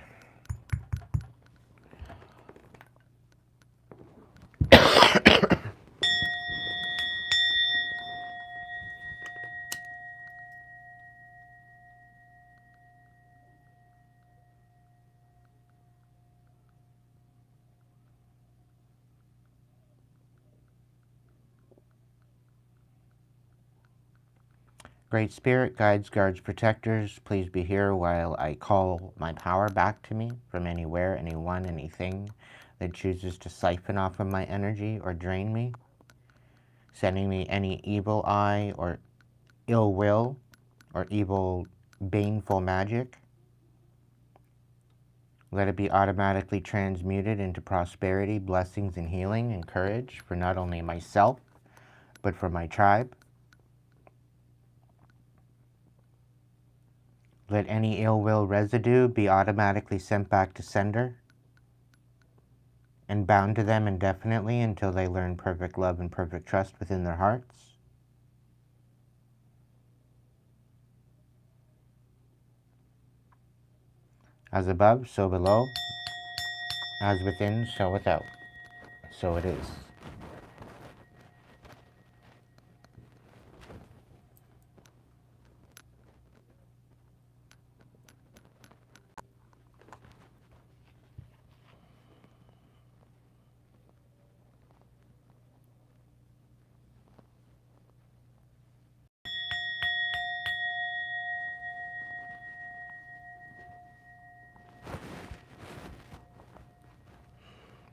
Great Spirit, guides, guards, protectors, please be here while I call my power back to me from anywhere, anyone, anything that chooses to siphon off of my energy or drain me, sending me any evil eye or ill will or evil, baneful magic. Let it be automatically transmuted into prosperity, blessings, and healing and courage for not only myself, but for my tribe. Let any ill will residue be automatically sent back to sender and bound to them indefinitely until they learn perfect love and perfect trust within their hearts. As above, so below. As within, so without. So it is.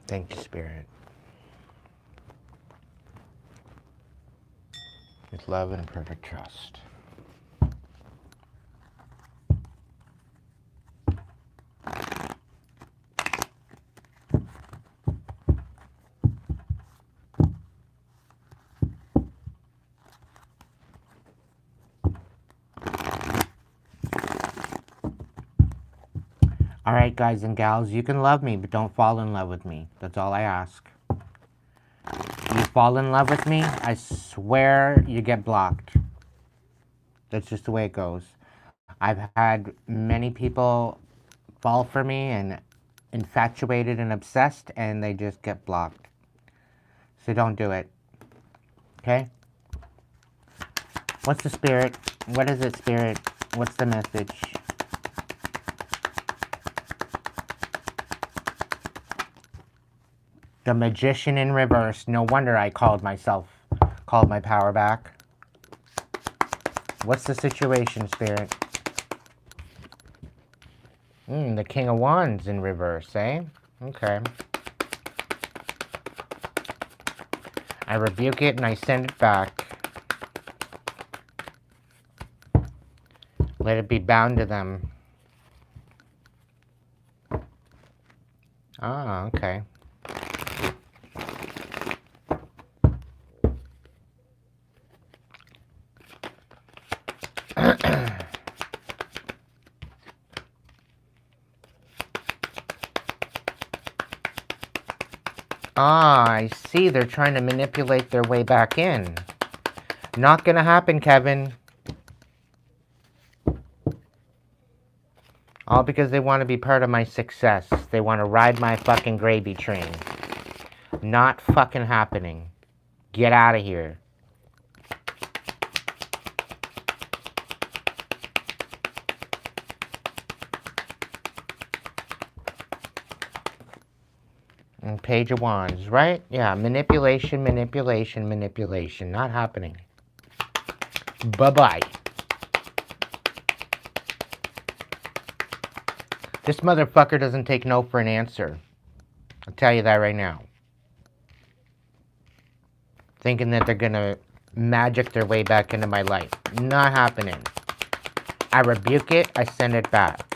Thank you, Spirit. With love and perfect trust. Alright, guys and gals, you can love me, but don't fall in love with me. That's all I ask. You fall in love with me, I swear you get blocked. That's just the way it goes. I've had many people fall for me and infatuated and obsessed, and they just get blocked. So don't do it. Okay? What's the spirit? What is it, Spirit? What's the message? The Magician in reverse. No wonder I called my power back. What's the situation, Spirit? The King of Wands in reverse, eh? Okay. I rebuke it and I send it back. Let it be bound to them. Ah, okay. Ah, I see. They're trying to manipulate their way back in. Not gonna happen, Kevin. All because they want to be part of my success. They want to ride my fucking gravy train. Not fucking happening. Get out of here. And Page of Wands, right? Yeah, manipulation, manipulation, manipulation. Not happening. Bye-bye. This motherfucker doesn't take no for an answer. I'll tell you that right now. Thinking that they're gonna magic their way back into my life. Not happening. I rebuke it, I send it back.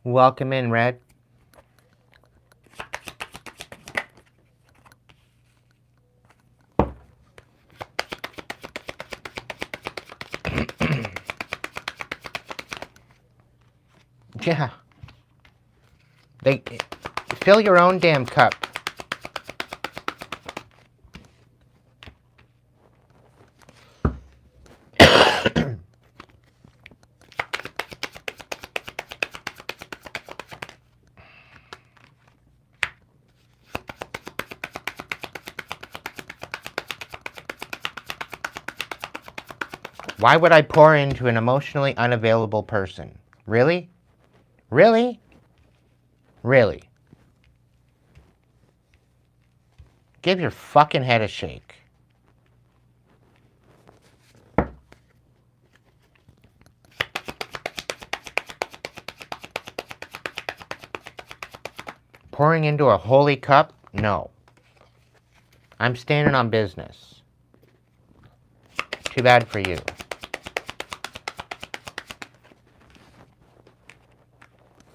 Welcome in, Red. Yeah. They fill your own damn cup. Why would I pour into an emotionally unavailable person? Really? Really? Really? Give your fucking head a shake. Pouring into a holy cup? No. I'm standing on business. Too bad for you.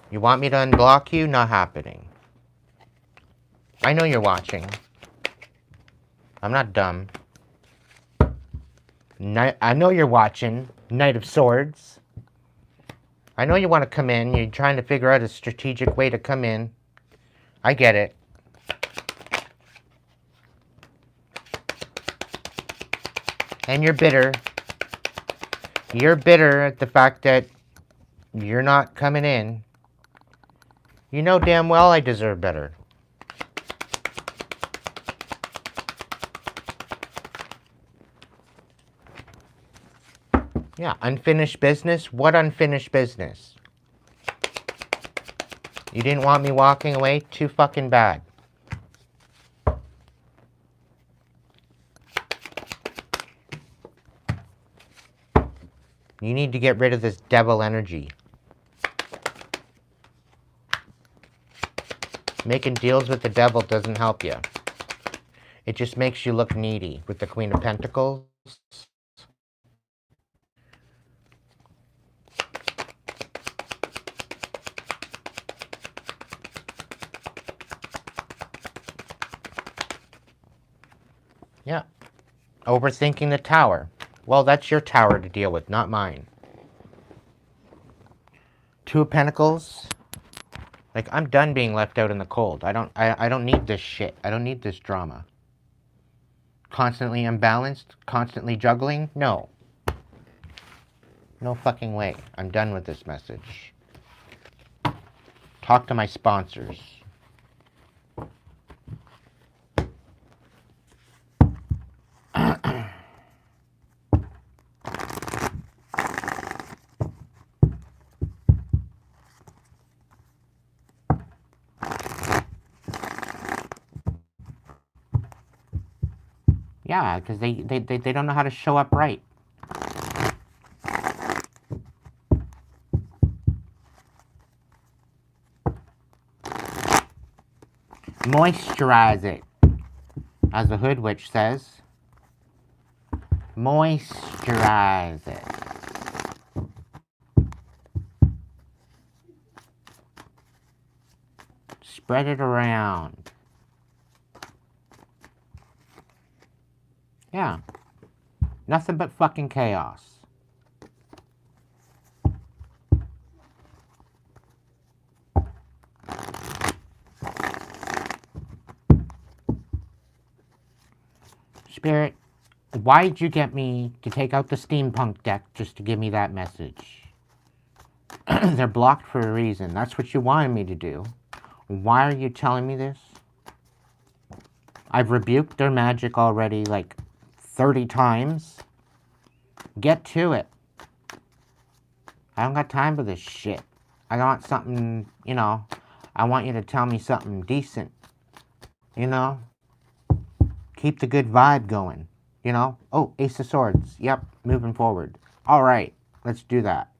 You want me to unblock you? Not happening. I know you're watching. I'm not dumb. I know you're watching. Knight of Swords. I know you want to come in. You're trying to figure out a strategic way to come in. I get it. And you're bitter. You're bitter at the fact that you're not coming in. You know damn well I deserve better. Yeah, unfinished business? What unfinished business? You didn't want me walking away? Too fucking bad. You need to get rid of this devil energy. Making deals with the devil doesn't help you. It just makes you look needy with the Queen of Pentacles. Yeah. Overthinking the Tower. Well, that's your tower to deal with, not mine. Two of Pentacles. Like, I'm done being left out in the cold. I don't need this shit. I don't need this drama. Constantly imbalanced? Constantly juggling? No. No fucking way. I'm done with this message. Talk to my sponsors. Yeah, because they don't know how to show up right. Moisturize it, as the Hood Witch says. Moisturize it. Spread it around. Yeah. Nothing but fucking chaos. Spirit, why'd you get me to take out the steampunk deck just to give me that message? They're blocked for a reason. That's what you wanted me to do. Why are you telling me this? I've rebuked their magic already like 30 times. Get to it. I don't got time for this shit. I want something, you know, I want you to tell me something decent. You know? Keep the good vibe going. You know? Oh, Ace of Swords. Yep, moving forward. All right, let's do that.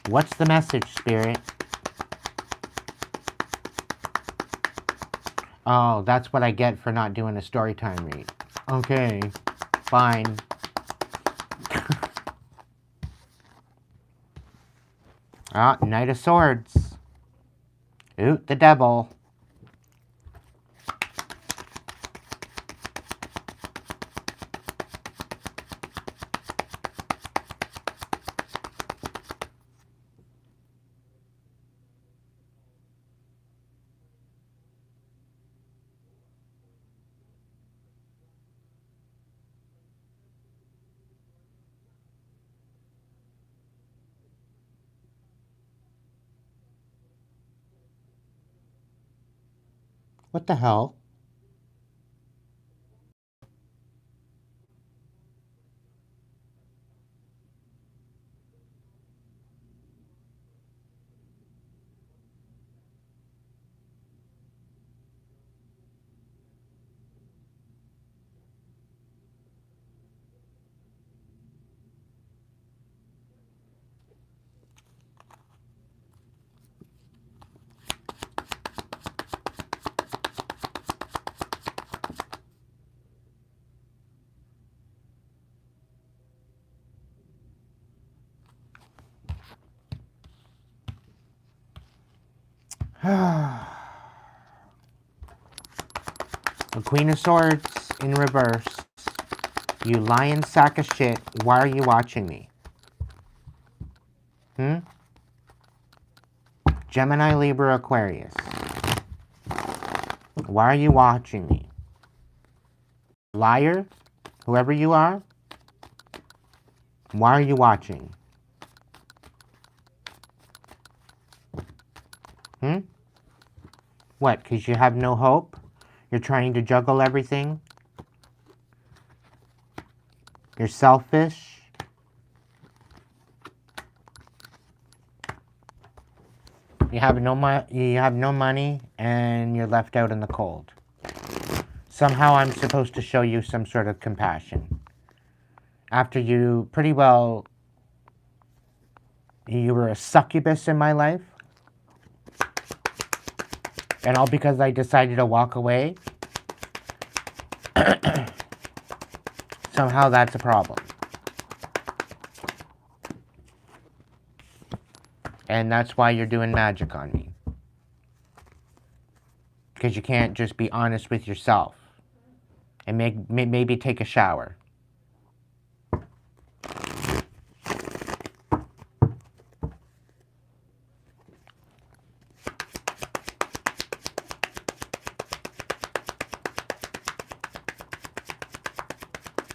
What's the message, Spirit? Oh, that's what I get for not doing a story time read. Okay, fine. Ah, Knight of Swords. Oot, the devil. What the hell? The Queen of Swords in reverse. You lying sack of shit. Why are you watching me? Gemini, Libra, Aquarius. Why are you watching me? Liar? Whoever you are? Why are you watching? What, because you have no hope? You're trying to juggle everything? You're selfish? You have no money and you're left out in the cold. Somehow I'm supposed to show you some sort of compassion. After you pretty well, you were a succubus in my life. And all because I decided to walk away. Somehow that's a problem. And that's why you're doing magic on me. Because you can't just be honest with yourself. And maybe take a shower.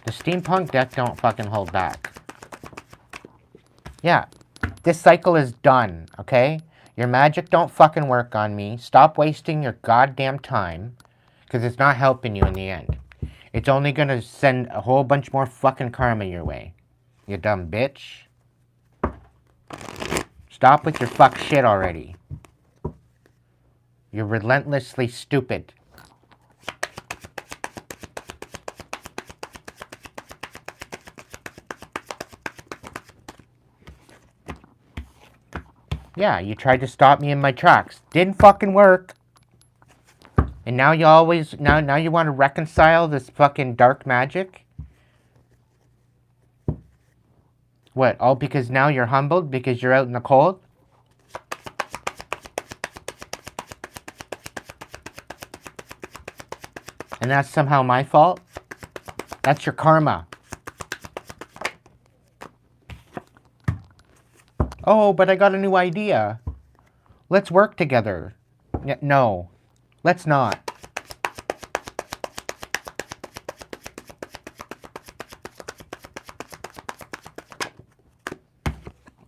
The steampunk deck don't fucking hold back. Yeah. This cycle is done, okay? Your magic don't fucking work on me. Stop wasting your goddamn time. Because it's not helping you in the end. It's only gonna send a whole bunch more fucking karma your way. You dumb bitch. Stop with your fuck shit already. You're relentlessly stupid. Yeah, you tried to stop me in my tracks. Didn't fucking work. And now you now you want to reconcile this fucking dark magic? What, all because now you're humbled because you're out in the cold? And that's somehow my fault? That's your karma. Oh, but I got a new idea. Let's work together. No, let's not.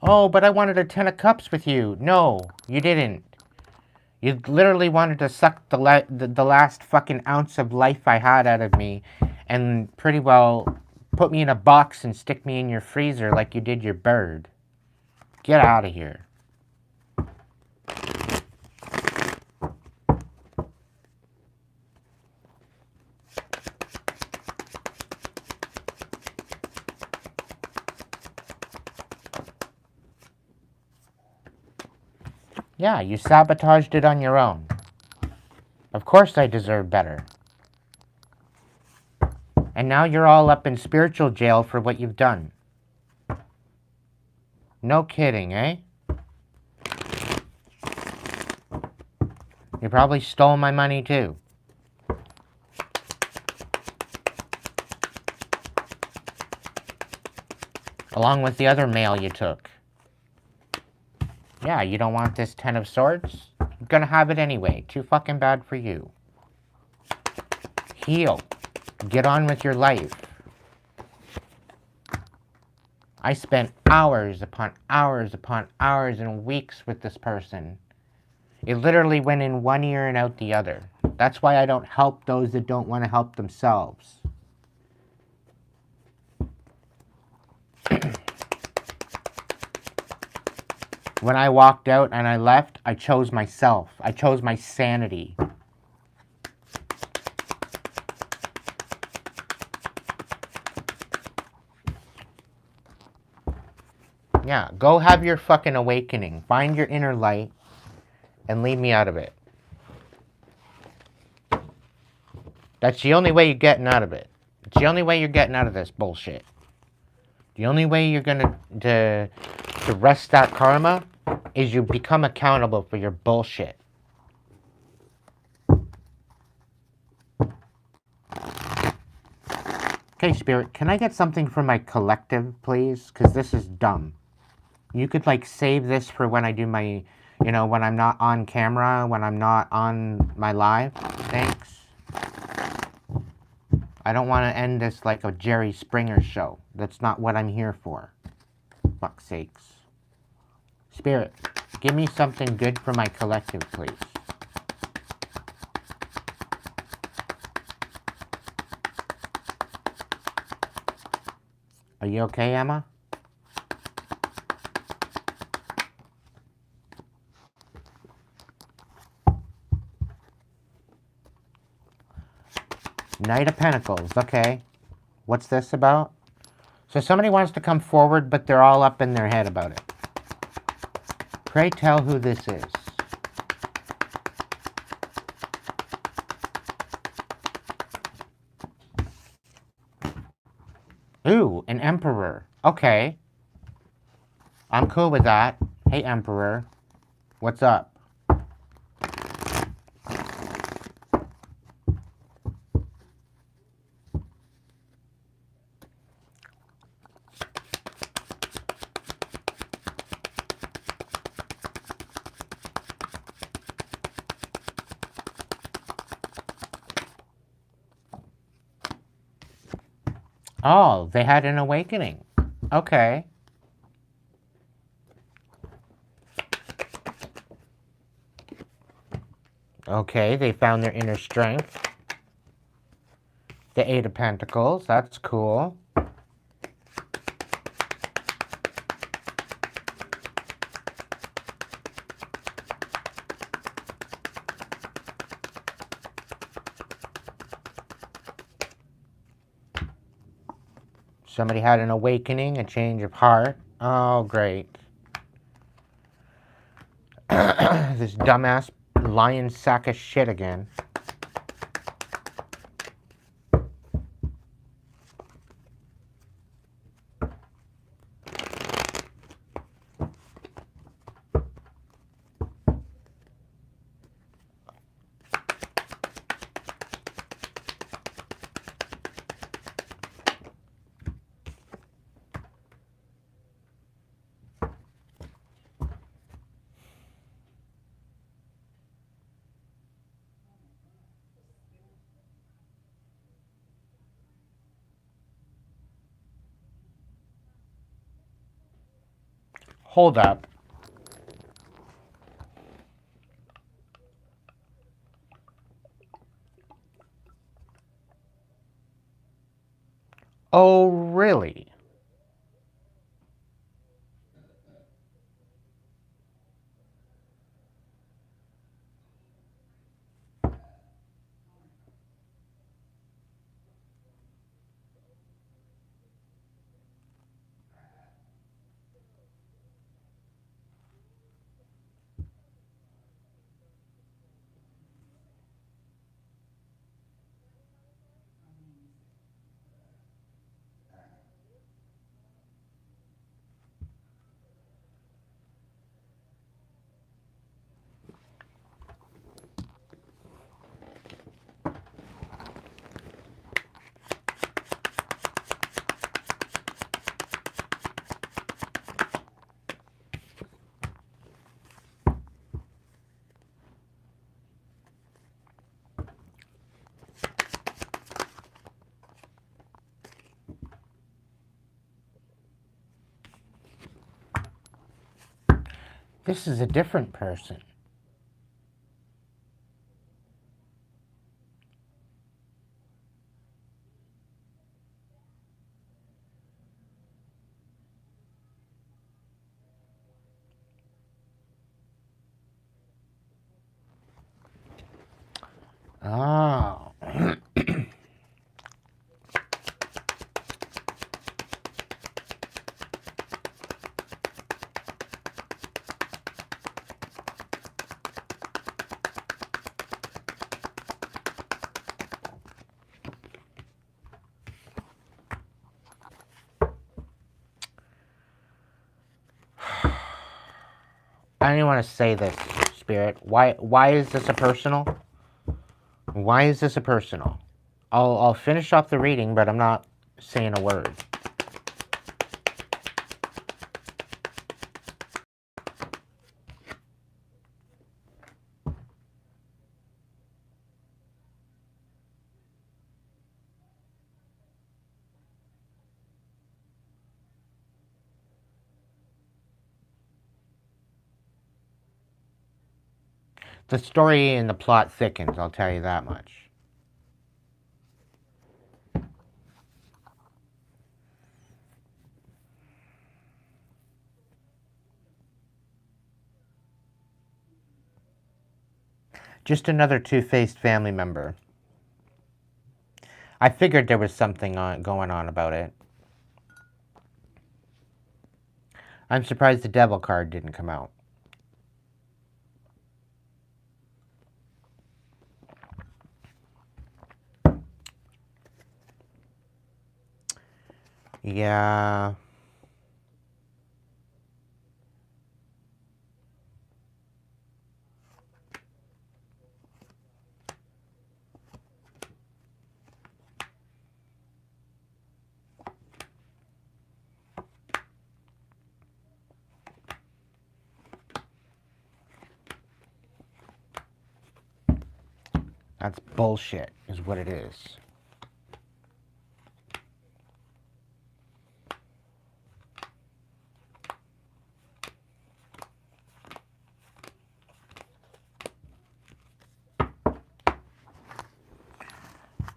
Oh, but I wanted a 10 of cups with you. No, you didn't. You literally wanted to suck the last fucking ounce of life I had out of me and pretty well put me in a box and stick me in your freezer like you did your bird. Get out of here. Yeah, you sabotaged it on your own. Of course I deserve better. And now you're all up in spiritual jail for what you've done. No kidding, eh? You probably stole my money too. Along with the other mail you took. Yeah, you don't want this 10 of swords? You're gonna have it anyway. Too fucking bad for you. Heal. Get on with your life. I spent hours upon hours upon hours and weeks with this person. It literally went in one ear and out the other. That's why I don't help those that don't want to help themselves. When I walked out and I left, I chose myself. I chose my sanity. Yeah, go have your fucking awakening. Find your inner light and leave me out of it. That's the only way you're getting out of it. It's the only way you're getting out of this bullshit. The only way you're gonna to rest that karma is you become accountable for your bullshit. Okay, Spirit, can I get something for my collective, please? Because this is dumb. You could, like, save this for when I do my, you know, when I'm not on camera, when I'm not on my live. Thanks. I don't want to end this like a Jerry Springer show. That's not what I'm here for. Fuck's sakes. Spirit, give me something good for my collective, please. Are you okay, Emma? Knight of Pentacles, okay. What's this about? So somebody wants to come forward, but they're all up in their head about it. Pray tell who this is. Ooh, an Emperor. Okay. I'm cool with that. Hey, Emperor. What's up? Oh, they had an awakening. Okay. Okay, they found their inner strength. The Eight of Pentacles, that's cool. Somebody had an awakening, a change of heart. Oh, great. This dumbass lion sack of shit again. Hold up. Oh, really? This is a different person. Oh. I don't even want to say this, Spirit. Why is this a personal? Why is this a personal? I'll finish off the reading, but I'm not saying a word. The story and the plot thickens, I'll tell you that much. Just another two-faced family member. I figured there was something going on about it. I'm surprised the devil card didn't come out. Yeah. That's bullshit, is what it is.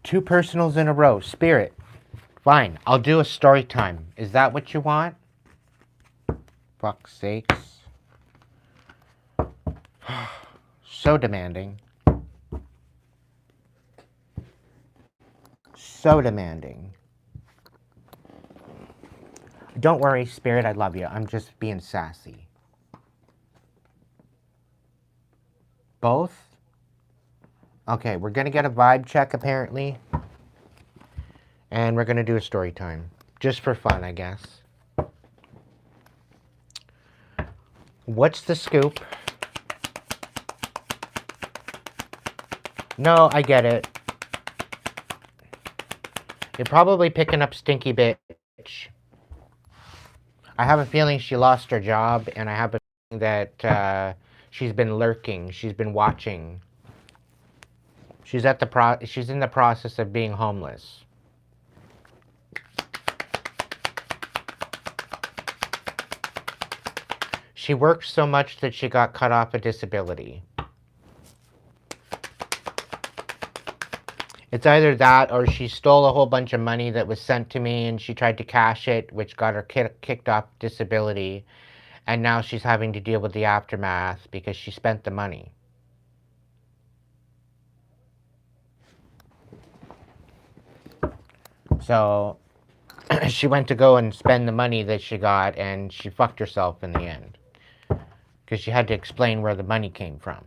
Two personals in a row. Spirit. Fine, I'll do a story time. Is that what you want? Fuck's sakes. So demanding. So demanding. Don't worry, Spirit, I love you. I'm just being sassy. Both? Okay, we're gonna get a vibe check, apparently. And we're gonna do a story time. Just for fun, I guess. What's the scoop? No, I get it. You're probably picking up stinky bitch. I have a feeling she lost her job, and I have a feeling that she's been lurking. She's been watching. She's in the process of being homeless. She worked so much that she got cut off a disability. It's either that or she stole a whole bunch of money that was sent to me and she tried to cash it, which got her kicked off disability. And now she's having to deal with the aftermath because she spent the money. So she went to go and spend the money that she got and she fucked herself in the end. Because she had to explain where the money came from.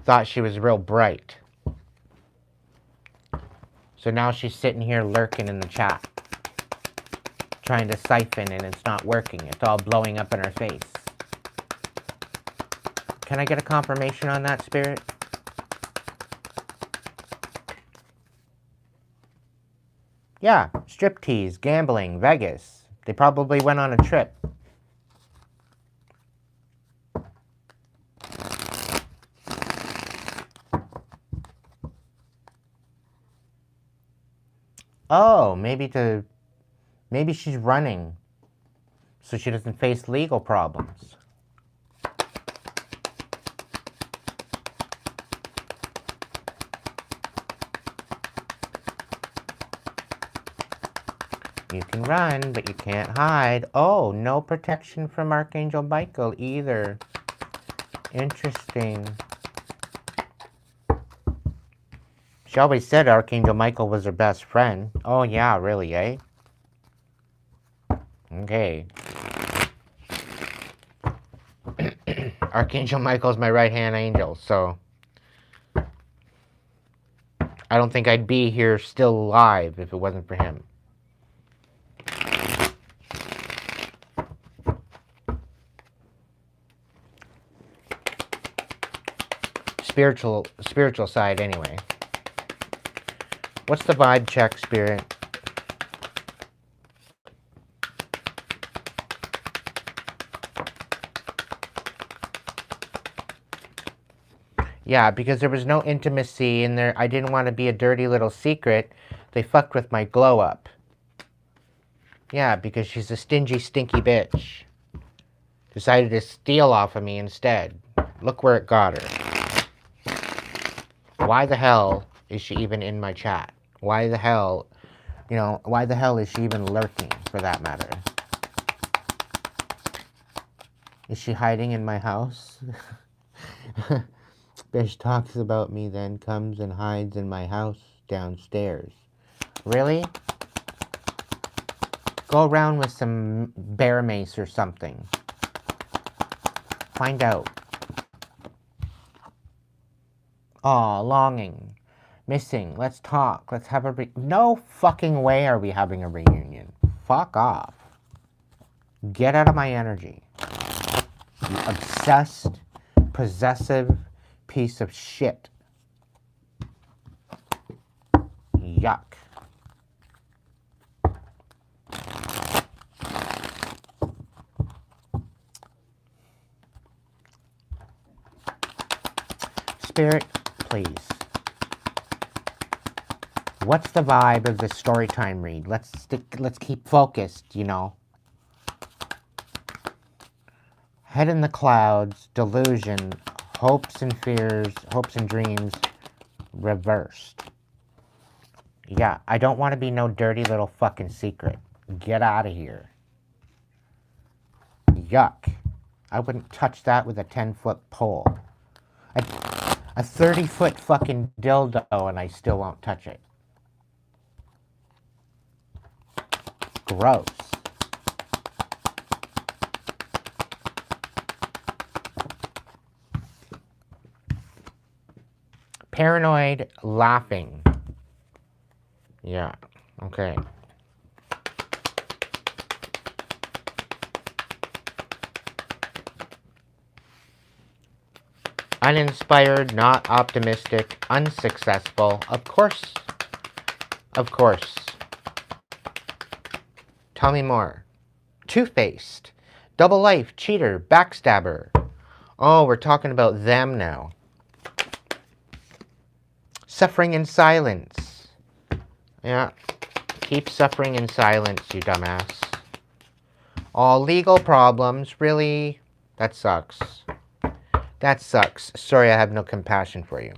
Thought she was real bright. So now she's sitting here lurking in the chat. Trying to siphon and it's not working. It's all blowing up in her face. Can I get a confirmation on that, Spirit? Yeah, striptease, gambling, Vegas. They probably went on a trip. Oh, maybe to Maybe she's running so she doesn't face legal problems. You can run, but you can't hide. Oh, no protection from Archangel Michael either. Interesting. She always said Archangel Michael was her best friend. Oh yeah, really, eh? Okay. Archangel Michael's my right-hand angel, so I don't think I'd be here still alive if it wasn't for him. Spiritual side anyway. What's the vibe check, Spirit? Yeah, because there was no intimacy in there. I didn't want to be a dirty little secret. They fucked with my glow up. Yeah, because she's a stingy, stinky bitch. Decided to steal off of me instead. Look where it got her. Why the hell is she even in my chat? Why the hell, why the hell is she even lurking, for that matter? Is she hiding in my house? Bitch talks about me, then comes and hides in my house downstairs. Really? Go around with some bear mace or something. Find out. Aw, longing. Missing. Let's talk. Let's have a no fucking way are we having a reunion. Fuck off. Get out of my energy. You obsessed, possessive piece of shit. Yuck. Spirit, please. What's the vibe of the story time read? Let's keep focused, Head in the clouds, delusion, hopes and fears, hopes and dreams, reversed. Yeah, I don't want to be no dirty little fucking secret. Get out of here. Yuck. I wouldn't touch that with a 10-foot pole. A 30-foot fucking dildo and I still won't touch it. Gross. Paranoid laughing. Yeah, okay. Uninspired, not optimistic, unsuccessful. Of course. Of course. Tell me more. Two-faced. Double life, cheater, backstabber. Oh, we're talking about them now. Suffering in silence. Yeah. Keep suffering in silence, you dumbass. All legal problems, really? That sucks. That sucks. Sorry, I have no compassion for you.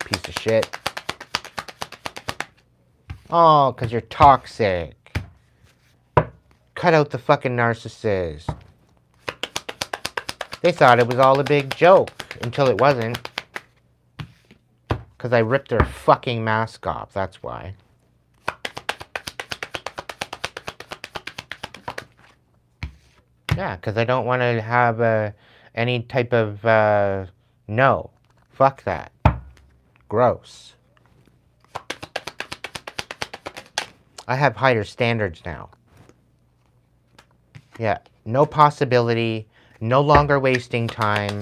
Piece of shit. Oh, because you're toxic. Cut out the fucking narcissist. They thought it was all a big joke until it wasn't. Because I ripped their fucking mask off, that's why. Yeah, because I don't want to have any type of, no. Fuck that. Gross. I have higher standards now. Yeah, no possibility, no longer wasting time.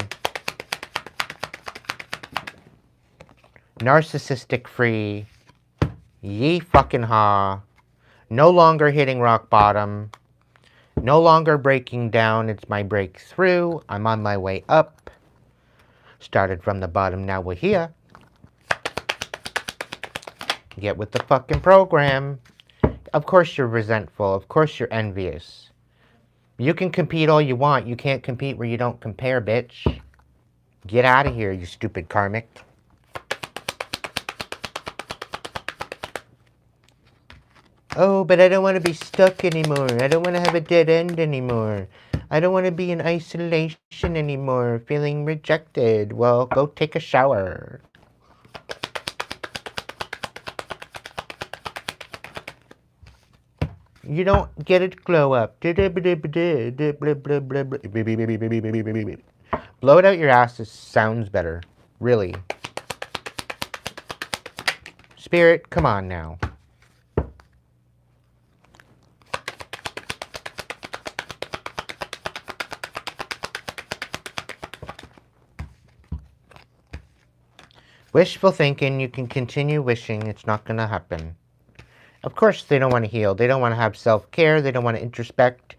Narcissistic free. Yee fucking ha. No longer hitting rock bottom. No longer breaking down, it's my breakthrough. I'm on my way up. Started from the bottom, now we're here. Get with the fucking program. Of course you're resentful. Of course you're envious. You can compete all you want. You can't compete where you don't compare, bitch. Get out of here, you stupid karmic. Oh, but I don't want to be stuck anymore. I don't want to have a dead end anymore. I don't want to be in isolation anymore, feeling rejected. Well, go take a shower. You don't get it glow up. Blow it out your ass. This sounds better. Really. Spirit, come on now. Wishful thinking, you can continue wishing. It's not going to happen. Of course, they don't want to heal. They don't want to have self-care. They don't want to introspect.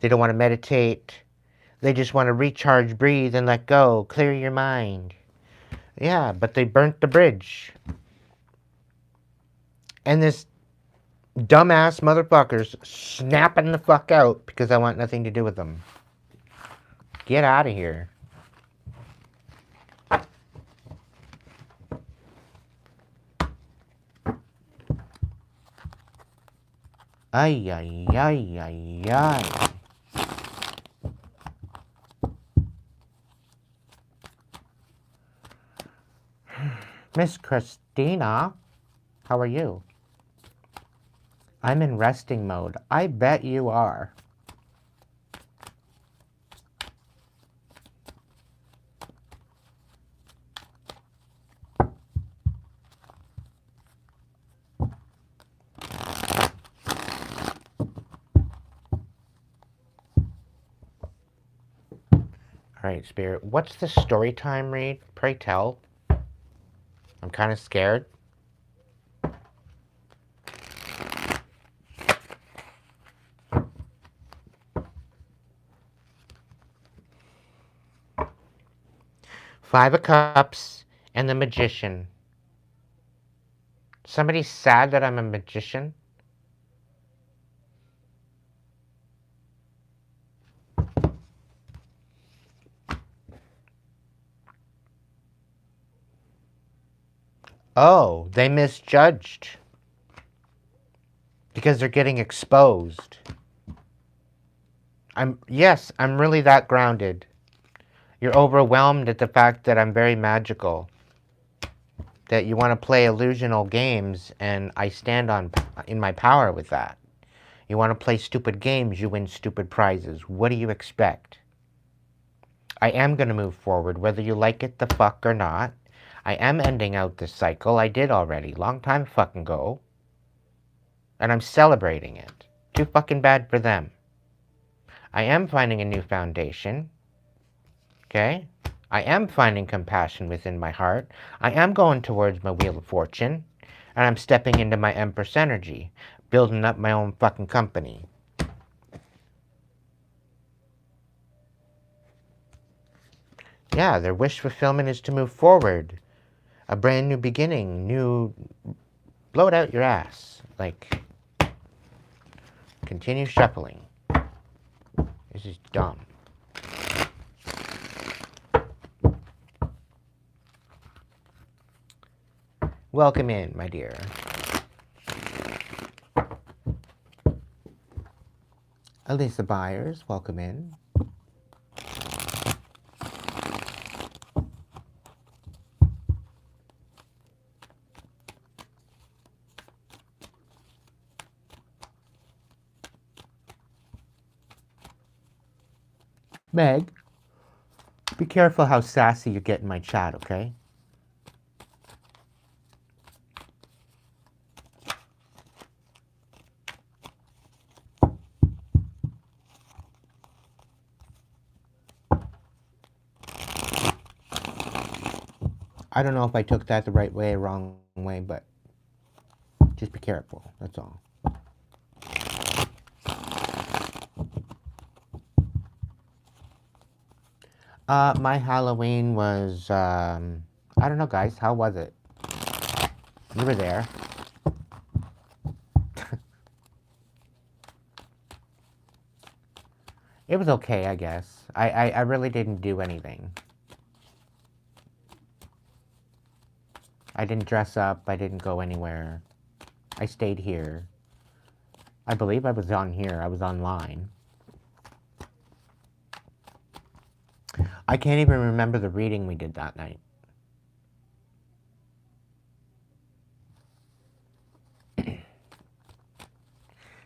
They don't want to meditate. They just want to recharge, breathe, and let go. Clear your mind. Yeah, but they burnt the bridge. And this dumbass motherfucker's snapping the fuck out because I want nothing to do with them. Get out of here. Ay, ay, ay, ay, ay. Miss Christina, how are you? I'm in resting mode. I bet you are. All right, Spirit. What's the story time read? Pray tell. I'm kind of scared. Five of Cups and the Magician. Somebody's sad that I'm a magician? Oh, they misjudged. Because they're getting exposed. Yes, I'm really that grounded. You're overwhelmed at the fact that I'm very magical. That you want to play illusional games, and I stand in my power with that. You want to play stupid games, you win stupid prizes. What do you expect? I am going to move forward, whether you like it the fuck or not. I am ending out this cycle. I did already, long time fucking ago. And I'm celebrating it. Too fucking bad for them. I am finding a new foundation. Okay? I am finding compassion within my heart. I am going towards my Wheel of Fortune. And I'm stepping into my Empress energy. Building up my own fucking company. Yeah, their wish fulfillment is to move forward. A brand new beginning. Blow it out your ass. Like, continue shuffling. This is dumb. Welcome in, my dear. Alyssa Byers, welcome in. Meg, be careful how sassy you get in my chat, okay? I don't know if I took that the right way or wrong way, but just be careful, that's all. My Halloween was, I don't know, guys. How was it? You were there. It was okay, I guess. I really didn't do anything. I didn't dress up. I didn't go anywhere. I stayed here. I believe I was on here. I was online. I can't even remember the reading we did that night.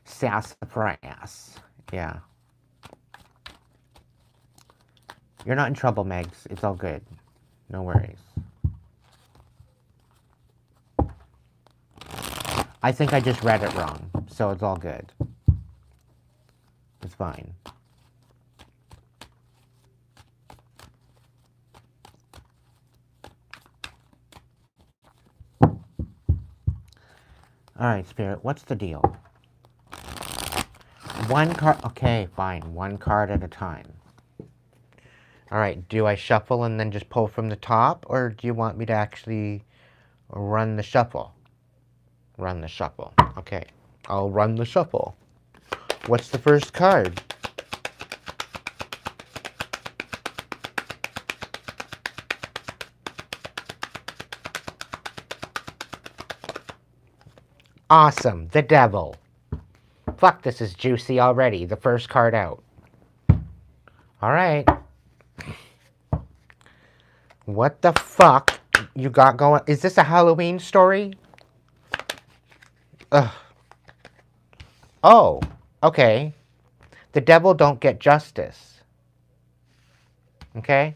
Sassafras. Yeah. You're not in trouble, Megs. It's all good. No worries. I think I just read it wrong, so it's all good. It's fine. Alright, Spirit, what's the deal? One card. Okay, fine. One card at a time. Alright, do I shuffle and then just pull from the top, or do you want me to actually run the shuffle? Run the shuffle. Okay, I'll run the shuffle. What's the first card? Awesome, the devil. Fuck, this is juicy already. The first card out. Alright. What the fuck you got going? Is this a Halloween story? Ugh. Oh, okay. The devil don't get justice. Okay?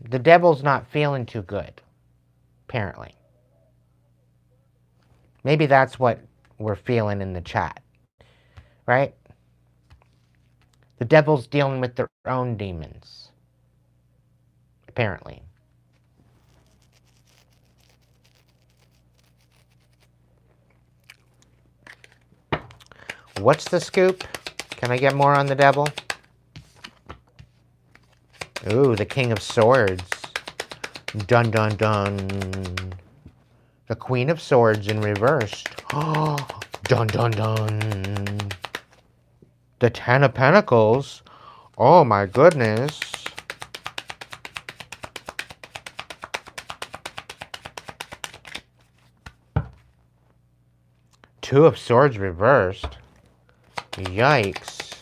The devil's not feeling too good, apparently. Maybe that's what we're feeling in the chat, right? The devil's dealing with their own demons, apparently. What's the scoop? Can I get more on the devil? Ooh, the King of Swords. Dun dun dun. The Queen of Swords in reversed. Oh, dun dun dun. The Ten of Pentacles. Oh my goodness. Two of Swords reversed. Yikes.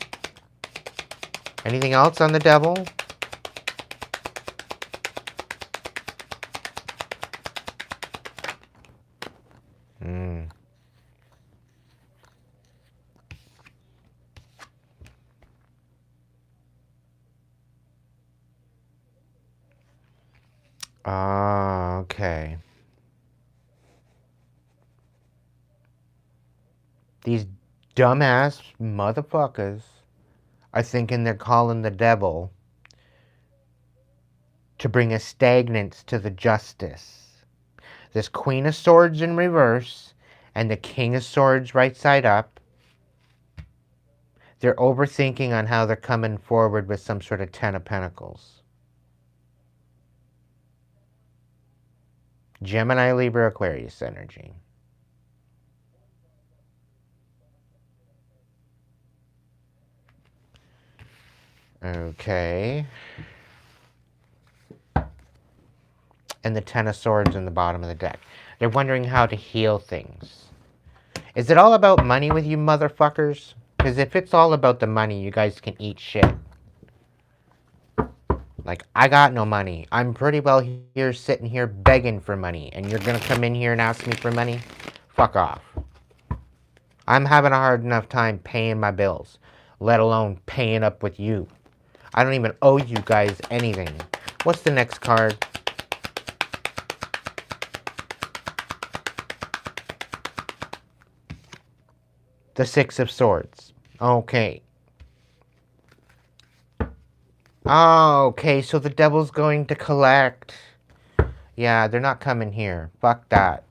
Anything else on the devil? Okay. These dumbass motherfuckers are thinking they're calling the devil to bring a stagnance to the justice. This Queen of Swords in reverse and the King of Swords right side up. They're overthinking on how they're coming forward with some sort of Ten of Pentacles. Gemini, Libra, Aquarius energy. Okay. And the Ten of Swords in the bottom of the deck. They're wondering how to heal things. Is it all about money with you motherfuckers? Because if it's all about the money, you guys can eat shit. Like, I got no money. I'm pretty well here sitting here begging for money. And you're going to come in here and ask me for money? Fuck off. I'm having a hard enough time paying my bills, let alone paying up with you. I don't even owe you guys anything. What's the next card? The Six of Swords. Okay. Okay, so the devil's going to collect. Yeah, they're not coming here. Fuck that.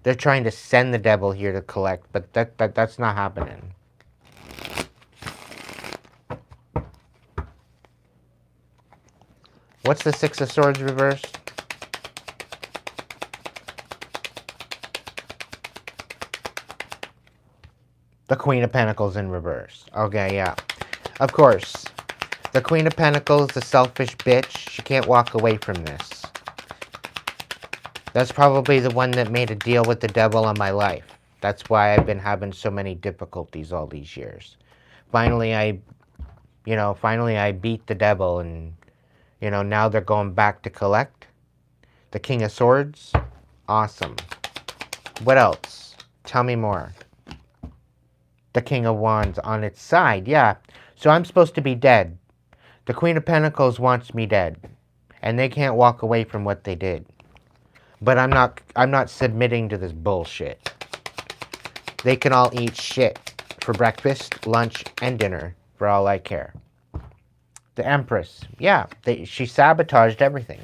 They're trying to send the devil here to collect, but that's not happening. What's the Six of Swords reversed? The Queen of Pentacles in reverse. Okay, yeah. Of course. The Queen of Pentacles, the selfish bitch. She can't walk away from this. That's probably the one that made a deal with the devil on my life. That's why I've been having so many difficulties all these years. Finally, I beat the devil, and, now they're going back to collect. The King of Swords. Awesome. What else? Tell me more. The King of Wands on its side. Yeah. So I'm supposed to be dead. The Queen of Pentacles wants me dead. And they can't walk away from what they did. But I'm not submitting to this bullshit. They can all eat shit for breakfast, lunch, and dinner, for all I care. The Empress. Yeah, she sabotaged everything.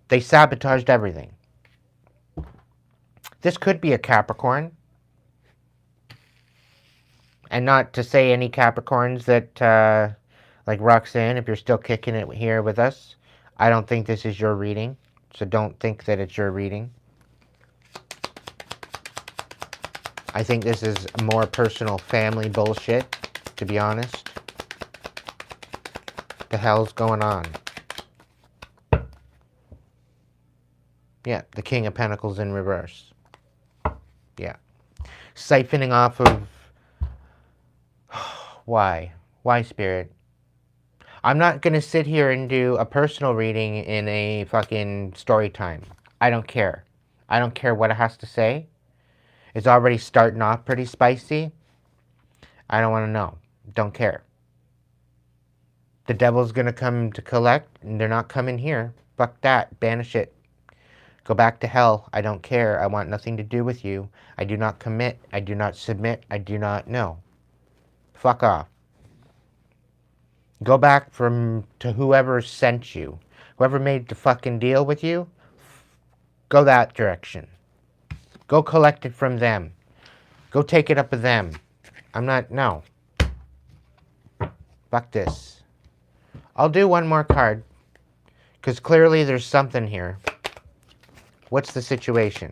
They sabotaged everything. This could be a Capricorn. And not to say any Capricorns that, like Roxanne, if you're still kicking it here with us, I don't think this is your reading. So don't think that it's your reading. I think this is more personal family bullshit, to be honest. The hell's going on? Yeah, the King of Pentacles in reverse. Yeah. Siphoning off of... Why? Why, Spirit? I'm not going to sit here and do a personal reading in a fucking story time. I don't care. I don't care what it has to say. It's already starting off pretty spicy. I don't want to know. Don't care. The devil's going to come to collect, and they're not coming here. Fuck that. Banish it. Go back to hell. I don't care. I want nothing to do with you. I do not commit. I do not submit. I do not know. Fuck off. Go back to whoever sent you. Whoever made the fucking deal with you, go that direction. Go collect it from them. Go take it up with them. No. Fuck this. I'll do one more card. Because clearly there's something here. What's the situation?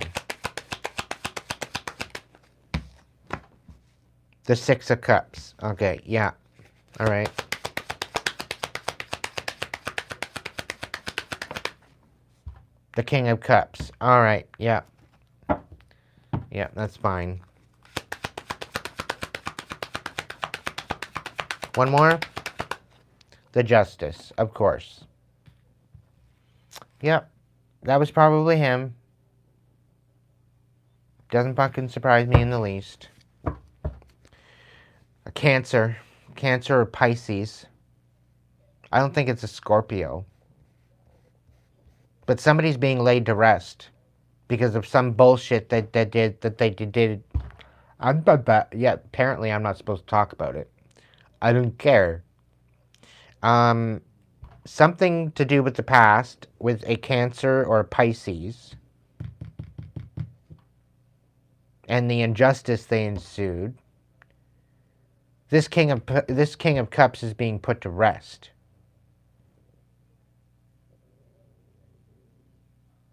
The Six of Cups. Okay, yeah. All right. The King of Cups. All right, yeah. Yeah, that's fine. One more. The Justice, of course. Yep, that was probably him. Doesn't fucking surprise me in the least. A Cancer. Cancer or Pisces. I don't think it's a Scorpio. But somebody's being laid to rest because of some bullshit that they did. Yeah, apparently I'm not supposed to talk about it. I don't care. Something to do with the past, with a Cancer or a Pisces, and the injustice they ensued. This King of Cups is being put to rest.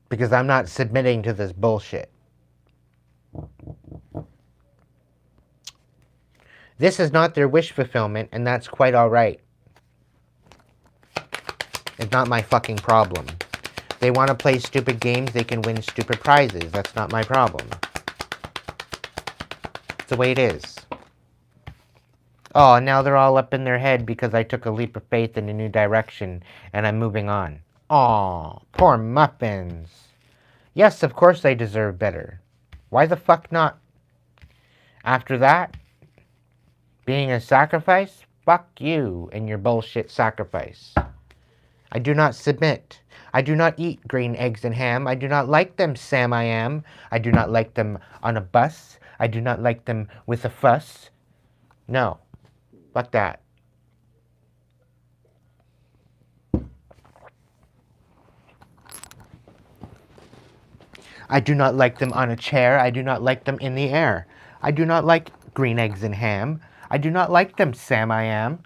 Because I'm not submitting to this bullshit. This is not their wish fulfillment, and that's quite alright. It's not my fucking problem. They want to play stupid games, they can win stupid prizes. That's not my problem. It's the way it is. Oh, and now they're all up in their head because I took a leap of faith in a new direction, and I'm moving on. Aw, poor muffins. Yes, of course they deserve better. Why the fuck not? After that, being a sacrifice? Fuck you and your bullshit sacrifice. I do not submit. I do not eat green eggs and ham. I do not like them, Sam I am. I do not like them on a bus. I do not like them with a fuss. No. Fuck that. I do not like them on a chair. I do not like them in the air. I do not like green eggs and ham. I do not like them, Sam I am.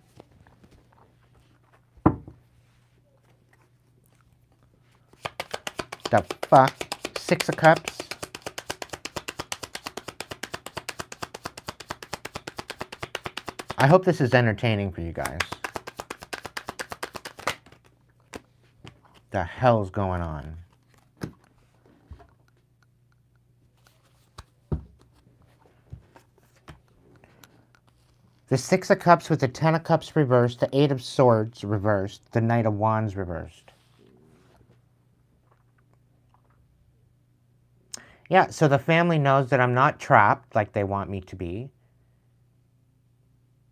The fuck? Six of Cups. I hope this is entertaining for you guys. The hell's going on? The Six of Cups with the Ten of Cups reversed, the Eight of Swords reversed, the Knight of Wands reversed. Yeah, so the family knows that I'm not trapped like they want me to be.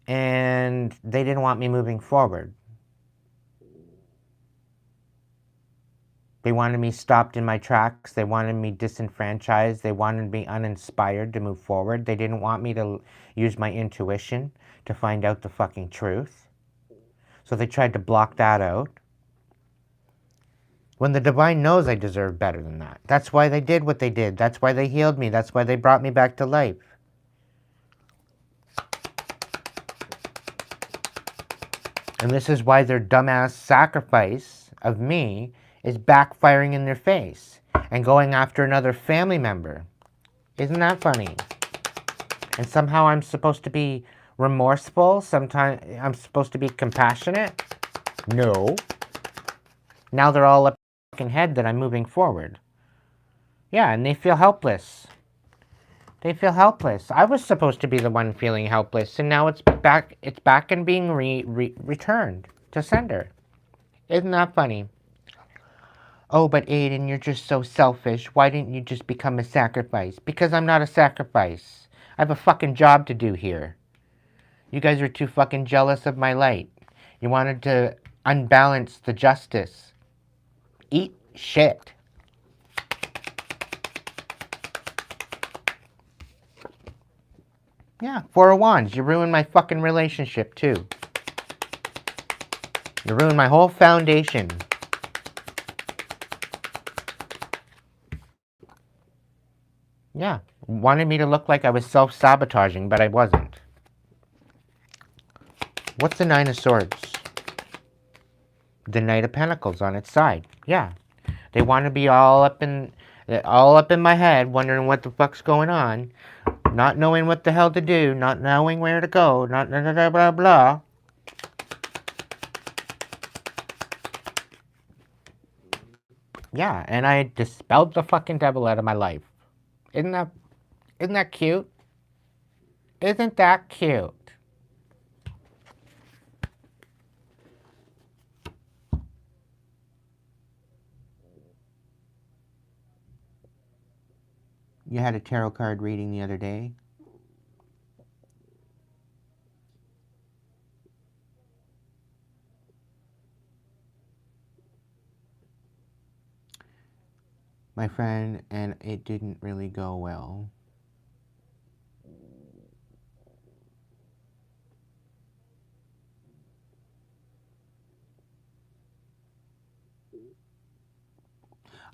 And they didn't want me moving forward. They wanted me stopped in my tracks. They wanted me disenfranchised. They wanted me uninspired to move forward. They didn't want me to use my intuition to find out the fucking truth. So they tried to block that out. When the divine knows I deserve better than that. That's why they did what they did. That's why they healed me. That's why they brought me back to life. And this is why their dumbass sacrifice of me is backfiring in their face and going after another family member. Isn't that funny? And somehow I'm supposed to be remorseful. Sometimes I'm supposed to be compassionate. No. Now they're all up in fucking head that I'm moving forward. Yeah, and they feel helpless. They feel helpless. I was supposed to be the one feeling helpless, and now it's back. It's back and being returned to sender. Isn't that funny? Oh, but Aiden, you're just so selfish. Why didn't you just become a sacrifice? Because I'm not a sacrifice. I have a fucking job to do here. You guys are too fucking jealous of my light. You wanted to unbalance the justice. Eat shit. Yeah, Four of Wands. You ruined my fucking relationship, too. You ruined my whole foundation. Yeah, wanted me to look like I was self-sabotaging, but I wasn't. What's the Nine of Swords? The Knight of Pentacles on its side. Yeah, they want to be all up in my head, wondering what the fuck's going on, not knowing what the hell to do, not knowing where to go, not blah blah blah blah. Yeah, and I dispelled the fucking devil out of my life. Isn't that cute? Isn't that cute? You had a tarot card reading the other day. My friend, and it didn't really go well.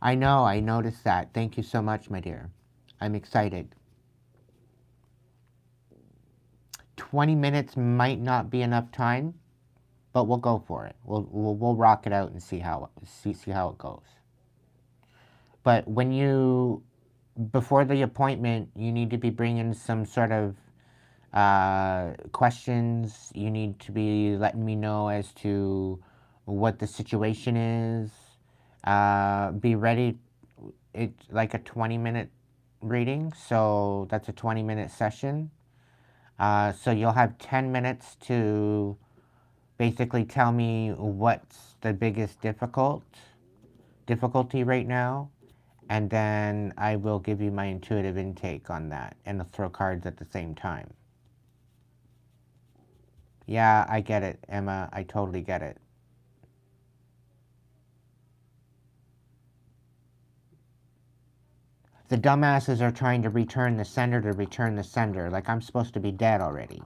I know, I noticed that. Thank you so much, my dear. I'm excited. 20 minutes might not be enough time, but we'll go for it. We'll rock it out and see how it goes. But when you, before the appointment, you need to be bringing some sort of questions. You need to be letting me know as to what the situation is. Be ready. It's like a 20-minute reading, so that's a 20-minute session. So you'll have 10 minutes to basically tell me what's the biggest difficulty right now, and then I will give you my intuitive intake on that, and I'll throw cards at the same time. Yeah, I get it, Emma. I totally get it. The dumbasses are trying to return the sender, like I'm supposed to be dead already.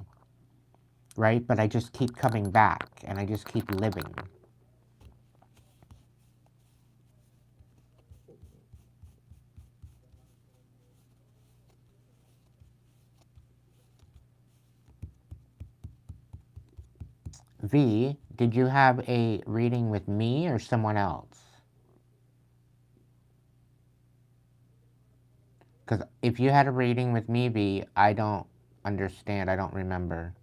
Right? But I just keep coming back, and I just keep living. V, did you have a reading with me or someone else? Because if you had a reading with me, V, I don't understand. I don't remember.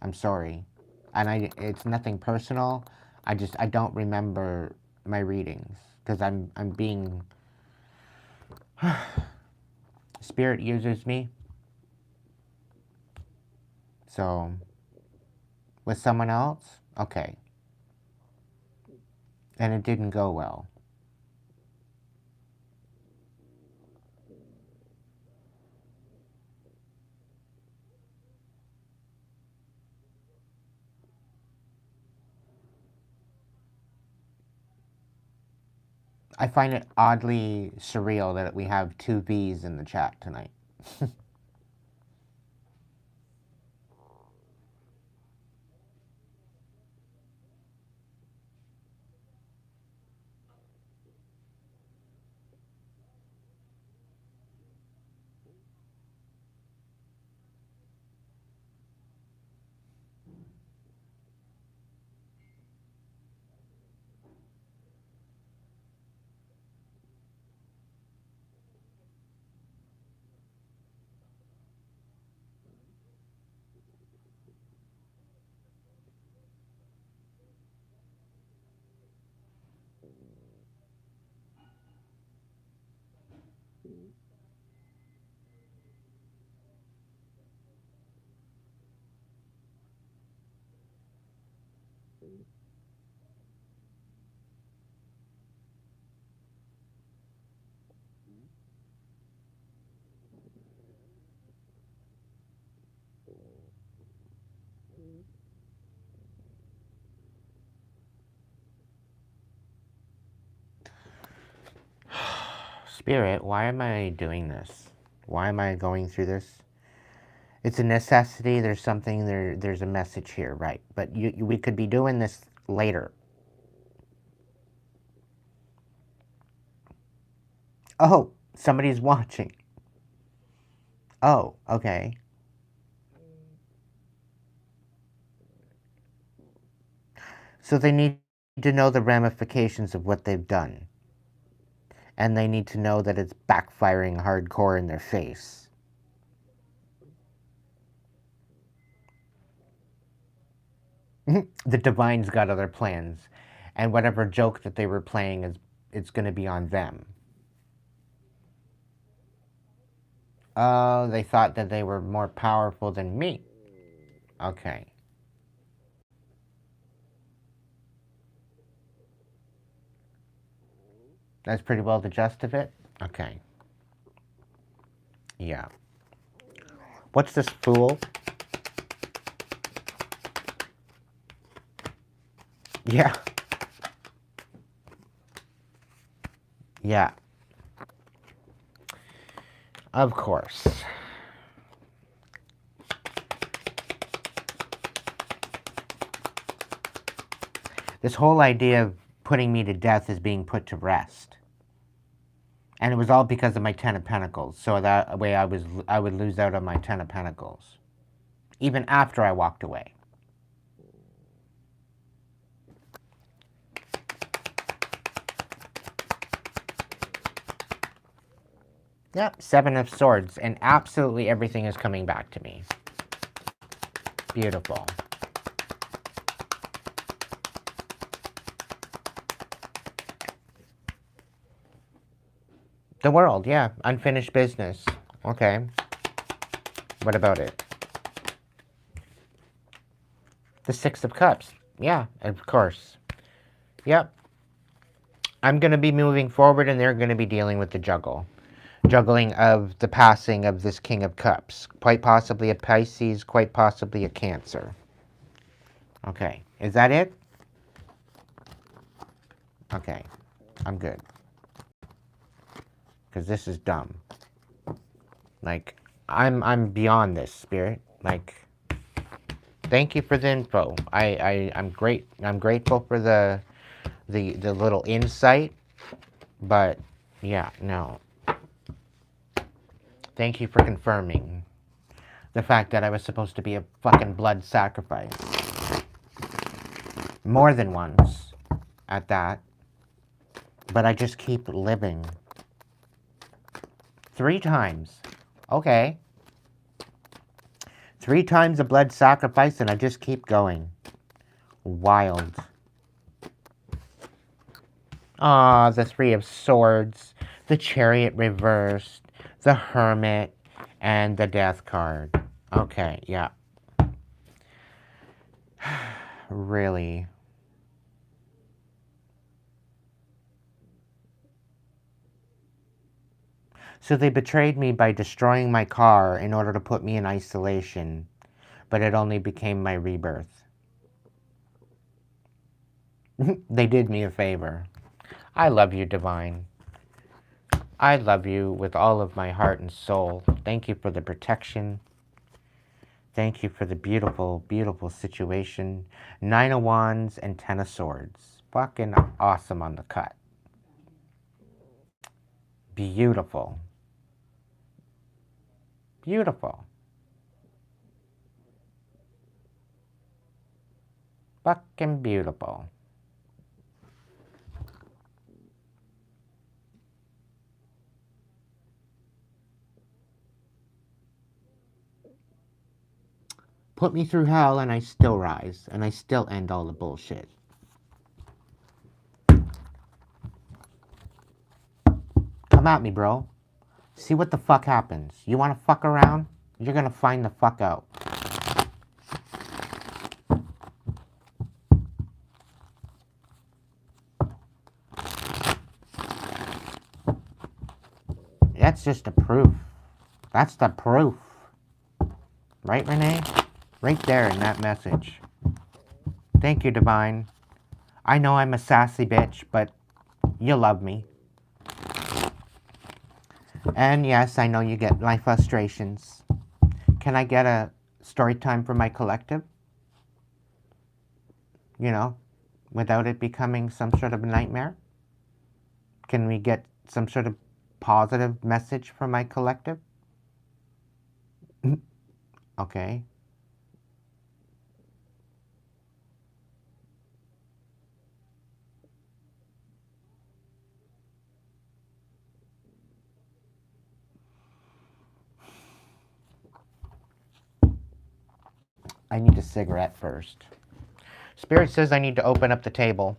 I'm sorry. And it's nothing personal. I don't remember my readings because I'm being Spirit uses me. So with someone else, okay. And it didn't go well. I find it oddly surreal that we have two V's in the chat tonight. Spirit, why am I doing this? Why am I going through this? It's a necessity. There's something there. There's a message here, right? But we could be doing this later. Oh, somebody's watching. Oh, okay. So they need to know the ramifications of what they've done. And they need to know that it's backfiring hardcore in their face. The Divine's got other plans. And whatever joke that they were playing it's going to be on them. Oh, they thought that they were more powerful than me. Okay. That's pretty well the gist of it? Okay. Yeah. What's this fool? Yeah. Yeah. Of course. This whole idea of putting me to death is being put to rest. And it was all because of my Ten of Pentacles. So that way I would lose out on my Ten of Pentacles. Even after I walked away. Yep, Seven of Swords. And absolutely everything is coming back to me. Beautiful. The World, yeah. Unfinished business. Okay. What about it? The Six of Cups. Yeah, of course. Yep. I'm going to be moving forward and they're going to be dealing with the juggling of the passing of this King of Cups. Quite possibly a Pisces, quite possibly a Cancer. Okay. Is that it? Okay. I'm good. Because this is dumb. Like, I'm beyond this, Spirit. Like, thank you for the info. I'm grateful for the little insight. But yeah, no. Thank you for confirming the fact that I was supposed to be a fucking blood sacrifice. More than once at that. But I just keep living. 3 times. Okay. 3 times the blood sacrifice and I just keep going. Wild. Ah, the 3 of Swords, the Chariot reversed, the Hermit, and the Death card. Okay, yeah. Really. So they betrayed me by destroying my car in order to put me in isolation, but it only became my rebirth. They did me a favor. I love you, Divine. I love you with all of my heart and soul. Thank you for the protection. Thank you for the beautiful, beautiful situation. 9 of Wands and 10 of Swords. Fucking awesome on the cut. Beautiful. Beautiful. Fucking beautiful. Put me through hell and I still rise. And I still end all the bullshit. Come at me, bro. See what the fuck happens. You wanna fuck around? You're gonna find the fuck out. That's just the proof. That's the proof. Right, Renee? Right there in that message. Thank you, Divine. I know I'm a sassy bitch, but you love me. And yes, I know you get my frustrations. Can I get a story time for my collective? You know, without it becoming some sort of a nightmare? Can we get some sort of positive message for my collective? Okay. I need a cigarette first. Spirit says I need to open up the table,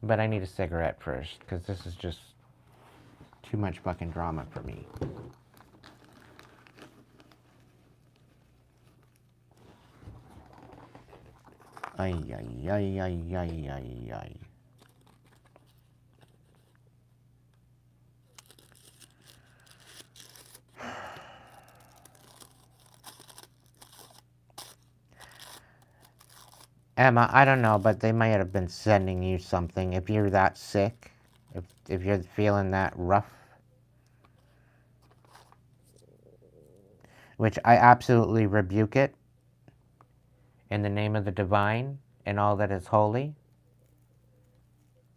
but I need a cigarette first, because this is just too much fucking drama for me. Ay, ay, ay, ay, ay, ay, ay. Emma, I don't know, but they might have been sending you something. If you're that sick, if you're feeling that rough, which I absolutely rebuke it in the name of the divine and all that is holy.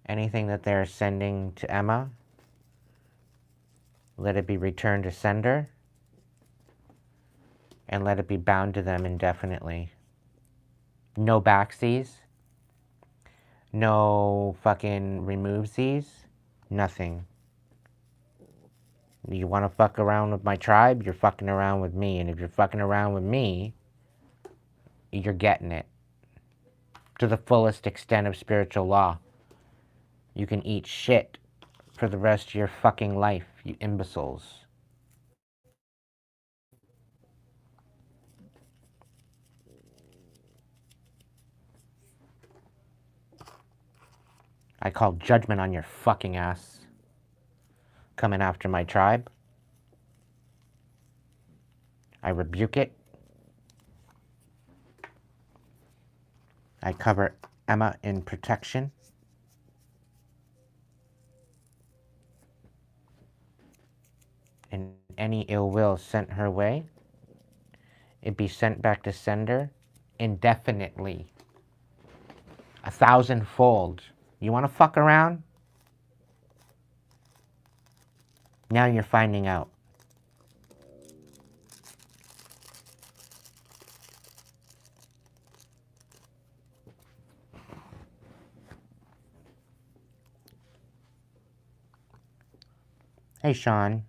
Anything that they're sending to Emma, let it be returned to sender, and let it be bound to them indefinitely. No backsies, no fucking removesies, nothing. You want to fuck around with my tribe, you're fucking around with me, and if you're fucking around with me, you're getting it. To the fullest extent of spiritual law. You can eat shit for the rest of your fucking life, you imbeciles. I call judgment on your fucking ass. Coming after my tribe. I rebuke it. I cover Emma in protection. And any ill will sent her way, it be sent back to sender indefinitely. 1,000-fold. You want to fuck around? Now you're finding out. Hey, Sean.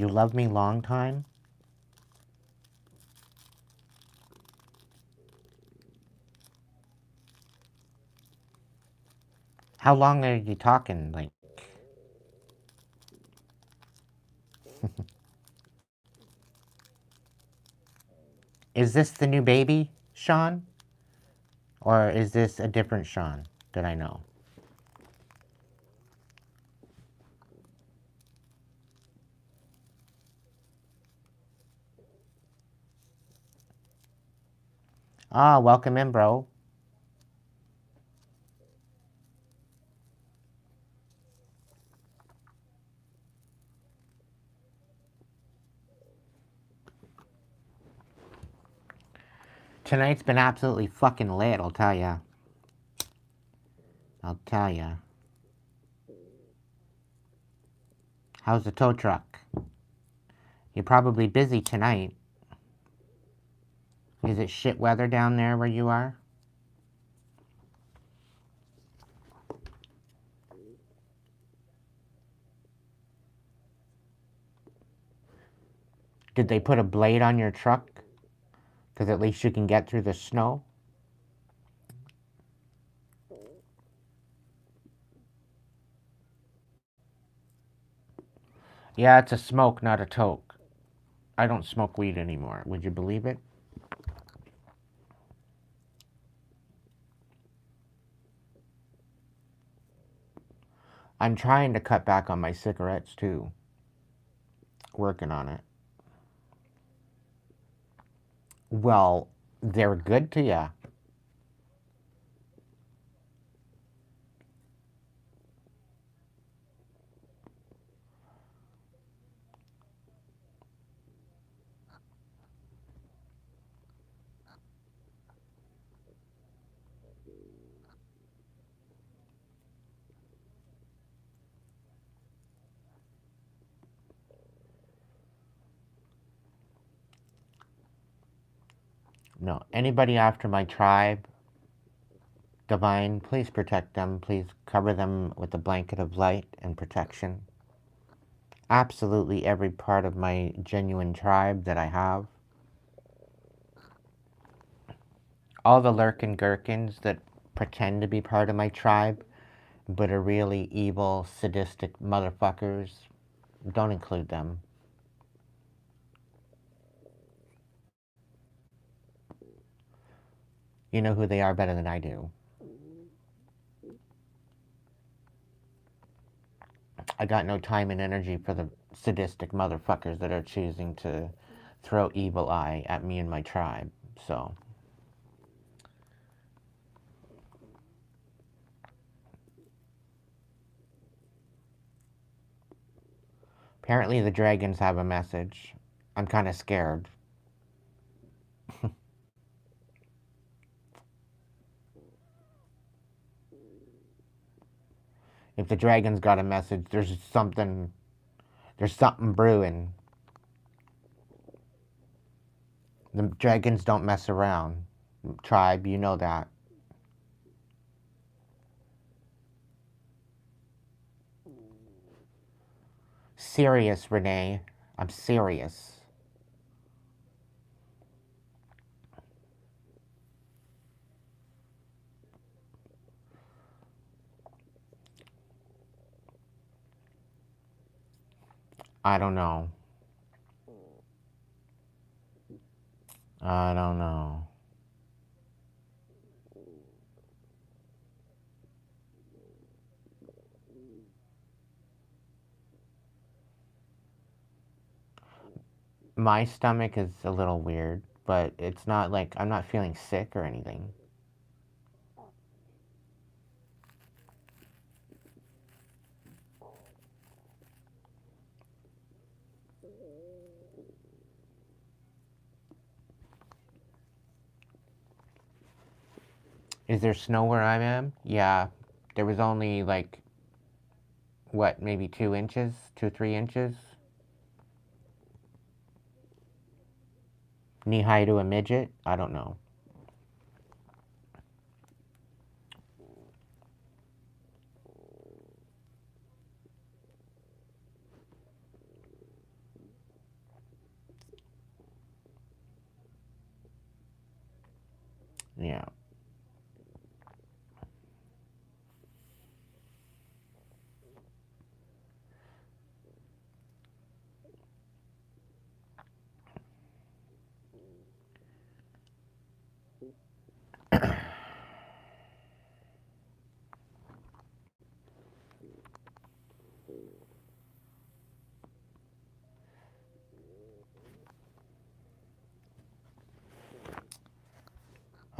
You love me long time? How long are you talking? Like, is this the new baby, Sean? Or is this a different Sean that I know? Ah, welcome in, bro. Tonight's been absolutely fucking lit, I'll tell ya. I'll tell ya. How's the tow truck? You're probably busy tonight. Is it shit weather down there where you are? Did they put a blade on your truck? Because at least you can get through the snow? Yeah, it's a smoke, not a toke. I don't smoke weed anymore. Would you believe it? I'm trying to cut back on my cigarettes too. Working on it. Well, they're good to ya. No, anybody after my tribe, divine, please protect them. Please cover them with a blanket of light and protection. Absolutely every part of my genuine tribe that I have. All the lurkin' gherkins that pretend to be part of my tribe, but are really evil, sadistic motherfuckers, don't include them. You know who they are better than I do. I got no time and energy for the sadistic motherfuckers that are choosing to throw evil eye at me and my tribe. So, apparently the dragons have a message. I'm kind of scared. If the dragons got a message, there's something brewing. The dragons don't mess around. Tribe, you know that. Serious, Renee. I'm serious. I don't know. I don't know. My stomach is a little weird, but it's not like I'm not feeling sick or anything. Is there snow where I am? Yeah. There was only like, what, maybe 2 inches? 3 inches? Knee high to a midget? I don't know. Yeah.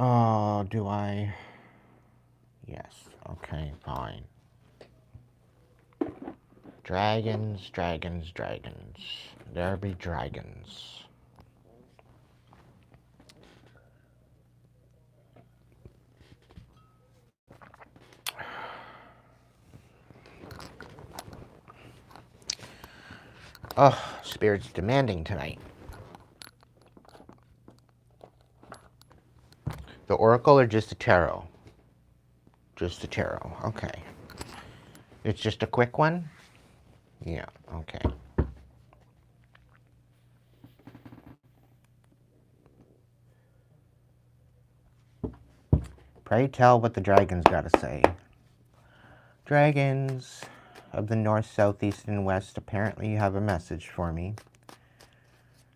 Oh, do I? Yes. Okay, fine. Dragons, dragons, dragons. There be dragons. Oh, Spirit's demanding tonight. The Oracle or just the Tarot? Just the Tarot, okay. It's just a quick one? Yeah, okay. Pray tell what the dragons gotta say. Dragons of the north, south, east, and west, apparently you have a message for me.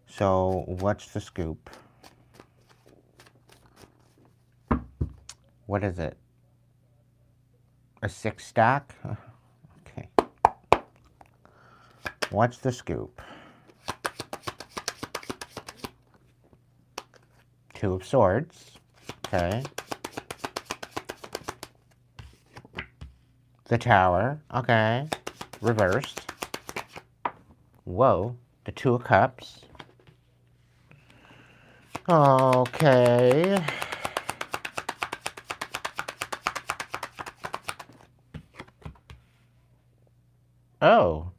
So, what's the scoop? What is it? A 6 stack? Okay. What's the scoop? 2 of Swords. Okay. The Tower. Okay. Reversed. Whoa. The 2 of Cups. Okay. Oh.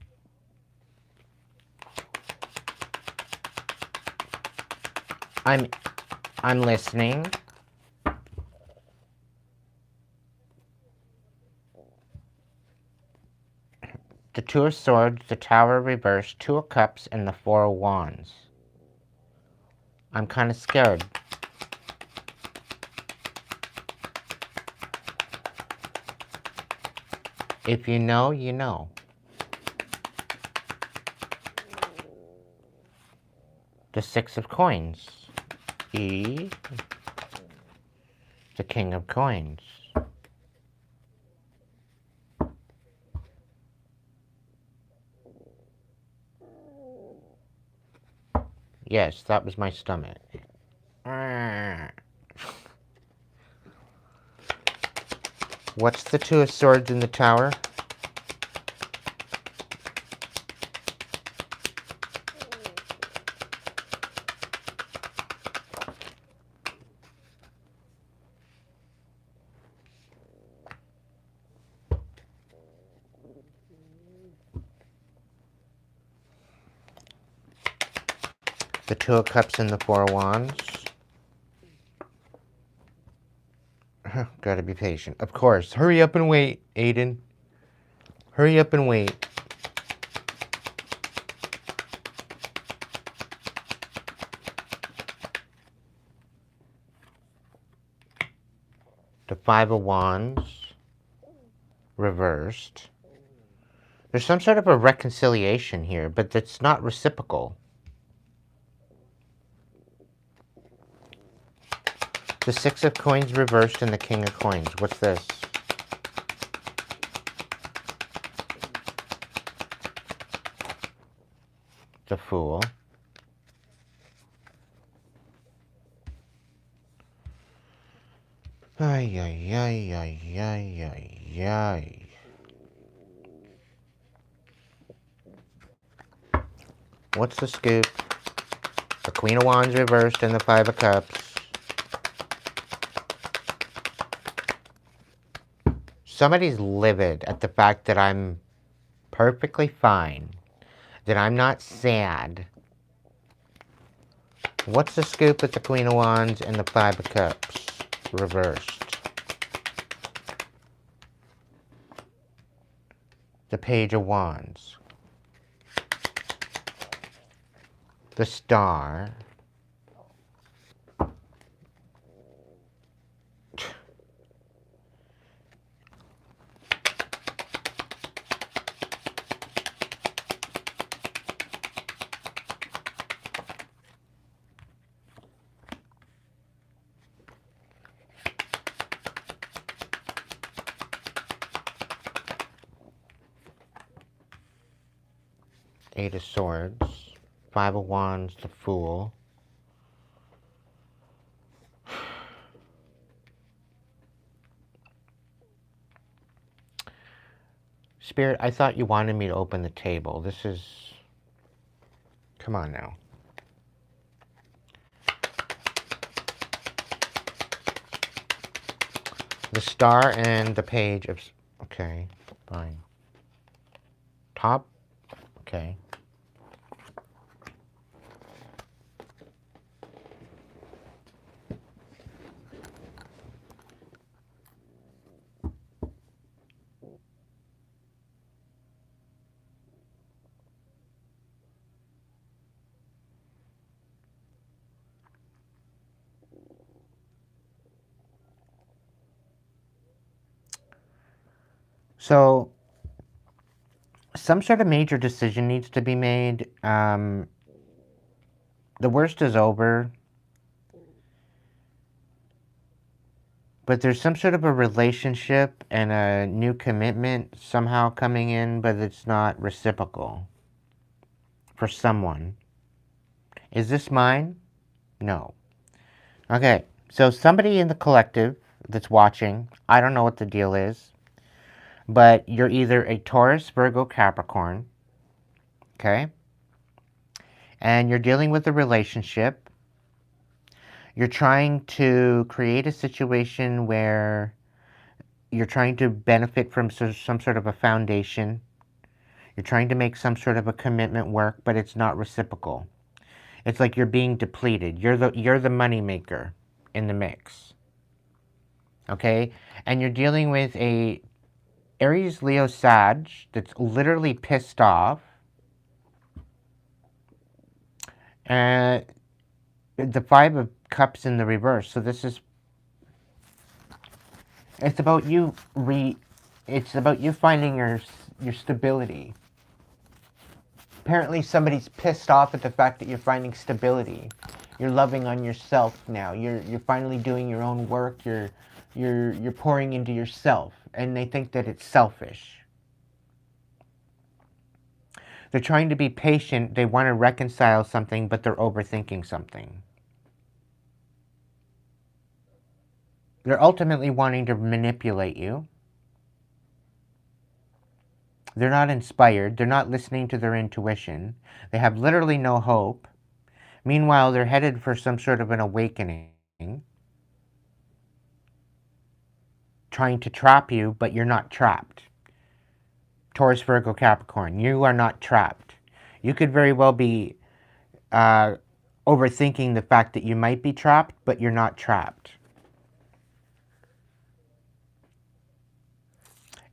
I'm listening. The 2 of Swords, the Tower reversed, 2 of Cups, and the 4 of Wands. I'm kind of scared. If you know, you know. The 6 of Coins. The King of Coins. Yes, that was my stomach. What's the 2 of Swords in the Tower? The 2 of Cups and the 4 of Wands. Gotta be patient. Of course. Hurry up and wait, Aiden. Hurry up and wait. The 5 of Wands. Reversed. There's some sort of a reconciliation here, but that's not reciprocal. The 6 of Coins reversed and the King of Coins. What's this? The Fool. Ay, ay, ay, ay, ay, ay, ay. What's the scoop? The Queen of Wands reversed and the 5 of Cups. Somebody's livid at the fact that I'm perfectly fine, that I'm not sad. What's the scoop with the Queen of Wands and the 5 of Cups? Reversed. The Page of Wands. The Star. Eight of Swords. Five of Wands, the Fool. Spirit, I thought you wanted me to open the table. This is... Come on now. The Star and the Page of... Okay, fine. Top? Okay. So, some sort of major decision needs to be made. The worst is over. But there's some sort of a relationship and a new commitment somehow coming in, but it's not reciprocal for someone. Is this mine? No. Okay, so somebody in the collective that's watching, I don't know what the deal is, but you're either a Taurus, Virgo, Capricorn, okay? And you're dealing with a relationship. You're trying to create a situation where you're trying to benefit from some sort of a foundation. You're trying to make some sort of a commitment work, but it's not reciprocal. It's like you're being depleted. You're the money maker in the mix. Okay? And you're dealing with a Aries, Leo, Sag that's literally pissed off. And the Five of Cups in the reverse. So this is... It's about you finding your stability. Apparently somebody's pissed off at the fact that you're finding stability. You're loving on yourself now. You're finally doing your own work. You're pouring into yourself, and they think that it's selfish. They're trying to be patient. They want to reconcile something, but they're overthinking something. They're ultimately wanting to manipulate you. They're not inspired. They're not listening to their intuition. They have literally no hope. Meanwhile, they're headed for some sort of an awakening. Trying to trap you, but you're not trapped. Taurus, Virgo, Capricorn, you are not trapped. You could very well be overthinking the fact that you might be trapped, but you're not trapped.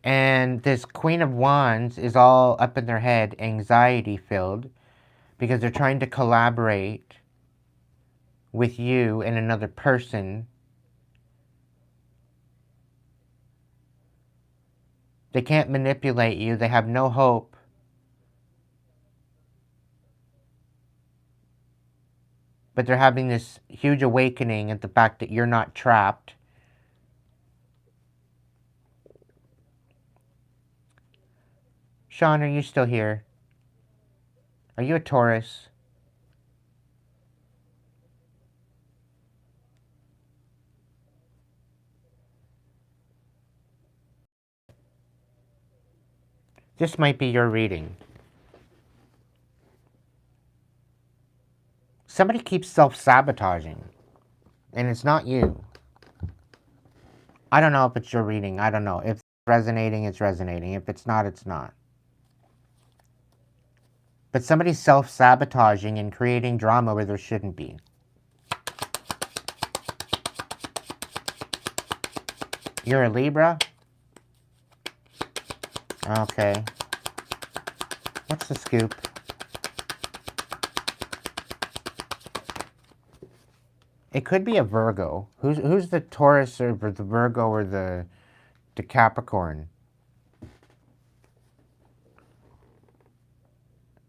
And this Queen of Wands is all up in their head, anxiety-filled, because they're trying to collaborate with you and another person. They can't manipulate you. They have no hope. But they're having this huge awakening at the fact that you're not trapped. Sean, are you still here? Are you a Taurus? This might be your reading. Somebody keeps self-sabotaging, and it's not you. I don't know if it's your reading. I don't know. If it's resonating, it's resonating. If it's not, it's not. But somebody's self-sabotaging and creating drama where there shouldn't be. You're a Libra? Okay. What's the scoop? It could be a Virgo. Who's the Taurus or the Virgo or the Capricorn?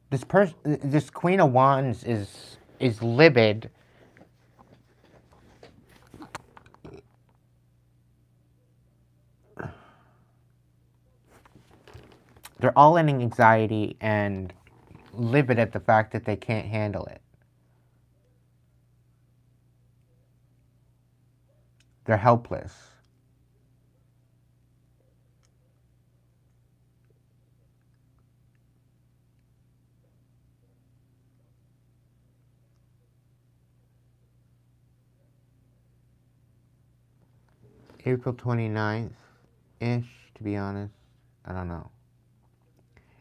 This Queen of Wands is livid. They're all in anxiety, and livid at the fact that they can't handle it. They're helpless. April 29th-ish, to be honest. I don't know.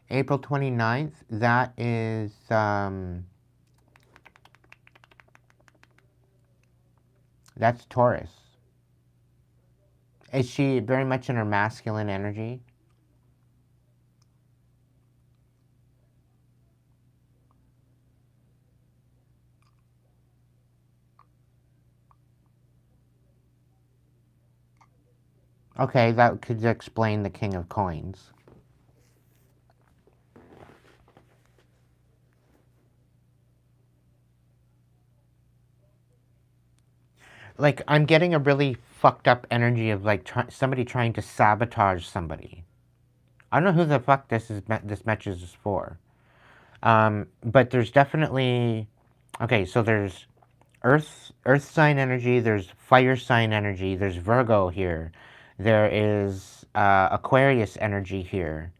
April 29th, that is, that's Taurus. Is she very much in her masculine energy? Okay, that could explain the King of Coins. Like, I'm getting a really fucked up energy of like somebody trying to sabotage somebody. I don't know who the fuck this message is for. But there's definitely, okay, so there's earth sign energy, there's fire sign energy, there's Virgo here, there is Aquarius energy here.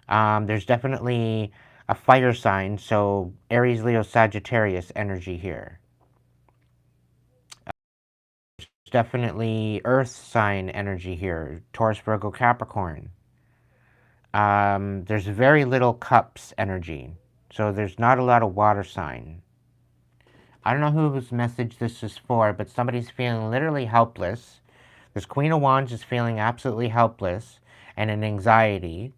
There's definitely a fire sign, so Aries, Leo, Sagittarius energy here. There's definitely earth sign energy here, Taurus, Virgo, Capricorn. There's very little cups energy, so there's not a lot of water sign. I don't know whose message this is for, but somebody's feeling literally helpless. This Queen of Wands is feeling absolutely helpless and in anxiety.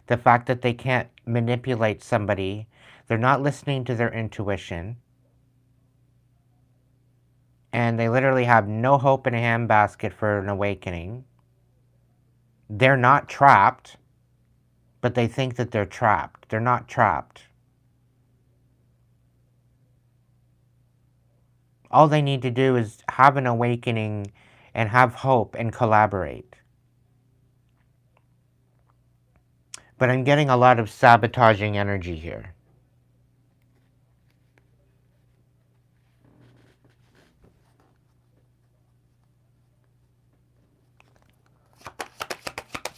The fact that they can't manipulate somebody, they're not listening to their intuition, and they literally have no hope in a handbasket for an awakening. They're not trapped, but they think that they're trapped. They're not trapped. All they need to do is have an awakening and have hope and collaborate. But I'm getting a lot of sabotaging energy here.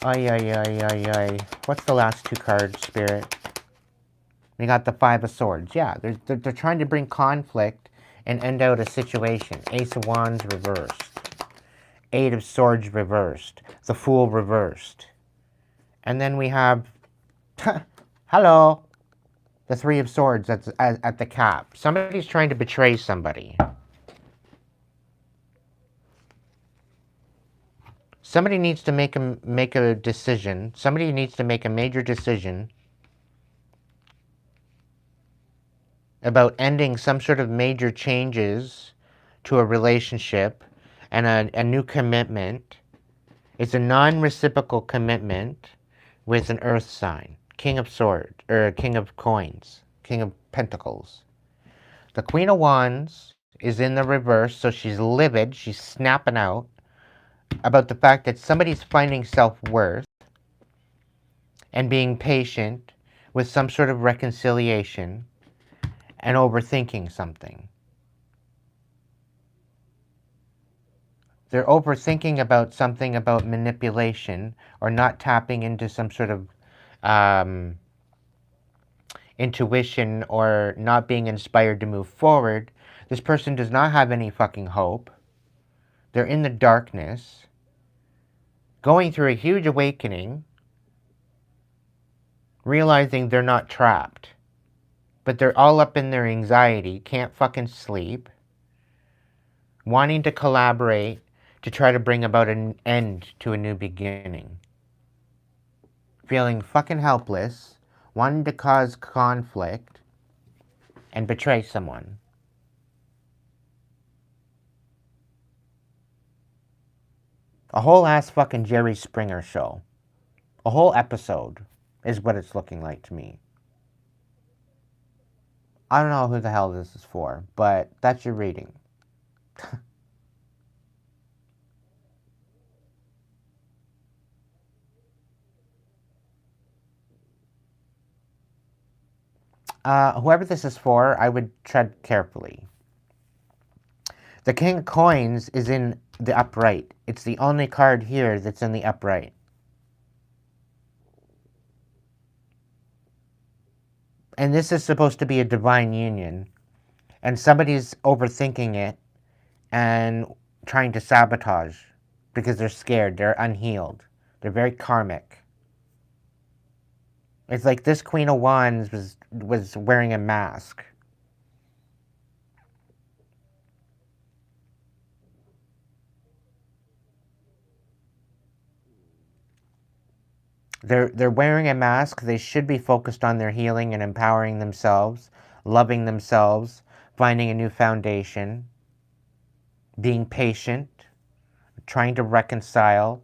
Ay, ay, ay, ay, ay. What's the last two cards, Spirit? We got the Five of Swords. Yeah, they're trying to bring conflict and end out a situation. Ace of Wands reversed. Eight of Swords reversed. The Fool reversed. And then we have, hello, the Three of Swords at the cap. Somebody's trying to betray somebody. Somebody needs to make a decision. Somebody needs to make a major decision about ending some sort of major changes to a relationship and a new commitment. It's a non-reciprocal commitment with an earth sign. King of Swords, or King of Coins, King of Pentacles. The Queen of Wands is in the reverse, so she's livid, she's snapping out about the fact that somebody's finding self-worth and being patient with some sort of reconciliation and overthinking something. They're overthinking about something about manipulation or not tapping into some sort of intuition or not being inspired to move forward. This person does not have any fucking hope. They're in the darkness, going through a huge awakening, realizing they're not trapped. But they're all up in their anxiety, can't fucking sleep, wanting to collaborate to try to bring about an end to a new beginning. Feeling fucking helpless, wanting to cause conflict, and betray someone. A whole ass fucking Jerry Springer show. A whole episode is what it's looking like to me. I don't know who the hell this is for, but that's your reading. Whoever this is for, I would tread carefully. The King of Coins is in the upright. It's the only card here that's in the upright. And this is supposed to be a divine union. And somebody's overthinking it and trying to sabotage because they're scared, they're unhealed, they're very karmic. It's like this Queen of Wands was wearing a mask. They're wearing a mask. They should be focused on their healing and empowering themselves, loving themselves, finding a new foundation, being patient, trying to reconcile.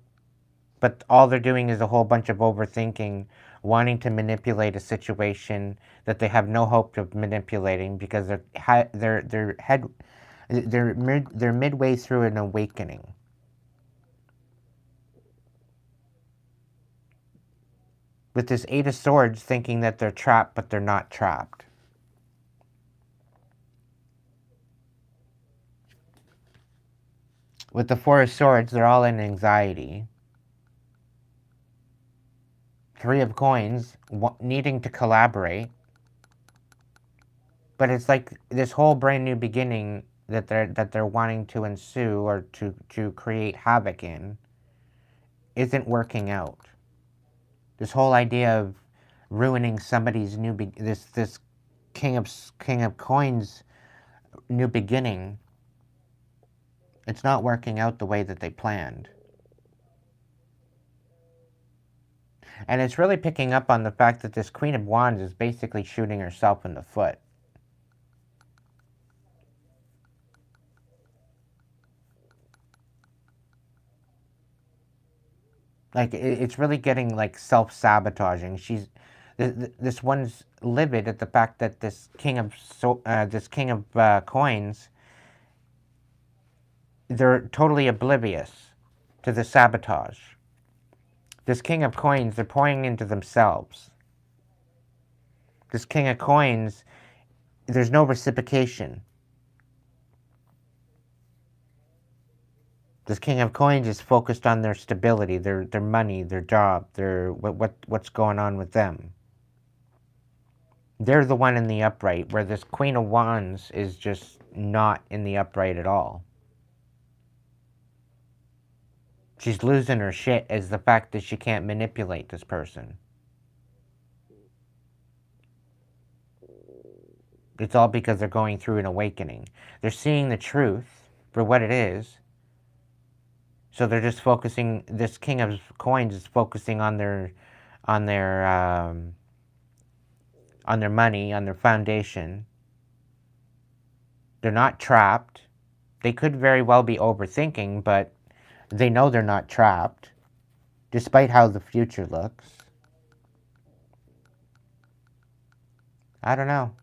But all they're doing is a whole bunch of overthinking, wanting to manipulate a situation that they have no hope of manipulating because they're midway through an awakening. With this Eight of Swords, thinking that they're trapped, but they're not trapped. With the Four of Swords, they're all in anxiety. Three of Coins, needing to collaborate. But it's like this whole brand new beginning that they're wanting to ensue or to create havoc in isn't working out. This whole idea of ruining somebody's this King of Coins new beginning, it's not working out the way that they planned. And it's really picking up on the fact that this Queen of Wands is basically shooting herself in the foot. Like, it's really getting, like, self-sabotaging. This one's livid at the fact that this King of Coins, they're totally oblivious to the sabotage. This King of Coins, they're pouring into themselves. This King of Coins, there's no reciprocation. This King of Coins is focused on their stability, their money, their job, what's going on with them. They're the one in the upright, where this Queen of Wands is just not in the upright at all. She's losing her shit as the fact that she can't manipulate this person. It's all because they're going through an awakening. They're seeing the truth for what it is. So they're just focusing, this King of Coins is focusing on their money, on their foundation. They're not trapped. They could very well be overthinking, but they know they're not trapped, despite how the future looks. I don't know.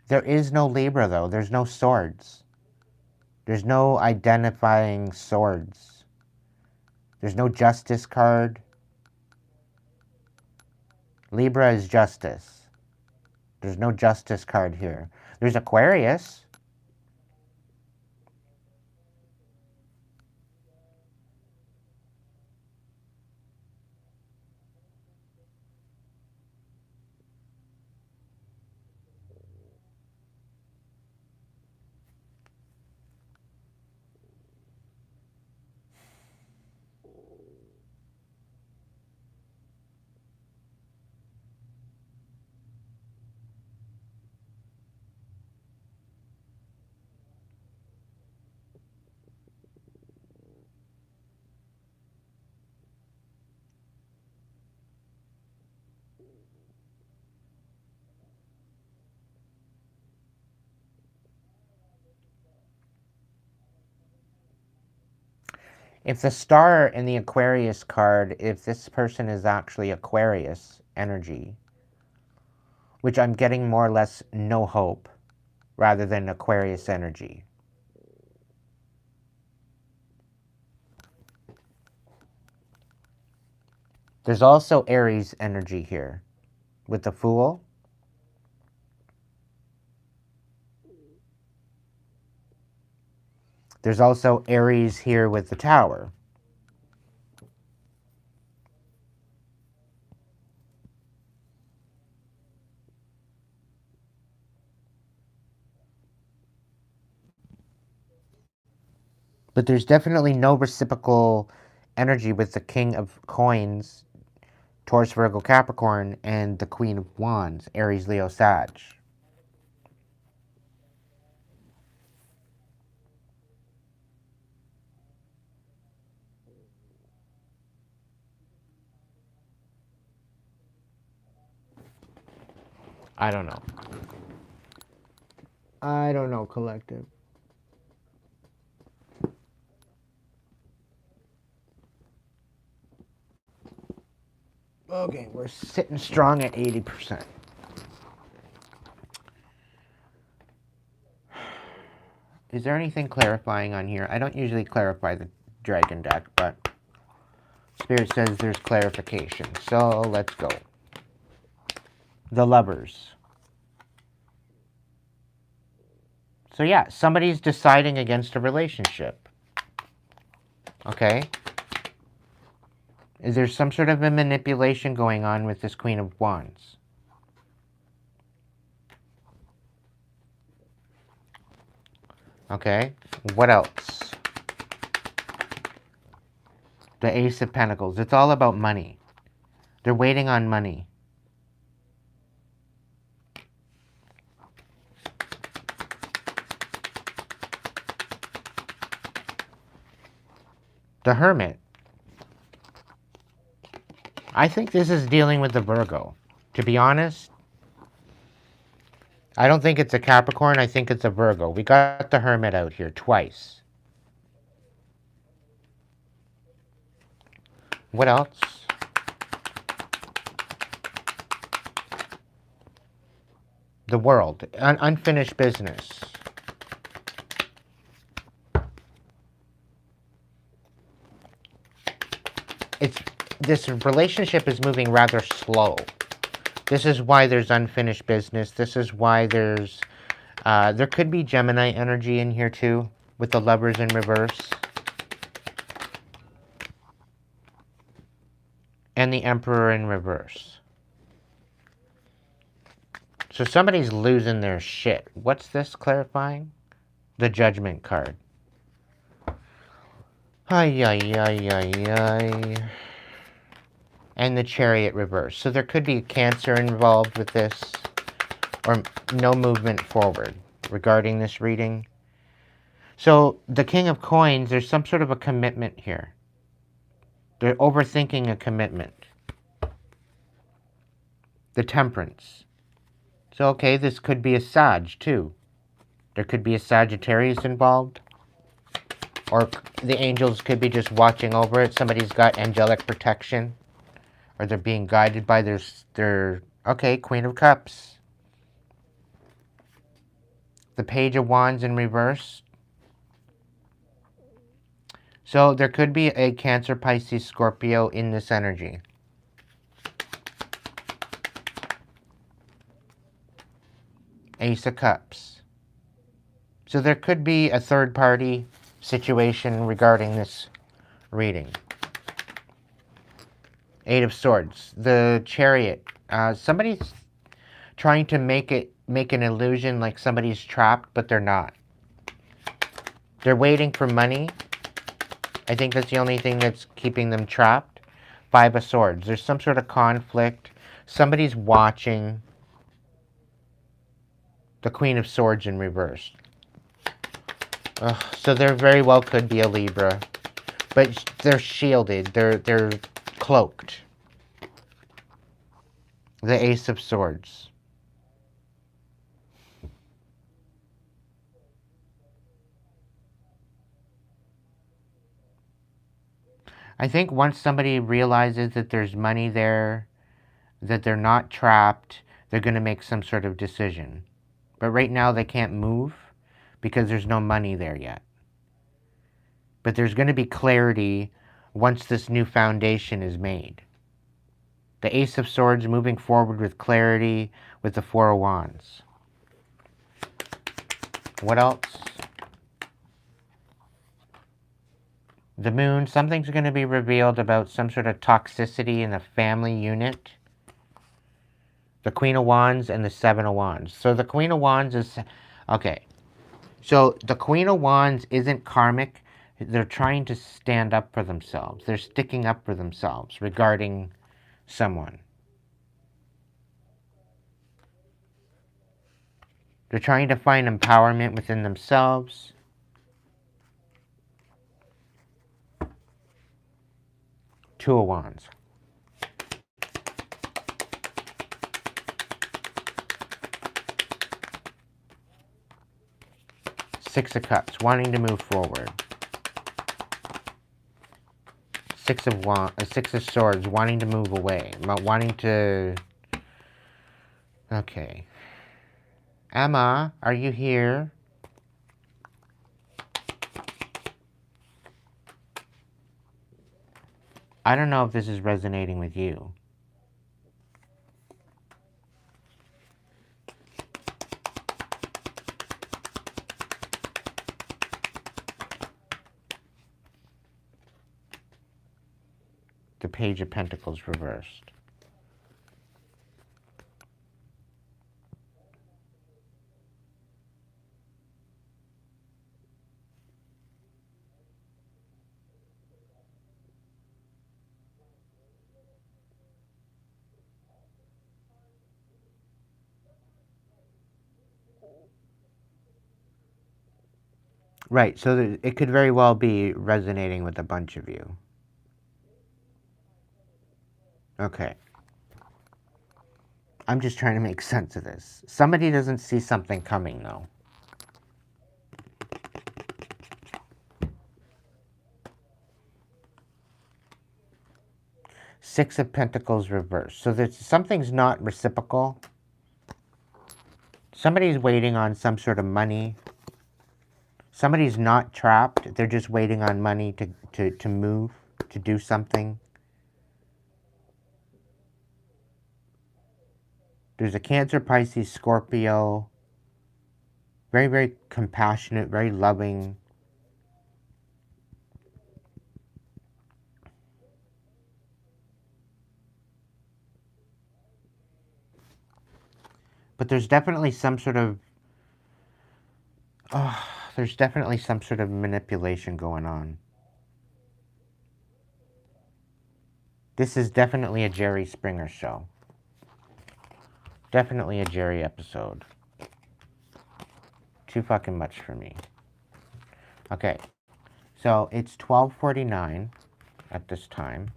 There is no Libra, though. There's no swords. There's no identifying swords. There's no justice card. Libra is justice. There's no justice card here. There's Aquarius. If the star in the Aquarius card, if this person is actually Aquarius energy, which I'm getting more or less no hope rather than Aquarius energy. There's also Aries energy here with the Fool. There's also Aries here with the Tower. But there's definitely no reciprocal energy with the King of Coins, Taurus, Virgo, Capricorn, and the Queen of Wands, Aries, Leo, Sag. I don't know. I don't know, Collective. Okay, we're sitting strong at 80%. Is there anything clarifying on here? I don't usually clarify the dragon deck, but Spirit says there's clarification. So let's go. The Lovers. So yeah, somebody's deciding against a relationship. Okay? Is there some sort of a manipulation going on with this Queen of Wands? Okay? What else? The Ace of Pentacles. It's all about money. They're waiting on money. The Hermit. I think this is dealing with the Virgo. To be honest, I don't think it's a Capricorn. I think it's a Virgo. We got the Hermit out here twice. What else? The World. Unfinished business. This relationship is moving rather slow. This is why there's unfinished business. This is why there's... there could be Gemini energy in here too, with the Lovers in reverse. And the Emperor in reverse. So somebody's losing their shit. What's this clarifying? The Judgment card. Ay, ay, ay, ay, ay. And the Chariot reverse. So there could be Cancer involved with this, or no movement forward regarding this reading. So the King of Coins, there's some sort of a commitment here. They're overthinking a commitment. The Temperance. So okay, this could be a Sag too. There could be a Sagittarius involved. Or the angels could be just watching over it. Somebody's got angelic protection. Or they're being guided by their okay, Queen of Cups. The Page of Wands in reverse. So there could be a Cancer, Pisces, Scorpio in this energy. Ace of Cups. So there could be a third party situation regarding this reading. Eight of Swords. The Chariot. Somebody's trying to make an illusion like somebody's trapped, but they're not. They're waiting for money. I think that's the only thing that's keeping them trapped. Five of Swords. There's some sort of conflict. Somebody's watching. The Queen of Swords in reverse. So there very well could be a Libra. But they're shielded. They're cloaked. The Ace of Swords. I think once somebody realizes that there's money there, that they're not trapped, they're going to make some sort of decision. But right now they can't move because there's no money there yet. But there's going to be clarity once this new foundation is made. The Ace of Swords moving forward with clarity with the Four of Wands. What else? The Moon. Something's going to be revealed about some sort of toxicity in the family unit. The Queen of Wands and the Seven of Wands. So the Queen of Wands is... Okay. So the Queen of Wands isn't karmic. They're trying to stand up for themselves. They're sticking up for themselves regarding someone. They're trying to find empowerment within themselves. Two of Wands. Six of Cups, wanting to move forward. Six of Swords, wanting to move away. Wanting to... Okay. Emma, are you here? I don't know if this is resonating with you. The Page of Pentacles reversed. Right, so it could very well be resonating with a bunch of you. Okay. I'm just trying to make sense of this. Somebody doesn't see something coming, though. Six of Pentacles reversed. So there's something's not reciprocal. Somebody's waiting on some sort of money. Somebody's not trapped. They're just waiting on money to move, to do something. There's a Cancer, Pisces, Scorpio. Very, very compassionate, very loving. But there's definitely some sort of... there's definitely some sort of manipulation going on. This is definitely a Jerry Springer show. Definitely a Jerry episode. Too fucking much for me. Okay. So it's 12:49 at this time.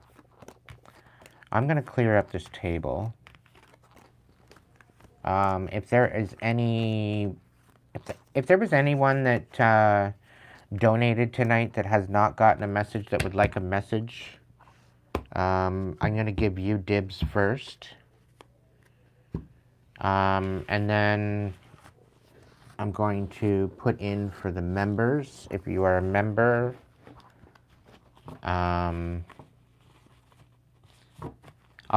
I'm going to clear up this table. If there is any... If there was anyone that donated tonight that has not gotten a message that would like a message, I'm going to give you dibs first. And then I'm going to put in for the members. If you are a member, I'll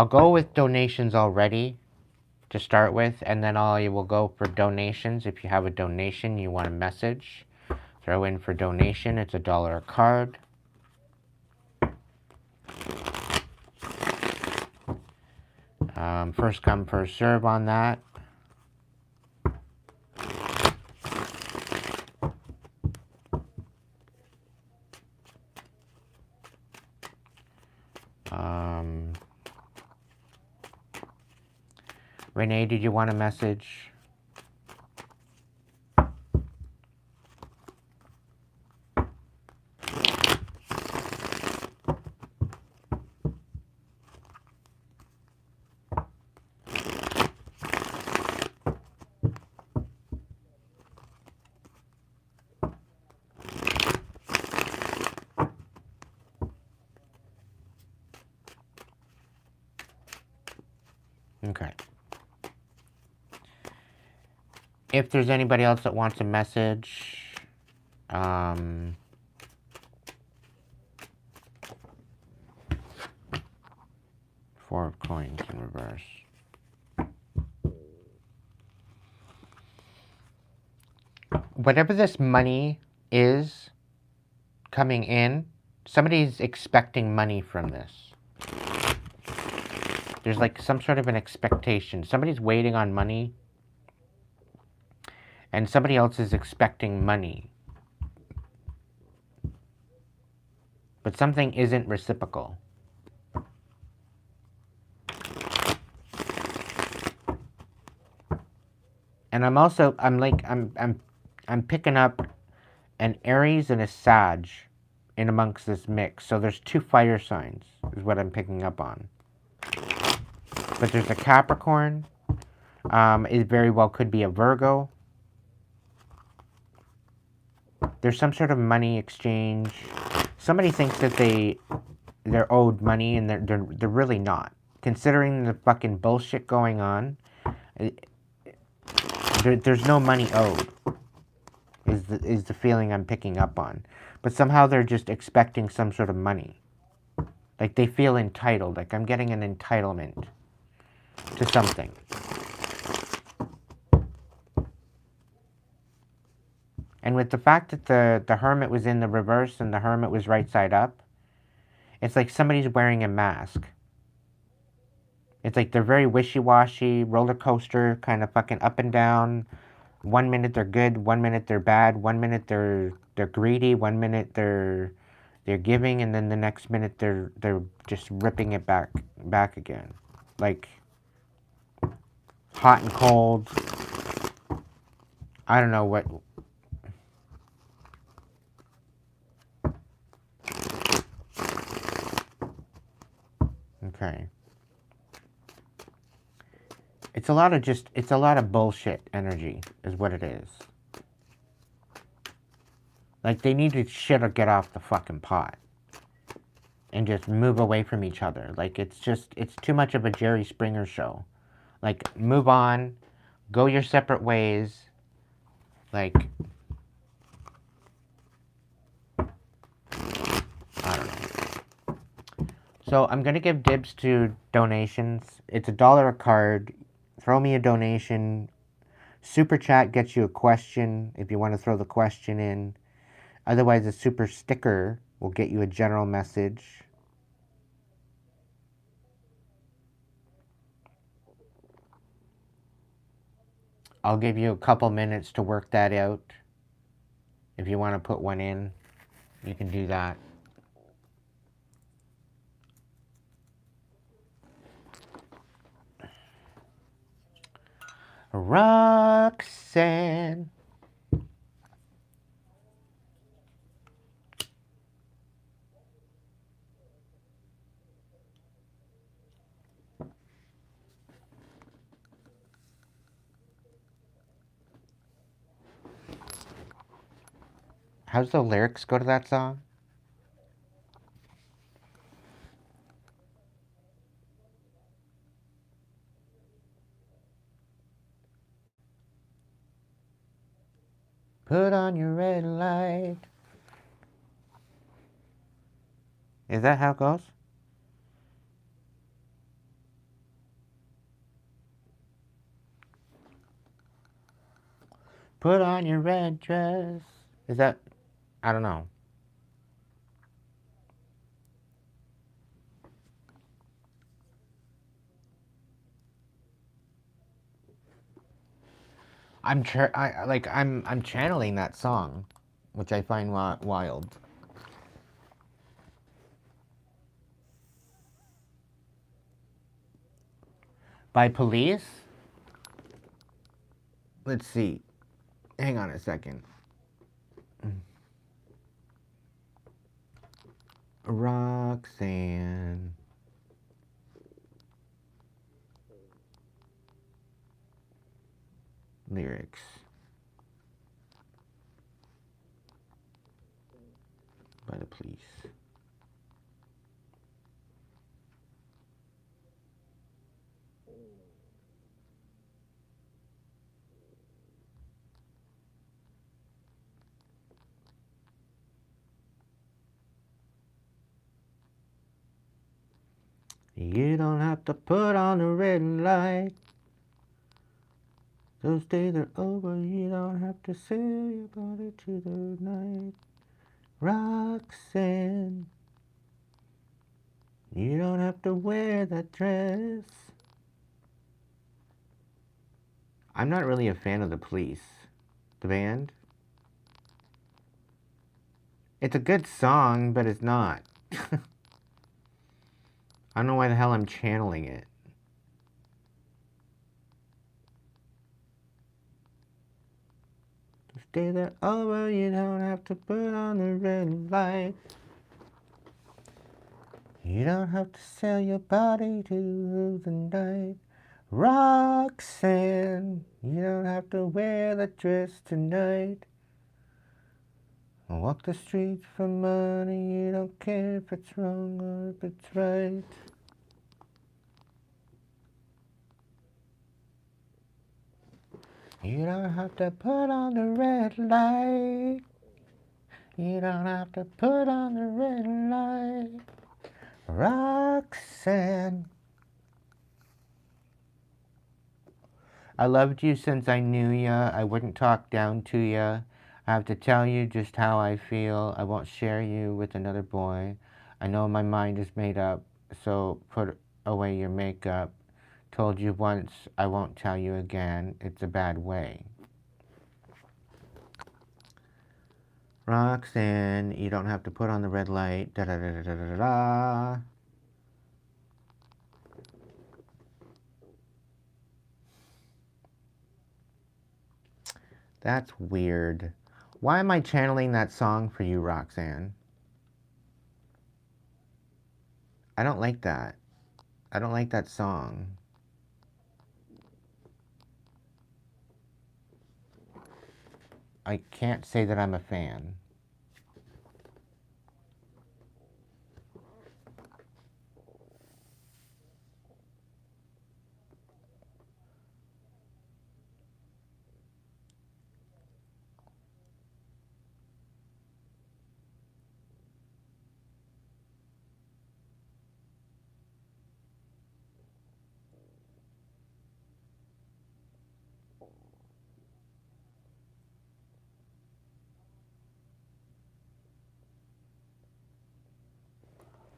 go with donations already to start with, and then I will go for donations. If you have a donation, you want a message, throw in for donation. It's $1 a card. First come, first serve on that. Renee, did you want a message? Okay. If there's anybody else that wants a message, 4 of coins in reverse. Whatever this money is coming in, somebody's expecting money from this. There's like some sort of an expectation. Somebody's waiting on money, and somebody else is expecting money. But something isn't reciprocal. And I'm picking up an Aries and a Sag in amongst this mix. So there's 2 fire signs is what I'm picking up on. But there's a Capricorn. It very well could be a Virgo. There's some sort of money exchange. Somebody thinks that they're owed money, and they're really not. Considering the fucking bullshit going on, there's no money owed. Is the feeling I'm picking up on. But somehow they're just expecting some sort of money. Like they feel entitled. Like I'm getting an entitlement to something. And with the fact that the Hermit was in the reverse and the Hermit was right side up, it's like somebody's wearing a mask. It's like they're very wishy-washy, roller coaster, kind of fucking up and down. 1 minute they're good, 1 minute they're bad, 1 minute they're greedy, 1 minute they're giving, and then the next minute they're just ripping it back again. Like hot and cold. I don't know what. Okay. It's a lot of bullshit energy is what it is. Like they need to shit or get off the fucking pot. And just move away from each other. Like it's too much of a Jerry Springer show. Like move on, go your separate ways. Like I don't know. So I'm gonna give dibs to donations. It's $1 a card. Throw me a donation. Super chat gets you a question if you want to throw the question in. Otherwise, a super sticker will get you a general message. I'll give you a couple minutes to work that out. If you want to put one in, you can do that. Roxanne. How's the lyrics go to that song? Put on your red light. Is that how it goes? Put on your red dress. Is that... I don't know. I'm channeling that song, which I find wild. By Police? Let's see. Hang on a second. Roxanne. Lyrics. By the Police. You don't have to put on the red light. Those days are over, you don't have to sell your body to the night. Roxanne, you don't have to wear that dress. I'm not really a fan of the Police, the band. It's a good song, but it's not. I don't know why the hell I'm channeling it. Stay there over, you don't have to put on the red light. You don't have to sell your body to the night. Roxanne, you don't have to wear that dress tonight. Walk the streets for money, you don't care if it's wrong or if it's right. You don't have to put on the red light. You don't have to put on the red light. Roxanne. I loved you since I knew ya. I wouldn't talk down to ya. I have to tell you just how I feel. I won't share you with another boy. I know my mind is made up, so put away your makeup. Told you once, I won't tell you again. It's a bad way. Roxanne, you don't have to put on the red light. Da da da da da da da. That's weird. Why am I channeling that song for you, Roxanne? I don't like that. I don't like that song. I can't say that I'm a fan.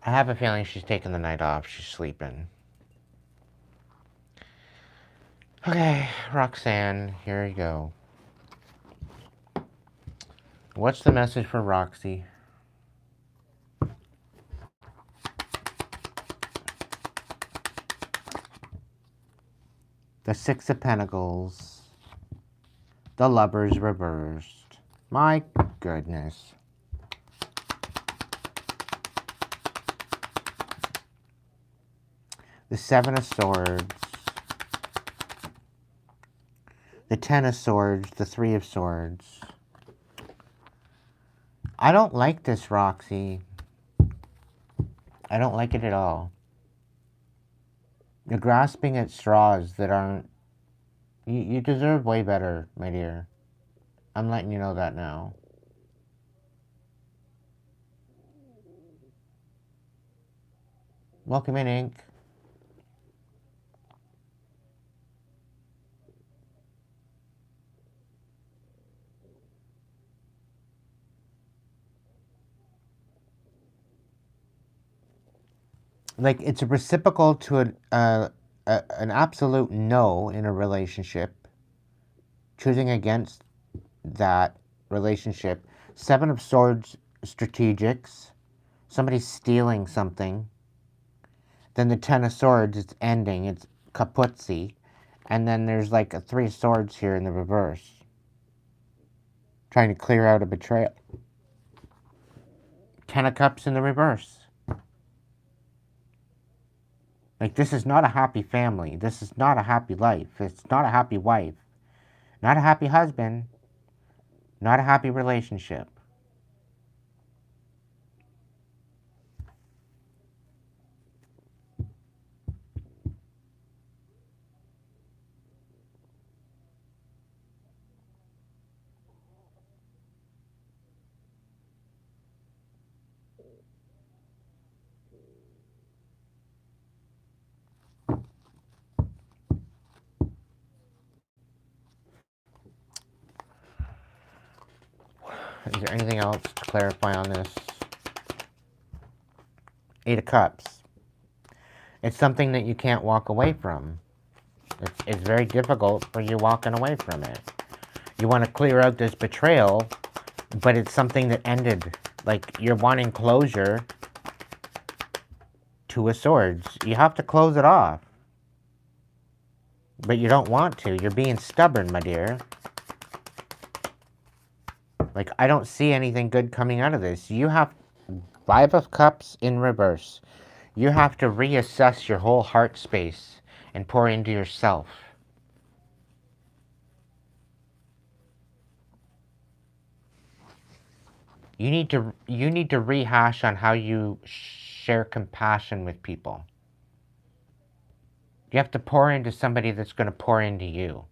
I have a feeling she's taking the night off. She's sleeping. Okay, Roxanne, here you go. What's the message for Roxy? The Six of Pentacles. The Lovers reversed. My goodness. The Seven of Swords. The Ten of Swords. The Three of Swords. I don't like this, Roxy. I don't like it at all. You're grasping at straws that aren't... You deserve way better, my dear. I'm letting you know that now. Welcome in, Ink. Like, it's a reciprocal to an absolute no in a relationship. Choosing against that relationship. Seven of Swords, strategics. Somebody's stealing something. Then the Ten of Swords, it's ending. It's kaputzi. And then there's like a Three of Swords here in the reverse. Trying to clear out a betrayal. Ten of Cups in the reverse. Like, this is not a happy family. This is not a happy life. It's not a happy wife. Not a happy husband. Not a happy relationship. Is there anything else to clarify on this? Eight of Cups. It's something that you can't walk away from. It's very difficult for you walking away from it. You want to clear out this betrayal, but it's something that ended. Like, you're wanting closure. Two of Swords. You have to close it off. But you don't want to. You're being stubborn, my dear. Like, I don't see anything good coming out of this. You have Five of Cups in reverse. You have to reassess your whole heart space and pour into yourself. You need to rehash on how you share compassion with people. You have to pour into somebody that's going to pour into you.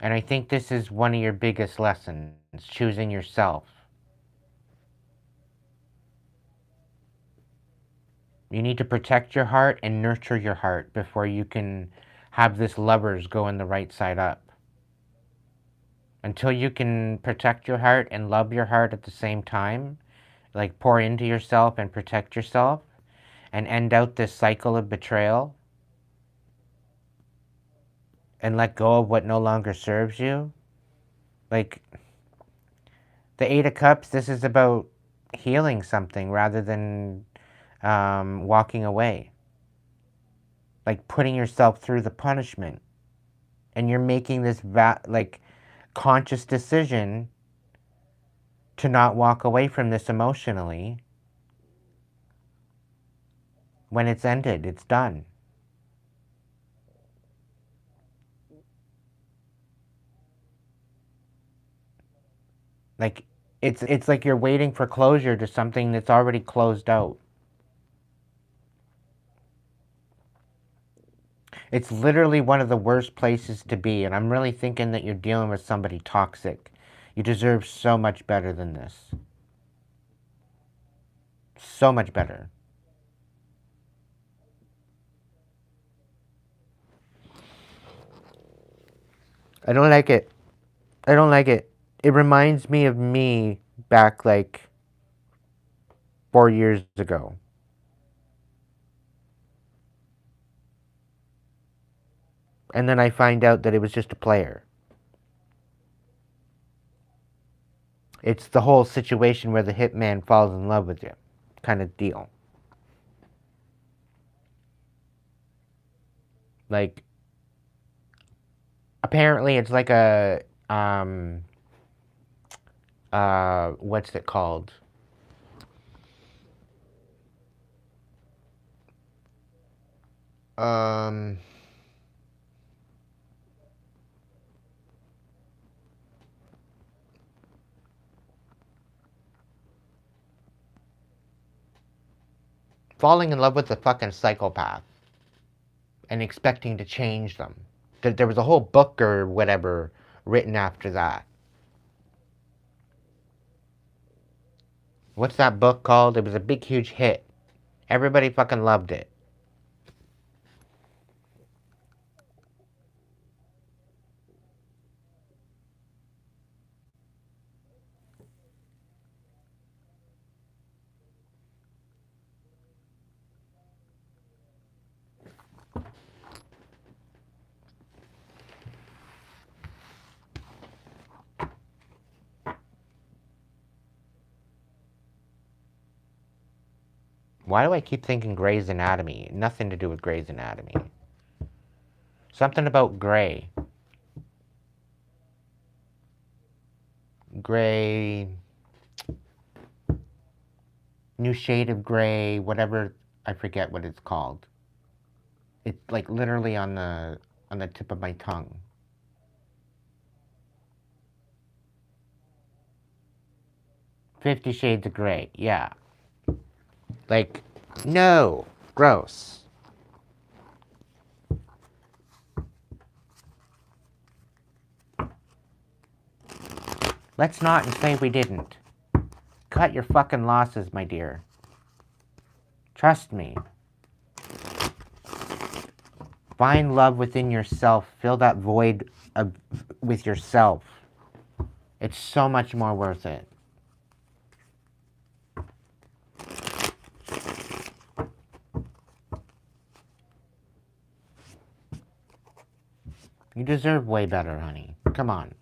And I think this is one of your biggest lessons, choosing yourself. You need to protect your heart and nurture your heart before you can have this lovers go in the right side up. Until you can protect your heart and love your heart at the same time, like pour into yourself and protect yourself, and end out this cycle of betrayal, and let go of what no longer serves you. Like, the Eight of Cups, this is about healing something rather than walking away. Like, putting yourself through the punishment. And you're making this, conscious decision to not walk away from this emotionally. When it's ended, it's done. Like, it's like you're waiting for closure to something that's already closed out. It's literally one of the worst places to be, and I'm really thinking that you're dealing with somebody toxic. You deserve so much better than this. So much better. I don't like it. I don't like it. It reminds me of me back like 4 years ago. And then I find out that it was just a player. It's the whole situation where the hitman falls in love with you kind of deal. Like, apparently it's like a, what's it called? Falling in love with a fucking psychopath and expecting to change them. There was a whole book or whatever written after that. What's that book called? It was a big, huge hit. Everybody fucking loved it. Why do I keep thinking Grey's Anatomy? Nothing to do with Grey's Anatomy. Something about Grey. Grey. New Shade of Grey, whatever. I forget what it's called. It's like literally on the tip of my tongue. 50 Shades of Grey, yeah. Like, no. Gross. Let's not and say we didn't. Cut your fucking losses, my dear. Trust me. Find love within yourself. Fill that void with yourself. It's so much more worth it. You deserve way better, honey. Come on.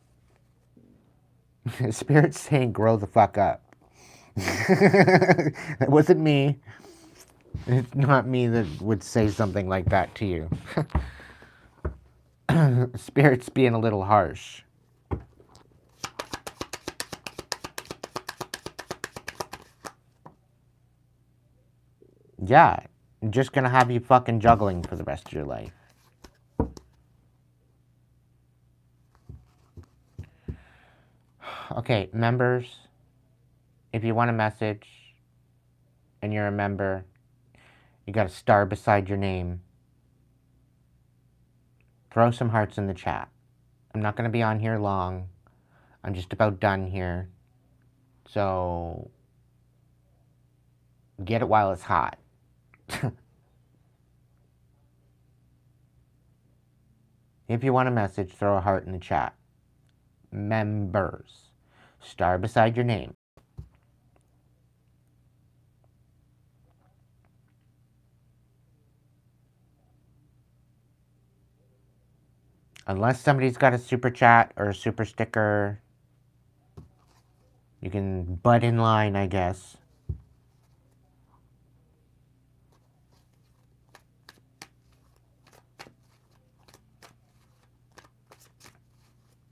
Spirit's saying grow the fuck up. That wasn't me. It's not me that would say something like that to you. Spirit's being a little harsh. Yeah, I'm just gonna have you fucking juggling for the rest of your life. Okay, members, if you want a message and you're a member, you got a star beside your name. Throw some hearts in the chat. I'm not gonna be on here long. I'm just about done here. So, get it while it's hot. If you want a message, throw a heart in the chat. Members. Star beside your name. Unless somebody's got a super chat or a super sticker, you can butt in line, I guess.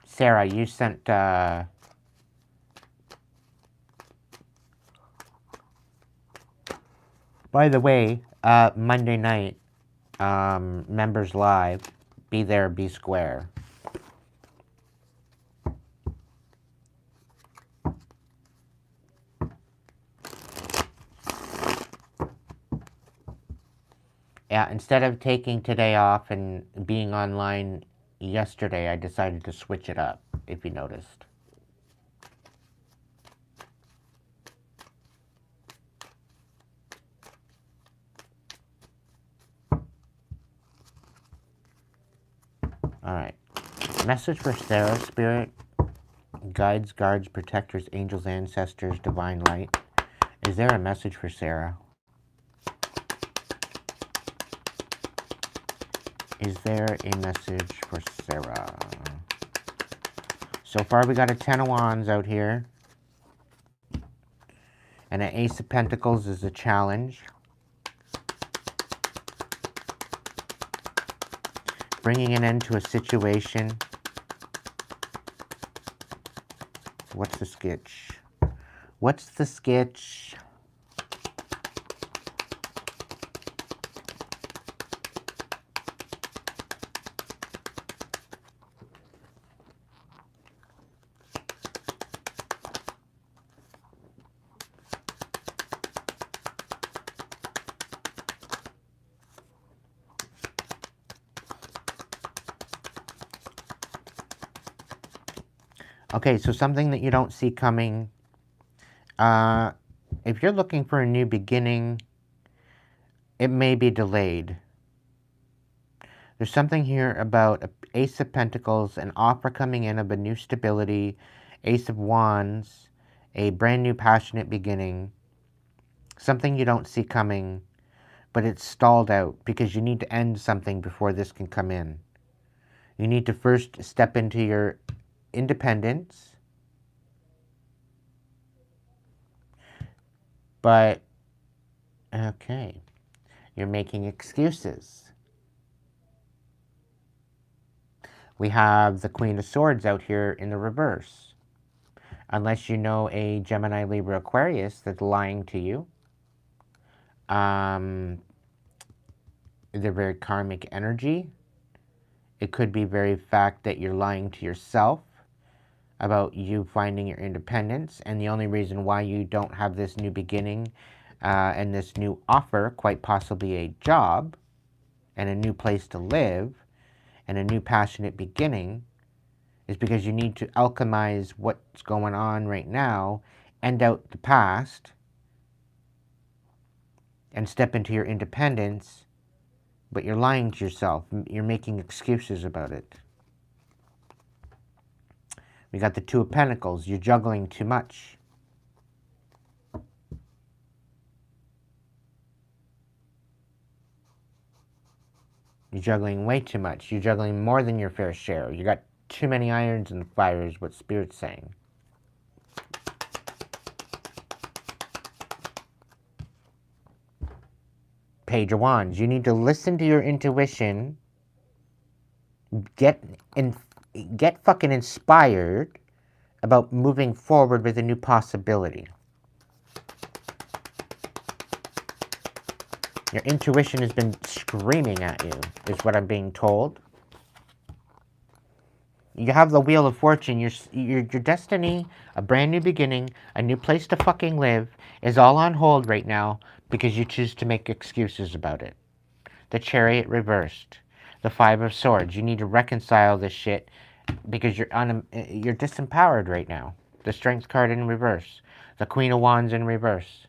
Sarah, you sent, by the way, Monday night, members live, be there, be square. Yeah, instead of taking today off and being online yesterday, I decided to switch it up, if you noticed. Alright. Message for Sarah, Spirit. Guides, guards, protectors, angels, ancestors, divine light. Is there a message for Sarah? Is there a message for Sarah? So far we got a 10 of Wands out here. And an Ace of Pentacles is a challenge. Bringing an end to a situation. What's the sketch? What's the sketch? Okay, so something that you don't see coming. If you're looking for a new beginning, it may be delayed. There's something here about Ace of Pentacles, an offer coming in of a new stability, Ace of Wands, a brand new passionate beginning. Something you don't see coming, but it's stalled out because you need to end something before this can come in. You need to first step into your independence. But, okay, you're making excuses. We have the Queen of Swords out here in the reverse. Unless you know a Gemini, Libra, Aquarius that's lying to you. They're very karmic energy. It could be very fact that you're lying to yourself about you finding your independence, and the only reason why you don't have this new beginning and this new offer, quite possibly a job and a new place to live and a new passionate beginning, is because you need to alchemize what's going on right now, end out the past, and step into your independence But you're lying to yourself. You're making excuses about it. We got the Two of Pentacles. You're juggling too much. You're juggling way too much. You're juggling more than your fair share. You got too many irons in the fire is what Spirit's saying. Page of Wands. You need to listen to your intuition. Get fucking inspired about moving forward with a new possibility. Your intuition has been screaming at you, is what I'm being told. You have the Wheel of Fortune. Your destiny, a brand new beginning, a new place to fucking live, is all on hold right now because you choose to make excuses about it. The Chariot reversed. The Five of Swords. You need to reconcile this shit because you're disempowered right now. The Strength card in reverse. The Queen of Wands in reverse.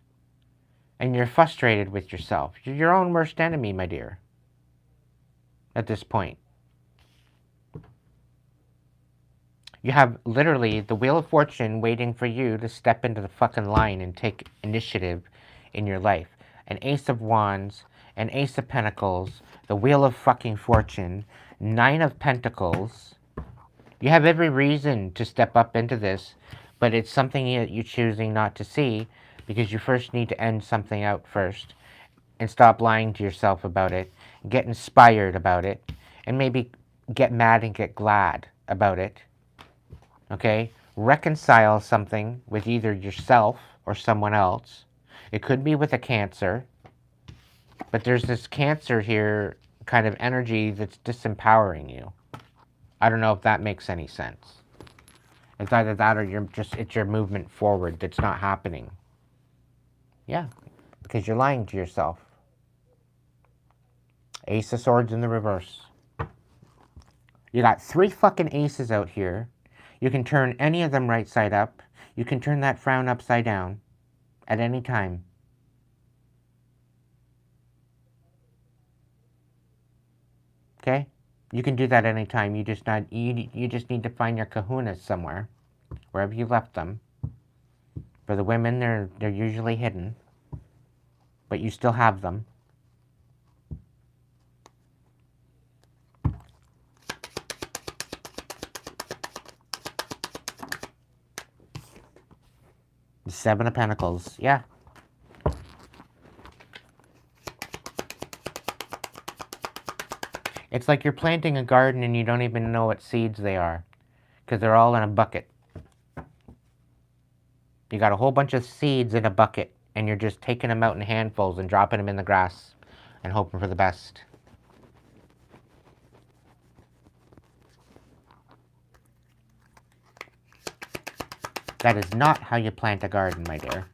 And you're frustrated with yourself. You're your own worst enemy, my dear. At this point. You have literally the Wheel of Fortune waiting for you to step into the fucking line and take initiative in your life. An Ace of Wands, an Ace of Pentacles, the Wheel of fucking Fortune, Nine of Pentacles. You have every reason to step up into this, but it's something that you're choosing not to see because you first need to end something out first and stop lying to yourself about it, get inspired about it, and maybe get mad and get glad about it. Okay? Reconcile something with either yourself or someone else. It could be with a Cancer, but there's this Cancer here kind of energy that's disempowering you. I don't know if that makes any sense. It's either that or it's your movement forward that's not happening. Yeah, because you're lying to yourself. Ace of Swords in the reverse. You got 3 fucking aces out here. You can turn any of them right side up. You can turn that frown upside down at any time. Okay? You can do that anytime. You just need to find your kahunas somewhere, wherever you left them. For the women, they're usually hidden, but you still have them. The Seven of Pentacles, yeah. It's like you're planting a garden and you don't even know what seeds they are, because they're all in a bucket. You got a whole bunch of seeds in a bucket, and you're just taking them out in handfuls and dropping them in the grass and hoping for the best. That is not how you plant a garden, my dear.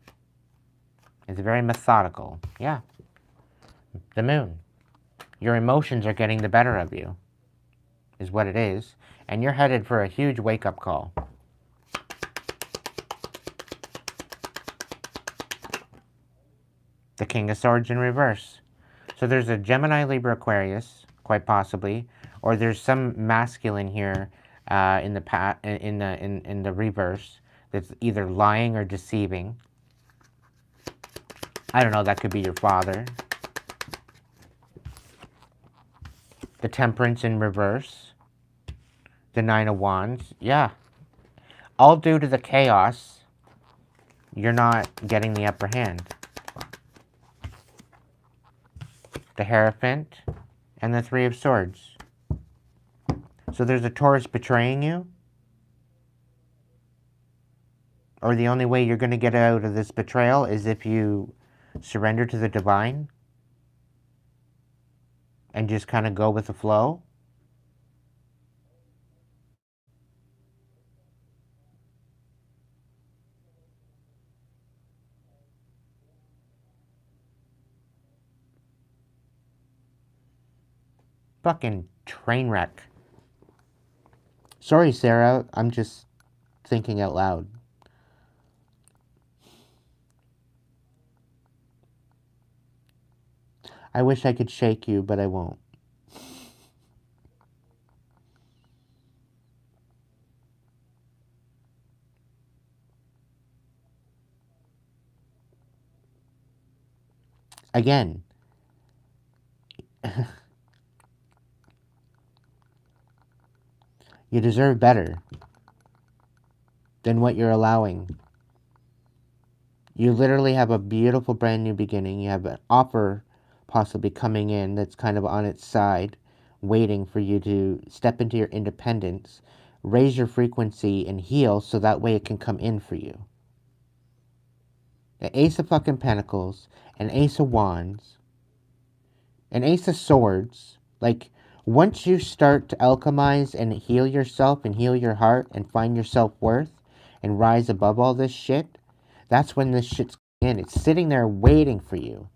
It's very methodical. Yeah. The Moon. Your emotions are getting the better of you, is what it is. And you're headed for a huge wake-up call. The King of Swords in reverse. So there's a Gemini, Libra, Aquarius, quite possibly, or there's some masculine here in the reverse that's either lying or deceiving. I don't know, that could be your father. The Temperance in reverse. The Nine of Wands. Yeah. All due to the chaos, you're not getting the upper hand. The Hierophant and the Three of Swords. So there's a Taurus betraying you? Or the only way you're going to get out of this betrayal is if you surrender to the divine and just kind of go with the flow? Fucking train wreck. Sorry, Sarah. I'm just thinking out loud. I wish I could shake you, but I won't. Again, you deserve better than what you're allowing. You literally have a beautiful brand new beginning. You have an offer possibly coming in that's kind of on its side, waiting for you to step into your independence, raise your frequency, and heal so that way it can come in for you. An ace of fucking pentacles, an ace of wands, an ace of swords. Like, once you start to alchemize and heal yourself and heal your heart and find your self-worth and rise above all this shit, that's when this shit's in. It's sitting there waiting for you.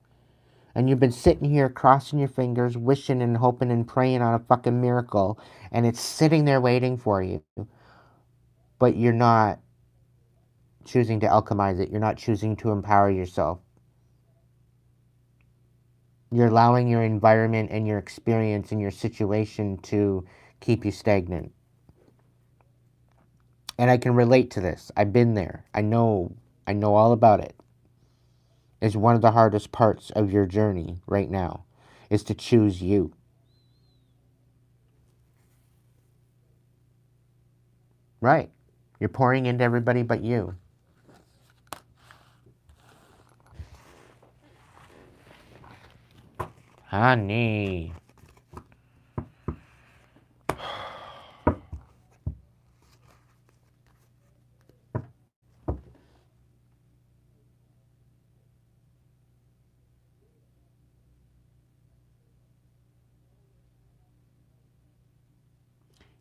And you've been sitting here crossing your fingers, wishing and hoping and praying on a fucking miracle, and it's sitting there waiting for you. But you're not choosing to alchemize it. You're not choosing to empower yourself. You're allowing your environment and your experience and your situation to keep you stagnant. And I can relate to this. I've been there. I know all about it. It's one of the hardest parts of your journey right now, is to choose you. Right. You're pouring into everybody but you. Honey.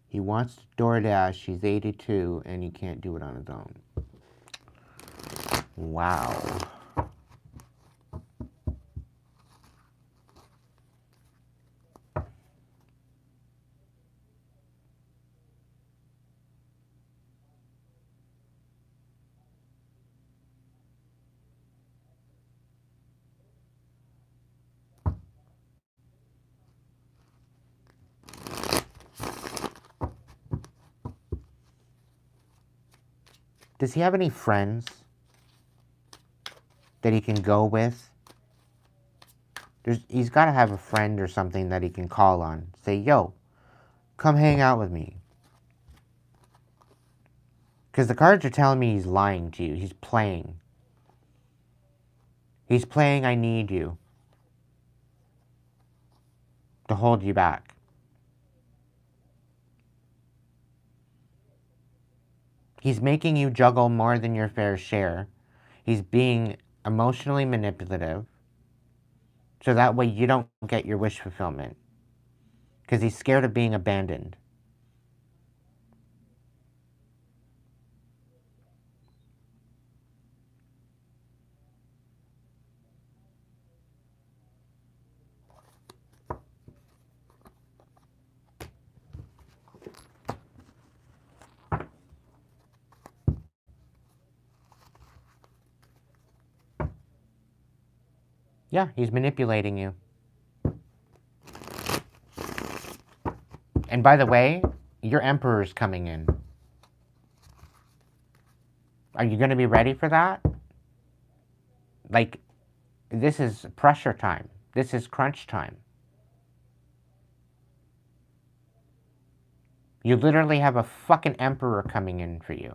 He wants to DoorDash. He's 82 and he can't do it on his own. Wow. Does he have any friends that he can go with? He's got to have a friend or something that he can call on. Say, yo, come hang out with me. Because the cards are telling me he's lying to you. He's playing. He's playing I need you to hold you back. He's making you juggle more than your fair share. He's being emotionally manipulative. So that way you don't get your wish fulfillment. Because he's scared of being abandoned. Yeah, he's manipulating you. And by the way, your emperor's coming in. Are you going to be ready for that? Like, this is pressure time. This is crunch time. You literally have a fucking emperor coming in for you.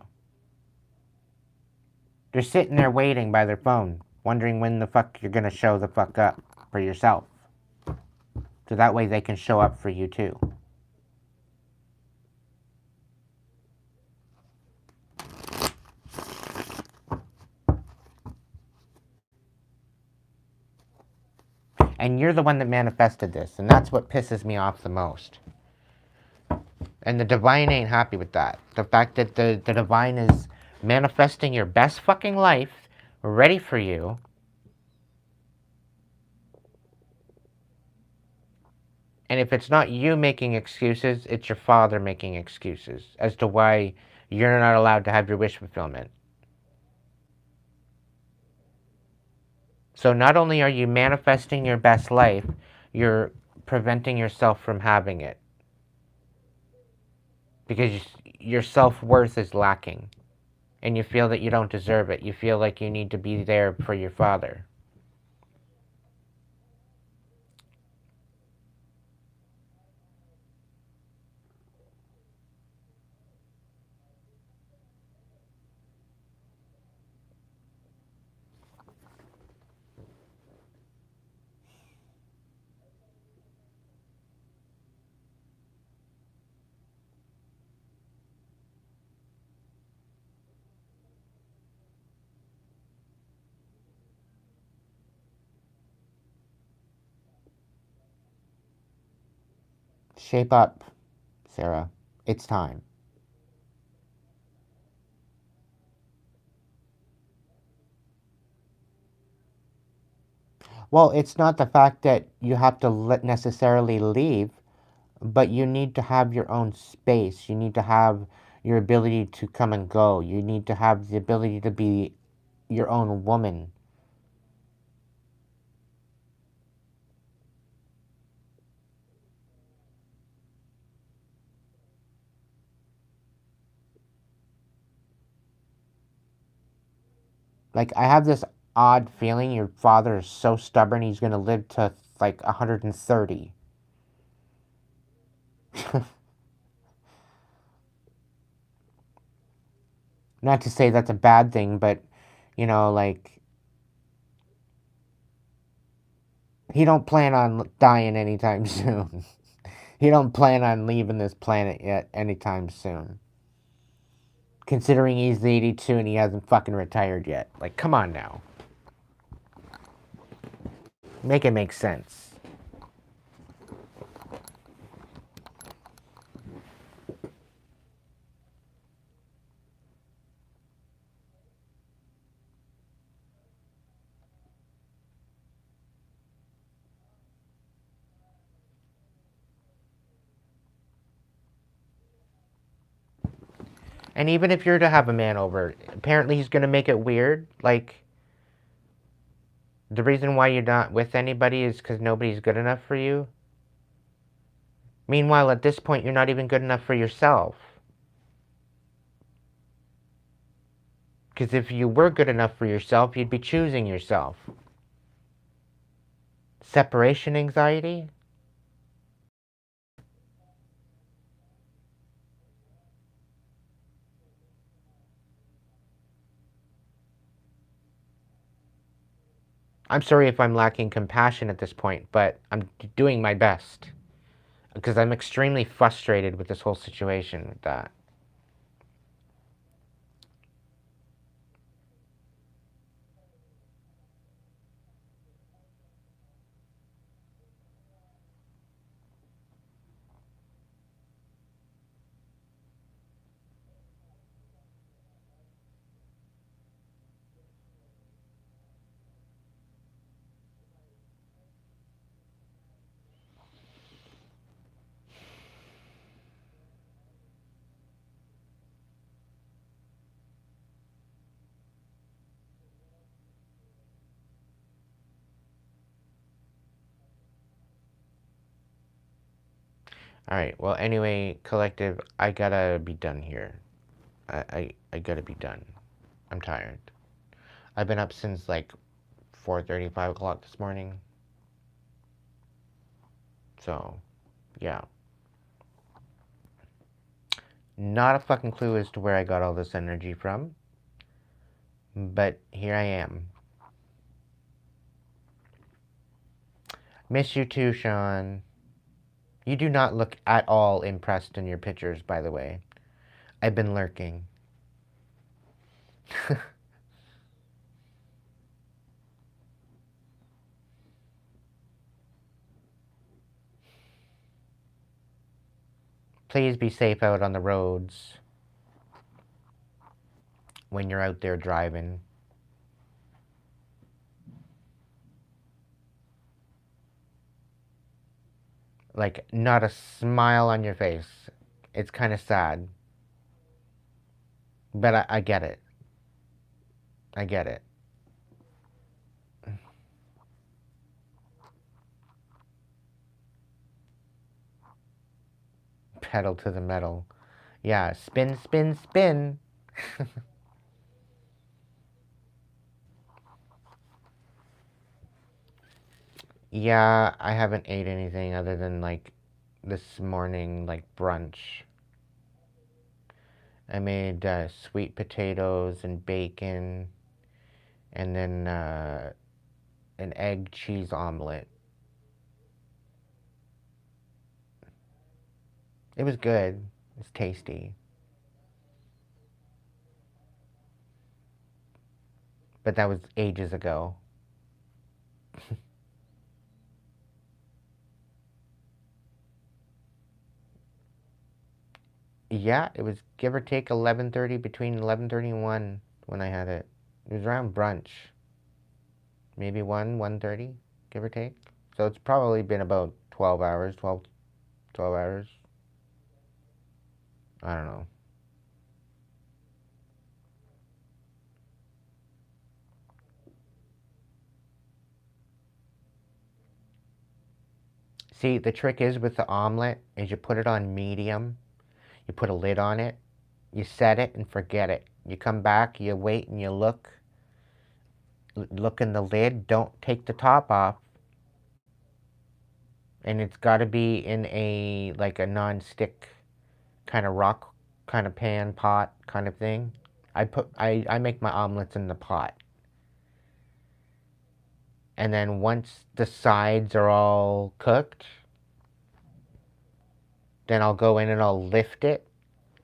They're sitting there waiting by their phone, wondering when the fuck you're going to show the fuck up for yourself. So that way they can show up for you too. And you're the one that manifested this, and that's what pisses me off the most. And the divine ain't happy with that. The fact that the divine is manifesting your best fucking life, ready for you. And if it's not you making excuses, it's your father making excuses as to why you're not allowed to have your wish fulfillment. So not only are you manifesting your best life, you're preventing yourself from having it. Because your self-worth is lacking. And you feel that you don't deserve it. You feel like you need to be there for your father. Shape up, Sarah. It's time. Well, it's not the fact that you have to necessarily leave, but you need to have your own space. You need to have your ability to come and go. You need to have the ability to be your own woman. Like, I have this odd feeling your father is so stubborn he's going to live to like 130. Not to say that's a bad thing, but like he don't plan on dying anytime soon. He don't plan on leaving this planet yet anytime soon. Considering he's 82 and he hasn't fucking retired yet. Like, come on now. Make it make sense. And even if you're to have a man over, apparently he's gonna make it weird. Like, the reason why you're not with anybody is because nobody's good enough for you. Meanwhile, at this point, you're not even good enough for yourself. Because if you were good enough for yourself, you'd be choosing yourself. Separation anxiety? I'm sorry if I'm lacking compassion at this point, but I'm doing my best. Because I'm extremely frustrated with this whole situation with that. Alright, well, anyway, Collective, I gotta be done here. I gotta be done. I'm tired. I've been up since like 4:30, 5 o'clock this morning. So, yeah. Not a fucking clue as to where I got all this energy from. But here I am. Miss you too, Sean. You do not look at all impressed in your pictures, by the way. I've been lurking. Please be safe out on the roads when you're out there driving. Like, not a smile on your face. It's kind of sad. But I get it. I get it. Pedal to the metal. Yeah, spin, spin, spin. Yeah, I haven't ate anything other than like this morning, like brunch. I made sweet potatoes and bacon, and then an egg cheese omelet. It was good. It's tasty. But that was ages ago. Yeah, it was give or take 11:30, between 11:30 and 1 when I had it. It was around brunch. Maybe 1:30, give or take. So it's probably been about 12 hours, 12 hours. I don't know. See, the trick is with the omelet is you put it on medium, you put a lid on it, you set it and forget it. You come back, you wait and you look in the lid, don't take the top off, and it's got to be in a like a non-stick kind of rock kind of pan pot kind of thing. I make my omelets in the pot. And then once the sides are all cooked, then I'll go in and I'll lift it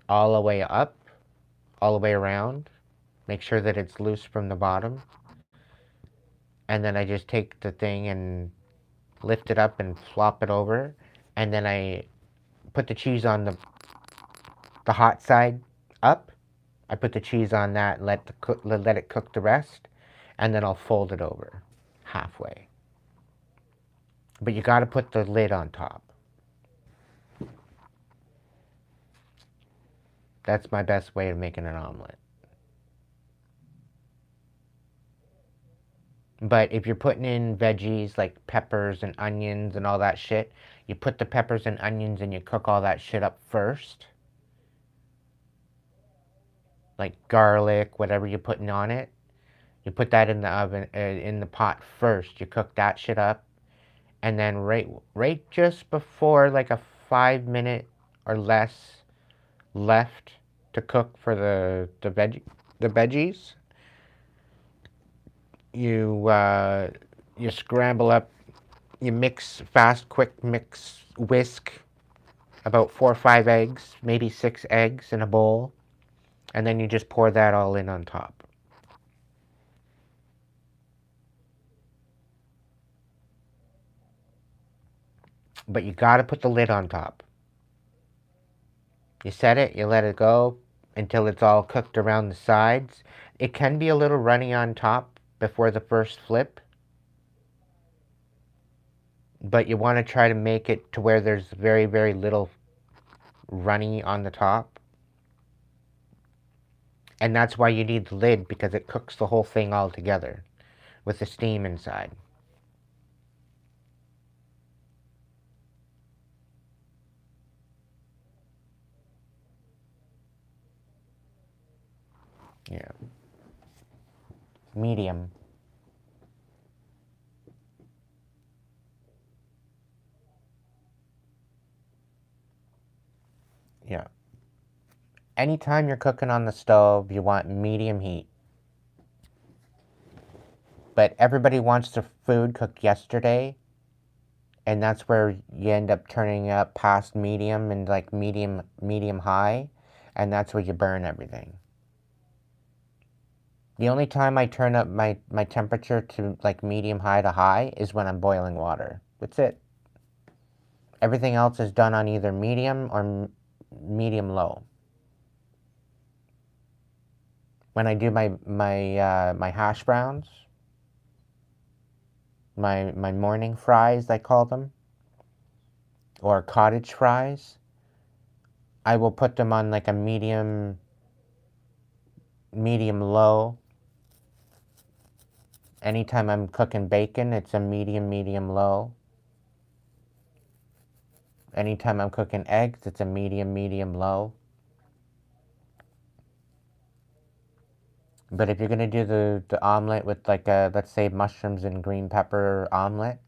all the way up, all the way around. Make sure that it's loose from the bottom. And then I just take the thing and lift it up and flop it over. And then I put the cheese on the hot side up. I put the cheese on that and let it cook the rest. And then I'll fold it over halfway. But you got to put the lid on top. That's my best way of making an omelet. But if you're putting in veggies like peppers and onions and all that shit, you put the peppers and onions and you cook all that shit up first. Like garlic, whatever you're putting on it. You put that in the oven, in the pot first. You cook that shit up. And then right just before like a 5 minute or less left to cook for the veggies, you you scramble up, you mix fast, quick mix, whisk about 4 or 5 eggs, maybe 6 eggs in a bowl, and then you just pour that all in on top. But you gotta put the lid on top. You set it, you let it go until it's all cooked around the sides. It can be a little runny on top before the first flip, but you want to try to make it to where there's very, very little runny on the top. And that's why you need the lid, because it cooks the whole thing all together with the steam inside. Yeah. Medium. Yeah. Anytime you're cooking on the stove, you want medium heat. But everybody wants their food cooked yesterday, and that's where you end up turning up past medium and like medium high, and that's where you burn everything. The only time I turn up my temperature to like medium high to high is when I'm boiling water. That's it. Everything else is done on either medium or medium low. When I do my hash browns, my morning fries, I call them, or cottage fries, I will put them on like a medium low. Anytime I'm cooking bacon, it's a medium low. Anytime I'm cooking eggs, it's a medium low. But if you're gonna do the omelet with like a, let's say, mushrooms and green pepper omelet,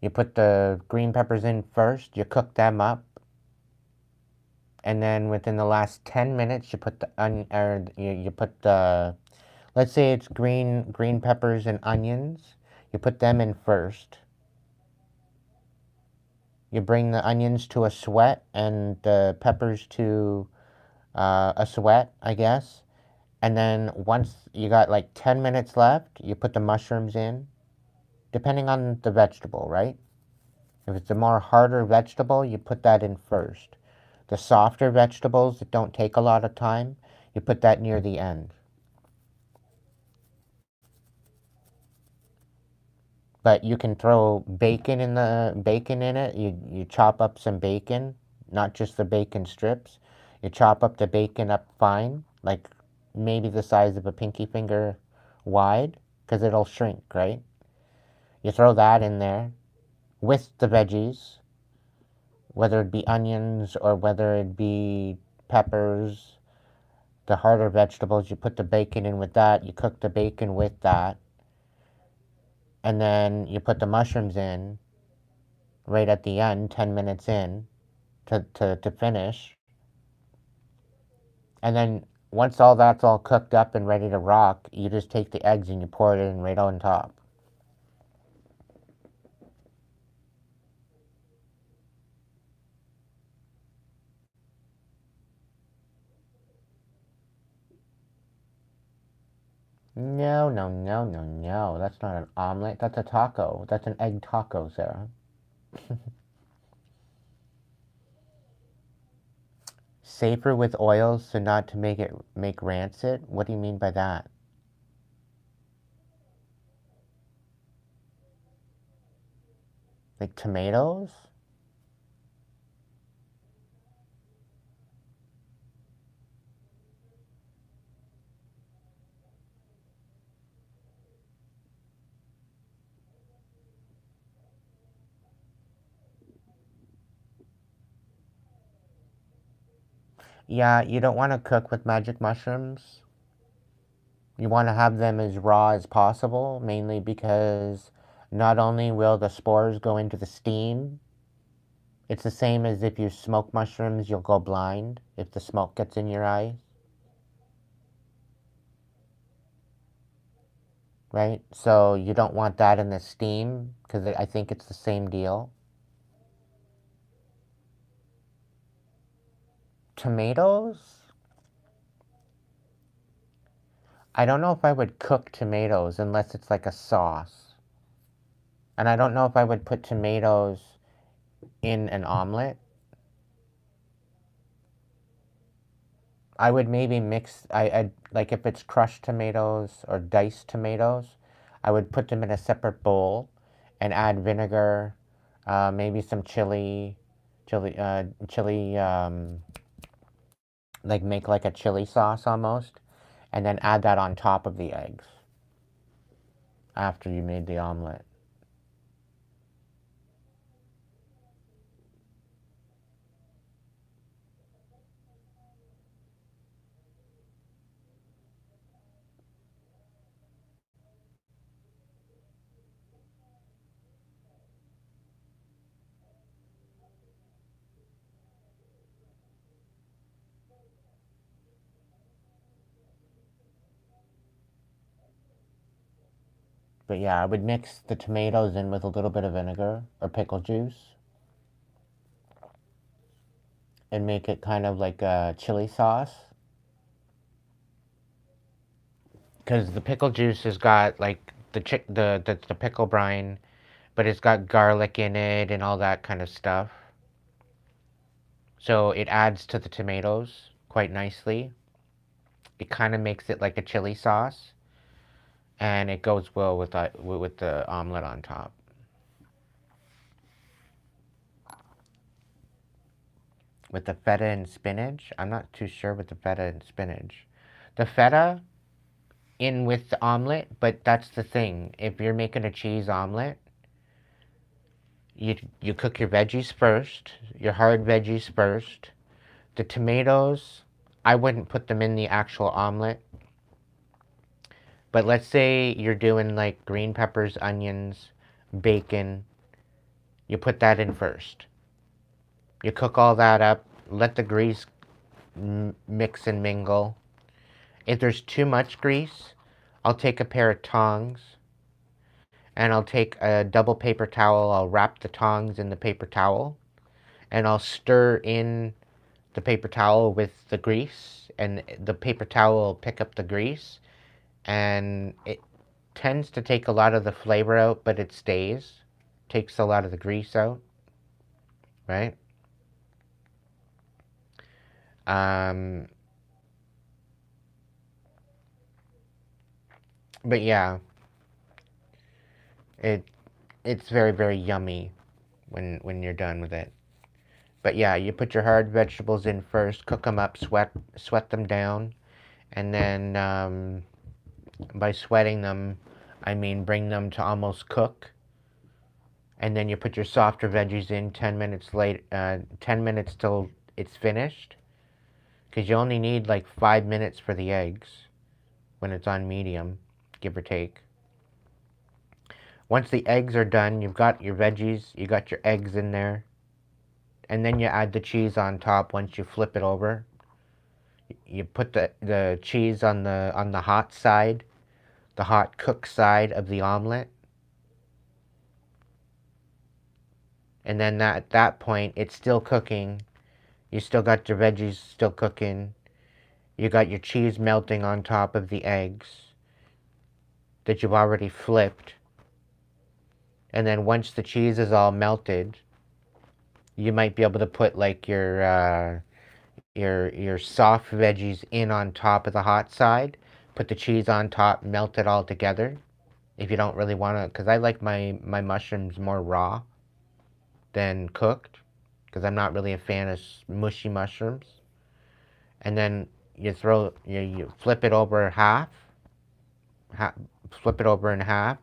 you put the green peppers in first, you cook them up, and then within the last 10 minutes, you put the or you put the, let's say it's green peppers and onions, you put them in first. You bring the onions to a sweat and the peppers to a sweat, I guess. And then once you got like 10 minutes left, you put the mushrooms in, depending on the vegetable, right? If it's a more harder vegetable, you put that in first. The softer vegetables that don't take a lot of time, you put that near the end. But you can throw bacon in it. You chop up some bacon, not just the bacon strips. You chop up the bacon up fine, like maybe the size of a pinky finger wide, because it'll shrink, right? You throw that in there with the veggies, whether it be onions or whether it be peppers, the harder vegetables. You put the bacon in with that. You cook the bacon with that, and then you put the mushrooms in right at the end, 10 minutes in, to finish. And then once all that's all cooked up and ready to rock, you just take the eggs and you pour it in right on top. No, no, no, no, no. That's not an omelet. That's a taco. That's an egg taco, Sarah. Safer with oils so not to make rancid? What do you mean by that? Like tomatoes? Yeah, you don't want to cook with magic mushrooms. You want to have them as raw as possible, mainly because not only will the spores go into the steam, it's the same as if you smoke mushrooms, you'll go blind if the smoke gets in your eyes, right? So you don't want that in the steam because I think it's the same deal. Tomatoes? I don't know if I would cook tomatoes unless it's like a sauce. And I don't know if I would put tomatoes in an omelet. I would maybe mix, I like if it's crushed tomatoes or diced tomatoes, I would put them in a separate bowl and add vinegar, maybe some chili, like make like a chili sauce almost, and then add that on top of the eggs after you made the omelet. But yeah, I would mix the tomatoes in with a little bit of vinegar or pickle juice and make it kind of like a chili sauce. Because the pickle juice has got like the pickle brine, but it's got garlic in it and all that kind of stuff. So it adds to the tomatoes quite nicely. It kind of makes it like a chili sauce, and it goes well with the omelet on top. With the feta and spinach, I'm not too sure with the feta and spinach. The feta in with the omelet, but that's the thing. If you're making a cheese omelet, you cook your veggies first, your hard veggies first. The tomatoes, I wouldn't put them in the actual omelet. But let's say you're doing like green peppers, onions, bacon. You put that in first. You cook all that up, let the grease mix and mingle. If there's too much grease, I'll take a pair of tongs and I'll take a double paper towel. I'll wrap the tongs in the paper towel and I'll stir in the paper towel with the grease, and the paper towel will pick up the grease, and it tends to take a lot of the flavor out, but it stays. Takes a lot of the grease out, right? Um, but yeah, it it's very very yummy when you're done with it. But yeah, you put your hard vegetables in first, cook them up, sweat them down, and then by sweating them, I mean bring them to almost cook, and then you put your softer veggies in 10 minutes till it's finished, because you only need like 5 minutes for the eggs when it's on medium, give or take. Once the eggs are done, you've got your veggies, you got your eggs in there, and then you add the cheese on top once you flip it over. You put the cheese on the hot side, the hot cooked side of the omelet, and then at that point it's still cooking. You still got your veggies still cooking. You got your cheese melting on top of the eggs that you've already flipped. And then once the cheese is all melted, you might be able to put like your soft veggies in on top of the hot side. Put the cheese on top, melt it all together. If you don't really want to, because I like my mushrooms more raw than cooked, because I'm not really a fan of mushy mushrooms. And then you flip it over half, flip it over in half,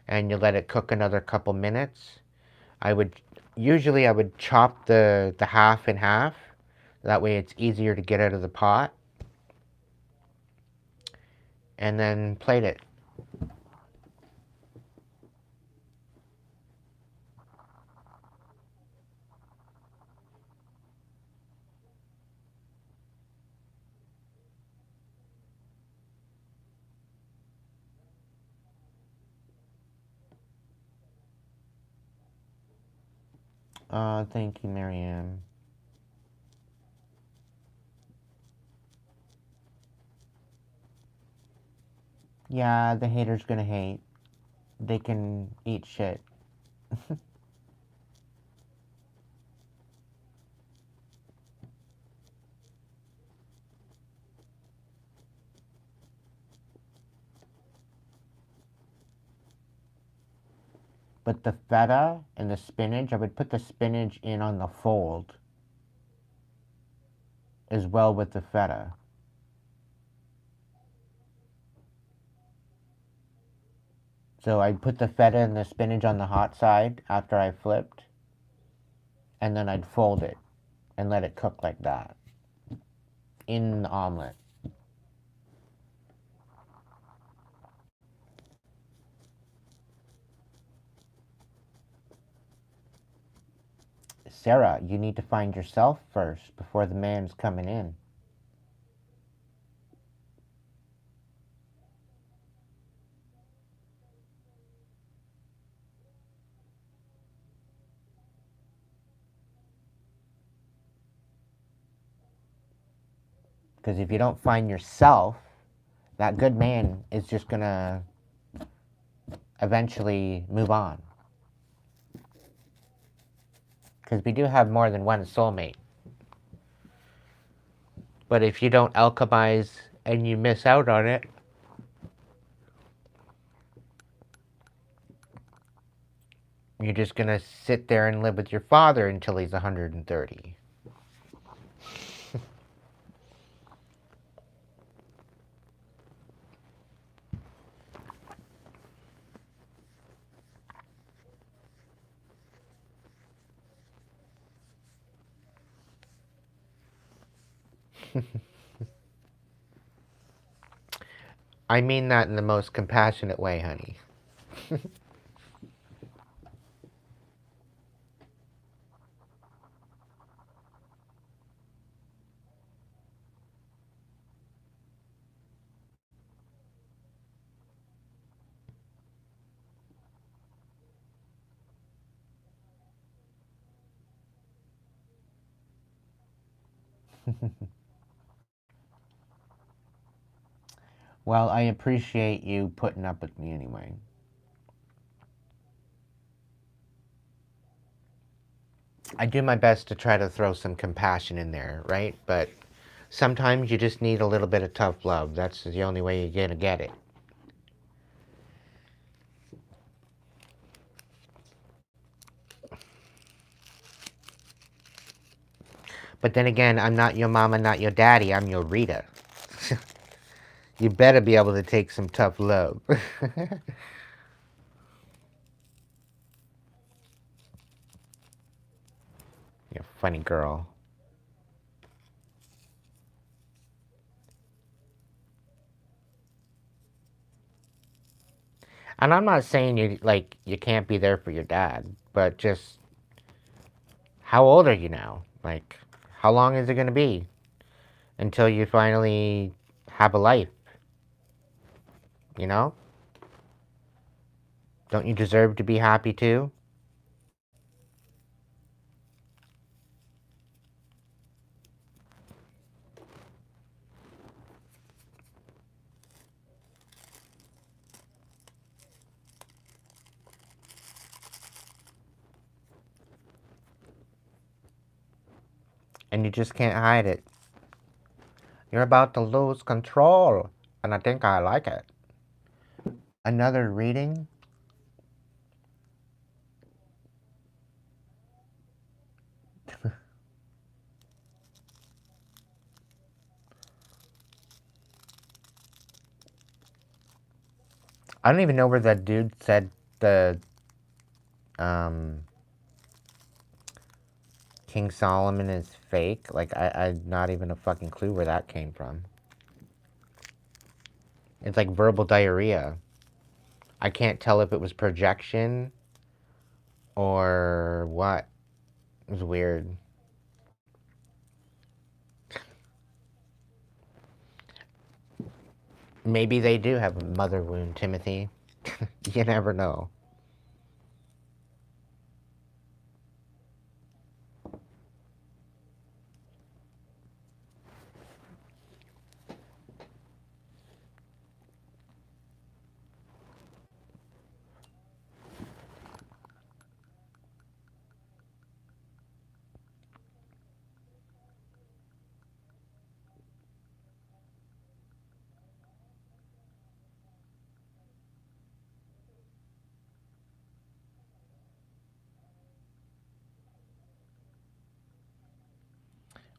and you let it cook another couple minutes. I would Usually I would chop the half in half. That way it's easier to get out of the pot, and then plate it. Thank you, Marianne. Yeah, the haters gonna hate. They can eat shit. But the feta and the spinach, I would put the spinach in on the fold as well with the feta. So I'd put the feta and the spinach on the hot side after I flipped, and then I'd fold it and let it cook like that in the omelet. Sarah, you need to find yourself first before the man's coming in. Because if you don't find yourself, that good man is just gonna eventually move on. Because we do have more than one soulmate. But if you don't alchemize and you miss out on it, you're just gonna sit there and live with your father until he's 130. I mean that in the most compassionate way, honey. Well, I appreciate you putting up with me anyway. I do my best to try to throw some compassion in there, right? But Sometimes you just need a little bit of tough love. That's the only way you're gonna get it. But then again, I'm not your mama, not your daddy. I'm your Rita. You better be able to take some tough love. You funny girl. And I'm not saying you can't be there for your dad, but just how old are you now? Like, how long is it gonna be until you finally have a life? You know? Don't you deserve to be happy too? And you just can't hide it. You're about to lose control, and I think I like it. Another reading? I don't even know where that dude said the um King Solomon is fake. Like I not even a fucking clue where that came from. It's like verbal diarrhea. I can't tell if it was projection or what. It was weird. Maybe they do have a mother wound, Timothy. You never know.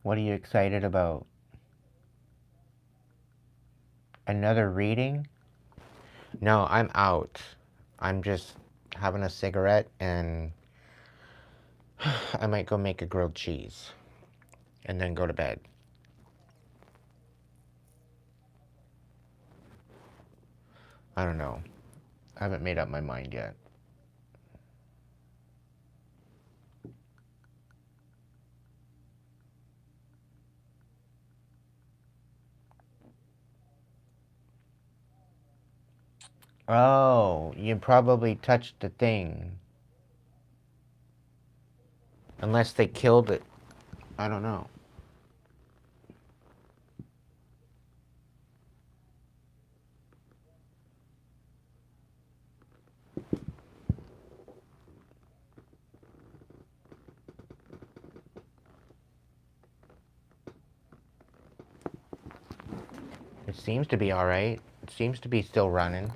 What are you excited about? Another reading? No, I'm out. I'm just having a cigarette and I might go make a grilled cheese and then go to bed. I don't know. I haven't made up my mind yet. Oh, you probably touched the thing. Unless they killed it. I don't know. It seems to be alright. It seems to be still running.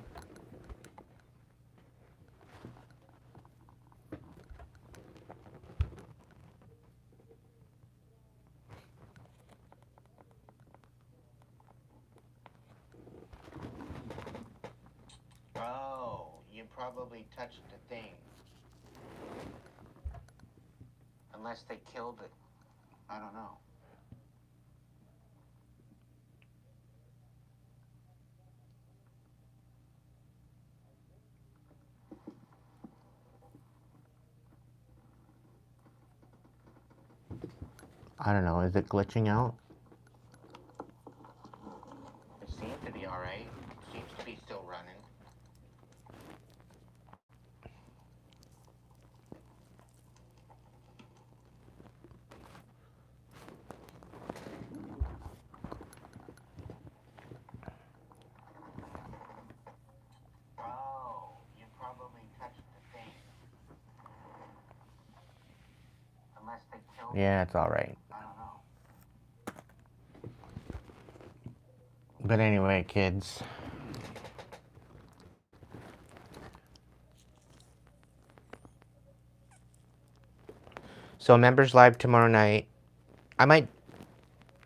Oh, you probably touched the thing. Unless they killed it. I don't know. I don't know. Is it glitching out? It seems to be alright. It seems to be still running. Oh, you probably touched the thing. Unless they killed it. Yeah, it's alright. I don't know. But anyway, kids. So members live tomorrow night. I might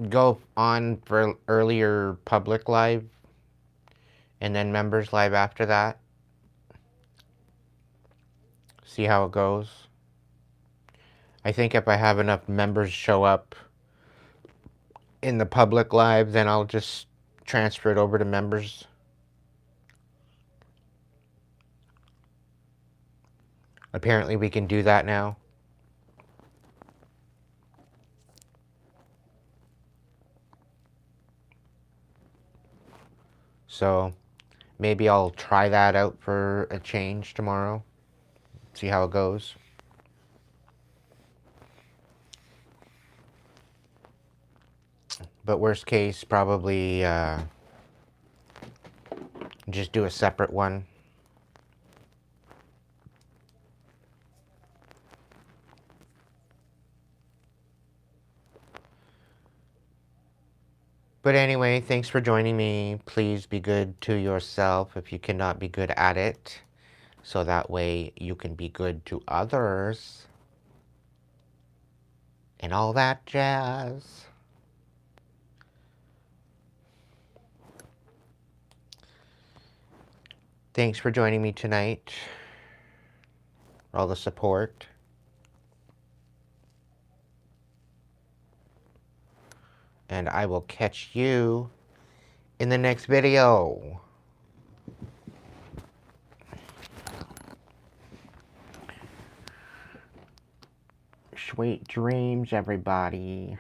go on for earlier public live and then members live after that. See how it goes. I think if I have enough members show up in the public live, then I'll just transfer it over to members. Apparently we can do that now. So maybe I'll try that out for a change tomorrow. See how it goes. But worst case, probably just do a separate one. But anyway, thanks for joining me. Please be good to yourself if you cannot be good at it. So that way you can be good to others. And all that jazz. Thanks for joining me tonight. All the support. And I will catch you in the next video. Sweet dreams, everybody.